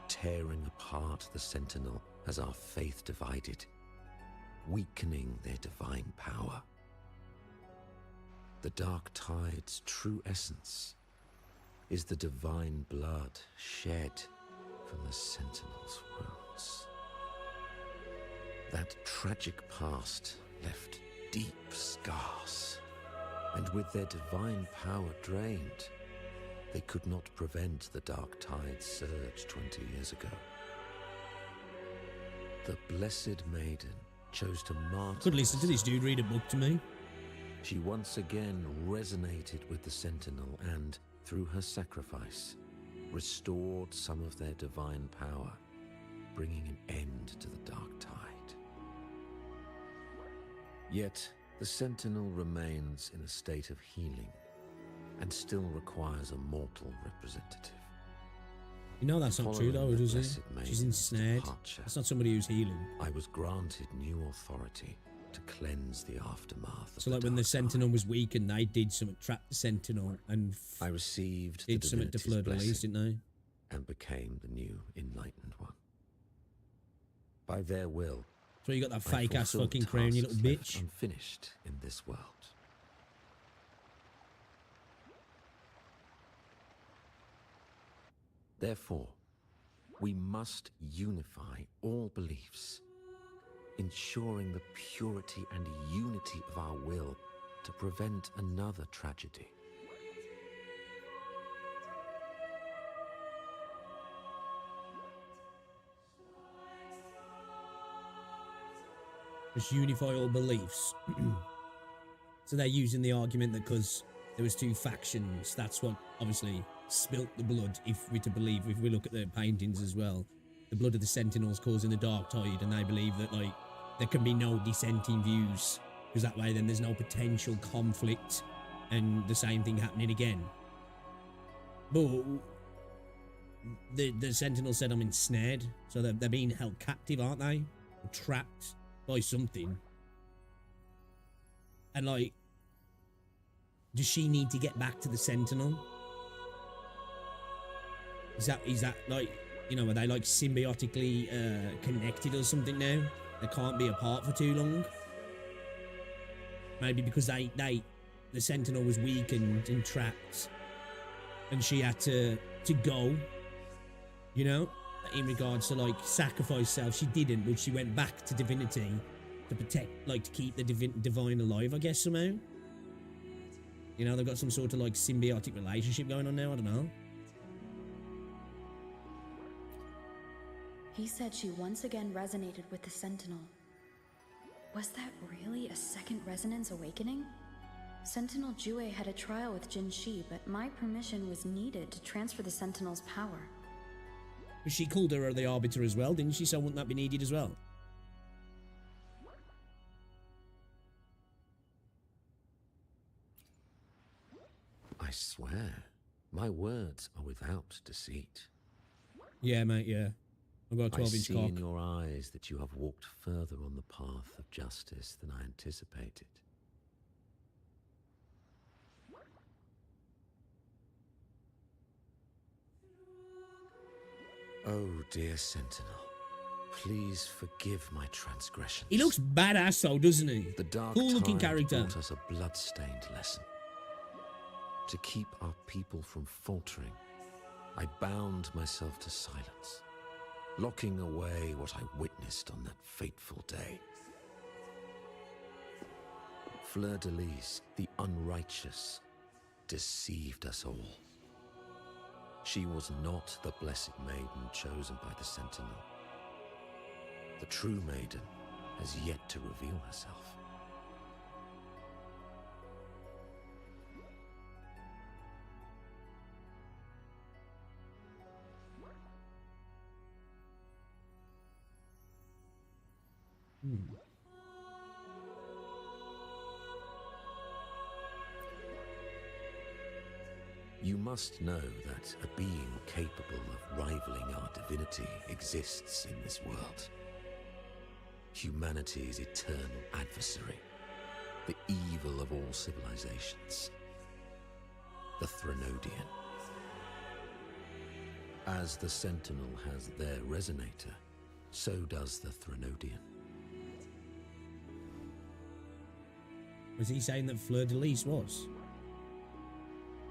C: tearing apart the Sentinel as our faith divided, weakening their divine power. The Dark Tide's true essence is the divine blood shed from the Sentinel's wounds. That tragic past left deep scars, and with their divine power drained, they could not prevent the Dark Tide's surge 20 years ago. The Blessed Maiden chose to martyr.
A: Could listen to this dude read a book to me.
C: She once again resonated with the Sentinel and, through her sacrifice, restored some of their divine power, bringing an end to the Dark Tide. Yet, the Sentinel remains in a state of healing and still requires a mortal representative.
A: You know that's not true though, does it? She's ensnared. That's not somebody who's healing.
C: I was granted new authority to cleanse the aftermath.
A: So like when the Sentinel was weak and they did something, trapped the Sentinel and
C: I received
A: did
C: the
A: something to Fleur de Lis, didn't they?
C: And became the new enlightened one. By their will.
A: So you got that fake ass fucking crown, you little bitch.
C: Unfinished in this world. Therefore, we must unify all beliefs, ensuring the purity and unity of our will to prevent another tragedy.
A: Just unify all beliefs. So they're using the argument that because there was two factions. That's what obviously spilt the blood, if we look at the paintings as well. The blood of the Sentinels causing the Dark Tide, and they believe that like there can be no dissenting views, because that way then there's no potential conflict and the same thing happening again. But the Sentinels said I'm ensnared, so they're being held captive, aren't they? Or trapped by something. And like, does she need to get back to the Sentinel? Is that like, you know, are they like symbiotically connected or something now? They can't be apart for too long. Maybe because the Sentinel was weakened and trapped, and she had to go. You know, in regards to like sacrifice self, she didn't, but she went back to divinity to protect, like to keep the divine alive, I guess somehow. You know, they've got some sort of like symbiotic relationship going on now. I don't know.
H: He said she once again resonated with the Sentinel. Was that really a second resonance awakening? Sentinel Jue had a trial with Jinshi, but my permission was needed to transfer the Sentinel's power.
A: But she called her the Arbiter as well, didn't she? So wouldn't that be needed as well?
C: I swear, my words are without deceit.
A: Yeah, mate, yeah. I've got a 12-inch
C: I see
A: cock.
C: in your eyes that you have walked further on the path of justice than I anticipated. Oh, dear Sentinel, please forgive my transgressions.
A: He looks badass though, doesn't he?
C: The dark
A: cool-looking
C: tide
A: character.
C: taught us a blood-stained lesson. To keep our people from faltering, I bound myself to silence, locking away what I witnessed on that fateful day. Fleur-de-Lis, the unrighteous, deceived us all. She was not the blessed maiden chosen by the Sentinel. The true maiden has yet to reveal herself. You must know that a being capable of rivaling our divinity exists in this world. Humanity's eternal adversary, the evil of all civilizations, the Threnodian. As the Sentinel has their resonator, so does the Threnodian.
A: Was he saying that Fleur-de-Lis was?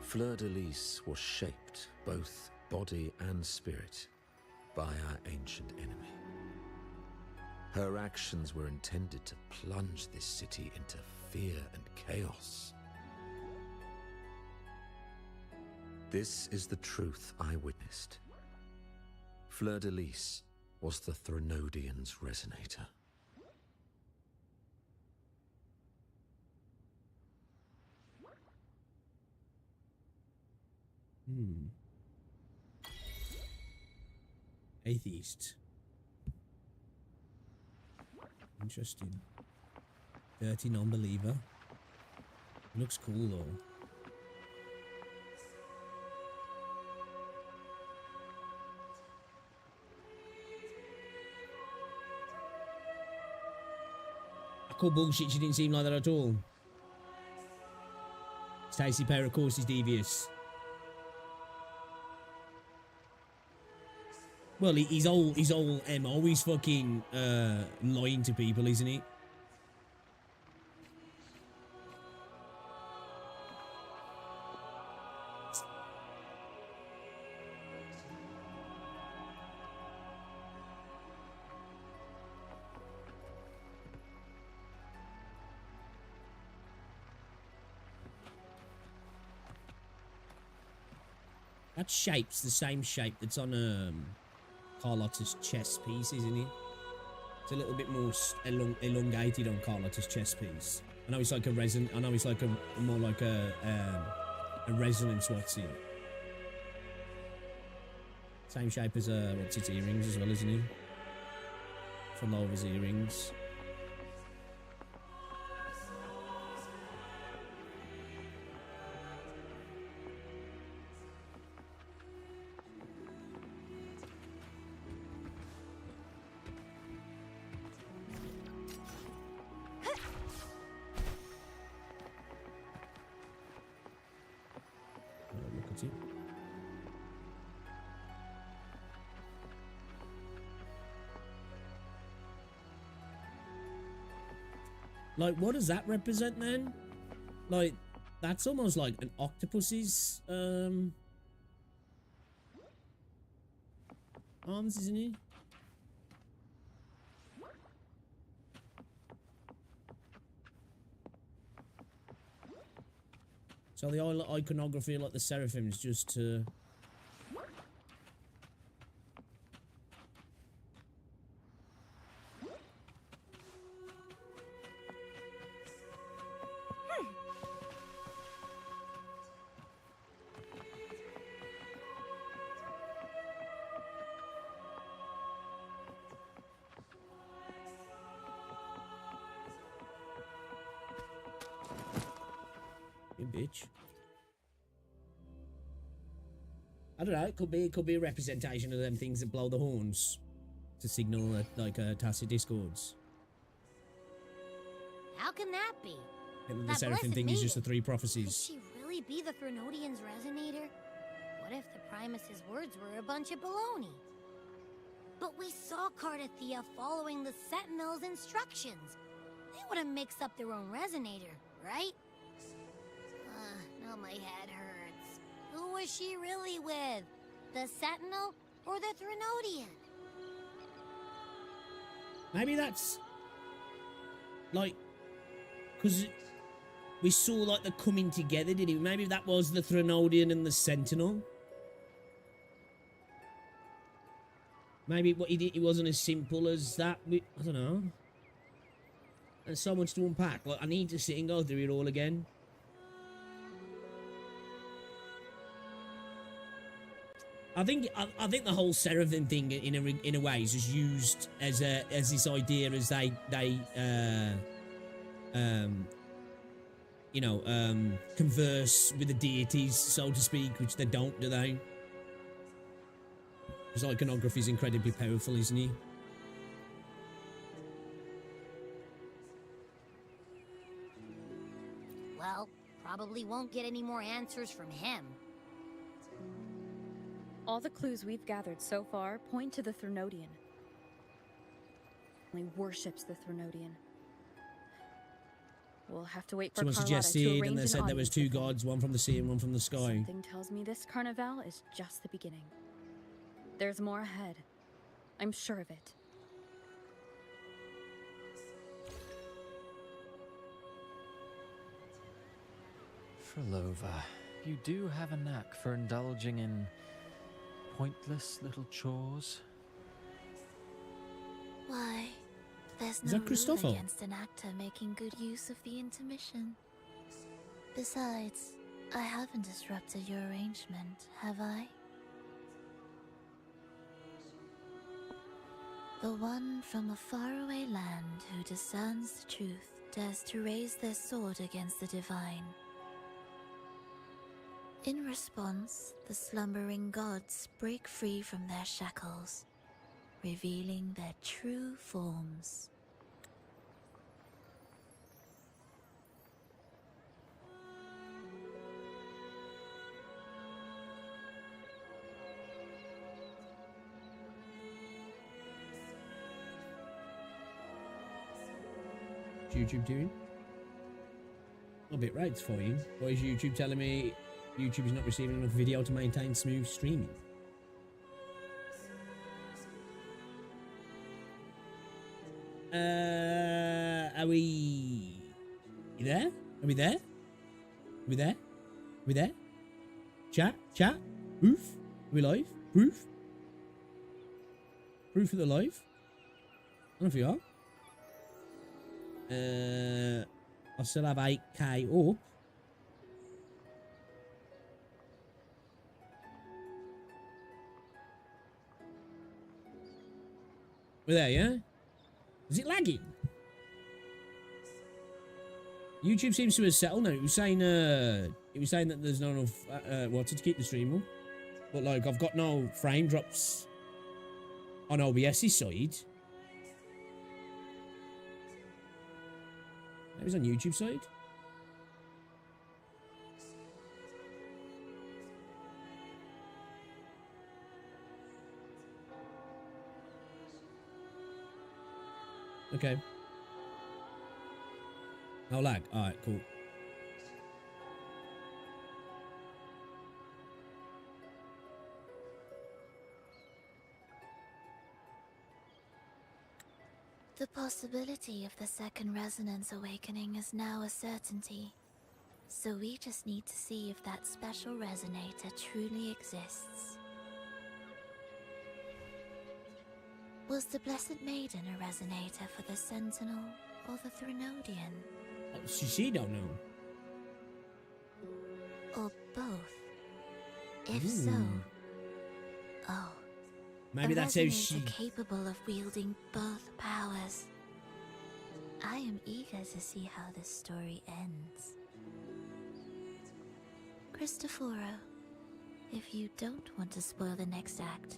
C: Fleur-de-Lis was shaped, both body and spirit, by our ancient enemy. Her actions were intended to plunge this city into fear and chaos. This is the truth I witnessed. Fleur-de-Lis was the Threnodian's resonator.
A: Atheist. Interesting. Dirty non-believer. Looks cool though. I call bullshit, she didn't seem like that at all. Stacey Perry, of course, is devious. Well, he's all MO. He's fucking lying to people, isn't he? That shape's the same shape that's on Carlotta's chess piece, isn't it? It's a little bit more elongated on Carlotta's chess piece. I know it's like a resin. I know it's like a more like a resonance. What's it? Same shape as what's its earrings as well, isn't he? From Lova's earrings. Look at it. Like, what does that represent then? Like, that's almost like an octopus's arms, isn't it? So the iconography, like the seraphims, just to... You bitch. I don't know, it could be a representation of them things that blow the horns to signal like tacit discords.
N: How can that be?
A: And the seraphim thing is just the three prophecies.
N: Could she really be the Threnodian's resonator? What if the Primus's words were a bunch of baloney? But we saw Cardathea following the Sentinel's instructions. They wouldn't mix up their own resonator, right? Now my head hurts. Who was she really with? The Sentinel or the Threnodian?
A: Maybe that's... like... because we saw like the coming together, did it? Maybe that was the Threnodian and the Sentinel. Maybe it wasn't as simple as that. I don't know. There's so much to unpack. Like, I need to sit and go through it all again. I think the whole seraphim thing in a way is just used as this idea as they converse with the deities, so to speak, which they don't, do they? Because iconography is incredibly powerful, isn't it?
N: Well, probably won't get any more answers from him.
H: All the clues we've gathered so far point to the Threnodian. He worships the Threnodian. We'll have to wait for
A: Someone
H: Carlotta
A: suggested,
H: to
A: and they said there was two gods, one from the sea and one from the sky.
H: Something tells me this carnival is just the beginning. There's more ahead. I'm sure of it.
J: Frolova, you do have a knack for indulging in pointless little chores.
I: Why, there's
A: Is
I: no
A: that Christopher?
I: rule against an actor making good use of the intermission. Besides, I haven't disrupted your arrangement, have I? The one from a faraway land who discerns the truth dares to raise their sword against the divine. In response, the slumbering gods break free from their shackles, revealing their true forms.
A: What's YouTube doing? A bit rates for you. Why is YouTube telling me YouTube is not receiving enough video to maintain smooth streaming? Are we... You there? Are we there? Are we there? Are we there? Chat? Chat? Proof? Are we live? Proof? Proof of the live? I don't know if we are. I still have 8k up. We're there, yeah? Is it lagging? YouTube seems to have settled now. It was saying that there's not enough water to keep the stream up. But like I've got no frame drops on OBS's side. It was on YouTube side. Okay. No lag. Alright, cool.
I: The possibility of the second resonance awakening is now a certainty. So we just need to see if that special resonator truly exists. Was the Blessed Maiden a resonator for the Sentinel or the Threnodian?
A: She don't know.
I: Or both? If so... Oh.
A: Maybe that's how she...
I: capable of wielding both powers. I am eager to see how this story ends. Cristoforo, if you don't want to spoil the next act,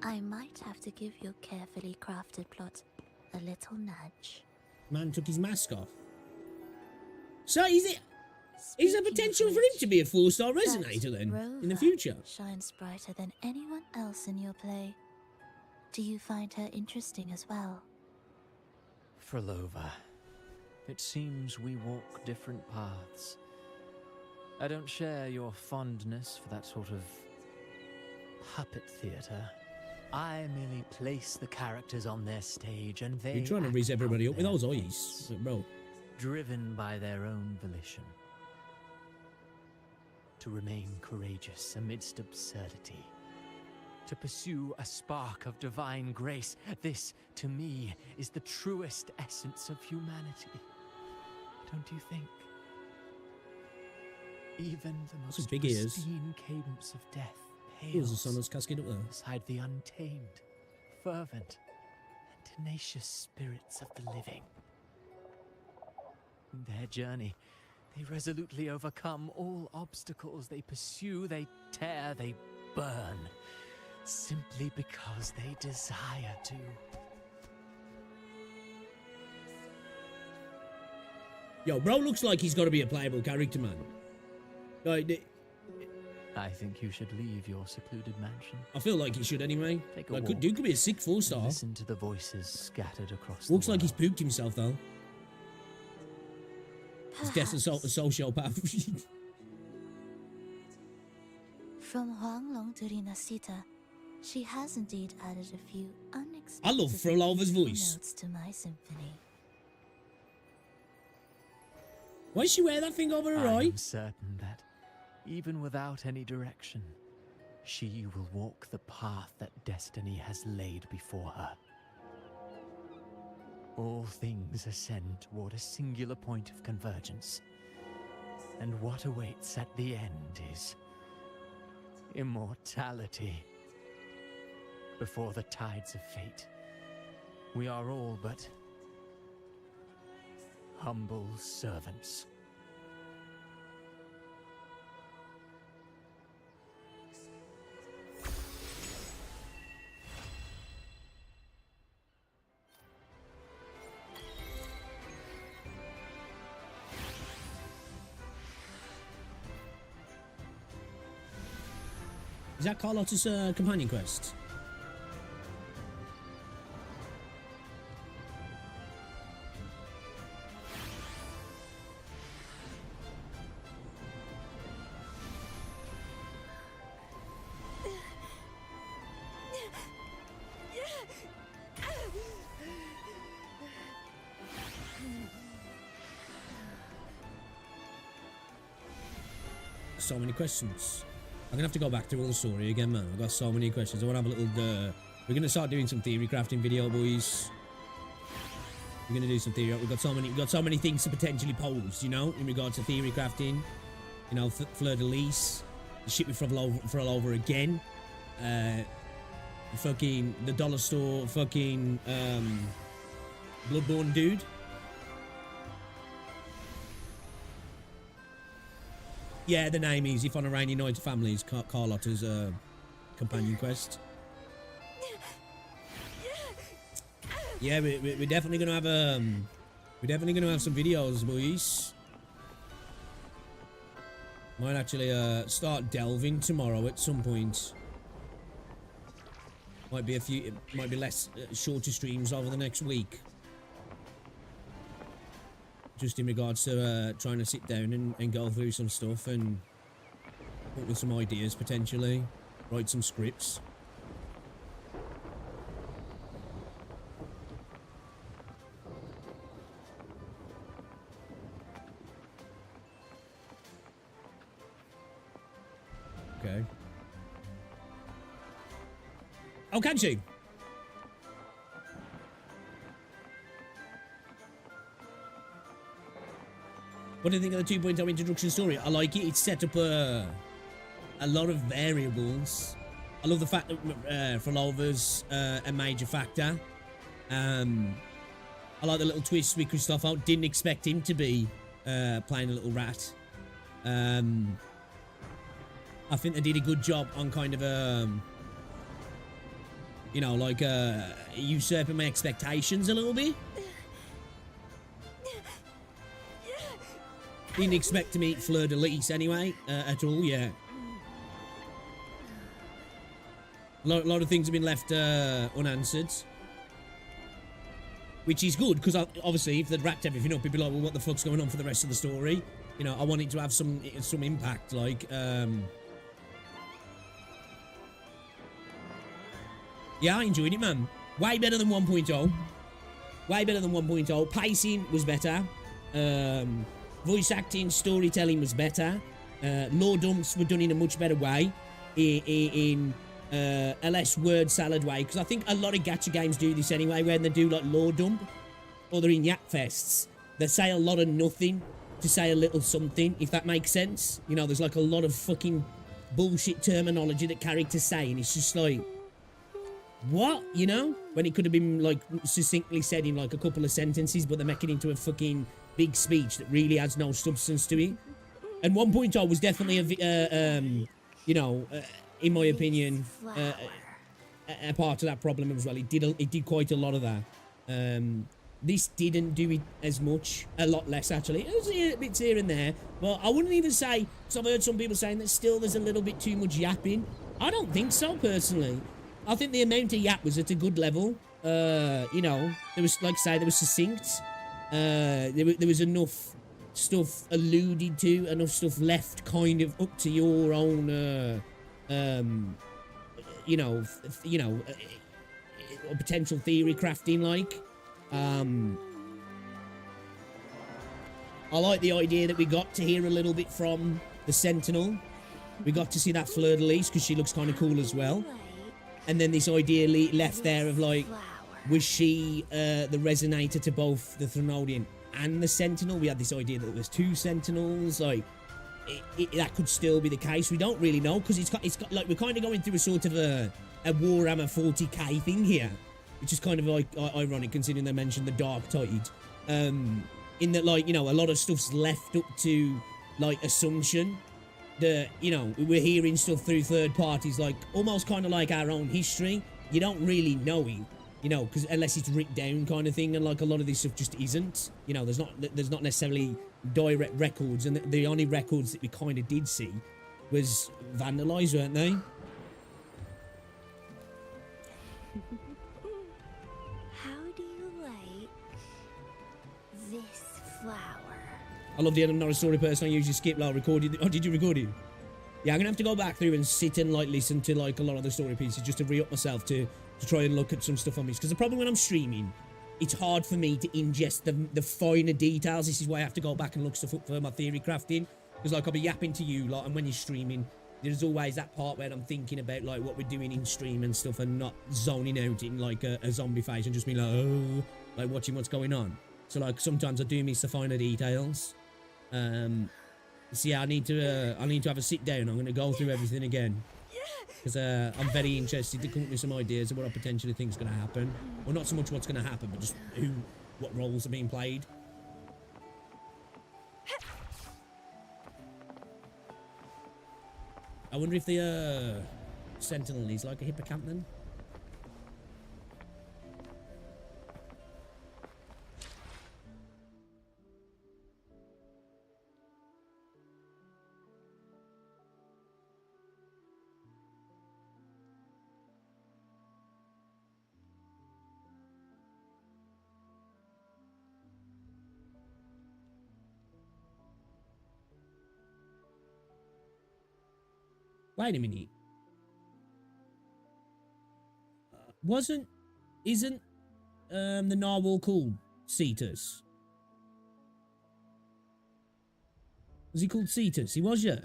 I: I might have to give your carefully crafted plot a little nudge.
A: Man took his mask off. So is there potential for him to be a 4-star resonator then in the future?
I: Shines brighter than anyone else in your play. Do you find her interesting as well?
J: Frolova, it seems we walk different paths. I don't share your fondness for that sort of puppet theatre. I merely place the characters on their stage and they...
A: You're trying to raise everybody up with those eyes, bro.
J: Driven by their own volition. To remain courageous amidst absurdity. To pursue a spark of divine grace. This, to me, is the truest essence of humanity. Don't you think? Even the most pristine cadence of death pales
A: someone's casket up there.
J: beside the untamed, fervent, and tenacious spirits of the living. In their journey, they resolutely overcome all obstacles. They pursue, they tear, they burn. Simply because they desire to.
A: Yo, bro looks like he's got to be a playable character, man. Like,
J: I think you should leave your secluded mansion.
A: I feel like he should anyway.
J: Take a
A: like,
J: walk.
A: dude could be a sick 4-star.
J: Listen to the voices scattered across
A: Looks
J: the
A: like
J: world.
A: he's pooped himself, though. He's guessing a sociopath.
I: From Huanglong to Rinasita, she has indeed added a few unexpected
A: I love Frolova's voice.
I: notes to my symphony.
A: Why does she wear that thing over her eye?
J: I'm certain that, even without any direction, she will walk the path that destiny has laid before her. All things ascend toward a singular point of convergence, and what awaits at the end is immortality. Before the tides of fate, we are all but humble servants.
A: Is that Carlotta's companion quest? So many questions. I'm gonna have to go back through all the story again, man. I've got so many questions. I want to have a little... we're gonna start doing some theory crafting video, boys. We're gonna do some theory. We've got so many things to potentially pose, you know, in regards to theory crafting. You know, Fleur de Lis, the shit we throw over again. Fucking the dollar store, fucking Bloodborne dude. Yeah, the name is If on a Rainy Night Families, Carlotta's companion quest. Yeah, we're definitely gonna have some videos, boys. Might actually start delving tomorrow at some point. Might be less shorter streams over the next week. Just in regards to trying to sit down and go through some stuff and come up with some ideas potentially, write some scripts. Okay. Oh, can she? What do you think of the 2.0 introduction story? I like it. It's set up a lot of variables. I love the fact that Frolover's a major factor. I like the little twist with Christopher. Didn't expect him to be playing a little rat. I think they did a good job on kind of you know, like usurping my expectations a little bit. Didn't expect to meet Fleur de Lis anyway, at all, yeah. A lot of things have been left unanswered. Which is good, because obviously if they'd wrapped everything up, it'd be like, well, what the fuck's going on for the rest of the story? You know, I want it to have some impact, like, yeah, I enjoyed it, man. Way better than 1.0. Way better than 1.0. Pacing was better. Voice acting, storytelling was better. Lore dumps were done in a much better way. In a less word salad way. Because I think a lot of gacha games do this anyway, when they do like lore dump. Or they're in yak fests. They say a lot of nothing to say a little something, if that makes sense. You know, there's like a lot of fucking bullshit terminology that characters say. And it's just like, what? You know? When it could have been like succinctly said in like a couple of sentences, but they make it into a fucking big speech that really has no substance to it. And 1.0 was definitely you know, in my opinion, a part of that problem as well. It did quite a lot of that. This didn't do it as much, a lot less actually. It was bits here and there, but I wouldn't even say, because I've heard some people saying that still there's a little bit too much yapping. I don't think so, personally. I think the amount of yap was at a good level. You know, there was, like I say, there was succinct. There was enough stuff alluded to, enough stuff left kind of up to your own, you know, potential theory crafting, like. I like the idea that we got to hear a little bit from the Sentinel. We got to see that Fleur de Lis, because she looks kind of cool as well. And then this idea left there of like, was she the resonator to both the Threnodian and the Sentinel? We had this idea that there was two Sentinels. Like, that could still be the case. We don't really know, because it's got like, we're kind of going through a sort of a Warhammer 40k thing here, which is kind of like ironic considering they mentioned the Dark Tide. In that, like, you know, a lot of stuff's left up to like assumption. That, you know, we're hearing stuff through third parties, like almost kind of like our own history. You don't really know it, you know, because unless it's written down kind of thing, and like a lot of this stuff just isn't. You know, there's not necessarily direct records, and the only records that we kind of did see was vandalized, weren't they?
N: How do you like this flower?
A: I love the I'm not a story person. I usually skip like recording. Oh, did you record it? Yeah, I'm gonna have to go back through and sit and like listen to like a lot of the story pieces just to re-up myself to try and look at some stuff on this. Because the problem when I'm streaming, it's hard for me to ingest the finer details. This is why I have to go back and look stuff up for my theory crafting. Because like I'll be yapping to you lot, and when you're streaming, there's always that part where I'm thinking about like what we're doing in stream and stuff, and not zoning out in like a zombie phase and just being like, oh, like watching what's going on. So like sometimes I do miss the finer details. So yeah, I need to have a sit down. I'm going to go through everything again because I'm very interested to come up with some ideas of what I potentially think is going to happen. Well, not so much what's going to happen, but just what roles are being played. I wonder if the Sentinel is like a hippocamp then. Wait a minute. Isn't the narwhal called Cetus? Was he called Cetus? He was, yeah.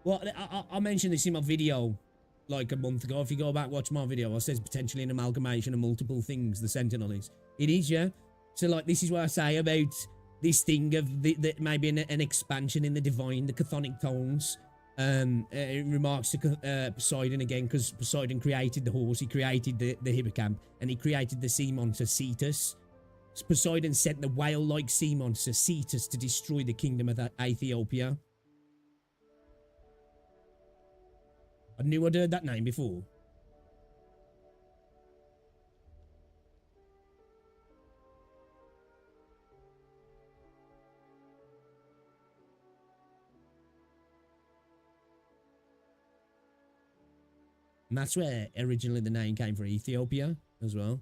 A: Well, I mentioned this in my video like a month ago. If you go back, watch my video, I says potentially an amalgamation of multiple things, the Sentinel is. It is, yeah. So, like, this is what I say about this thing of the maybe an expansion in the divine, the chthonic tones. In remarks to Poseidon again, because Poseidon created the horse, he created the hippocamp, and he created the sea monster Cetus. Poseidon sent the whale-like sea monster Cetus to destroy the kingdom of Ethiopia. I knew I'd heard that name before. And that's where originally the name came from, Ethiopia as well.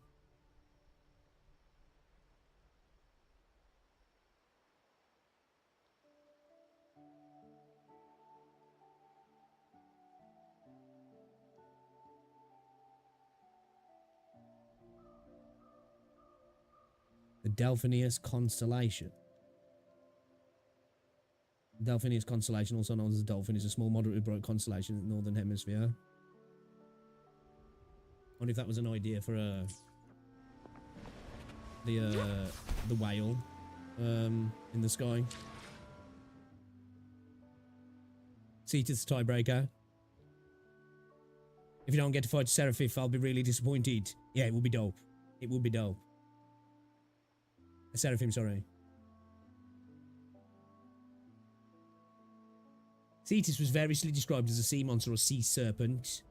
A: The Delphinius constellation. Delphinius constellation, also known as the Dolphin, is a small, moderately bright constellation in the northern hemisphere. I wonder if that was an idea for the whale in the sky. Cetus tiebreaker. If you don't get to fight Seraphif, I'll be really disappointed. Yeah, it will be dope. It will be dope. Seraphim, sorry. Cetus was variously described as a sea monster or sea serpent.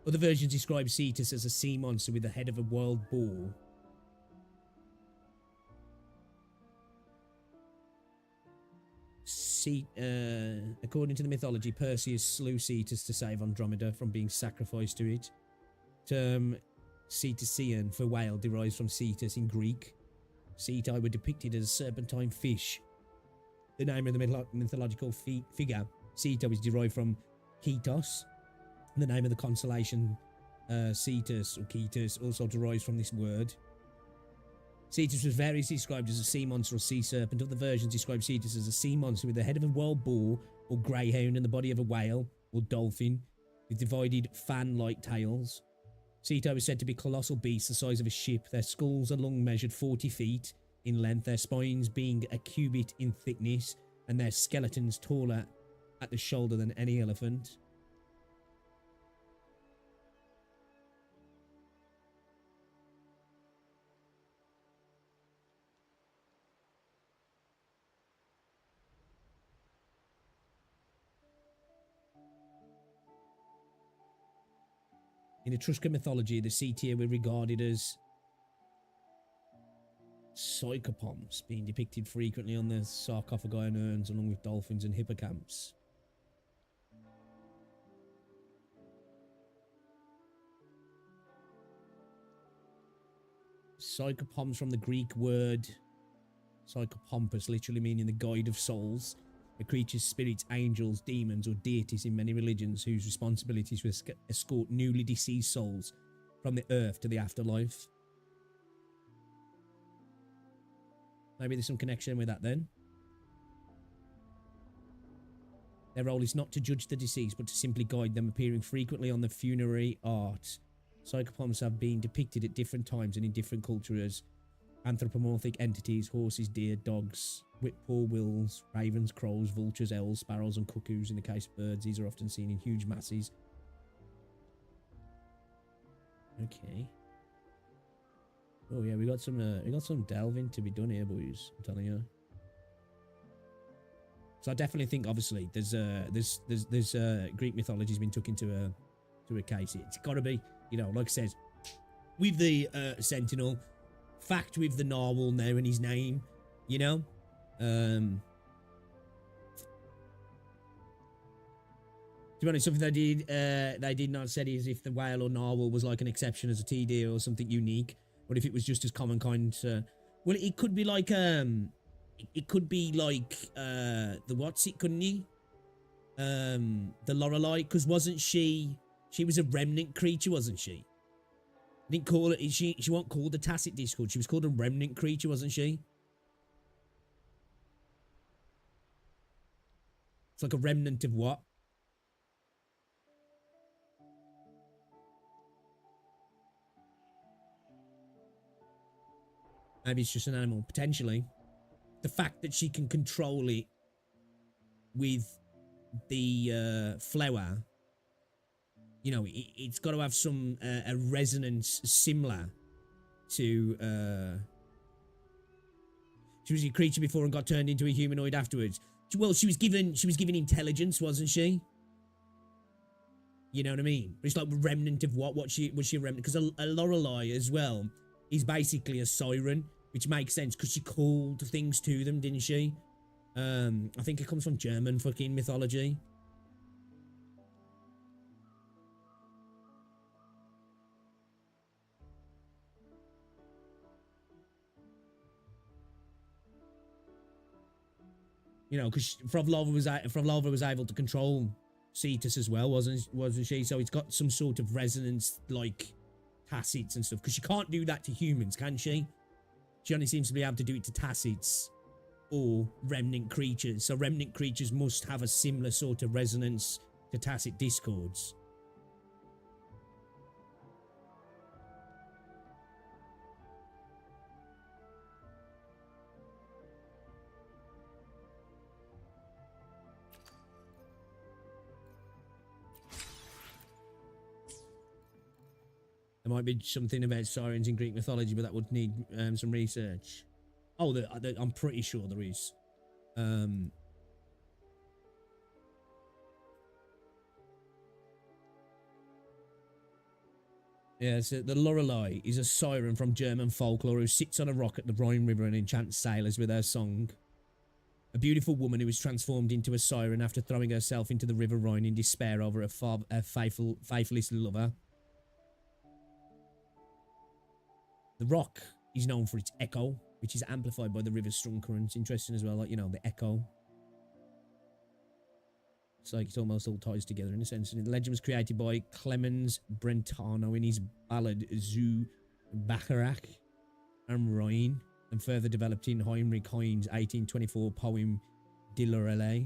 A: Other versions describe Cetus as a sea monster with the head of a wild boar. According to the mythology, Perseus slew Cetus to save Andromeda from being sacrificed to it. Term Cetusian for whale derives from Cetus in Greek. Ceti were depicted as serpentine fish. The name of the mythological figure, Ceto, is derived from Ketos. The name of the constellation, Cetus or Ketus, also derives from this word. Cetus was variously described as a sea monster or sea serpent. Other versions describe Cetus as a sea monster with the head of a wild boar or greyhound and the body of a whale or dolphin with divided fan-like tails. Ceto is said to be colossal beasts the size of a ship. Their skulls are long, measured 40 feet in length, their spines being a cubit in thickness, and their skeletons taller at the shoulder than any elephant. In Etruscan mythology, the Cetia were regarded as psychopomps, being depicted frequently on the sarcophagi and urns along with dolphins and hippocamps. Psychopomps from the Greek word psychopompus, literally meaning the guide of souls. The creatures, spirits, angels, demons, or deities in many religions whose responsibility is to escort newly deceased souls from the earth to the afterlife. Maybe there's some connection with that then. Their role is not to judge the deceased, but to simply guide them, appearing frequently on the funerary art. Psychopomps have been depicted at different times and in different cultures. Anthropomorphic entities, horses, deer, dogs, whip-paw wills, ravens, crows, vultures, owls, sparrows, and cuckoos. In the case of birds, these are often seen in huge masses. Okay. Oh yeah, we got some delving to be done here, boys. I'm telling you. So I definitely think, obviously, there's Greek mythology's been took into a case. It's got to be, you know, like I said, with the Sentinel, fact with the narwhal now in his name, you know. To be honest, something they did not say is if the whale or narwhal was like an exception as a TD or something unique, but if it was just as common kind. Well, it could be like it could be like the what's it, couldn't he? The Lorelei, because wasn't she was a remnant creature, wasn't she? I didn't call it, she wasn't called the Tacit Discord, she was called a remnant creature, wasn't she? It's like a remnant of what? Maybe it's just an animal, potentially. The fact that she can control it with the flower, you know, it's got to have some a resonance similar to. She was a creature before and got turned into a humanoid afterwards. Well, she was given intelligence, wasn't she? You know what I mean? But it's like a remnant of what? Was she a remnant? Because a Lorelei as well is basically a siren, which makes sense because she called things to them, didn't she? I think it comes from German fucking mythology. You know, because Frovlova was able to control Cetus as well, wasn't she? So it's got some sort of resonance like Tacits and stuff. Because she can't do that to humans, can she? She only seems to be able to do it to Tacits or remnant creatures. So remnant creatures must have a similar sort of resonance to Tacit discords. There might be something about sirens in Greek mythology, but that would need some research. Oh, I'm pretty sure there is. Yeah, so the Lorelei is a siren from German folklore who sits on a rock at the Rhine River and enchants sailors with her song. A beautiful woman who was transformed into a siren after throwing herself into the River Rhine in despair over a faithless lover. The rock is known for its echo, which is amplified by the river's strong currents. Interesting as well, like, you know, the echo. It's like it almost all ties together in a sense. And the legend was created by Clemens Brentano in his ballad Zu Bacharach and Rhine, and further developed in Heinrich Heine's 1824 poem De Lorelei.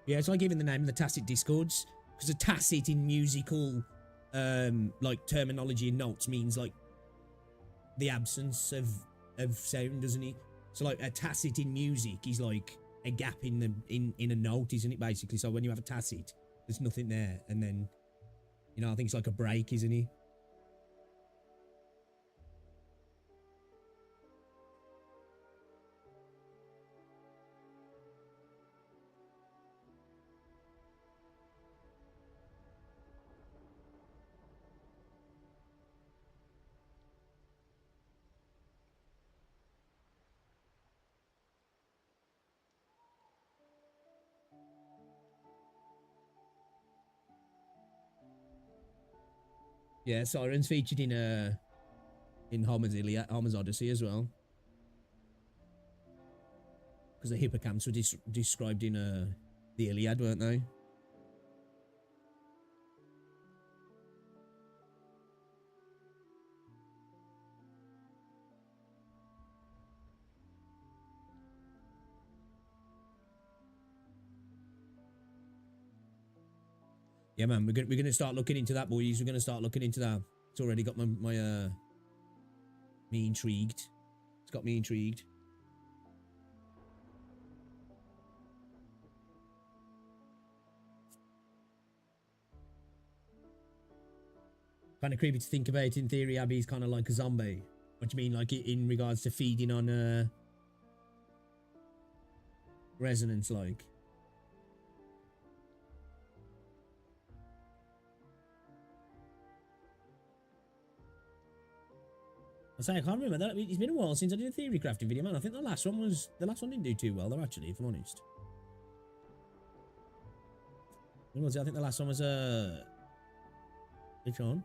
A: Yeah, it's like giving the name of the Tacit Discords, because a tacit in musical, like terminology and notes means like the absence of sound, doesn't it? So like a tacit in music is like a gap in a note, isn't it? Basically, so when you have a tacit, there's nothing there, and then You know, I think it's like a break, isn't he? Yeah, Siren's featured in Homer's Odyssey as well. Because the hippocamps were described in the Iliad, weren't they? Yeah, man, we're gonna start looking into that, boys. We're gonna start looking into that. It's already got me intrigued. It's got me intrigued. Kind of creepy to think about. In theory, Abby's kind of like a zombie. What do you mean, like in regards to feeding on resonance, like? I say I can't remember that. It's been a while since I did a theory crafting video, man. I think the last one didn't do too well, though. Actually, if I'm honest. When was it? I think the last one was which one?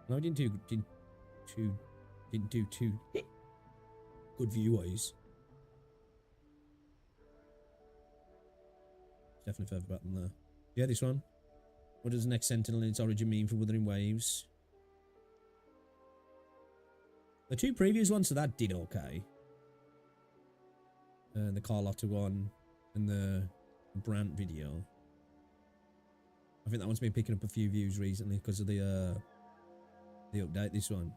A: No, I didn't do too good view wise. Definitely further back than there. Yeah, this one. What does the next Sentinel in its origin mean for Wuthering Waves? The two previous ones to that did okay. The Carlotta one and the Brant video. I think that one's been picking up a few views recently because of the update. This one.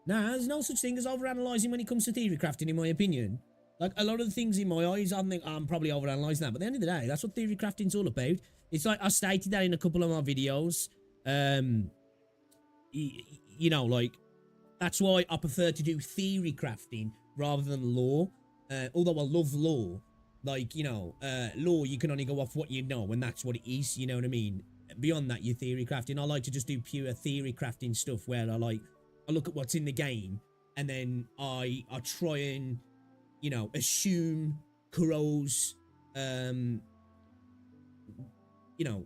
A: Nah, there's no such thing as overanalyzing when it comes to theory crafting, in my opinion. Like, a lot of the things in my eyes, I think I'm probably overanalyzing that. But at the end of the day, that's what theory crafting's all about. It's like, I stated that in a couple of my videos. You know, like, that's why I prefer to do theory crafting rather than lore. Although I love lore. Like, you know, lore, you can only go off what you know, and that's what it is, you know what I mean? Beyond that, your theory crafting. I like to just do pure theory crafting stuff where I look at what's in the game, and then I try and, you know, assume Kuro's, you know,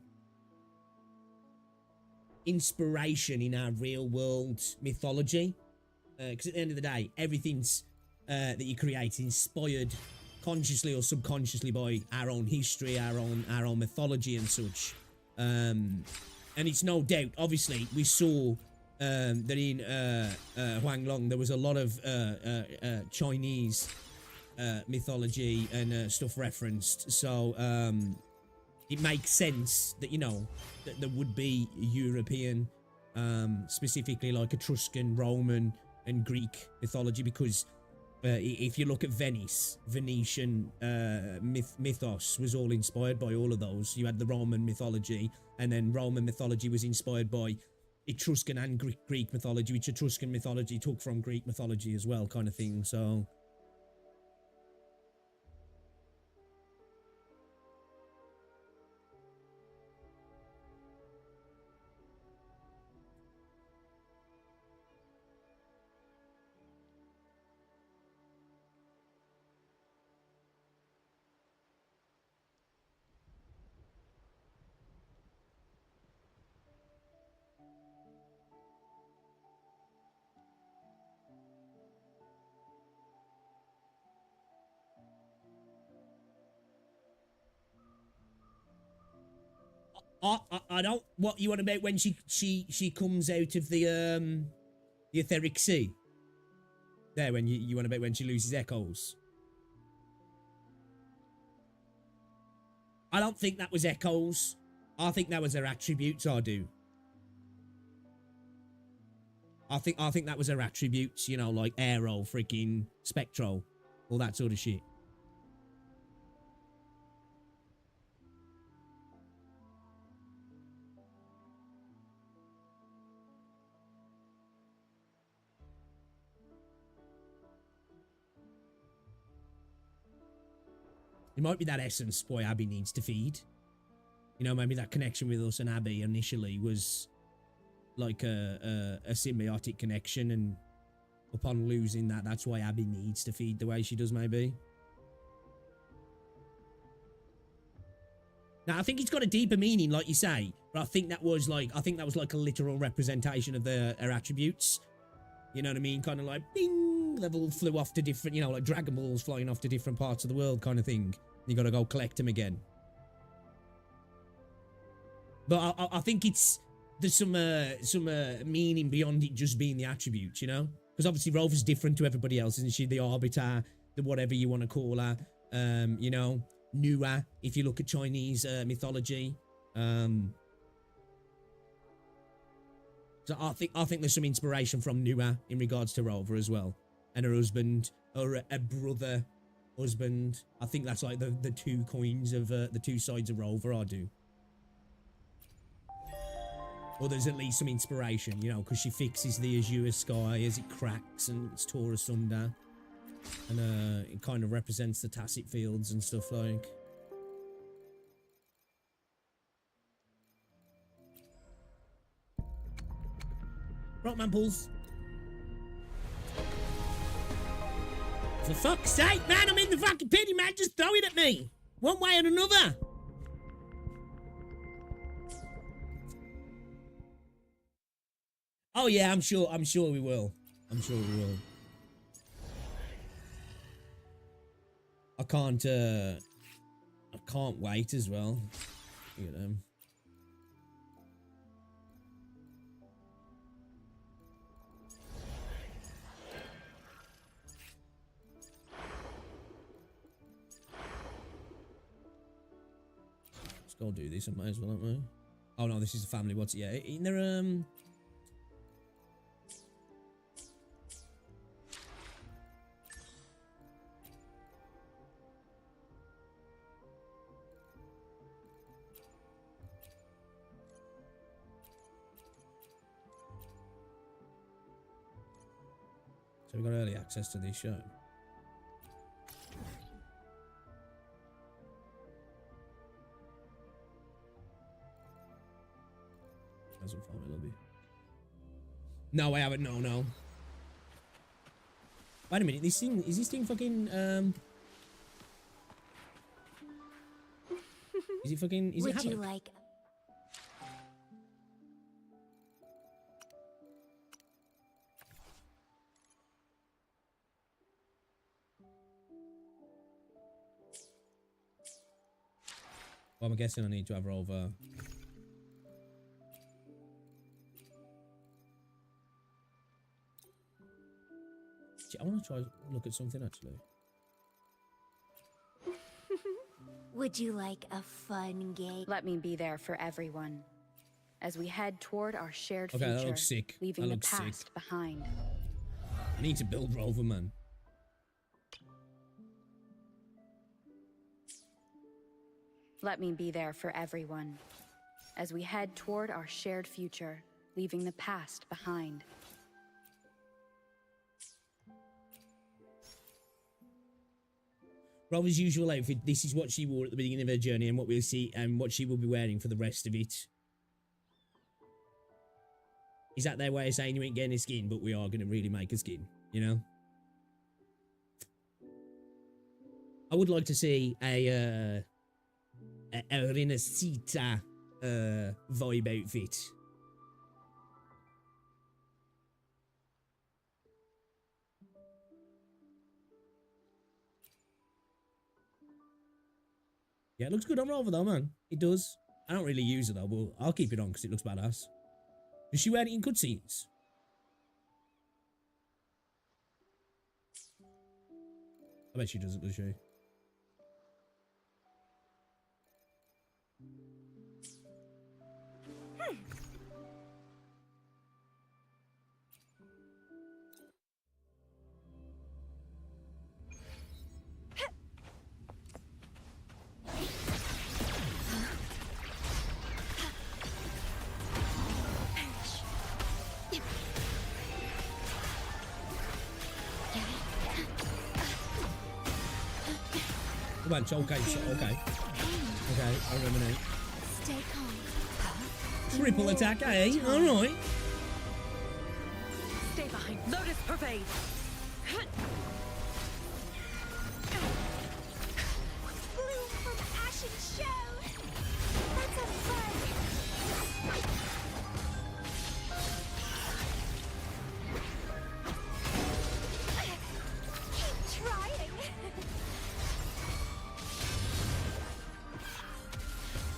A: inspiration in our real world mythology. Because at the end of the day, everything's that you create is inspired consciously or subconsciously by our own history, our own mythology and such. And it's no doubt, obviously, we saw that in Huanglong there was a lot of Chinese mythology and stuff referenced, so it makes sense that, you know, that there would be European, specifically like Etruscan, Roman and Greek mythology, because if you look at Venice, Venetian mythos was all inspired by all of those. You had the Roman mythology, and then Roman mythology was inspired by Etruscan and Greek mythology, which Etruscan mythology took from Greek mythology as well, kind of thing. So I don't. What you want about when she comes out of the etheric sea? There, when you want about when she loses echoes. I don't think that was echoes. I think that was her attributes. I do. I think that was her attributes, you know, like aero, freaking spectral, all that sort of shit. It might be that essence boy Abby needs to feed. You know, maybe that connection with us and Abby initially was like a symbiotic connection, and upon losing that, that's why Abby needs to feed the way she does, maybe. Now, I think it's got a deeper meaning, like you say, but I think that was like a literal representation of her attributes. You know what I mean? Kind of like, bing, level flew off to different, you know, like Dragon Balls flying off to different parts of the world kind of thing. You got to go collect them again. But I think there's some meaning beyond it just being the attributes, you know? Because obviously Rover's different to everybody else, isn't she? The Arbiter, the whatever you want to call her, you know, Nua, if you look at Chinese mythology. So I think there's some inspiration from Nua in regards to Rover as well. And her husband, or a brother husband. I think that's like the two coins of the two sides of Rover, I do. Or there's at least some inspiration, you know, because she fixes the azure sky as it cracks and it's tore asunder. And it kind of represents the tacit fields and stuff like. Right, man, pulls. For fuck's sake, man, I'm in the fucking pity, man. Just throw it at me. One way or another. Oh yeah, I'm sure we will. I'm sure we will. I can't wait as well. You know. Let's go do this, I might as well, don't we? Oh no, this is a family. What's it? Yeah, in there, so we got early access to this show. Hasn't found my lobby. No, I haven't. No. Wait a minute. Is this thing fucking Is it fucking? Is it Havoc?
N: Would you like?
A: Well, I'm guessing I need to have her over. I want to try look at something actually.
N: Would you like a fun game?
H: Let me be there for everyone as we head toward our shared
A: Okay,
H: future,
A: that looks sick.
H: leaving
A: That
H: the
A: looks
H: past
A: sick.
H: behind.
A: I need to build Rover, man.
H: Let me be there for everyone as we head toward our shared future, leaving the past behind.
A: Rover's usual outfit. This is what she wore at the beginning of her journey, and what we'll see, and what she will be wearing for the rest of it. Is that their way of saying you ain't getting a skin, but we are going to really make a skin, you know? I would like to see a Renacita vibe outfit. Yeah, it looks good on Rover though, man. It does. I don't really use it though, but I'll keep it on because it looks badass. Does she wear it in cutscenes? I bet she doesn't, does she? Well, okay, okay. Okay, I remember now.
F: Stay calm.
A: Triple attack, eh? Alright.
L: Stay behind. Lotus pervade.
I: Bloom from Ashen Show! Let's have fun! Keep trying!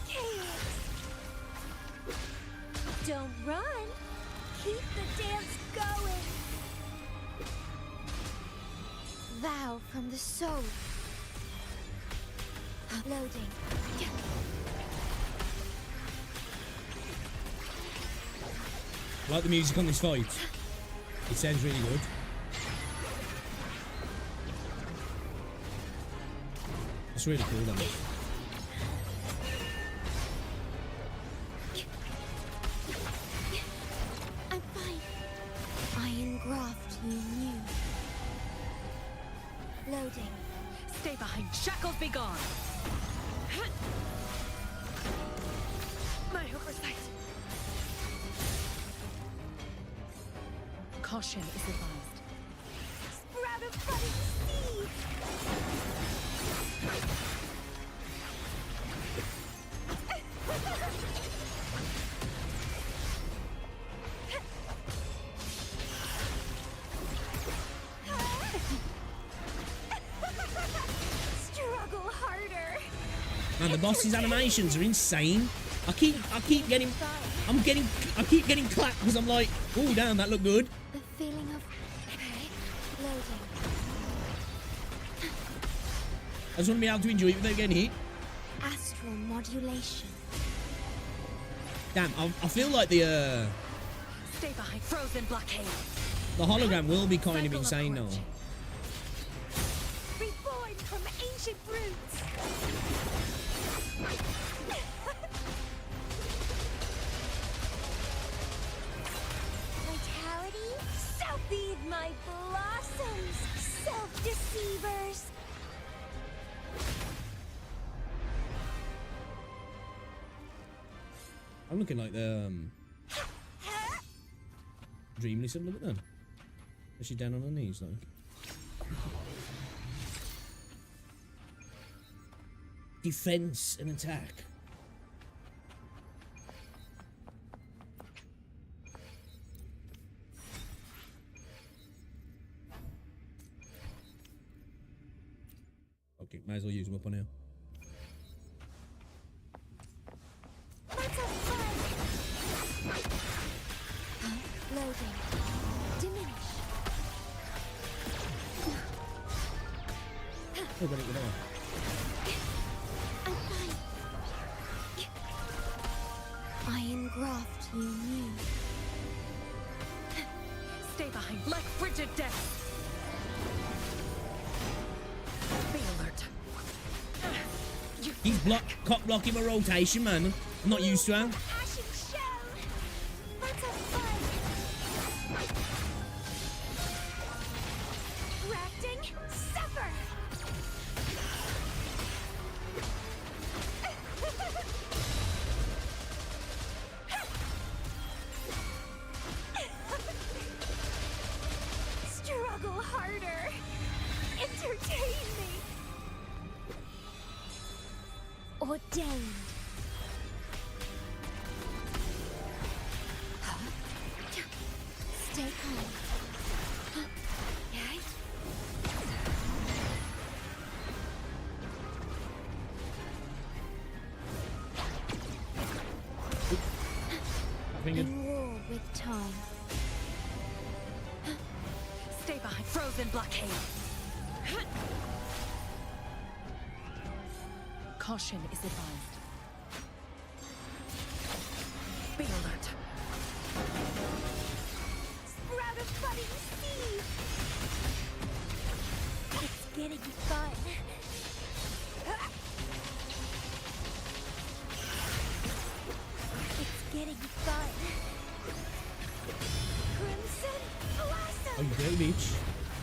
I: Chaos! Don't run! Keep the dance going!
F: Vow from the soul.
I: Loading.
A: I like the music on this fight. It sounds really good. It's really cool, that is.
F: I'm fine. Iron graft you knew.
I: Loading.
L: Stay behind. Shackles be gone. My oversight. Caution is advised.
I: Sprout of budding seed! Struggle harder!
A: Man, the boss's animations are insane. I keep getting clapped because I'm like, oh damn, that looked good.
F: The feeling of
I: Loading.
A: I just want to be able to enjoy it without getting hit.
F: astral modulation.
A: Damn, I feel like the
L: Stay behind. Frozen blockade.
A: hologram will be kind of insane now.
I: Reborn from ancient roots! Vitality? So feed my blossoms, self-deceivers!
A: I'm looking like the Dreamless. Look at them. Is she down on her knees like? Defense and attack. Okay, might as well use them up on here.
I: Loading. Diminish.
A: Oh, got it, get on.
F: I'm fine. Iron graft you knew.
L: Stay behind. Like frigid death. Be alert.
A: He's cock blocking my rotation, man. I'm not used to him.
I: Ashen Show! Let's have fun! Racting, suffer! Struggle harder! Entertain me! Ordained.
F: Stay calm. In war with time.
L: Stay behind. Frozen blockade. Caution is advised. Be alert.
I: Sprout of budding seed! It's getting fun. It's getting fun. Crimson Blossom!
A: Oh, you dirty bitch.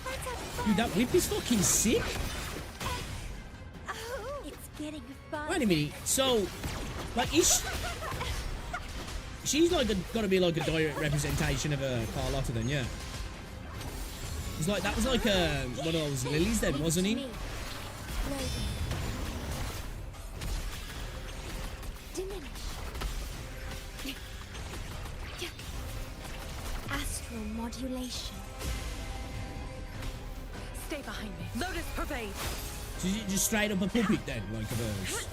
I: Let's have fun.
A: Dude, that whip is fucking sick.
I: Oh.
U: getting fun.
A: Wait a minute. So, like, she's like got to be like a direct representation of Carlotta then, yeah. It's like that was like one of those lilies then, wasn't he?
U: Astral modulation.
L: Stay behind me. Lotus pervade.
A: So she's just straight up a puppet then, like of hers.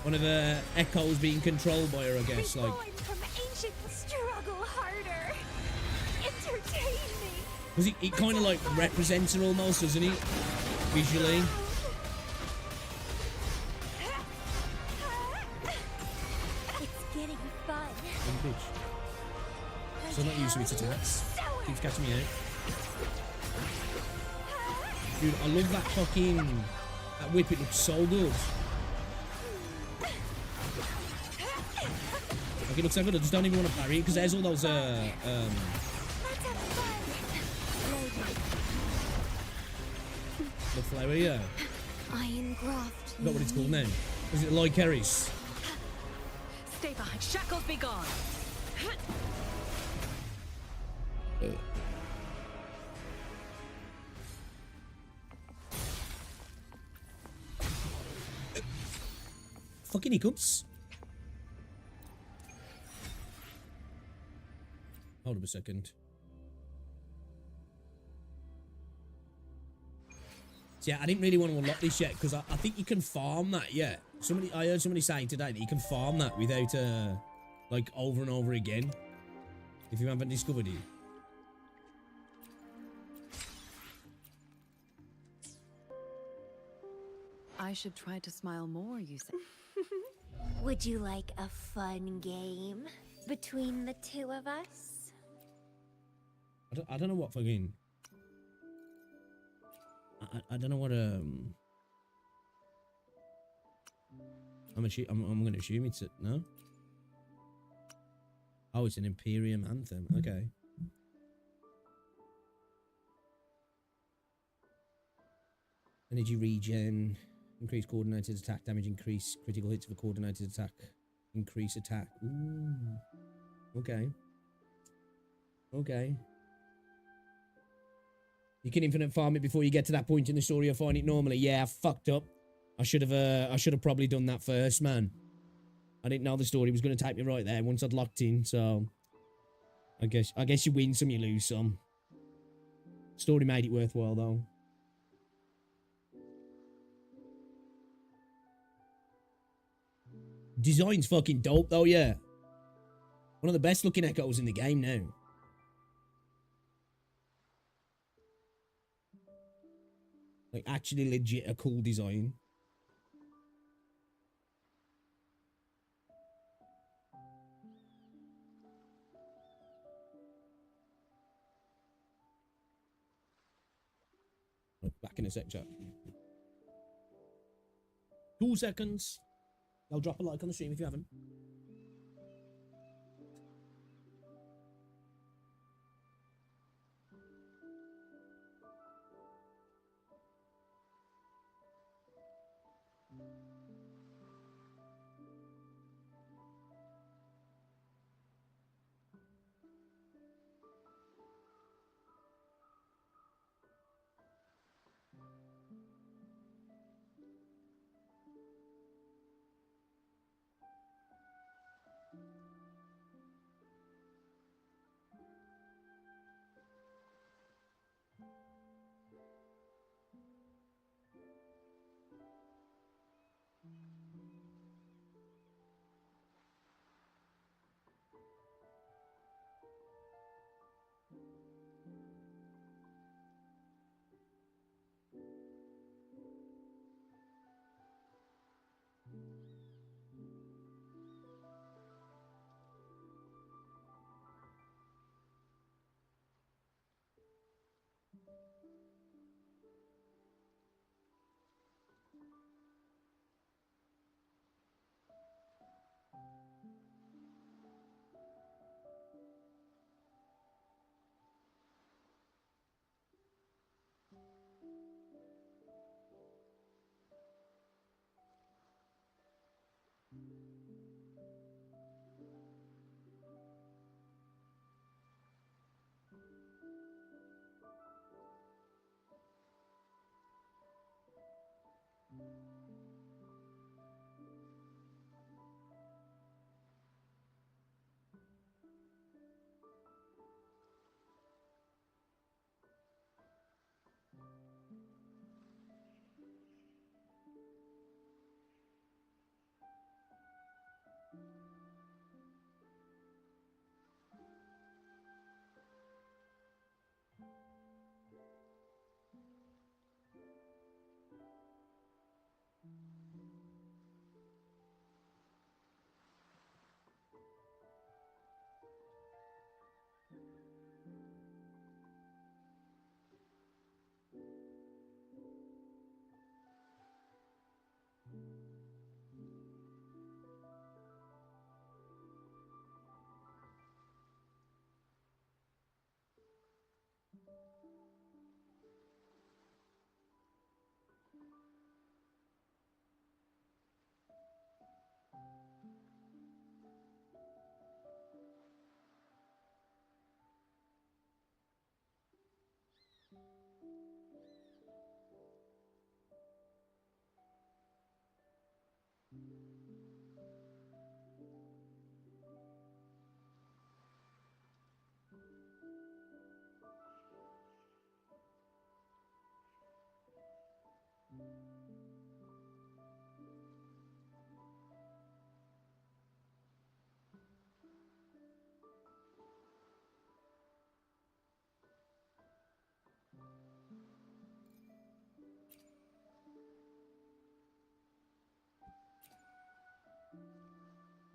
A: One of the echoes being controlled by her, I guess. Like.
U: From ancient struggle harder. Entertain me.
A: Because it kind of like represents her almost, doesn't it? Visually.
U: It's getting fun.
A: Bitch. So I'm not used to its attacks. Keeps catching me out. Dude, I love that fucking... That whip, it looks so good. Like, it looks so good, I just don't even want to parry it, because there's all those, the flower, yeah.
U: Iron graft.
A: Not what it's called now. Is it Lycaris?
L: Stay behind. Shackles be gone.
A: Fucking hiccups. Hold up a second. So yeah, I didn't really want to unlock this yet because I think you can farm that. Yeah, I heard somebody saying today that you can farm that without like over and over again. If you haven't discovered it.
L: I should try to smile more, you say.
U: Would you like a fun game between the two of us?
A: I don't know what fucking... I don't know what I'm gonna assume it's no. Oh, it's an Imperium anthem. Okay. Energy regen, increase coordinated attack damage, increase critical hits of a coordinated attack, increase attack. Ooh. Okay. Okay. You can infinite farm it before you get to that point in the story. You'll find it normally. Yeah, I fucked up. I should have probably done that first, man. I didn't know the story was going to take me right there once I'd locked in, so I guess you win some, you lose some. Story made it worthwhile though. Design's fucking dope though, yeah. One of the best looking echoes in the game now. Like, actually legit a cool design. Back in a sec, chat. 2 seconds. I'll drop a like on the stream if you haven't.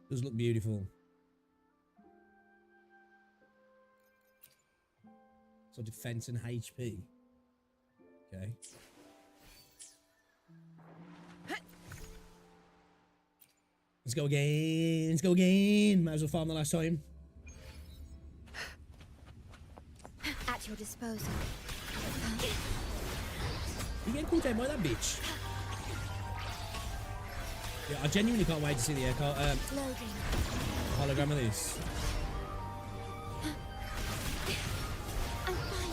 A: Does look beautiful. So defense and HP. Okay. Let's go again. Let's go again. Might as well farm the last time.
S: At your disposal.
A: You getting caught out by that bitch? Yeah, I genuinely can't wait to see the hologram of this.
S: I'm fine.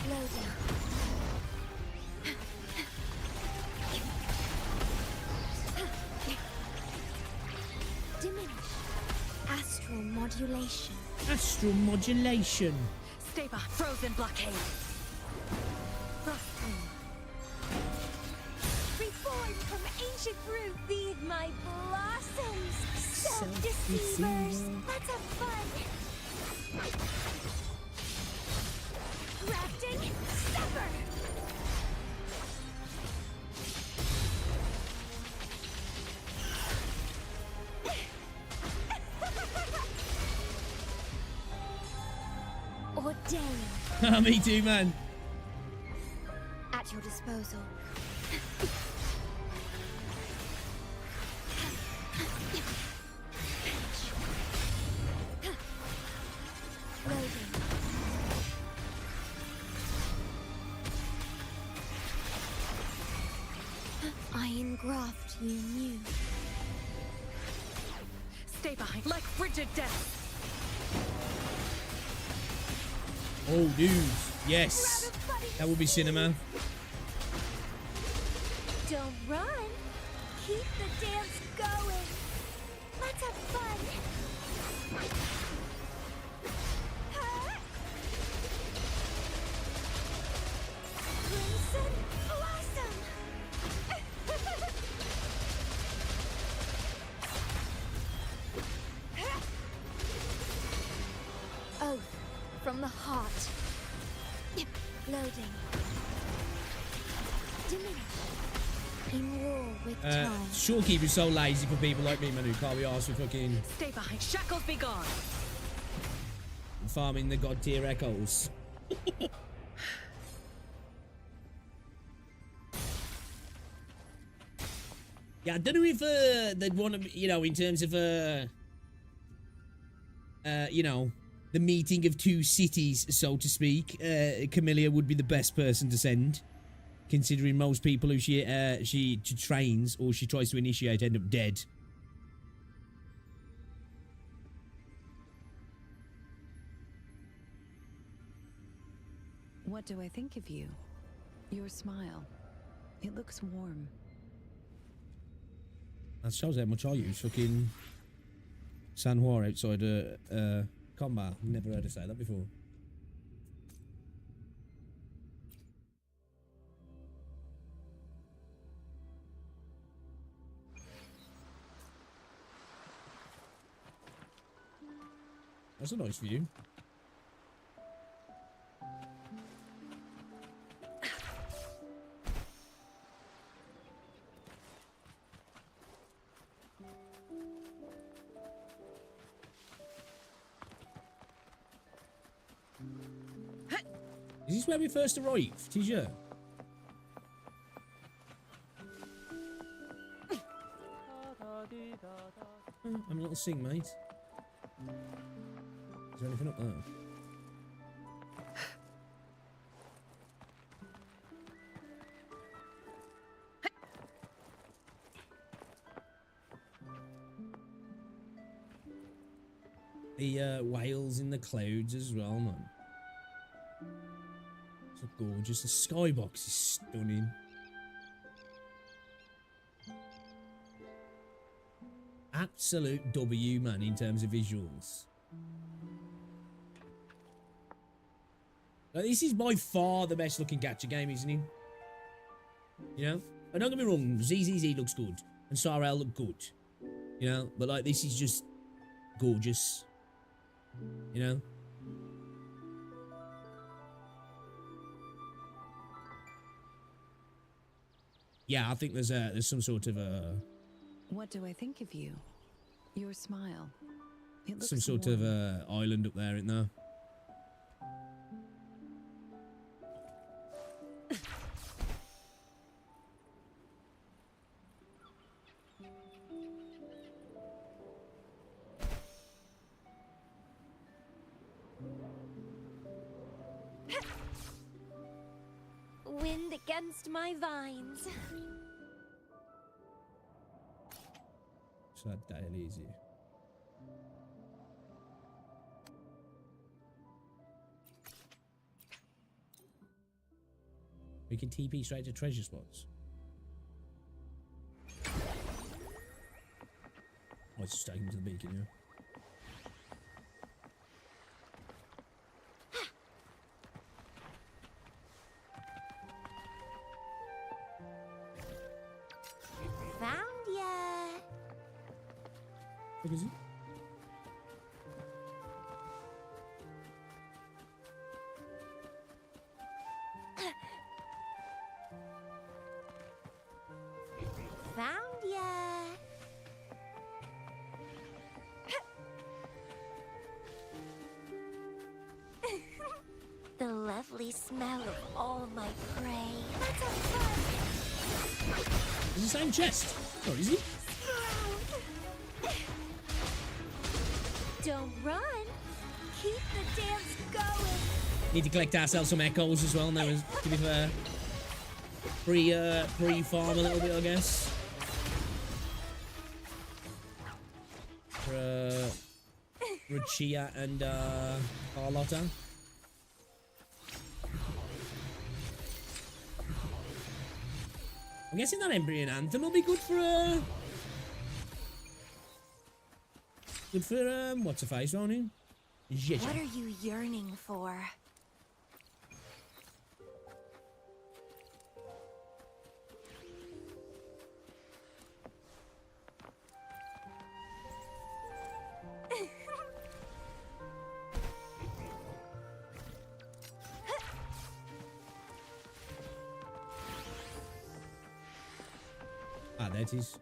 S: Loading. Diminish. Astral modulation.
A: Astral modulation.
L: Stay by. Frozen blockade.
U: Reborn from ancient root, feed my blossoms. Self-deceivers. Let's have fun. Crafting. Sever.
A: Ordain. Me too, man.
S: At your disposal. Loading. I engraft you new.
L: Stay behind like frigid death.
A: Oh, dude. Yes. That would be cinema.
U: Don't run. Keep the dance going. Let's have fun. Crimson Blossom.
S: Oath from the heart. Loading. Diminish. In war with time.
A: Shorekeeper is so lazy for people like me, man, who can't be arsed with fucking
L: Stay behind. Shackles be gone.
A: farming the god tier echoes. Yeah, I don't know if they'd want to, you know, in terms of you know, the meeting of two cities, so to speak. Camilla would be the best person to send, considering most people who she trains or she tries to initiate end up dead.
L: What do I think of you? Your smile. It looks warm.
A: That shows how much I use fucking San Juan outside combat. Never heard her say that before. That's a nice view. Is this where we first arrived? Is ya? I'm a little sing, mate. Is there anything up there? The whales in the clouds as well, man. So gorgeous. The skybox is stunning. Absolute W, man, in terms of visuals. Like, this is by far the best looking gacha game, isn't it? You know? But don't get me wrong, ZZZ looks good. And Sarel look good. You know? But like, this is just gorgeous. You know? Yeah, I think there's some sort of a...
L: What do I think of you? Your smile. It looks
A: some sort of island up there, isn't there?
U: Wind against my vines.
A: Så dejligt easy. We can TP straight to treasure spots. Oh, it's just taking him to the beacon, yeah.
U: Found ya.
A: What is it?
U: Found ya. The lovely smell of all my prey. Let's have fun.
A: It's the same chest. Oh, is it?
U: Don't run. Keep the dance going.
A: Need to collect ourselves some echoes as well now, to be fair. Pre-farm a little bit, I guess. For Ruchia and Carlotta. I'm guessing that Embryon Anthem will be good for what's her face, won't it? Jeje.
U: What are you yearning for?
A: Ah, there it is.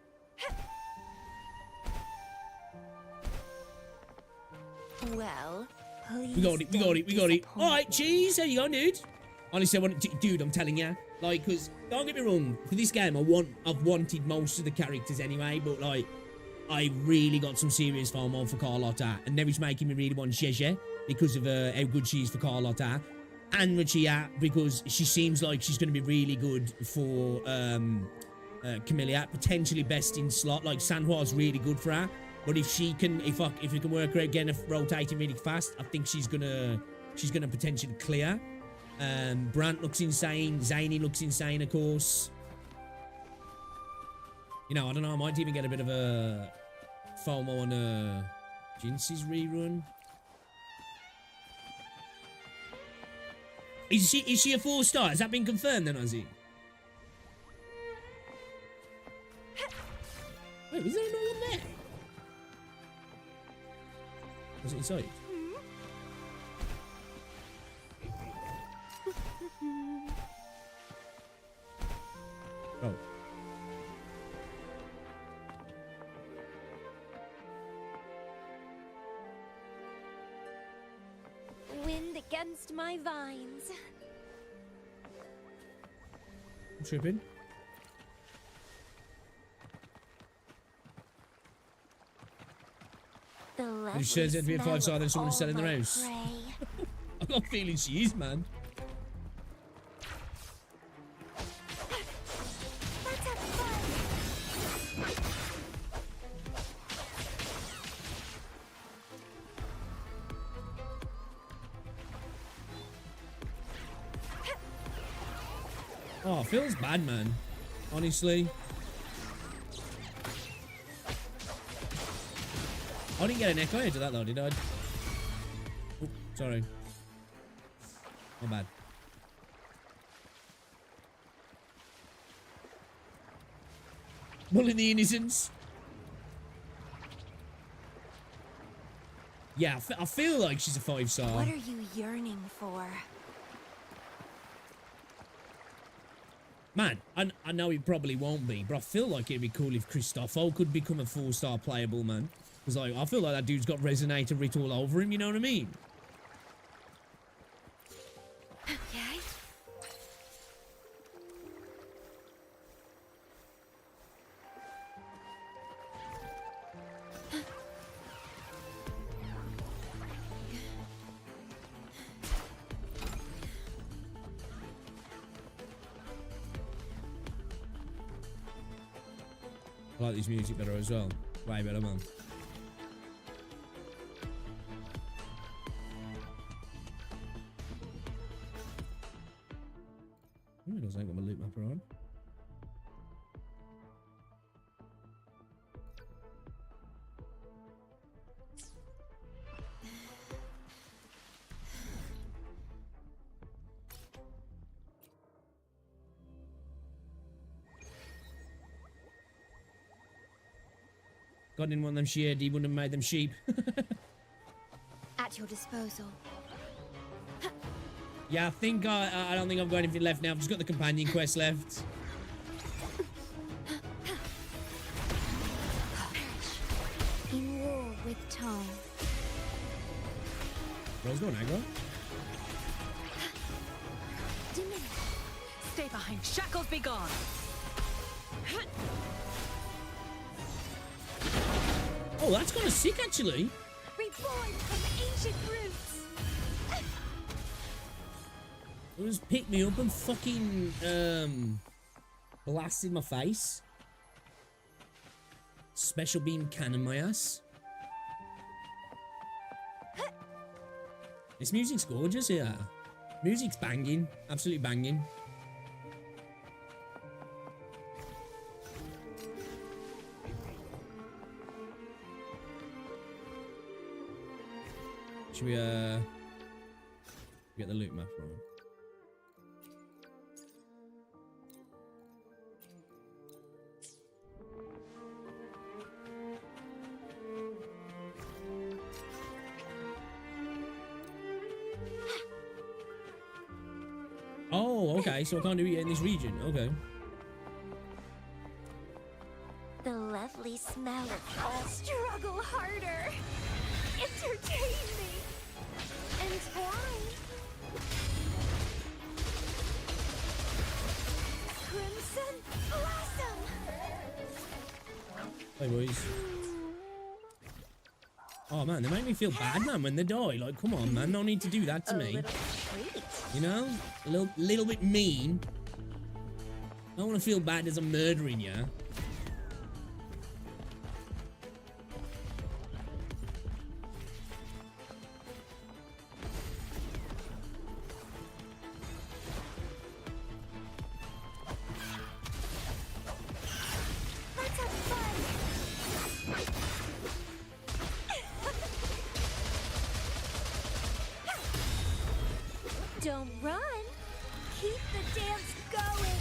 U: Well, please.
A: We got it. Alright, cheese, how you going, dude? Honestly, dude, I'm telling you. Like, because, don't get me wrong, for this game, I've wanted most of the characters anyway, but, like, I really got some serious FOMO for Carlotta, and now it's making me really want Jeje, because of how good she is for Carlotta, and Ruchia, because she seems like she's going to be really good for, Camilla, potentially best in slot. Like Sanhua's really good for her, but if we can work her again, if rotating really fast, I think she's gonna potentially clear. Brant looks insane. Zany looks insane, of course. You know, I don't know. I might even get a bit of a FOMO on Jinx's rerun. Is she a 4-star? Has that been confirmed then, has it? Wait, was there another one there? Was it inside? Oh.
U: Wind against my vines.
A: I'm tripping. She says it'd be a 5-star, then someone's selling their house. I've got a feeling she is, man. Oh, feels bad, man. Honestly. I didn't get an echo into that though, did I? Oops, sorry. My bad. Mulling the innocence. Yeah, I feel like she's a 5-star.
M: What are you yearning for?
A: Man, I know it probably won't be, but I feel like it'd be cool if Cristofo could become a 4-star playable, man. Because, like, I feel like that dude's got Resonator writ all over him, you know what I mean?
M: Okay.
A: I like this music better as well. Way better, man. It doesn't got my loot mapper on. God didn't want them sheared, he wouldn't have made them sheep.
S: At your disposal.
A: Yeah, I think I don't think I've got anything left now. I've just got the companion quest left.
S: In war with time.
A: Bro's going aggro.
S: Diminish.
L: Stay behind. Shackles be gone.
A: Oh, that's kind of sick, actually.
M: Reborn from ancient roots.
A: It just picked me up and fucking blasted my face. Special beam cannon my ass. This music's gorgeous, yeah. Music's banging, absolutely banging. Should we get the loot map on? Oh, okay, so I can't do it in this region. Okay.
I: The lovely smell of all
M: Struggle harder. Entertain me. Entwine. Crimson blossom.
A: Hey, boys. Oh, man, they make me feel bad, man, when they die. Like, come on, man, no need to do that to me. You know? A little bit mean. I don't want to feel bad as I'm murdering you.
M: Don't run. Keep the dance going.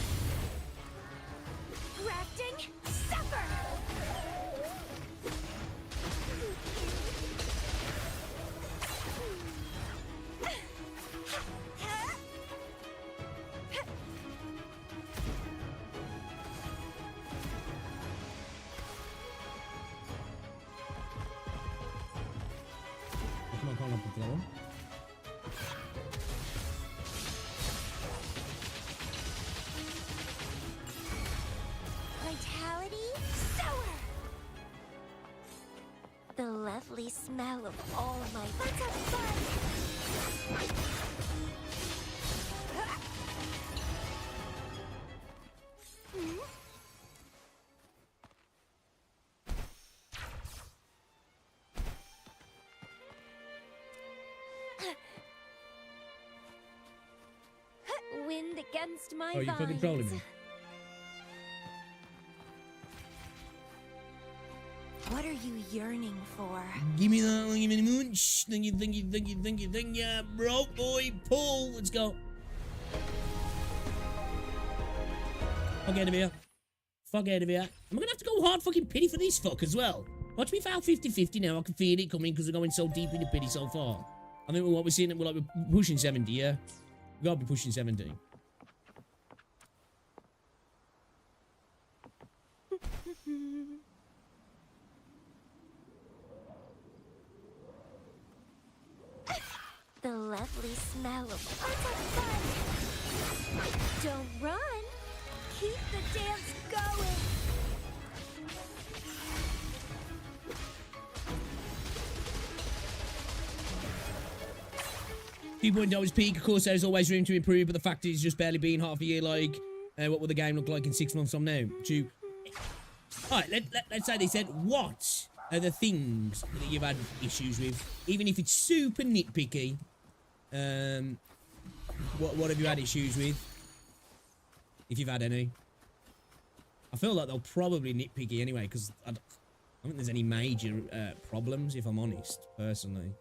M: Grafting, suffer.
A: Come on, can't up the floor.
I: the lovely smell of all my...
M: Let's have fun! Wind against my
A: Oh, you fucking trolling me.
M: What are you yearning for?
A: Give me that, give me the moon. Shh, thank you, bro, boy, pull. Let's go. Fuck out of here. Fuck out of here. Am I gonna have to go hard fucking pity for these fuck as well? Watch me foul 50-50 now. I can feel it coming because we're going so deep in the pity so far. I think what we're seeing, we're pushing 70, yeah? We gotta be pushing 70.
I: The lovely smell of fun. Don't run. Keep the dance going.
A: People in Dover's peak, of course, there's always room to improve, but the fact is just barely being half a year, like, what will the game look like in 6 months from now? Alright, let's say they said, what are the things that you've had issues with? Even if it's super nitpicky, what have you had issues with? If you've had any. I feel like they'll probably nitpicky anyway, because I don't think there's any major problems, if I'm honest, personally.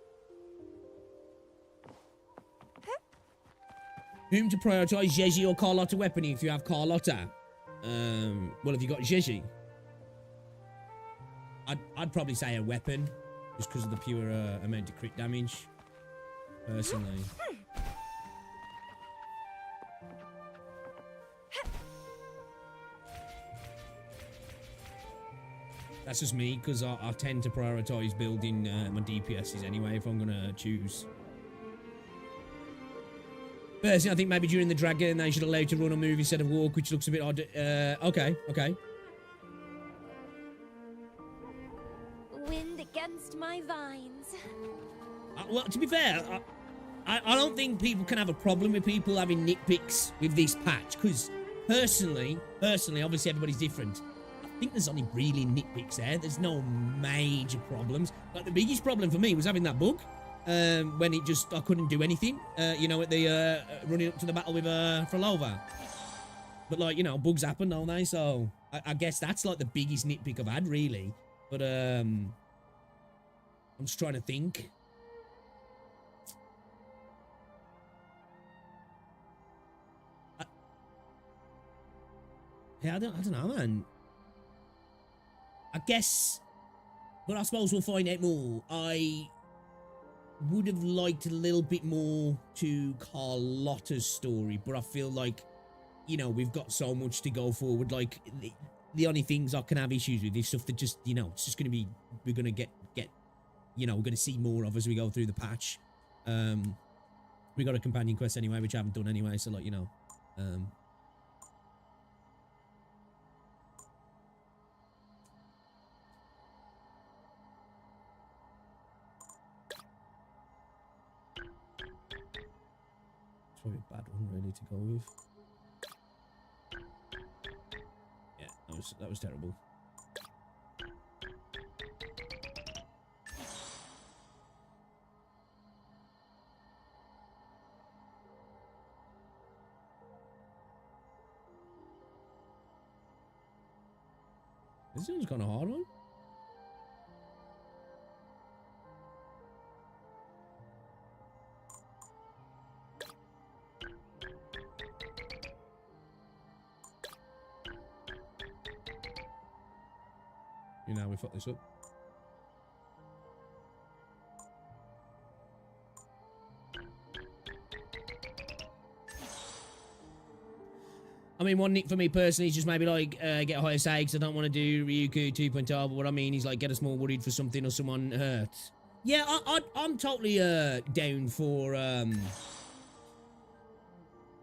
A: Whom to prioritise, Jeji or Carlotta weaponing if you have Carlotta? Well, have you got Jeji? I'd probably say a weapon, just because of the pure amount of crit damage, personally. That's just me, because I tend to prioritise building my DPSs anyway, if I'm going to choose. Personally, I think maybe during the dragon they should allow you to run or move instead of walk, which looks a bit odd. Okay.
I: Wind against my vines.
A: Well, to be fair, I don't think people can have a problem with people having nitpicks with this patch, because personally, obviously everybody's different. I think there's only really nitpicks there. There's no major problems. Like, the biggest problem for me was having that bug. When it just, I couldn't do anything, you know, at the, running up to the battle with, Frolova. But, like, you know, bugs happen, don't they? So, I guess that's, like, the biggest nitpick I've had, really. But, I'm just trying to think. Yeah, I don't know, man. I guess, but I suppose we'll find out more. I would have liked a little bit more to Carlotta's story, but I feel like, you know, we've got so much to go forward. Like, the only things I can have issues with is stuff that just, you know, it's just going to be, we're going to get, you know, we're going to see more of as we go through the patch. We got a companion quest anyway, which I haven't done anyway, so, like, you know, probably a bad one really to go with. Yeah, that was terrible. This one's kind of hard one. You know, we fucked this up. I mean, one nick for me personally is just maybe like get a higher say, because I don't want to do Ryuku 2.0, but what I mean is like get us more worried for something or someone hurt. Yeah, I'm totally down for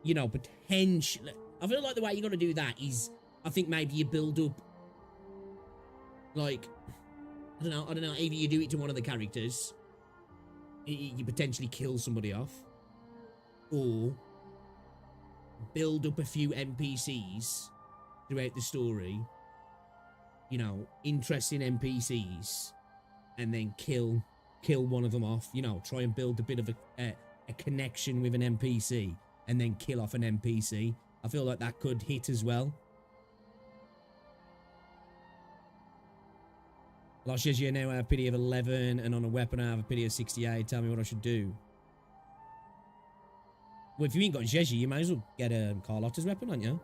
A: you know, potential. I feel like the way you got to do that is, I think maybe you build up, like, I don't know, either you do it to one of the characters, you potentially kill somebody off, or build up a few NPCs throughout the story, you know, interesting NPCs, and then kill one of them off, you know, try and build a bit of a connection with an NPC, and then kill off an NPC. I feel like that could hit as well. Lost Jeji now I have pity of 11, and on a weapon I have a pity of 68. Tell me what I should do. Well, if you ain't got Jeji, you might as well get a Carlotta's weapon, aren't you?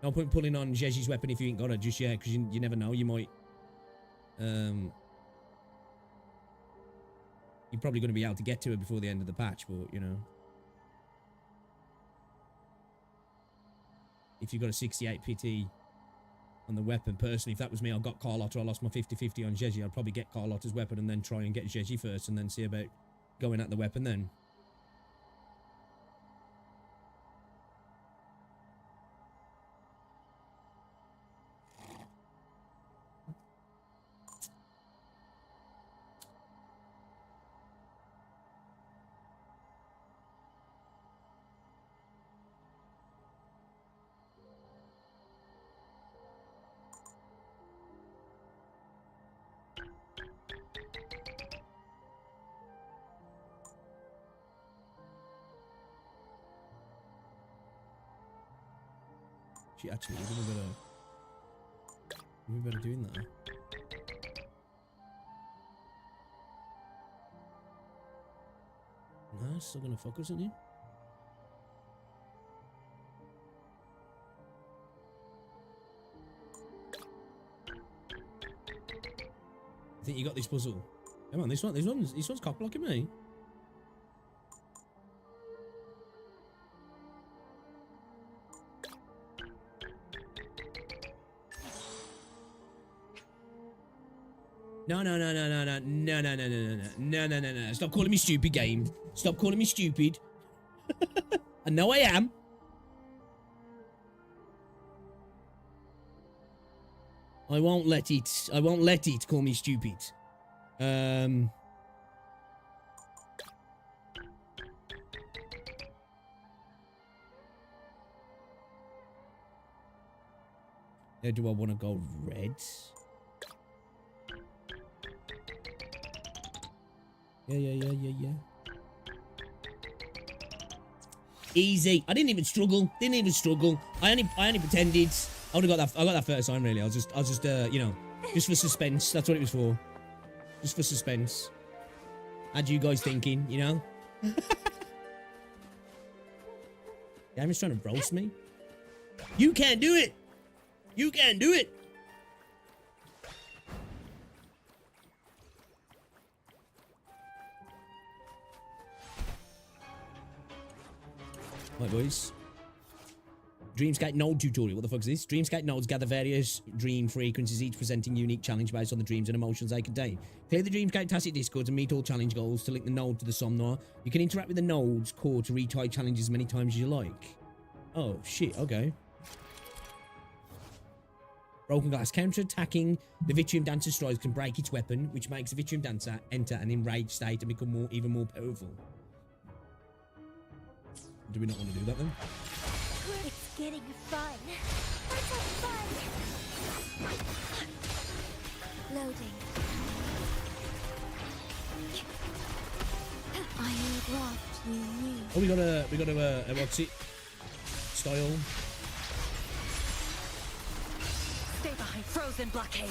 A: No point pulling on Jeji's weapon if you ain't got her just yet, because you never know. You might... You're probably going to be able to get to her before the end of the patch, but, you know. If you've got a 68 PT on the weapon, personally, if that was me, I got Carlotta, I lost my 50-50 on Jeji, I'd probably get Carlotta's weapon and then try and get Jeji first and then see about going at the weapon then. She actually is we better doing that. Nah, still gonna focus on you. I think you got this puzzle. Come on, this one's cock blocking me. No. Stop calling me stupid, game. Stop calling me stupid. I know I am. I won't let it call me stupid. How do I want to go red? Yeah. Easy. I didn't even struggle. I only pretended. I got that first time really. I was just you know, just for suspense. That's what it was for. Just for suspense. Had you guys thinking, you know? Yeah, I'm just trying to roast me. You can't do it. You can't do it. Right, boys. Dreamscape node tutorial. What the fuck is this? Dreamscape nodes gather various dream frequencies, each presenting unique challenge based on the dreams and emotions they contain. Clear the Dreamscape tacit discords and meet all challenge goals to link the node to the Somnoir. You can interact with the node's core to retry challenges as many times as you like. Oh, shit. Okay. Broken glass. Counter-attacking the Vitrium Dancer's strides can break its weapon, which makes the Vitrium Dancer enter an enraged state and become even more powerful. Do we not want to do that then?
N: It's getting fun. Let's have fun. Loading. I need raft you knew.
A: Oh, we got a what's it? Style.
M: Stay behind frozen blockade.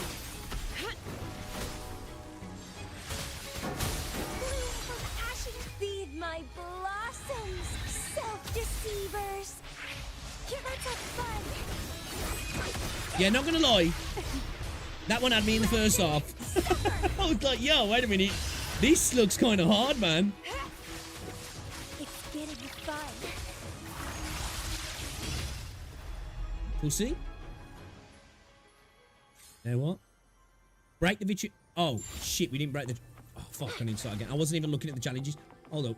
N: Feed my blossoms, self-deceivers. Let's have fun.
A: Yeah, not gonna lie. That one had me in the first half. I was like, yo, wait a minute. This looks kind of hard, man.
N: It's getting fun.
A: Pussy. Now what? Break the Vitrium. Oh, shit, we didn't break the... Oh, fuck, I need to start again. I wasn't even looking at the challenges. Hold up.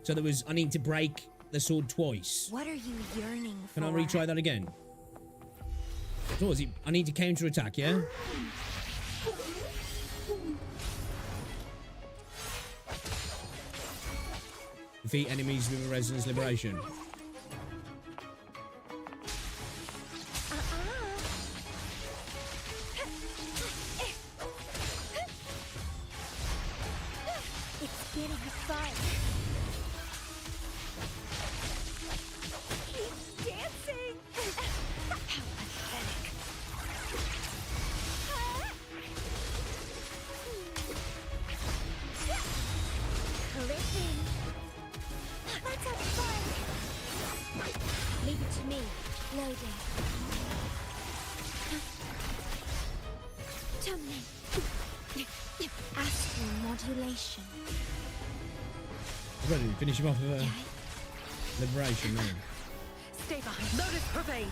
A: So there was... I need to break the sword twice.
N: What are you yearning for?
A: Can I retry that again? So is it? I need to counter-attack, yeah? Defeat enemies with a resonance liberation.
N: It's getting fun. Keep dancing. How pathetic. Clipping. Let's have fun. Leave it to me. Loading.
I: adulation.
A: Ready to finish him off with a liberation, man.
L: Stay behind. Lotus pervade.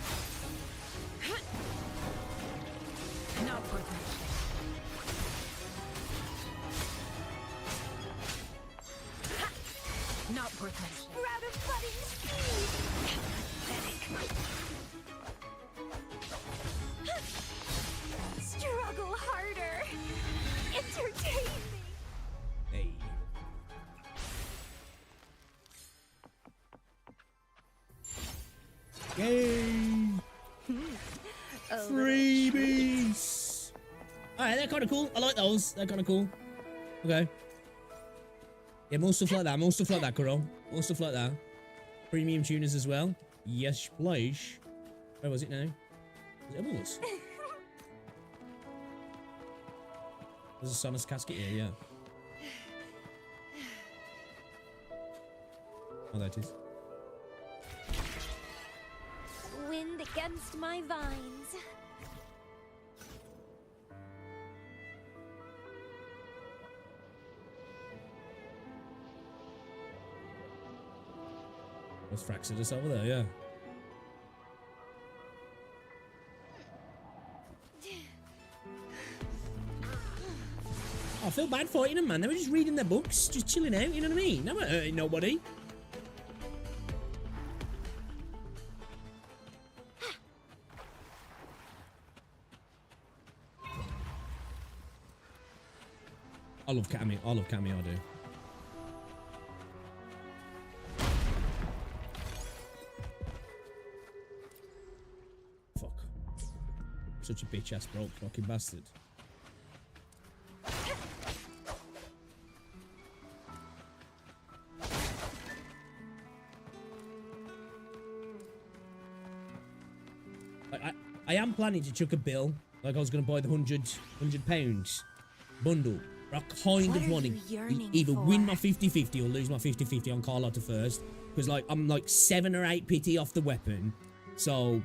L: Now for them. Not worth mentioning.
I: We're out of budding speed. Struggle harder. Entertain me.
A: Hey. Yay! Freebies! Alright, they're kind of cool. I like those. They're kind of cool. Okay. Yeah, more stuff like that. More stuff like that, Kuro. More stuff like that. Premium tuners as well. Yes, please. Where was it now? Was it Emeralds? There's a Sonus casket here, yeah. Oh, there it is.
U: Wind against my vines.
A: There's Fraxidus over there, yeah. I feel bad fighting them, man. They were just reading their books, just chilling out, you know what I mean? They weren't hurting nobody. I love Cammy. I love Cammy, I do. Fuck. Such a bitch-ass broke fucking bastard. I am planning to chuck a bill. Like I was going to buy the £100 bundle. But I kind of want to either win my 50-50 or lose my 50-50 on Carlotta first. Because like I'm like 7 or 8 pity off the weapon. So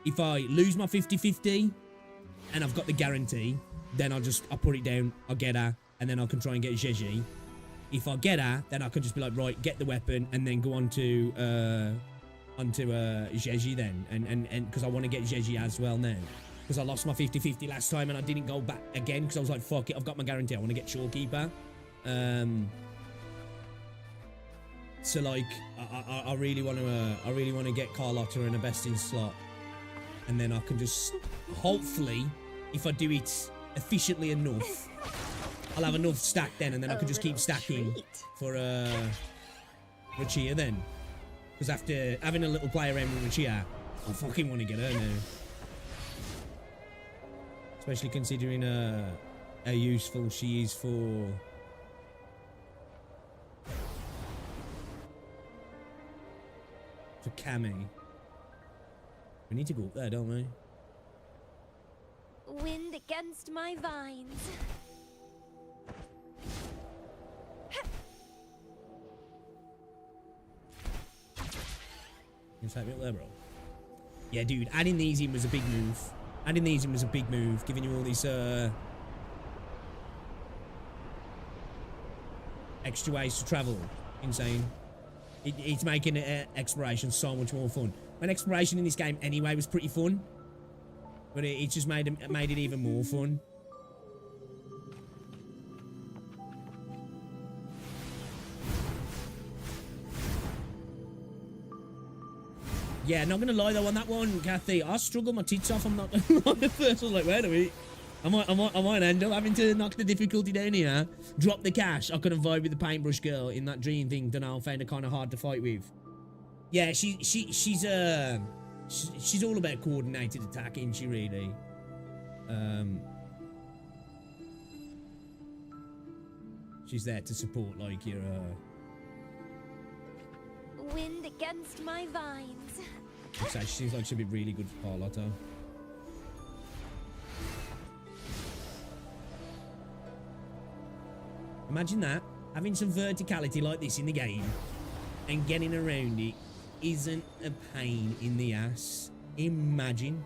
A: if I lose my 50-50 and I've got the guarantee, then I'll put it down, I'll get her, and then I can try and get Gigi. If I get her, then I can just be like, right, get the weapon and then go on to Gigi then, and because I want to get Gigi as well now, because I lost my 50-50 last time and I didn't go back again because I was like, fuck it, I've got my guarantee, I want to get Shorekeeper. So like I really want to get Carlotta in a best in slot, and then I can just hopefully, if I do it efficiently enough, I'll have enough stacked then, and then I can just keep stacking for Chia then. Because after having a little play around with Chia, I fucking want to get her now. Especially considering how useful she is for... Cammy. We need to go up there, don't we?
U: Wind against my vines.
A: You take me up there, bro. Yeah, dude, adding these in was a big move. Adding these in was a big move, giving you all these extra ways to travel. Insane. It's making exploration so much more fun. When exploration in this game anyway was pretty fun, but it just made it even more fun. Yeah, not gonna lie though, on that one, Kathy, I struggled my tits off. I'm not gonna lie. At first, I was like, wait a minute, I might end up having to knock the difficulty down here, drop the cash. I couldn't vibe with the paintbrush girl in that dream thing. Don't know, I found her kind of hard to fight with. Yeah, she's all about coordinated attack, isn't she? Really. She's there to support like your.
U: Wind against my vines.
A: So she seems like she'd be really good for Carlotta. Imagine that, having some verticality like this in the game and getting around it isn't a pain in the ass. Imagine.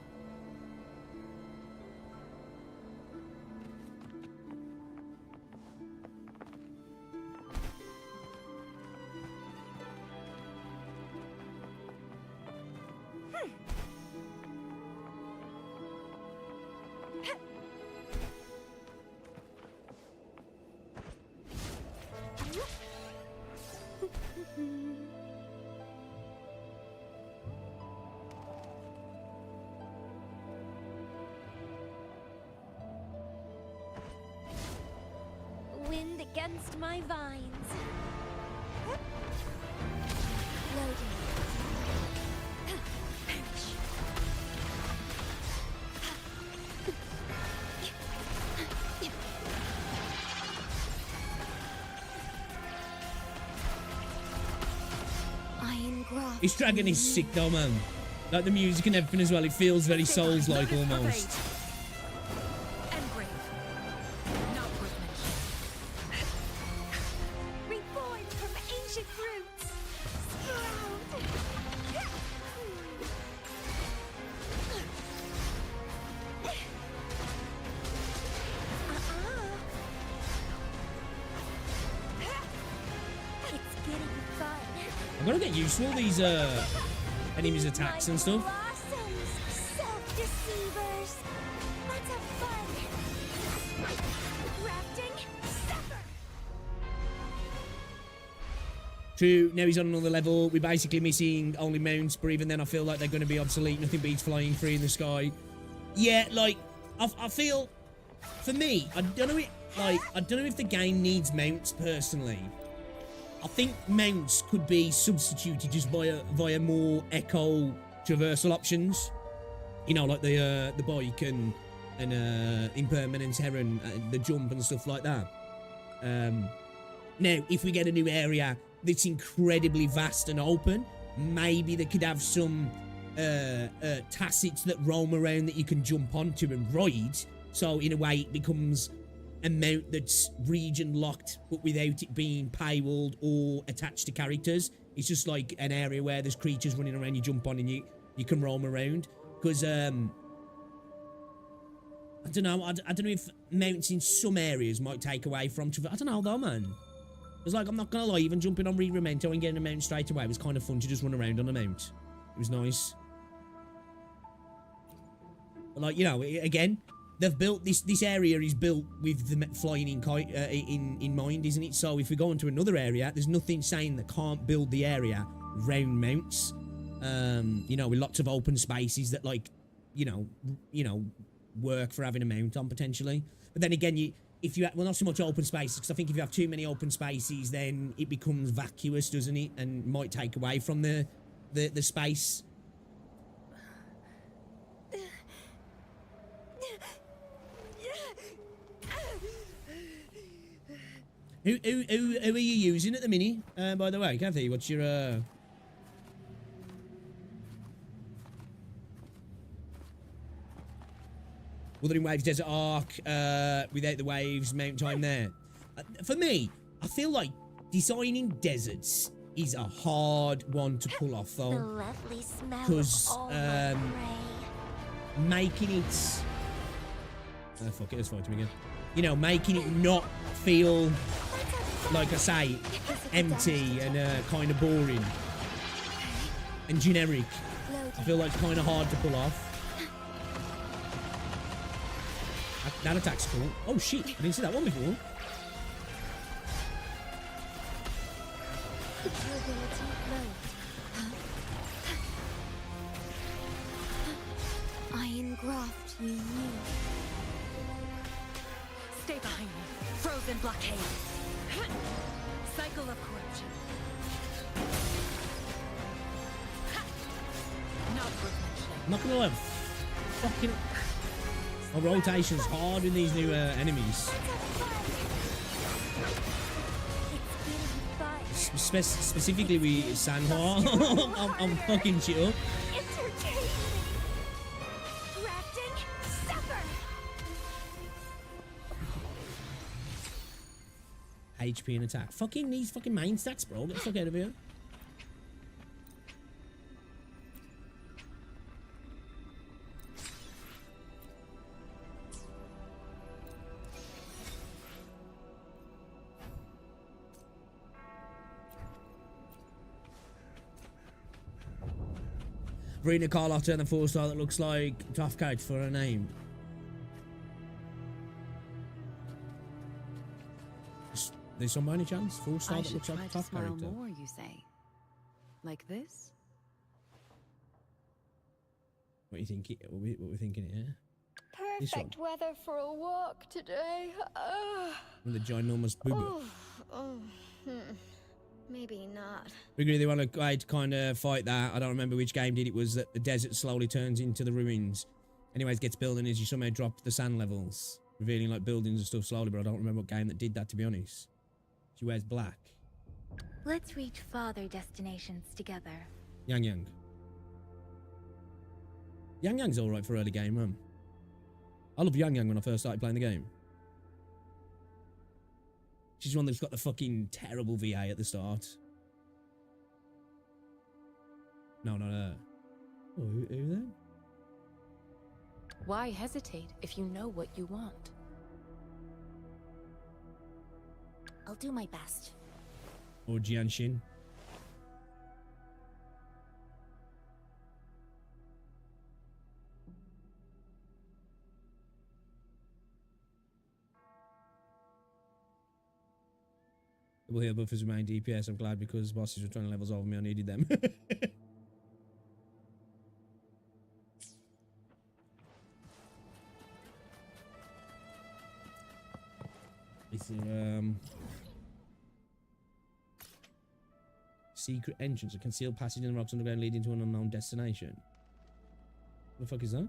U: Wind against my vines. Loading. Iron graft.
A: This dragon is sick though, man. Like the music and everything as well. It feels very Souls-like almost.
U: Reborn from ancient roots. It's getting fun.
A: I'm gonna get used to all these enemies' attacks and stuff.
U: Self-deceivers. Let's have fun. Rafting. Supper.
A: True, now he's on another level. We're basically missing only mounts, but even then I feel like they're going to be obsolete. Nothing beats flying free in the sky. Yeah, like, I feel, for me, I don't know if the game needs mounts personally. I think mounts could be substituted just via more echo traversal options. You know, like the bike and impermanence heron, the jump and stuff like that. Now, if we get a new area that's incredibly vast and open, maybe they could have some tacits that roam around that you can jump onto and ride. So in a way, it becomes a mount that's region locked, but without it being paywalled or attached to characters. It's just like an area where there's creatures running around, you jump on and you can roam around. Because I don't know if mounts in some areas might take away from I don't know though, man. It's like, I'm not gonna lie, even jumping on re-memento and getting a mount straight away was kind of fun to just run around on a mount. It was nice. But like, you know, again, they've built this area is built with the flying in mind, isn't it? So if we go into another area, there's nothing saying they can't build the area round mounts. You know, with lots of open spaces that, like, you know, work for having a mount on potentially. But then again, if you have, well, not so much open spaces, because I think if you have too many open spaces, then it becomes vacuous, doesn't it? And might take away from the space. Who are you using at the minute? By the way, Kathy, what's your Wuthering Waves Desert Arc, without the waves, mount time there. For me, I feel like designing deserts is a hard one to pull off though. Because making it fuck it, let's fight him again. You know, making it not feel, like I say, empty and kind of boring and generic. I feel like it's kind of hard to pull off. That attack's cool. Oh shit, I didn't see that one before.
U: Iron graft you knew.
L: Stay behind me. Frozen blockade. Cycle of corruption. Not
A: I'm not gonna lie, fucking... My rotation's hard in these new enemies. Specifically with Sanhua. I'm fucking shit up. HP and attack. Fucking these fucking main stats, bro. Get the fuck out of here. Brina Carlotta and the 4-star that looks like tough character for her name. There's some by any chance? 4-star
L: I
A: that
L: should
A: looks
L: try
A: like
L: to
A: tough
L: smile
A: character.
L: more, you say? Like this?
A: What you think? What we're thinking here?
S: Perfect weather for a walk today.
A: With the ginormous booger.
S: Maybe not.
A: We agree they want to kind of fight that. I don't remember which game did it. Was that the desert slowly turns into the ruins. Anyways, gets building as you somehow drop the sand levels, revealing like buildings and stuff slowly. But I don't remember what game that did that, to be honest. She wears black.
O: Let's reach farther destinations together.
A: Yang Yang. Yang Yang's alright for early game, man. I loved Yang Yang when I first started playing the game. She's one that's got the fucking terrible VA at the start. No, not her. Oh, who then?
G: Why hesitate if you know what you want?
O: I'll do my best.
A: Or Genshin. Double heal buffers remain DPS. I'm glad because bosses were 20 levels over me. I needed them. Is there, secret entrance, a concealed passage in the rocks underground leading to an unknown destination. What the fuck is that?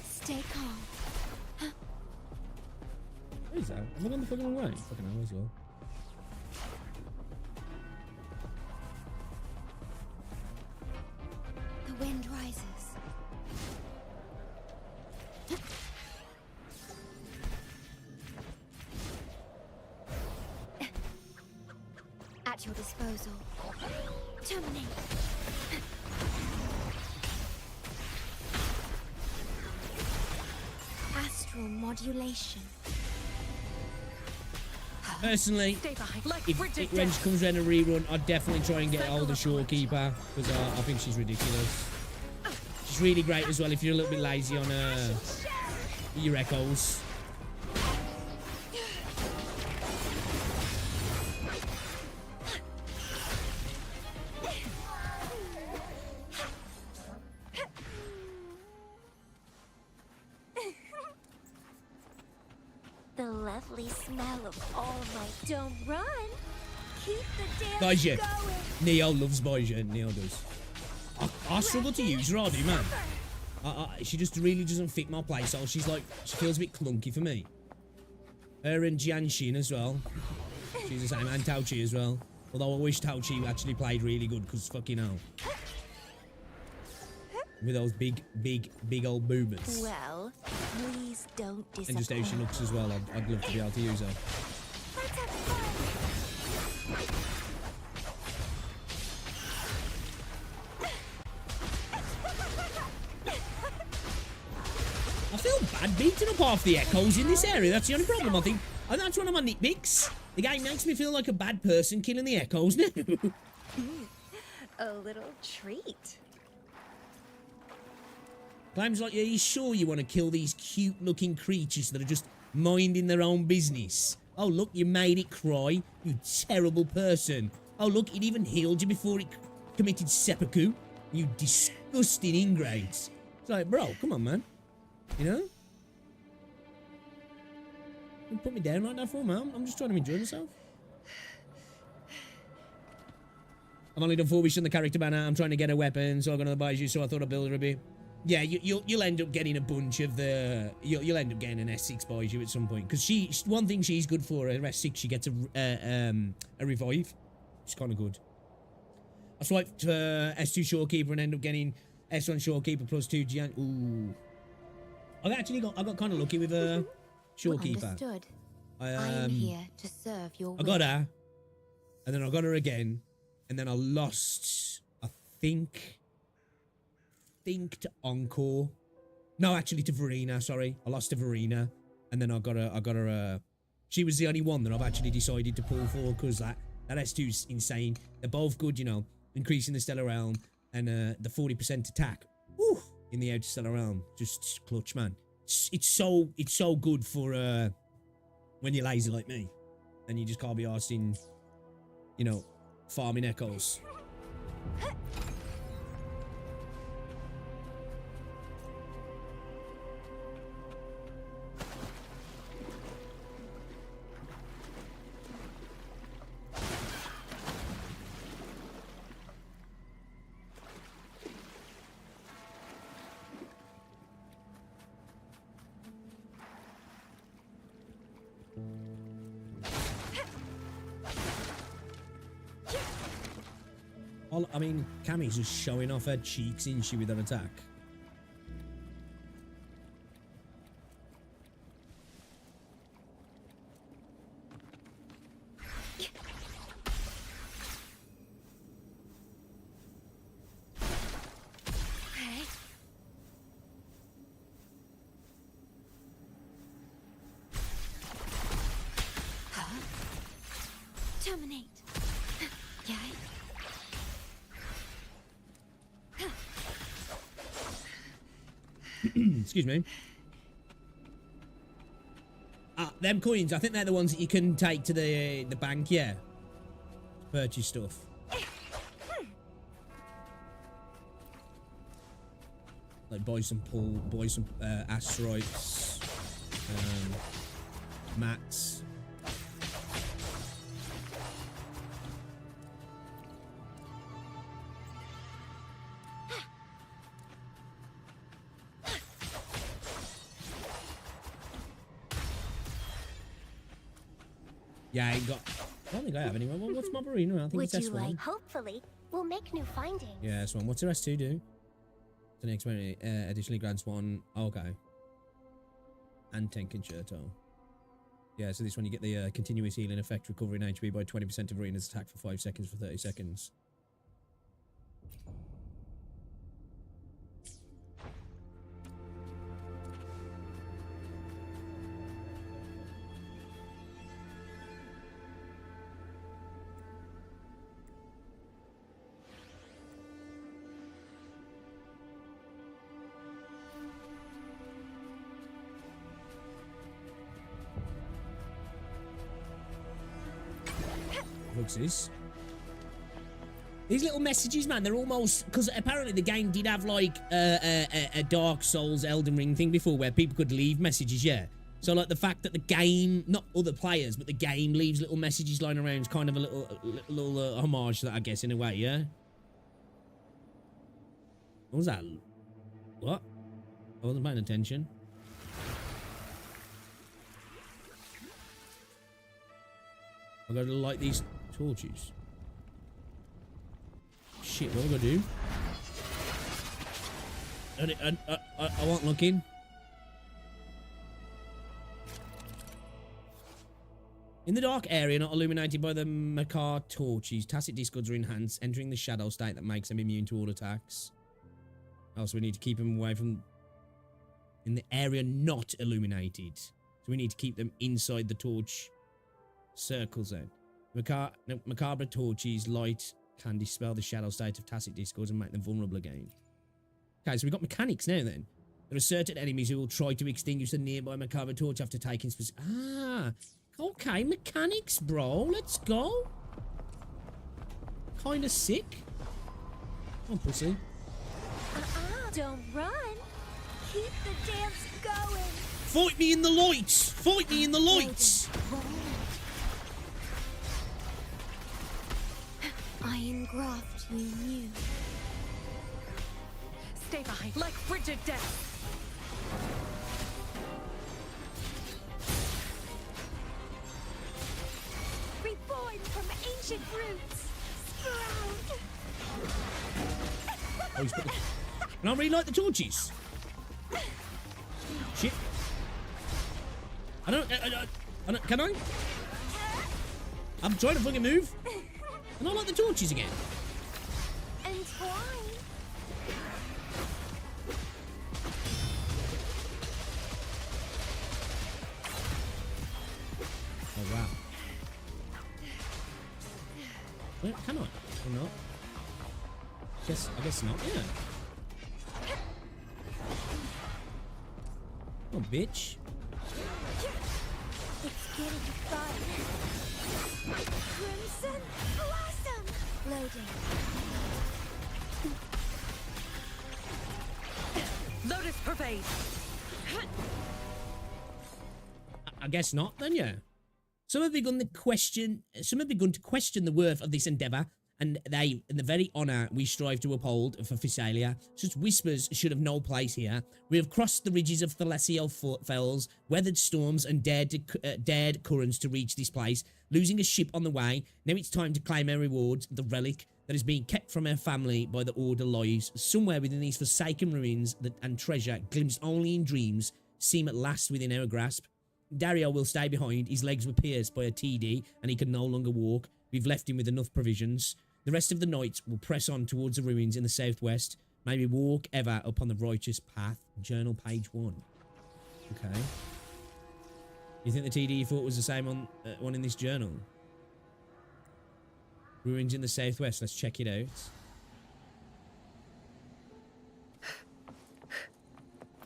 S: Stay calm.
A: What is that? Am I going the fucking wrong way? Fucking hell as well.
S: The wind rises. At your disposal. Terminate. Astral modulation.
A: Personally, if Wrench comes around a rerun, I'd definitely try and get hold of Shorekeeper because I think she's ridiculous. She's really great as well if you're a little bit lazy on your echoes.
O: The lovely smell of all my... Don't run! Keep the dance
A: Baija.
O: going!
A: Neo loves Baija. Neo does. I struggle to use her, I do, man. She just really doesn't fit my playstyle. She's like, she feels a bit clunky for me. Her and Genshin as well. She's the same. And Tao Chi as well. Although I wish Tao Chi actually played really good because fucking hell. With those big old boomers.
O: Well, please don't disappoint.
A: And just how she looks as well. I'd love to be able to use her. I feel bad beating up half the echoes in this area. That's the only problem, I think. And that's one of my nitpicks. The game makes me feel like a bad person killing the echoes now.
O: A little treat.
A: Claims like, are you sure you want to kill these cute-looking creatures that are just minding their own business? Oh, look, you made it cry, you terrible person. Oh, look, it even healed you before it committed seppuku. You disgusting ingrates. It's like, bro, come on, man. You know? Don't put me down like that for, man. I'm just trying to enjoy myself. I've only done 4 wishes on the character banner. I'm trying to get a weapon, so I'm going to buy you, so I thought I'd build her a bit. Yeah, you'll end up getting a bunch of the... You'll end up getting an S6 Baiju at some point. Because one thing she's good for, her S6, she gets a revive. It's kind of good. I swiped for S2 Shorekeeper and end up getting S1 Shorekeeper plus 2 Gian... Ooh. I got kind of lucky with Shorekeeper.
S: Understood. I am here to serve your
A: I got her. And then I got her again. And then I lost, I think to Encore. No, actually to Verena, sorry. I lost to Verena. And then I got her, she was the only one that I've actually decided to pull for because that S2's insane. They're both good, you know, increasing the Stellar Realm and the 40% attack. Woo, in the Outer Stellar Realm. Just clutch, man. It's so good for when you're lazy like me. And you just can't be arsed in, you know, farming echoes. I mean, Cammy's just showing off her cheeks, isn't she, with her attack?
M: Terminate. Yeah.
A: Excuse me. Them coins, I think they're the ones that you can take to the bank, yeah. Purchase stuff. Like buy some asteroids, mats. Yeah, I don't think I have anyone. What's my Marina? I think
O: Would
A: it's
O: you
A: S1.
O: like? Hopefully, we'll make new findings.
A: Yeah, S1. What's the rest two do? The next one additionally grants one. Oh, okay. And 10 concerto. Yeah, so this one you get the continuous healing effect, recovering HP by 20% of Arena's attack for 5 seconds for 30 seconds. What's this? These little messages, man, they're almost... Because apparently the game did have, like, a Dark Souls Elden Ring thing before where people could leave messages, yeah. So, like, the fact that the game... Not other players, but the game leaves little messages lying around is kind of a little homage to that, I guess, in a way, yeah? What was that? What? I wasn't paying attention. I've got to light these torches. Shit, what am I gonna do? I wasn't looking. In the dark area, not illuminated by the Makar torches, tacit discords are enhanced, entering the shadow state that makes them immune to all attacks. Also, we need to keep them away from... In the area not illuminated. So we need to keep them inside the torch circle zone. Macabre torches, light, can dispel the shadow state of tacit discords and make them vulnerable again. Okay, so we've got mechanics now then. There are certain enemies who will try to extinguish the nearby macabre torch after taking specific... Ah, okay, mechanics, bro. Let's go. Kinda sick. Oh, pussy.
M: Don't run. Keep the dance going.
A: Fight me in the lights. Fight me in the lights.
M: I engraft you new.
H: Stay behind, like frigid death.
M: Reborn from ancient roots. Sprout.
A: Oh, he's put the... Can I relight the torches? Shit. I don't, can I? I'm trying to fucking move. And I like the torches again.
U: Entwine.
A: Oh wow. Wait, can I? Or not? I guess not, yeah. Oh, bitch.
U: It's getting fun. Crimson Blossom. Loading.
L: Lotus Pervade.
A: I guess not, then, yeah. Some have begun to question the worth of this endeavour, and the very honour we strive to uphold for Physalia. Such whispers should have no place here. We have crossed the ridges of Thalessiel fells, weathered storms, and dared currents to reach this place, losing a ship on the way. Now it's time to claim our rewards. The relic that is being kept from our family by the Order lies somewhere within these forsaken ruins, and treasure, glimpsed only in dreams, seem at last within our grasp. Dario will stay behind. His legs were pierced by a TD, and he can no longer walk. We've left him with enough provisions. The rest of the night will press on towards the ruins in the southwest. May we walk ever upon the righteous path. Journal page 1. Okay. You think the TD you thought was the same one in this journal? Ruins in the southwest. Let's check it out.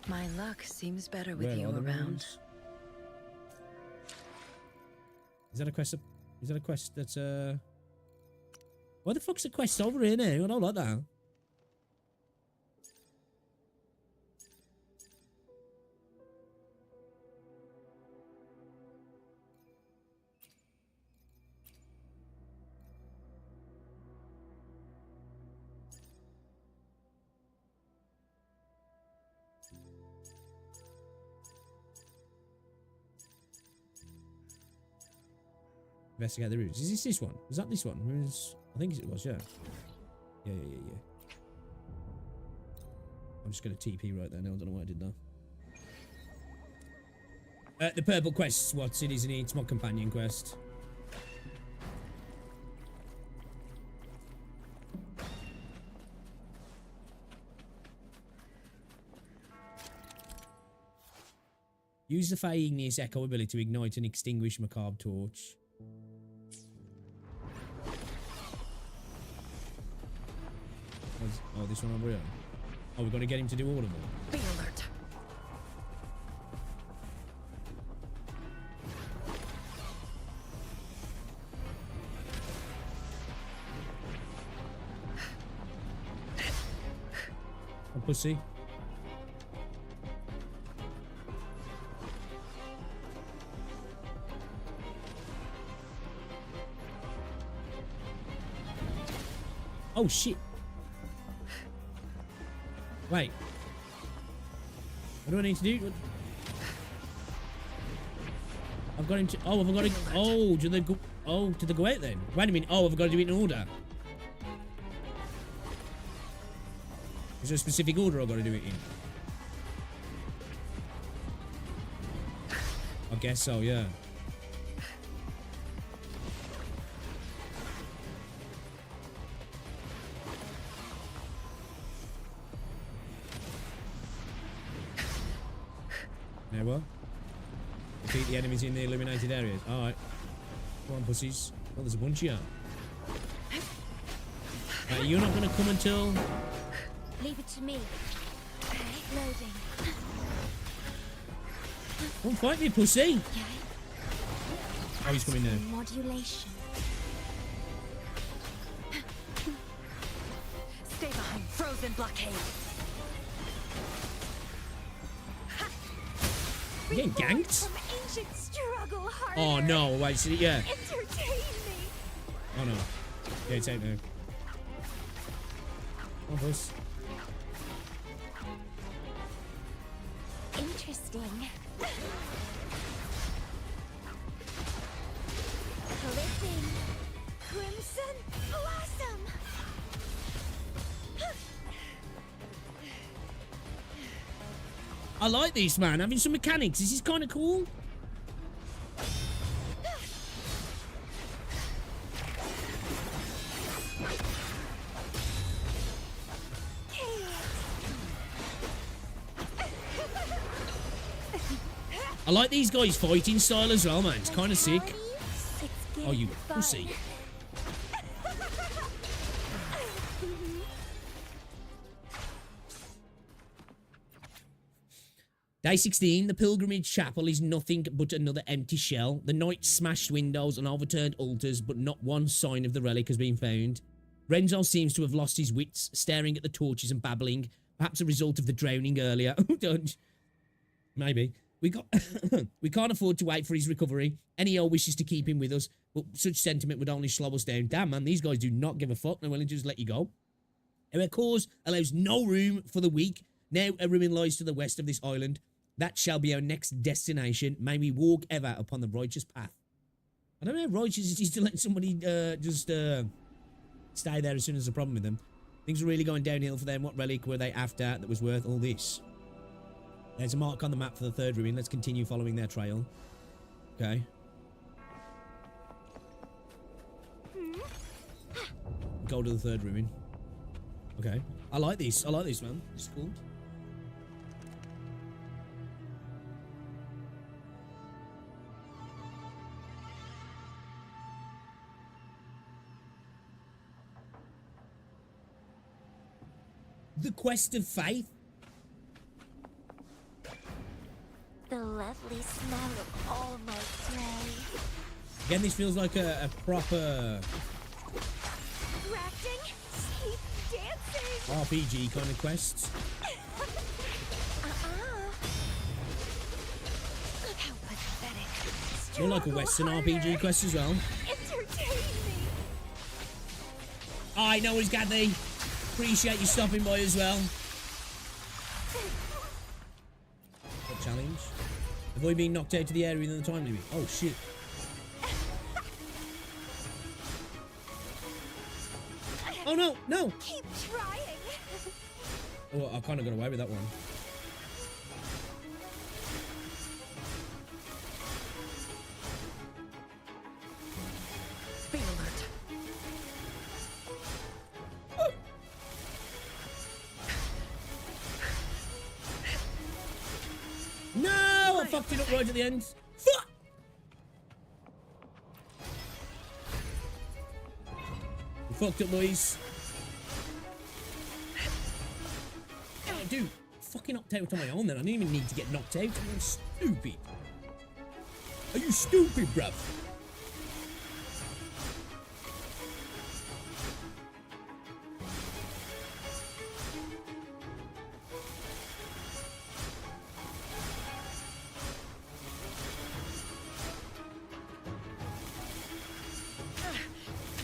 L: My luck seems better with you around.
A: Ruins? Is that a quest? Is that a quest that's Why the fuck's a quest over here now? I don't like that. Investigate the routes. Is this one? Was that this one? I think it was, yeah. Yeah. I'm just going to TP right there now. I don't know why I did that. The purple quest's what's it, isn't it? It's my companion quest. Use the Fey Igneous Echo ability to ignite and extinguish Macabre Torch. Oh, this one over here. Oh, we've got to get him to do all of them.
L: Be alert.
A: Oh, pussy. Oh, shit. Wait. What do I need to do? I've got him to... Oh, have I got to... Oh, do they go... Oh, do they go out then? Wait a minute. Oh, have I got to do it in order? Is there a specific order I've got to do it in? I guess so, yeah. Yeah, well. Defeat the enemies in the illuminated areas. Alright. Come on, pussies. Oh, there's a bunch here. Right, you're not going to come until...
U: Leave it to me. Loading.
A: Don't fight me, pussy. Oh, he's coming now.
U: Modulation.
L: Stay behind. Frozen blockade.
A: You getting ganked?
U: From ancient struggle harder.
A: Oh no, wait, see, yeah.
U: Entertain me.
A: Oh no. Yeah, it's out now. Oh, boss.
U: Interesting. Clipping. Crimson Blossom.
A: I like this, man. Having some mechanics. This is kind of cool. I like these guys' fighting style as well, man. It's kind of sick. Oh, you pussy. Day 16, the pilgrimage chapel is nothing but another empty shell. The knights smashed windows and overturned altars, but not one sign of the relic has been found. Renzo seems to have lost his wits, staring at the torches and babbling, perhaps a result of the drowning earlier. Maybe. We can't afford to wait for his recovery. NEO wishes to keep him with us, but such sentiment would only slow us down. Damn, man, these guys do not give a fuck. They're willing to just let you go. Our cause allows no room for the weak. Now a ruin lies to the west of this island. That shall be our next destination. May we walk ever upon the righteous path. I don't know how righteous it is to let somebody just stay there as soon as there's a problem with them. Things were really going downhill for them. What relic were they after that was worth all this? There's a mark on the map for the third ruin. Let's continue following their trail. Okay. Go to the third ruin. Okay. I like this. I like this, man. It's cool. The quest of faith.
I: The lovely smell of all my prey.
A: Again, this feels like a proper
M: Acting, keep dancing.
A: RPG kind of quest.
M: Look how pathetic.
A: More like a Western RPG quest as well.
M: Entertain me.
A: I know he's Kathy. Appreciate you stopping by as well. What challenge? Avoid being knocked out to the area within the time limit. Oh shit. Oh no, no!
M: Keep trying.
A: Oh, I kind of got away with that one.
L: Be alert.
A: No! I fucked it up right at the end. Fuck! We fucked up, boys. Oh, dude. Fucking knocked out on my own then. I didn't even need to get knocked out. I'm stupid. Are you stupid, bruv?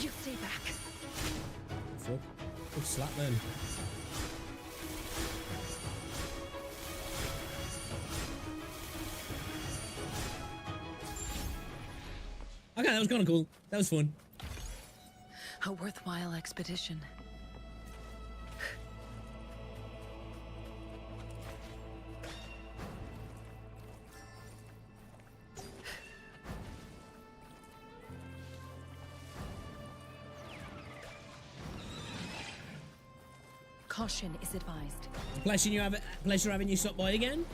L: You stay back.
A: Fuck. Good slap then. Okay, that was kind of cool. That was fun.
L: A worthwhile expedition. Caution is advised.
A: Pleasure having you stop by again.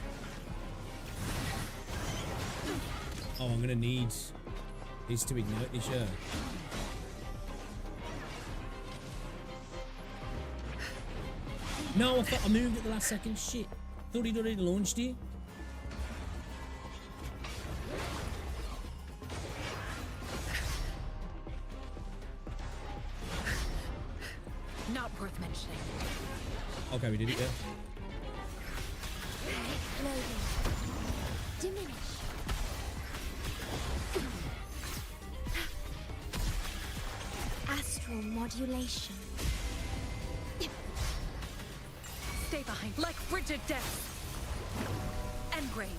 A: Oh, I'm gonna need this to ignite this, yeah. No, I thought I moved at the last second. Shit. Thought he'd already launched it.
L: Not worth mentioning.
A: Okay, we did it, yeah.
F: Loading. Diminish. Astral modulation.
L: Stay behind, like frigid death. Engrave.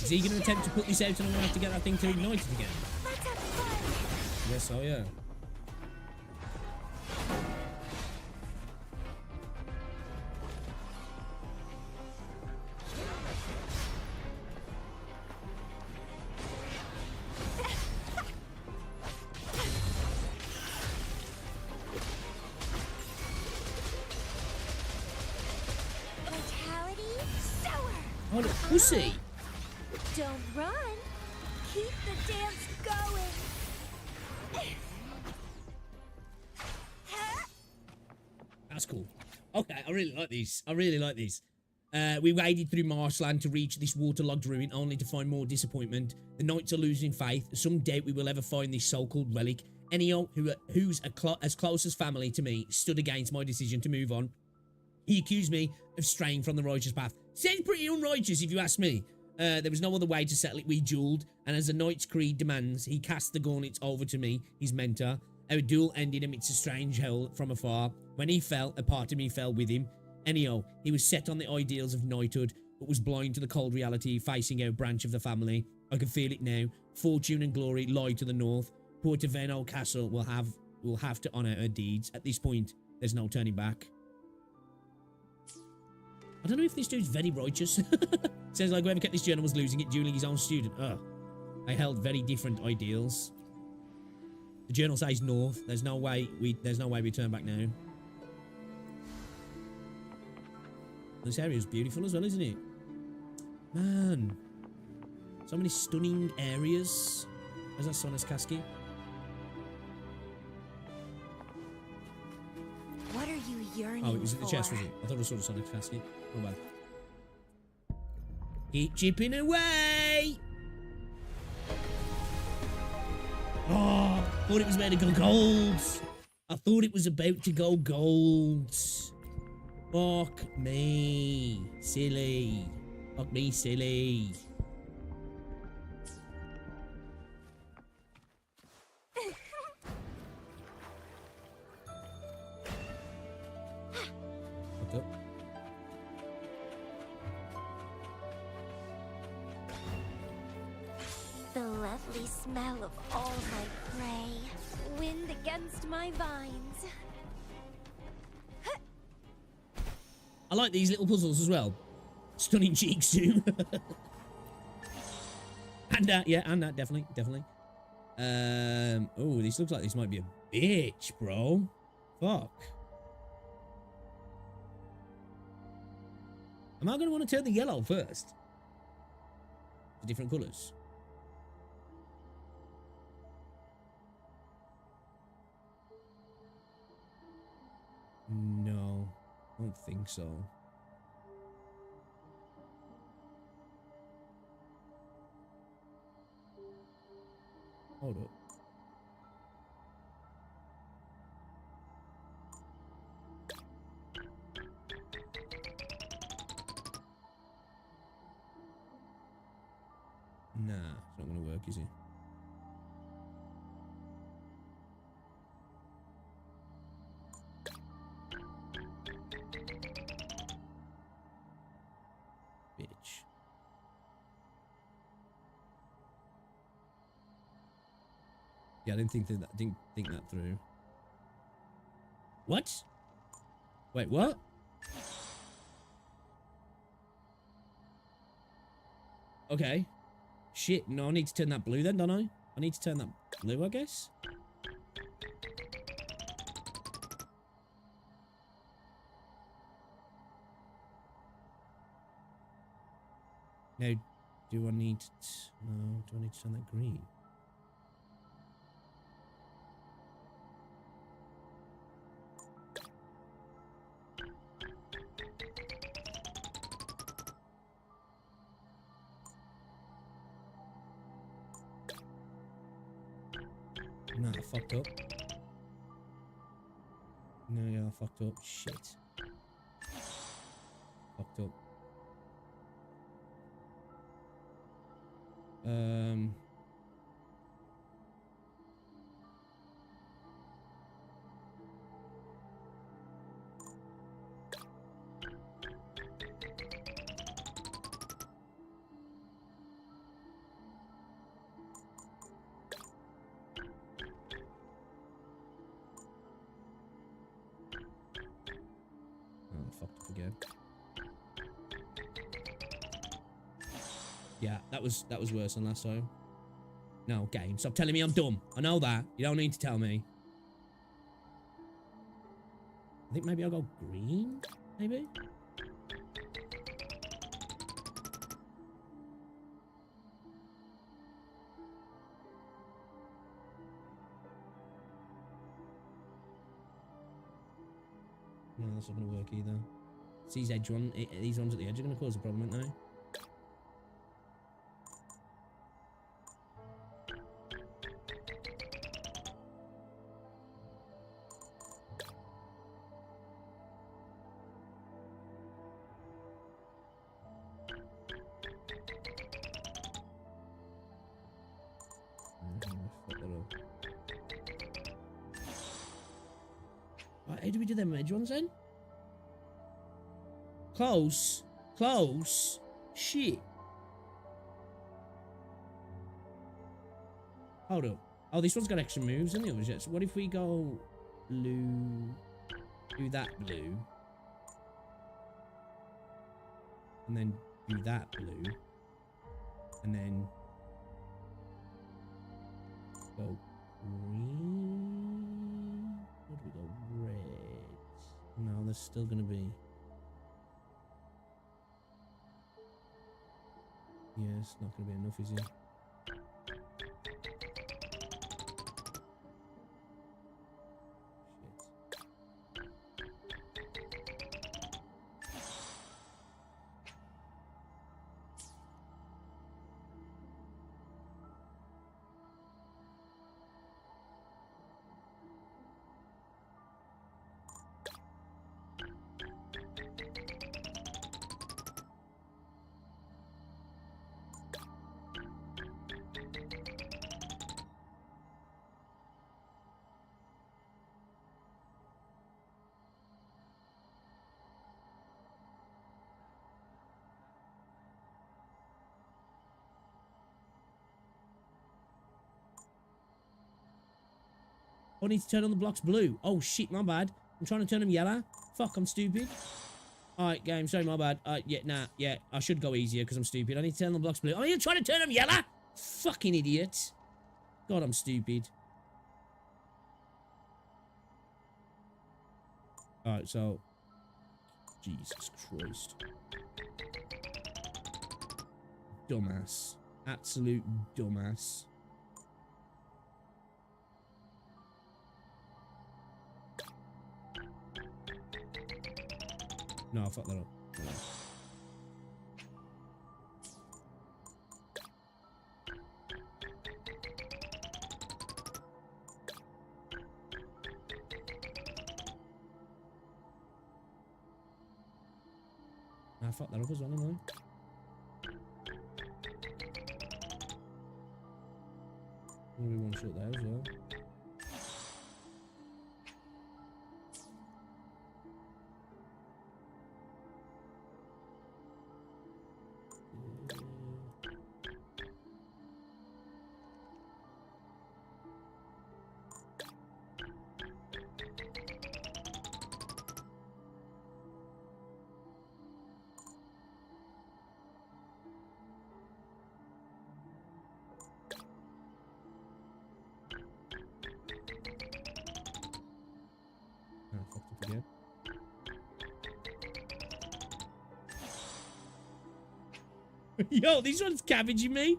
A: Is he going to attempt to put this out and I'm going to have to get that thing to ignite it again? Yes, so yeah.
F: Vitality
A: pussy.
M: Don't run. Keep the dance going.
A: That's cool. Okay, I really like these. I really like these. We waded through marshland to reach this waterlogged ruin, only to find more disappointment. The knights are losing faith. Some doubt we will ever find this so-called relic. Enio, who's as close as family to me, stood against my decision to move on. He accused me of straying from the righteous path. Sounds pretty unrighteous if you ask me. There was no other way to settle it. We duelled, and as the knight's creed demands, he cast the gauntlets over to me, his mentor. Our duel ended amidst a strange howl from afar. When he fell, a part of me fell with him. Anyhow, he was set on the ideals of knighthood, but was blind to the cold reality facing our branch of the family. I can feel it now. Fortune and glory lie to the north. Poor Taverno Castle will have to honour her deeds. At this point, there's no turning back. I don't know if this dude's very righteous. Says like whoever kept this journal was losing it, dueling his own student. Ugh. I held very different ideals. The journal says north. There's no way we turn back now. This area is beautiful as well, isn't it? Man. So many stunning areas. Where's that Sonus Casket?
M: What are you yearning
A: Oh, it was at the chest, was it? I thought I saw the Sonus Casket. Oh well. Keep chipping away! Oh, thought it was about to go gold. I thought it was about to go gold. Fuck me. Silly. Fuck me, silly. Fucked up.
M: The lovely smell of all my prey. Wind against my vines.
A: I like these little puzzles as well. Stunning cheeks too. And that, yeah, and that, definitely. Oh, this looks like this might be a bitch, bro. Fuck. Am I going to want to turn the yellow first? The different colours. No, I don't think so. Hold up. Nah, it's not going to work, is it? Bitch. Yeah, I didn't think that through. What? Wait, what? Okay. Shit, no, I need to turn that blue then, don't I? I need to turn that blue, I guess? Now, do I need to... No, do I need to turn that green? No, I fucked up. No, yeah, I fucked up. Shit. Fucked up. Oh, fucked up again. Yeah, that was worse than last time. No, game. Stop telling me I'm dumb. I know that. You don't need to tell me. I think maybe I'll go green? Maybe? No, that's not going to work either. It's these edge ones, these ones at the edge are going to cause a problem, aren't they? How do we do them edge ones then? Close. Close. Shit. Hold up. Oh, this one's got extra moves and the others yet. So what if we go blue? Do that blue. And then do that blue. And then go green. What do we go? Red. No, there's still gonna be. Yeah, it's not gonna be enough, is it? I need to turn on the blocks blue. Oh shit, my bad. I'm trying to turn them yellow. Fuck, I'm stupid. Alright, game, sorry, my bad. Yeah, nah, yeah, I should go easier because I'm stupid. I need to turn the blocks blue. Oh, you're trying to turn them yellow? Fucking idiot. God, I'm stupid. Alright, so. Jesus Christ. Dumbass. Absolute dumbass. No, I fucked that up. I fucked that up as well, didn't I? We one shot there as well. Yo, this one's cabbaging me.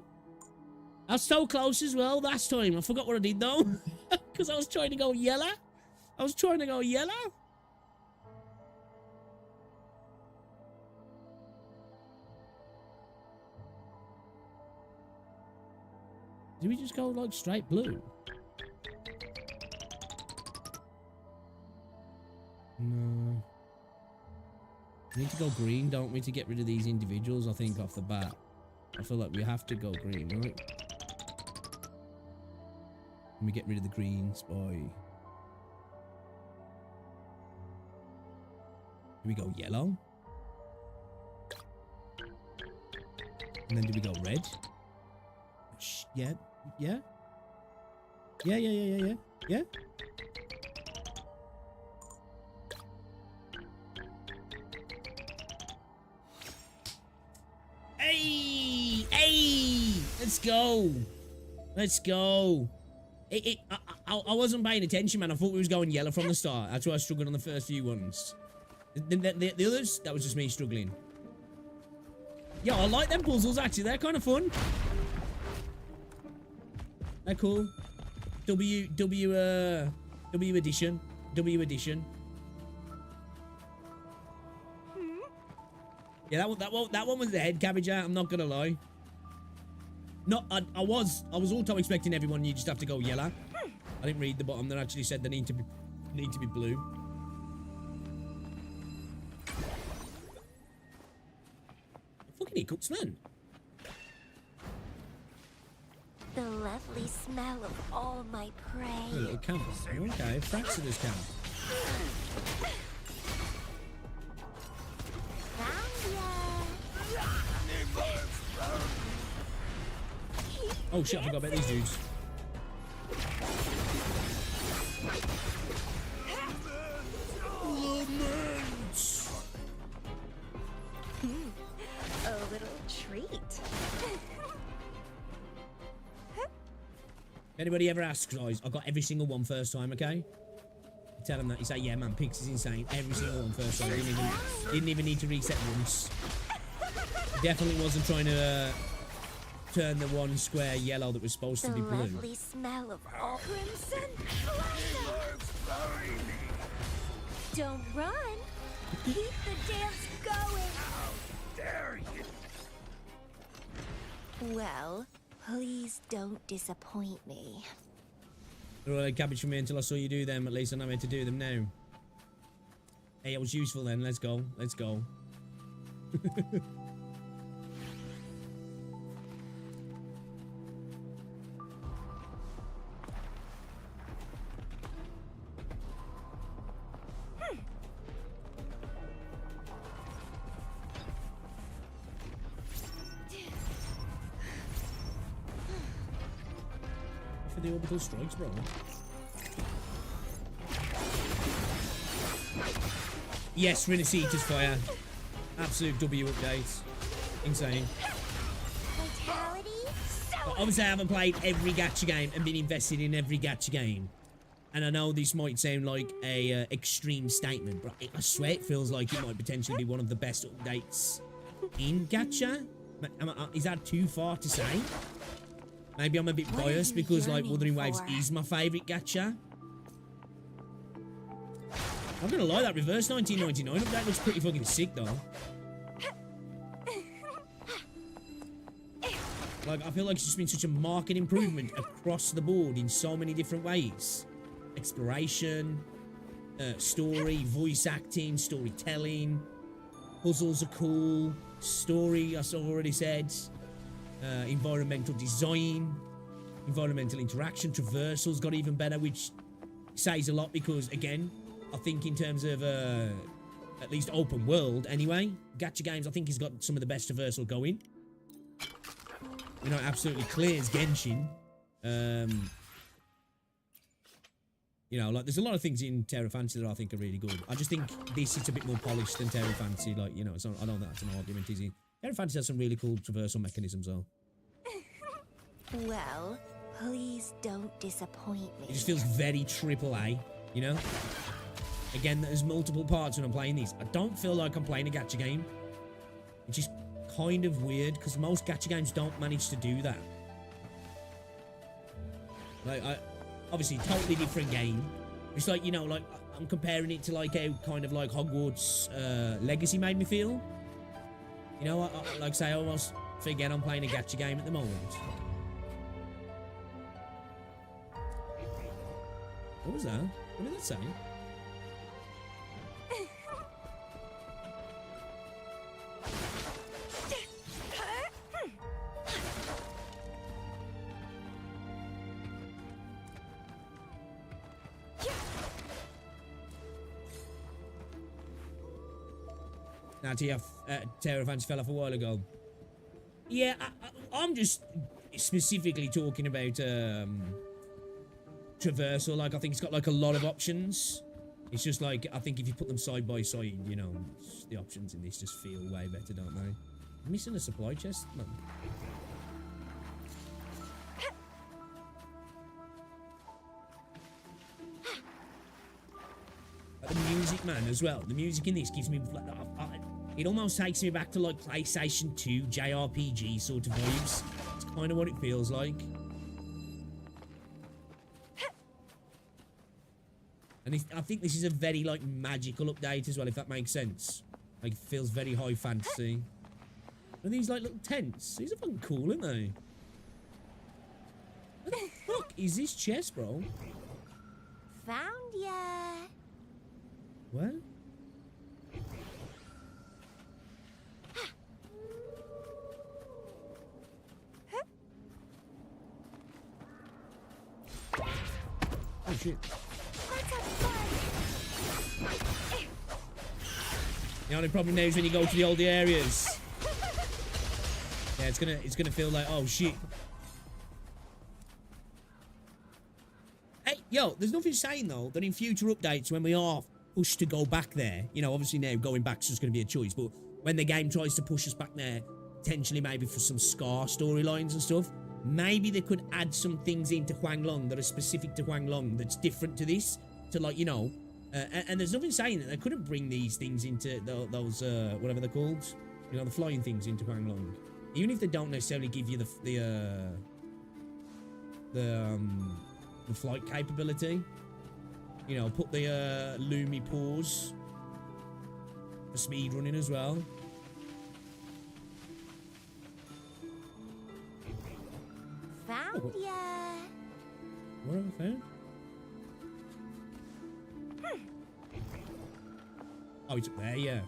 A: I was so close as well last time. I forgot what I did though. Because I was trying to go yellow. I was trying to go yellow. Did we just go like straight blue? No. We need to go green, don't we, to get rid of these individuals, I think, off the bat. I feel like we have to go green, right? Let me get rid of the greens, boy. Do we go yellow? And then do we go red? Yeah, yeah. Yeah. Hey! Let's go! Let's go! I wasn't paying attention, man. I thought we was going yellow from the start. That's why I struggled on the first few ones. The others, that was just me struggling. Yo, I like them puzzles, actually. They're kind of fun. They're cool. W addition. Yeah, that one was the head cabbager. I'm not gonna lie. No, I was auto expecting everyone. You just have to go yellow. I didn't read the bottom that actually said they need to be blue. Fucking hiccups, man.
N: The lovely smell of all my prey.
A: A little camp. Okay, Fraxidus camp. Oh shit, I forgot about these dudes.
M: A little treat.
A: Anybody ever asks, guys, I got every single one first time, okay? You tell them that, you say, yeah, man, Pix is insane. Every single one first time. Didn't even need to reset once. Definitely wasn't trying to turn the one square yellow that was supposed to be blue.
N: The lovely smell of all crimson. Don't run. Keep the dance going. How dare you? Well, please don't disappoint me.
A: Alright, cabbage for me until I saw you do them. At least I know how to do them now. Hey, it was useful then. Let's go. Let's go. For the orbital strikes, bro. Yes, Rinacita's fire. Absolute W update. Insane. But obviously I haven't played every gacha game and been invested in every gacha game. And I know this might sound like a extreme statement, but I swear it feels like it might potentially be one of the best updates in gacha. Is that too far to say? Maybe I'm a bit biased because like Wuthering Waves is my favourite gacha. I'm gonna lie, that reverse 1999 update looks pretty fucking sick though. Like, I feel like it's just been such a marked improvement across the board in so many different ways. Exploration, story, voice acting, storytelling, puzzles are cool, story, as I've already said, environmental design, environmental interaction, traversals got even better, which says a lot because, again, I think in terms of at least open world anyway, gacha games I think has got some of the best traversal going. You know, it absolutely clears Genshin. You know, like, there's a lot of things in Terra Fantasy that I think are really good. I just think this is a bit more polished than Terra Fantasy. Like, you know, it's not, I don't think that's an argument, is it? Terra Fantasy has some really cool traversal mechanisms, though.
N: Well, please don't disappoint me.
A: It just feels very AAA, you know? Again, there's multiple parts when I'm playing these. I don't feel like I'm playing a gacha game. Which is kind of weird, because most gacha games don't manage to do that. Like, obviously, totally different game. It's like, you know, like, I'm comparing it to, like, how kind of, like, Hogwarts Legacy made me feel. You know, like, say, I almost forget I'm playing a gacha game at the moment. What was that? What did that say? Now, Terra Fantasy fell off a while ago. Yeah, I'm just specifically talking about traversal. Like, I think it's got like a lot of options. It's just like, I think if you put them side by side, you know, the options in this just feel way better, don't they? I'm missing a supply chest, man. The music, man, as well. The music in this gives me, it almost takes me back to like PlayStation 2 JRPG sort of vibes. It's kind of what it feels like. And I think this is a very like magical update as well, if that makes sense. Like, it feels very high fantasy. And these, like, little tents. These are fucking cool, aren't they? What the fuck is this chest, bro?
M: Found ya.
A: What? Oh shit. The only problem now is when you go to the older areas. Yeah, it's gonna feel like, oh shit. Hey, yo, there's nothing saying though that in future updates when we are pushed to go back there, you know, obviously now going back's just gonna be a choice, but when the game tries to push us back there, potentially maybe for some Scar storylines and stuff, maybe they could add some things into Huanglong that are specific to Huanglong that's different to this, to like, you know, and there's nothing saying that they couldn't bring these things into those, whatever they're called, you know, the flying things into Huanglong. Even if they don't necessarily give you the flight capability, you know, put the Lumi paws for speed running as well.
M: Found ya.
A: What have I found? Oh, it's up there, yeah.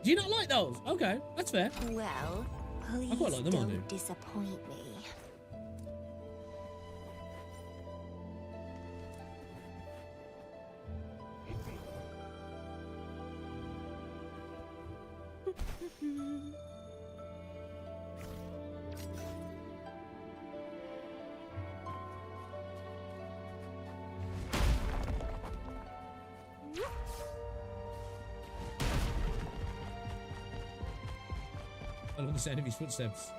A: Do you not like those? Okay, that's fair.
M: Well, please
A: I quite like them, I do.
M: don't disappoint me.
A: I love the sound of his footsteps.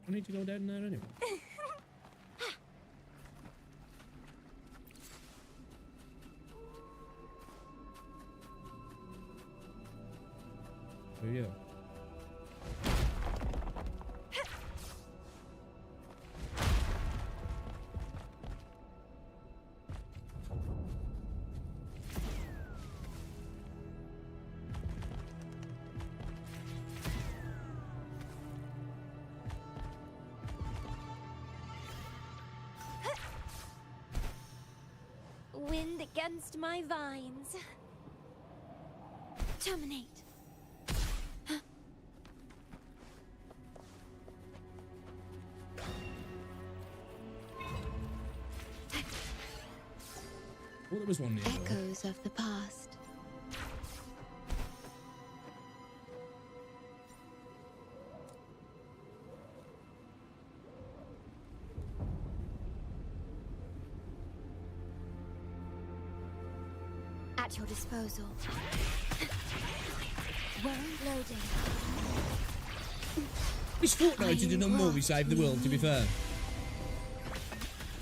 A: I need to go down there anyway. There you go.
M: Wind against my vines. Terminate.
A: Oh, there was one there.
S: Echoes of the past.
F: At your disposal. Loading.
A: This fortnight did enough more we saved the world, to be fair.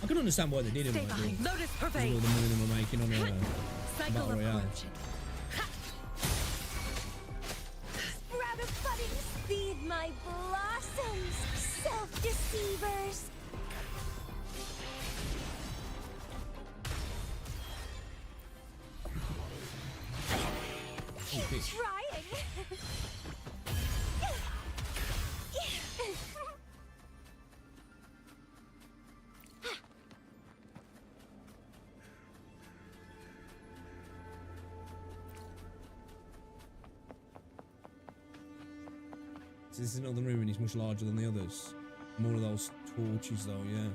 A: I can understand why they did it.
L: Stay behind. Lotus
A: All the
L: pervade.
A: money they were making on a
L: Cycle
A: Battle
L: of
A: Royale.
L: corruption.
M: Sprout of budding speed my blossoms, self-deceivers. Trying.
A: So this is another room and it's much larger than the others. More of those torches though, yeah.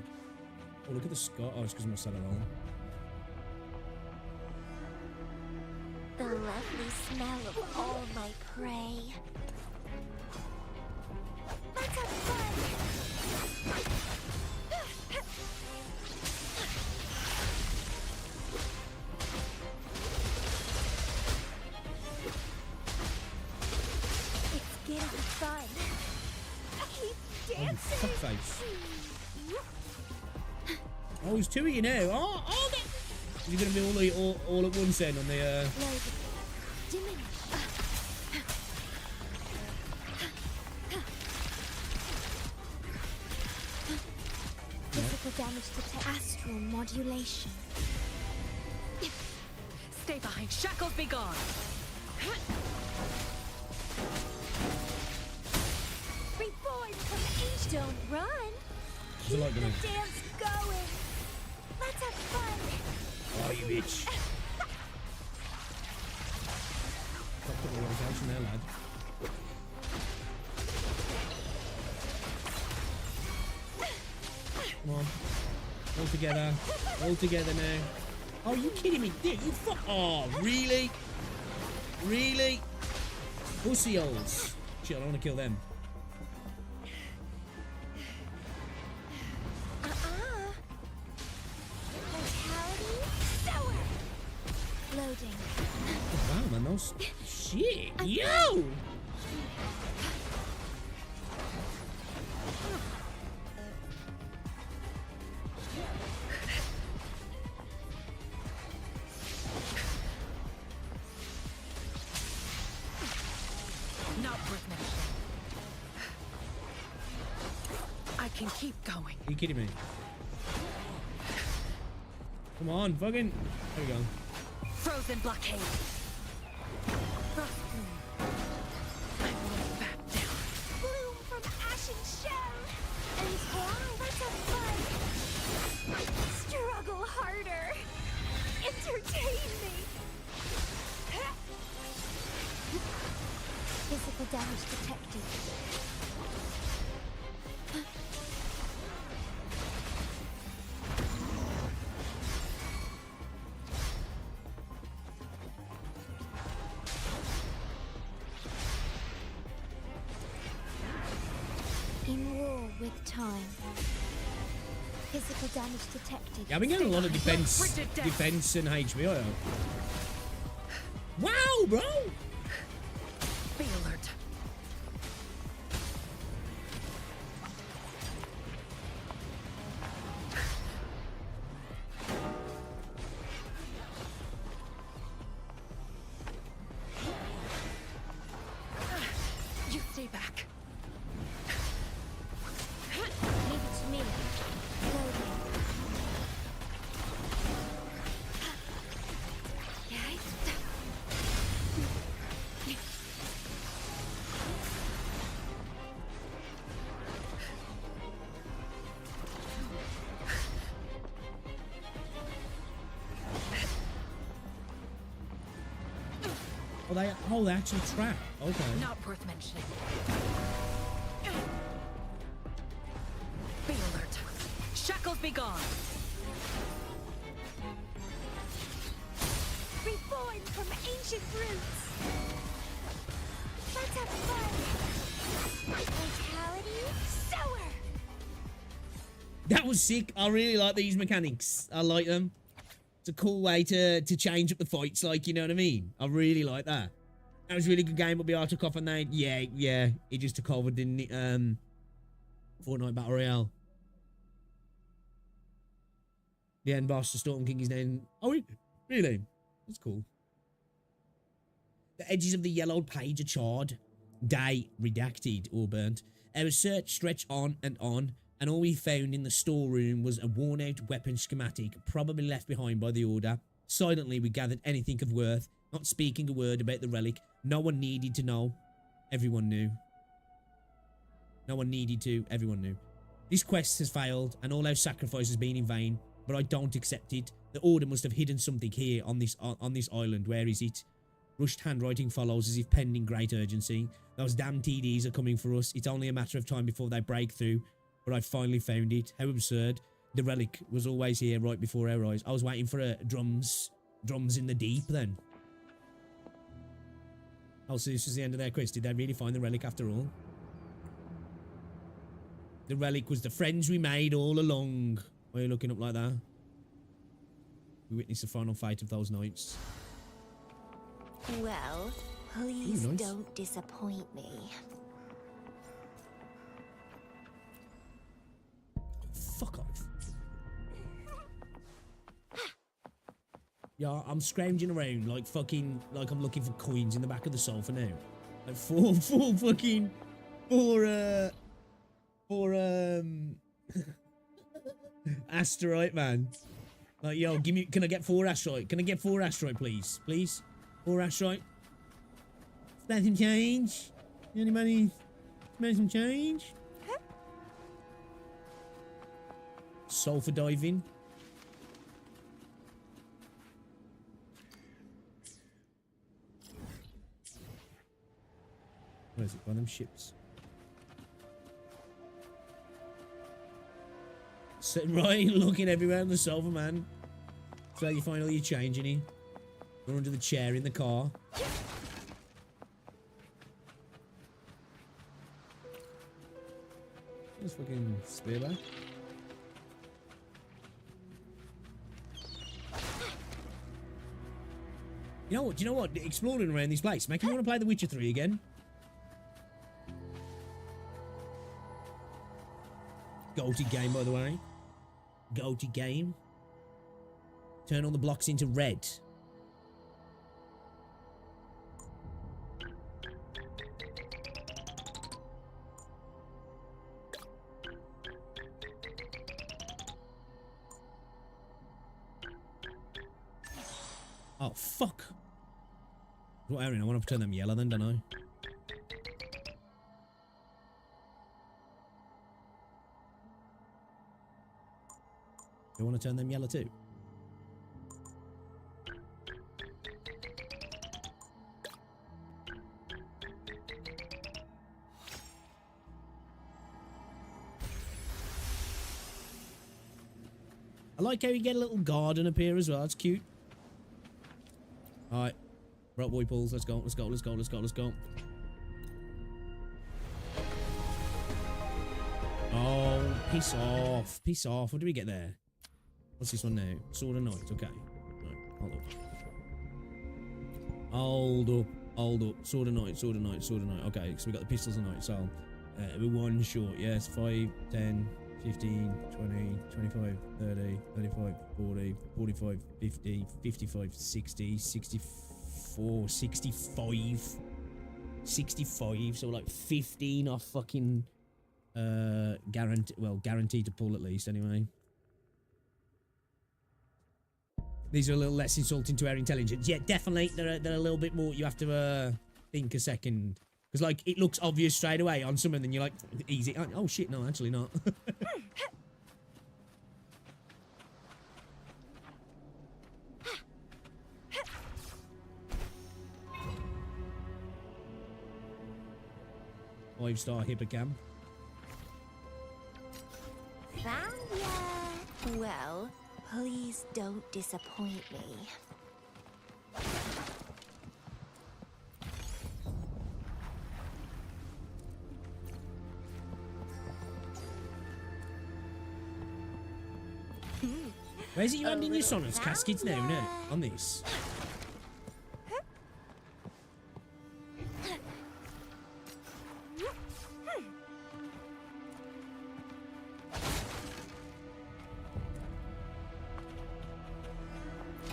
A: Oh, look at the scar. Oh, it's because I'm set it on.
M: The lovely smell of all my prey. fun. Keep
A: Oh,
M: dancing.
A: fuckface. Oh, there's two of you now. Oh, is it going to be all at once then on the...
M: Diminish.
S: Physical damage to astral modulation.
G: Stay behind. Shackles be gone.
M: Reborn from age. Don't run.
A: Keep the
M: dance going. Let's have fun.
A: Oh, you bitch. Fucked up the rotation there, lad. Come on. All together. All together now. Oh, you kidding me? Dude, you fuck. Oh, really? Really? Pussy holes. Shit, I don't want to kill them.
S: Loading.
A: Oh, wow, man, those... Shit, yo!
G: Not worth mentioning. I can keep going.
A: Are you kidding me? Come on, fucking... There we go.
G: Frozen blockade. Frost bloom. I won't back down.
M: Bloom from ashen shell. And fly. Let's have fun. Struggle harder. Entertain me.
S: Physical damage detected. In war with time. Physical damage detected.
A: Yeah, I've been getting a lot of defense and HP. I hope. Wow, bro!
G: Be alert. You stay back.
M: Leave it to me. Loading.
A: Oh, they actually trap. Okay.
G: Not worth mentioning. Be alert. Shackles be gone.
M: Reborn from ancient roots. Let's have fun. Vitality sour.
A: That was sick. I really like these mechanics. I like them. It's a cool way to change up the fights, like, you know what I mean? I really like that. That was a really good game, but I took off on that. Yeah, he just took over, didn't he? Fortnite Battle Royale. The end boss, the Storm King, his name. Oh, really? That's cool. The edges of the yellowed page are charred. Day redacted or burnt. Our search stretched on, and all we found in the storeroom was a worn-out weapon schematic, probably left behind by the Order. Silently, we gathered anything of worth, not speaking a word about the relic. No one needed to know. Everyone knew. No one needed to. Everyone knew. This quest has failed, and all our sacrifice has been in vain, but I don't accept it. The Order must have hidden something here on this island. Where is it? Rushed handwriting follows as if penned in great urgency. Those damn TDs are coming for us. It's only a matter of time before they break through. But I finally found it. How absurd. The relic was always here right before our eyes. I was waiting for drums in the deep then. Oh, so this was the end of their quest. Did they really find the relic after all? The relic was the friends we made all along. Why are you looking up like that? We witnessed the final fate of those knights.
I: Well, please
A: Ooh, nice.
I: don't disappoint me.
A: Yeah, I'm scrounging around like fucking, like I'm looking for coins in the back of the sofa now. Like four asteroid, man. Like, yo, give me, can I get 4 asteroid? Can I get 4 asteroid, please? Please? 4 asteroid? Spend some change? Anybody spend some change? Sulfur diving. Where is it? One of them ships. Sitting right, looking everywhere on the sofa, man. So you find all your change in here. Or under the chair in the car. Just fucking spearback. You know what? Do you know what? Exploring around this place making me want to play The Witcher 3 again. Goaty game, by the way. Goaty game. Turn all the blocks into red. Oh, fuck. What area? I want to turn them yellow then, don't I? Do I want to turn them yellow too? I like how you get a little garden up here as well. It's cute. Alright. Right, boy pulls. Let's go. Let's go. Let's go. Let's go. Let's go. Oh, piss off. Piss off. What do we get there? What's this one now? Sword of Night. Okay. Right, hold up. Hold up. Hold up. Sword of Night. Sword of Night. Sword of Night. Okay, so we got the pistols of night. So, we're one short. Yes, 5, 10, 15, 20, 25, 30, 35, 40, 45, 50, 55, 60, 64, 65. 65. So, like 15 off fucking, guaranteed to pull at least anyway. These are a little less insulting to our intelligence. Yeah, definitely. They're a little bit more. You have to think a second. Because, like, it looks obvious straight away on some, and then you're like, easy. Oh, shit, no, actually not. Five-star hippocam.
I: Found ya! Well, please don't disappoint me.
A: Where's it you handing your sonnets caskets now, no? On this?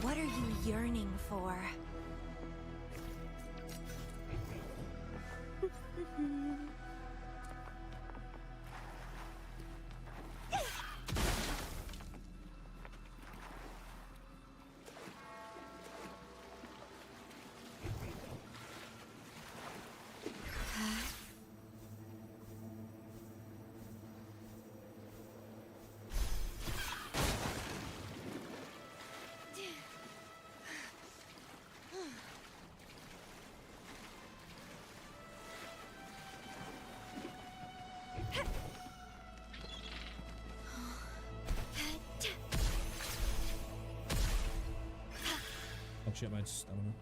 I: What are you yearning for?
A: Oh shit, man, just, I don't know.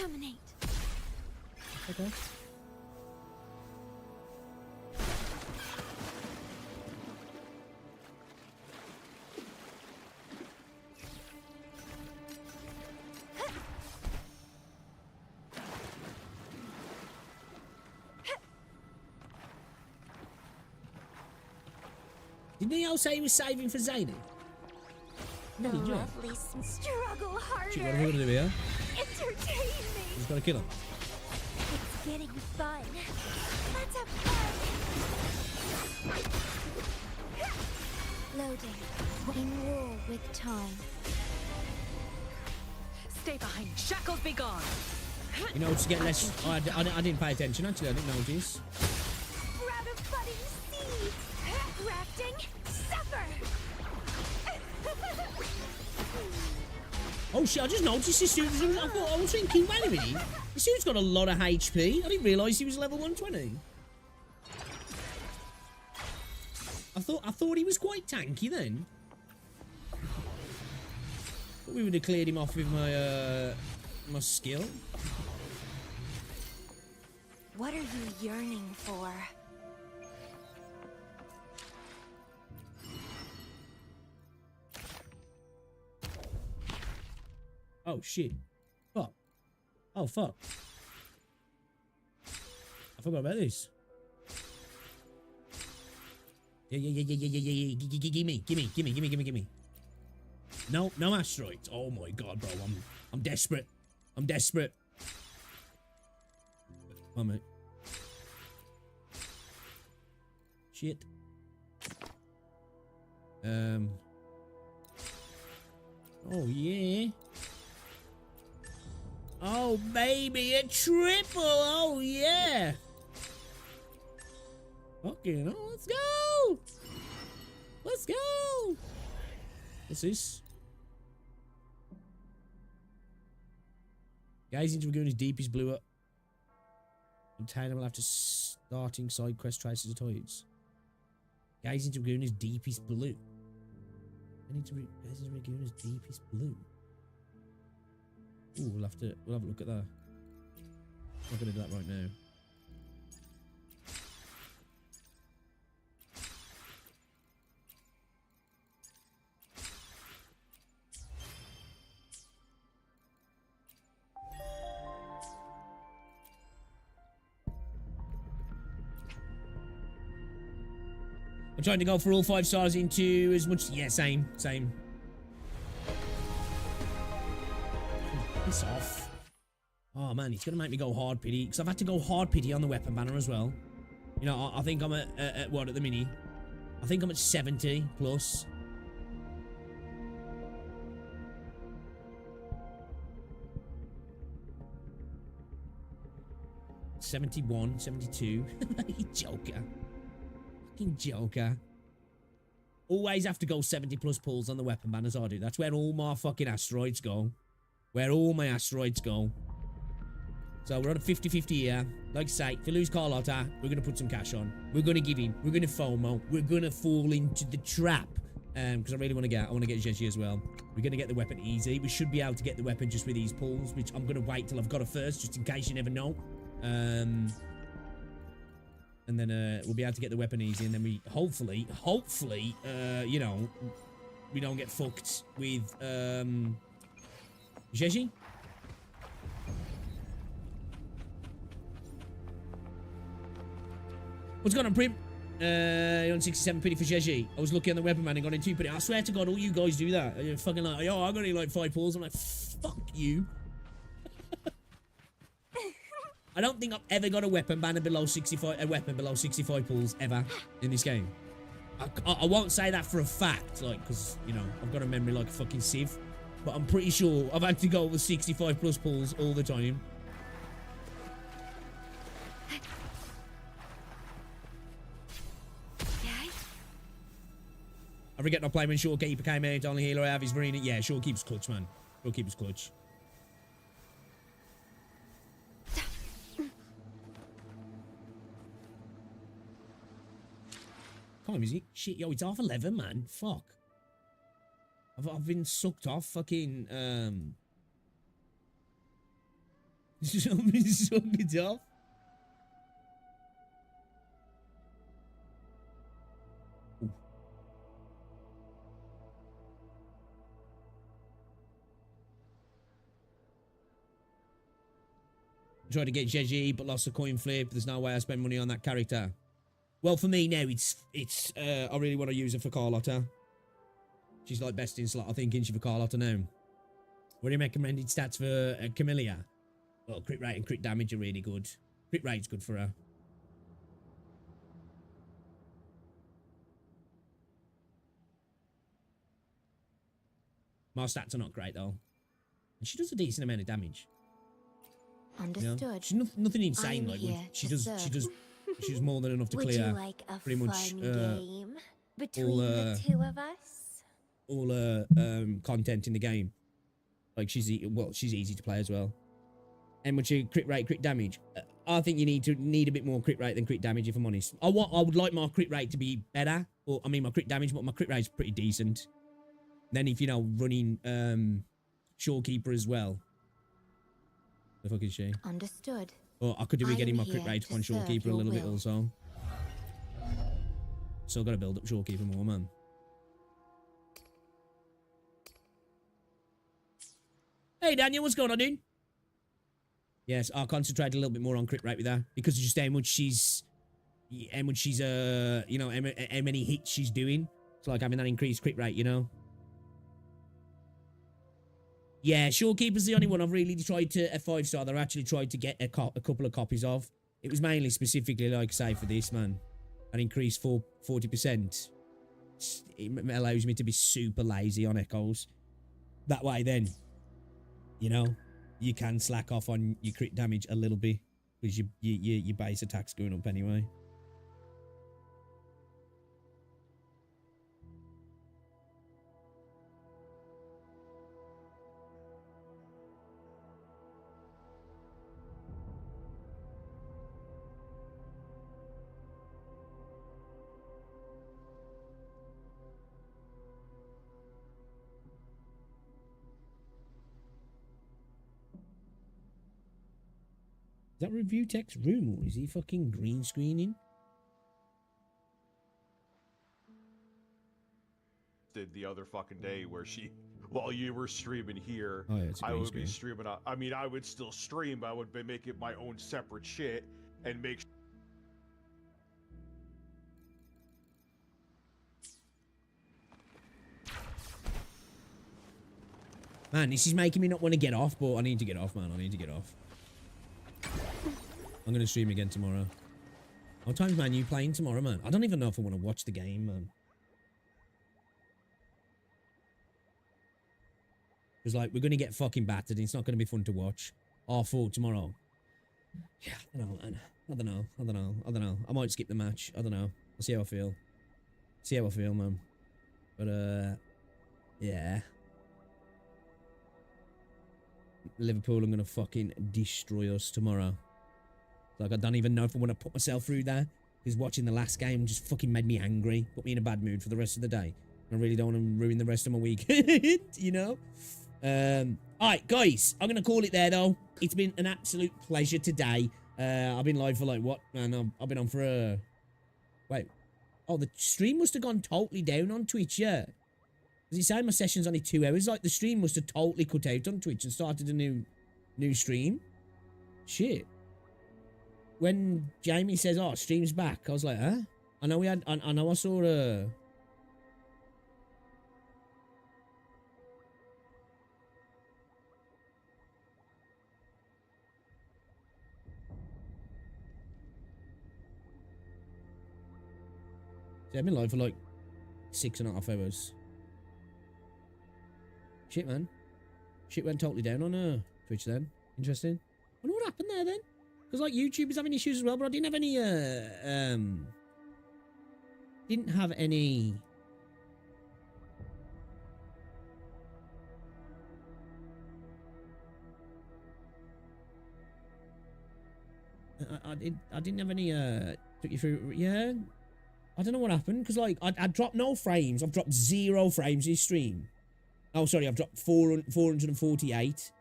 M: Terminate.
A: Okay. Didn't he all say he was saving for Zaini?
M: The
A: Bloody job.
M: lovely struggle harder.
A: What are we gonna do here?
M: Entertain me.
A: He's gotta kill him.
M: It's getting fun. Let's have fun.
S: Loading. In war with time.
G: Stay behind. Shackles be gone.
A: You know, to get less. I didn't pay attention actually. I didn't notice.
M: Grab a budding seed. Grafting. Suffer.
A: Oh shit! I just noticed this dude. I was thinking, wait a minute. This dude's got a lot of HP. I didn't realise he was level 120. I thought he was quite tanky then. Thought we would have cleared him off with my my skill.
M: What are you yearning for?
A: Oh shit! Fuck! Oh fuck! I forgot about this. Yeah. Gimme. No asteroids. Oh my god, bro. I'm desperate. I'm desperate. Oh mate. Shit. Oh yeah. Oh baby, a triple. Oh yeah. Okay, no, let's go. Let's go. What's this? Guys into Lagoon is deep, is blew up. Obtainable after starting side quest traces of toys. Guys into Lagoon is deep, is blue. Guys into Lagoon is deep, is blue. Ooh, we'll have a look at that. I'm not gonna do that right now. I'm trying to go for all 5 stars into as much. Yeah, same. Piss off. Oh man, it's gonna make me go hard pity because I've had to go hard pity on the weapon banner as well. You know, I think I'm at what at the mini? I think I'm at 70 plus. $71, 72. Joker. Fucking Joker. Always have to go 70 plus pulls on the weapon banners I do. That's where all my fucking asteroids go. Where all my asteroids go. So we're on a 50-50 here. Like I say, if we lose Carlotta, we're going to put some cash on. We're going to give in. We're going to FOMO. We're going to fall into the trap. Because I really want to get Genshin as well. We're going to get the weapon easy. We should be able to get the weapon just with these pulls, which I'm going to wait till I've got it first, just in case you never know. And then we'll be able to get the weapon easy, and then we hopefully, you know, we don't get fucked with Genshin. What's going on, Prim? You're on 67 pity for Genshin. I was lucky on the weapon man and got in 2 pity. I swear to God, all you guys do that. You're fucking like, yo, I got in like 5 pulls. I'm like, fuck you. I don't think I've ever got a weapon banner below 65. A weapon below 65 pulls ever in this game. I won't say that for a fact, like, because you know I've got a memory like a fucking sieve. But I'm pretty sure I've had to go with 65 plus pulls all the time. I forget not playing when Shorekeeper came out. Only healer I have is Marina. Yeah, Shorekeeper's clutch, man. Shorekeeper's clutch. Time is it? Shit, yo, it's 11:30, man. Fuck. I've been sucked off fucking Somebody suck it off. Tried to get Jeji, but lost a coin flip. There's no way I spend money on that character. Well, for me now, it's I really want to use her for Carlotta. She's like best in slot, I think, isn't she, for Carlotta now? What do you recommended stats for Camellia? Well, crit rate and crit damage are really good. Crit rate's good for her. My stats are not great, though. And she does a decent amount of damage.
S: Understood.
A: You know? She's nothing insane, like, she does more than enough to
M: Would
A: clear
M: you like a
A: pretty much
M: fun game between
A: all,
M: the two of us?
A: all content in the game. Like, she's easy to play as well. And what's your crit rate, crit damage? I think you need a bit more crit rate than crit damage, if I'm honest. I would like my crit rate to be better, or I mean my crit damage, but my crit rate's pretty decent. Then if running Shorekeeper as well. The fuck is she?
S: Understood.
A: Or I could do with getting my crit rate on Shorekeeper a little bit also. Still got to build up Shorekeeper more, man. Hey Daniel, what's going on, dude? Yes, I'll concentrate a little bit more on crit rate with her because of just how much she's how many hits she's doing. It's like having that increased crit rate, Yeah, Shorekeeper's the only one I've really tried to a 5-star that I actually tried to get a couple of copies of. It was mainly specifically, like I say, for this, man. An increase for 40%. It allows me to be super lazy on echoes. That way, then, you can slack off on your crit damage a little bit because your base attack's going up anyway. Is that review text room or is he fucking green screening?
Q: Did the other fucking day where while you were streaming here,
A: I would
Q: be streaming. I mean, I would still stream, but I would be making my own separate shit and make.
A: Man, this is making me not want to get off, but I need to get off, man. I need to get off. I'm going to stream again tomorrow. What time's Man U playing tomorrow, man? I don't even know if I want to watch the game, man. Because, like, we're going to get fucking battered. And it's not going to be fun to watch. R4 tomorrow. Yeah, I don't know, man. I don't know. I might skip the match. I don't know. I'll see how I feel. See how I feel, man. But, yeah. Liverpool are going to fucking destroy us tomorrow. Like, I don't even know if I want to put myself through there. Because watching the last game just fucking made me angry. Put me in a bad mood for the rest of the day. I really don't want to ruin the rest of my weekend, Alright, guys. I'm going to call it there, though. It's been an absolute pleasure today. I've been live for, like, what? Man, I've been on for a... Wait. Oh, the stream must have gone totally down on Twitch, yeah. Does it say my session's only 2 hours? Like, the stream must have totally cut out on Twitch and started a new stream. Shit. When Jamie says, oh, stream's back, I was like, huh? I know I saw a... See, I've been live for like 6.5 hours. Shit, man. Shit went totally down on Twitch then. Interesting. I wonder what happened there then. Because, like, YouTube is having issues as well, but I didn't have any, didn't have any... I didn't have any, took you through, yeah. I don't know what happened, because, like, I dropped no frames. I've dropped 0 frames this stream. Oh, sorry, I've dropped 448.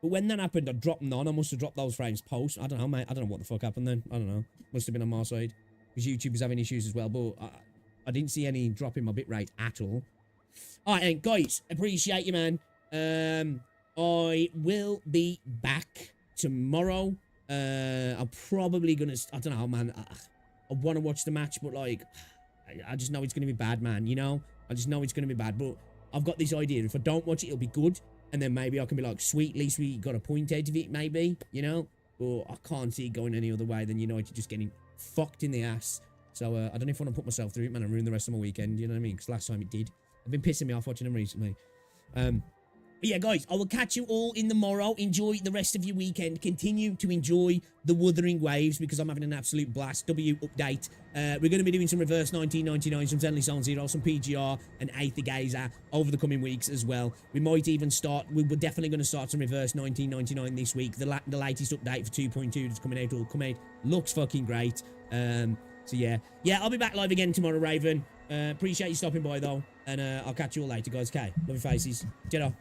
A: But when that happened, I dropped none. I must have dropped those frames post. I don't know, mate. I don't know what the fuck happened then. I don't know. Must have been on my side. Because YouTube was having issues as well. But I didn't see any drop in my bitrate at all. All right, guys. Appreciate you, man. I will be back tomorrow. I'm probably going to... I don't know, man. I want to watch the match, but, like... I just know it's going to be bad, man, you know? I just know it's going to be bad, but I've got this idea. If I don't watch it, it'll be good. And then maybe I can be like, sweet, at least we got a point out of it, maybe, you know? But I can't see it going any other way than United just getting fucked in the ass. So I don't know if I want to put myself through it, man, and ruin the rest of my weekend, you know what I mean? Because last time it did. I've been pissing me off watching them recently. But yeah, guys, I will catch you all in the morrow. Enjoy the rest of your weekend. Continue to enjoy the Wuthering Waves because I'm having an absolute blast. W update. We're going to be doing some reverse 1999, some Zenly Zone Zero, some PGR and Aether Gazer over the coming weeks as well. We might even start, we're definitely going to start some reverse 1999 this week. The latest update for 2.2 that's coming out will come out. Looks fucking great. So yeah, I'll be back live again tomorrow, Raven. Appreciate you stopping by though. And I'll catch you all later, guys. Okay, love your faces. Get off.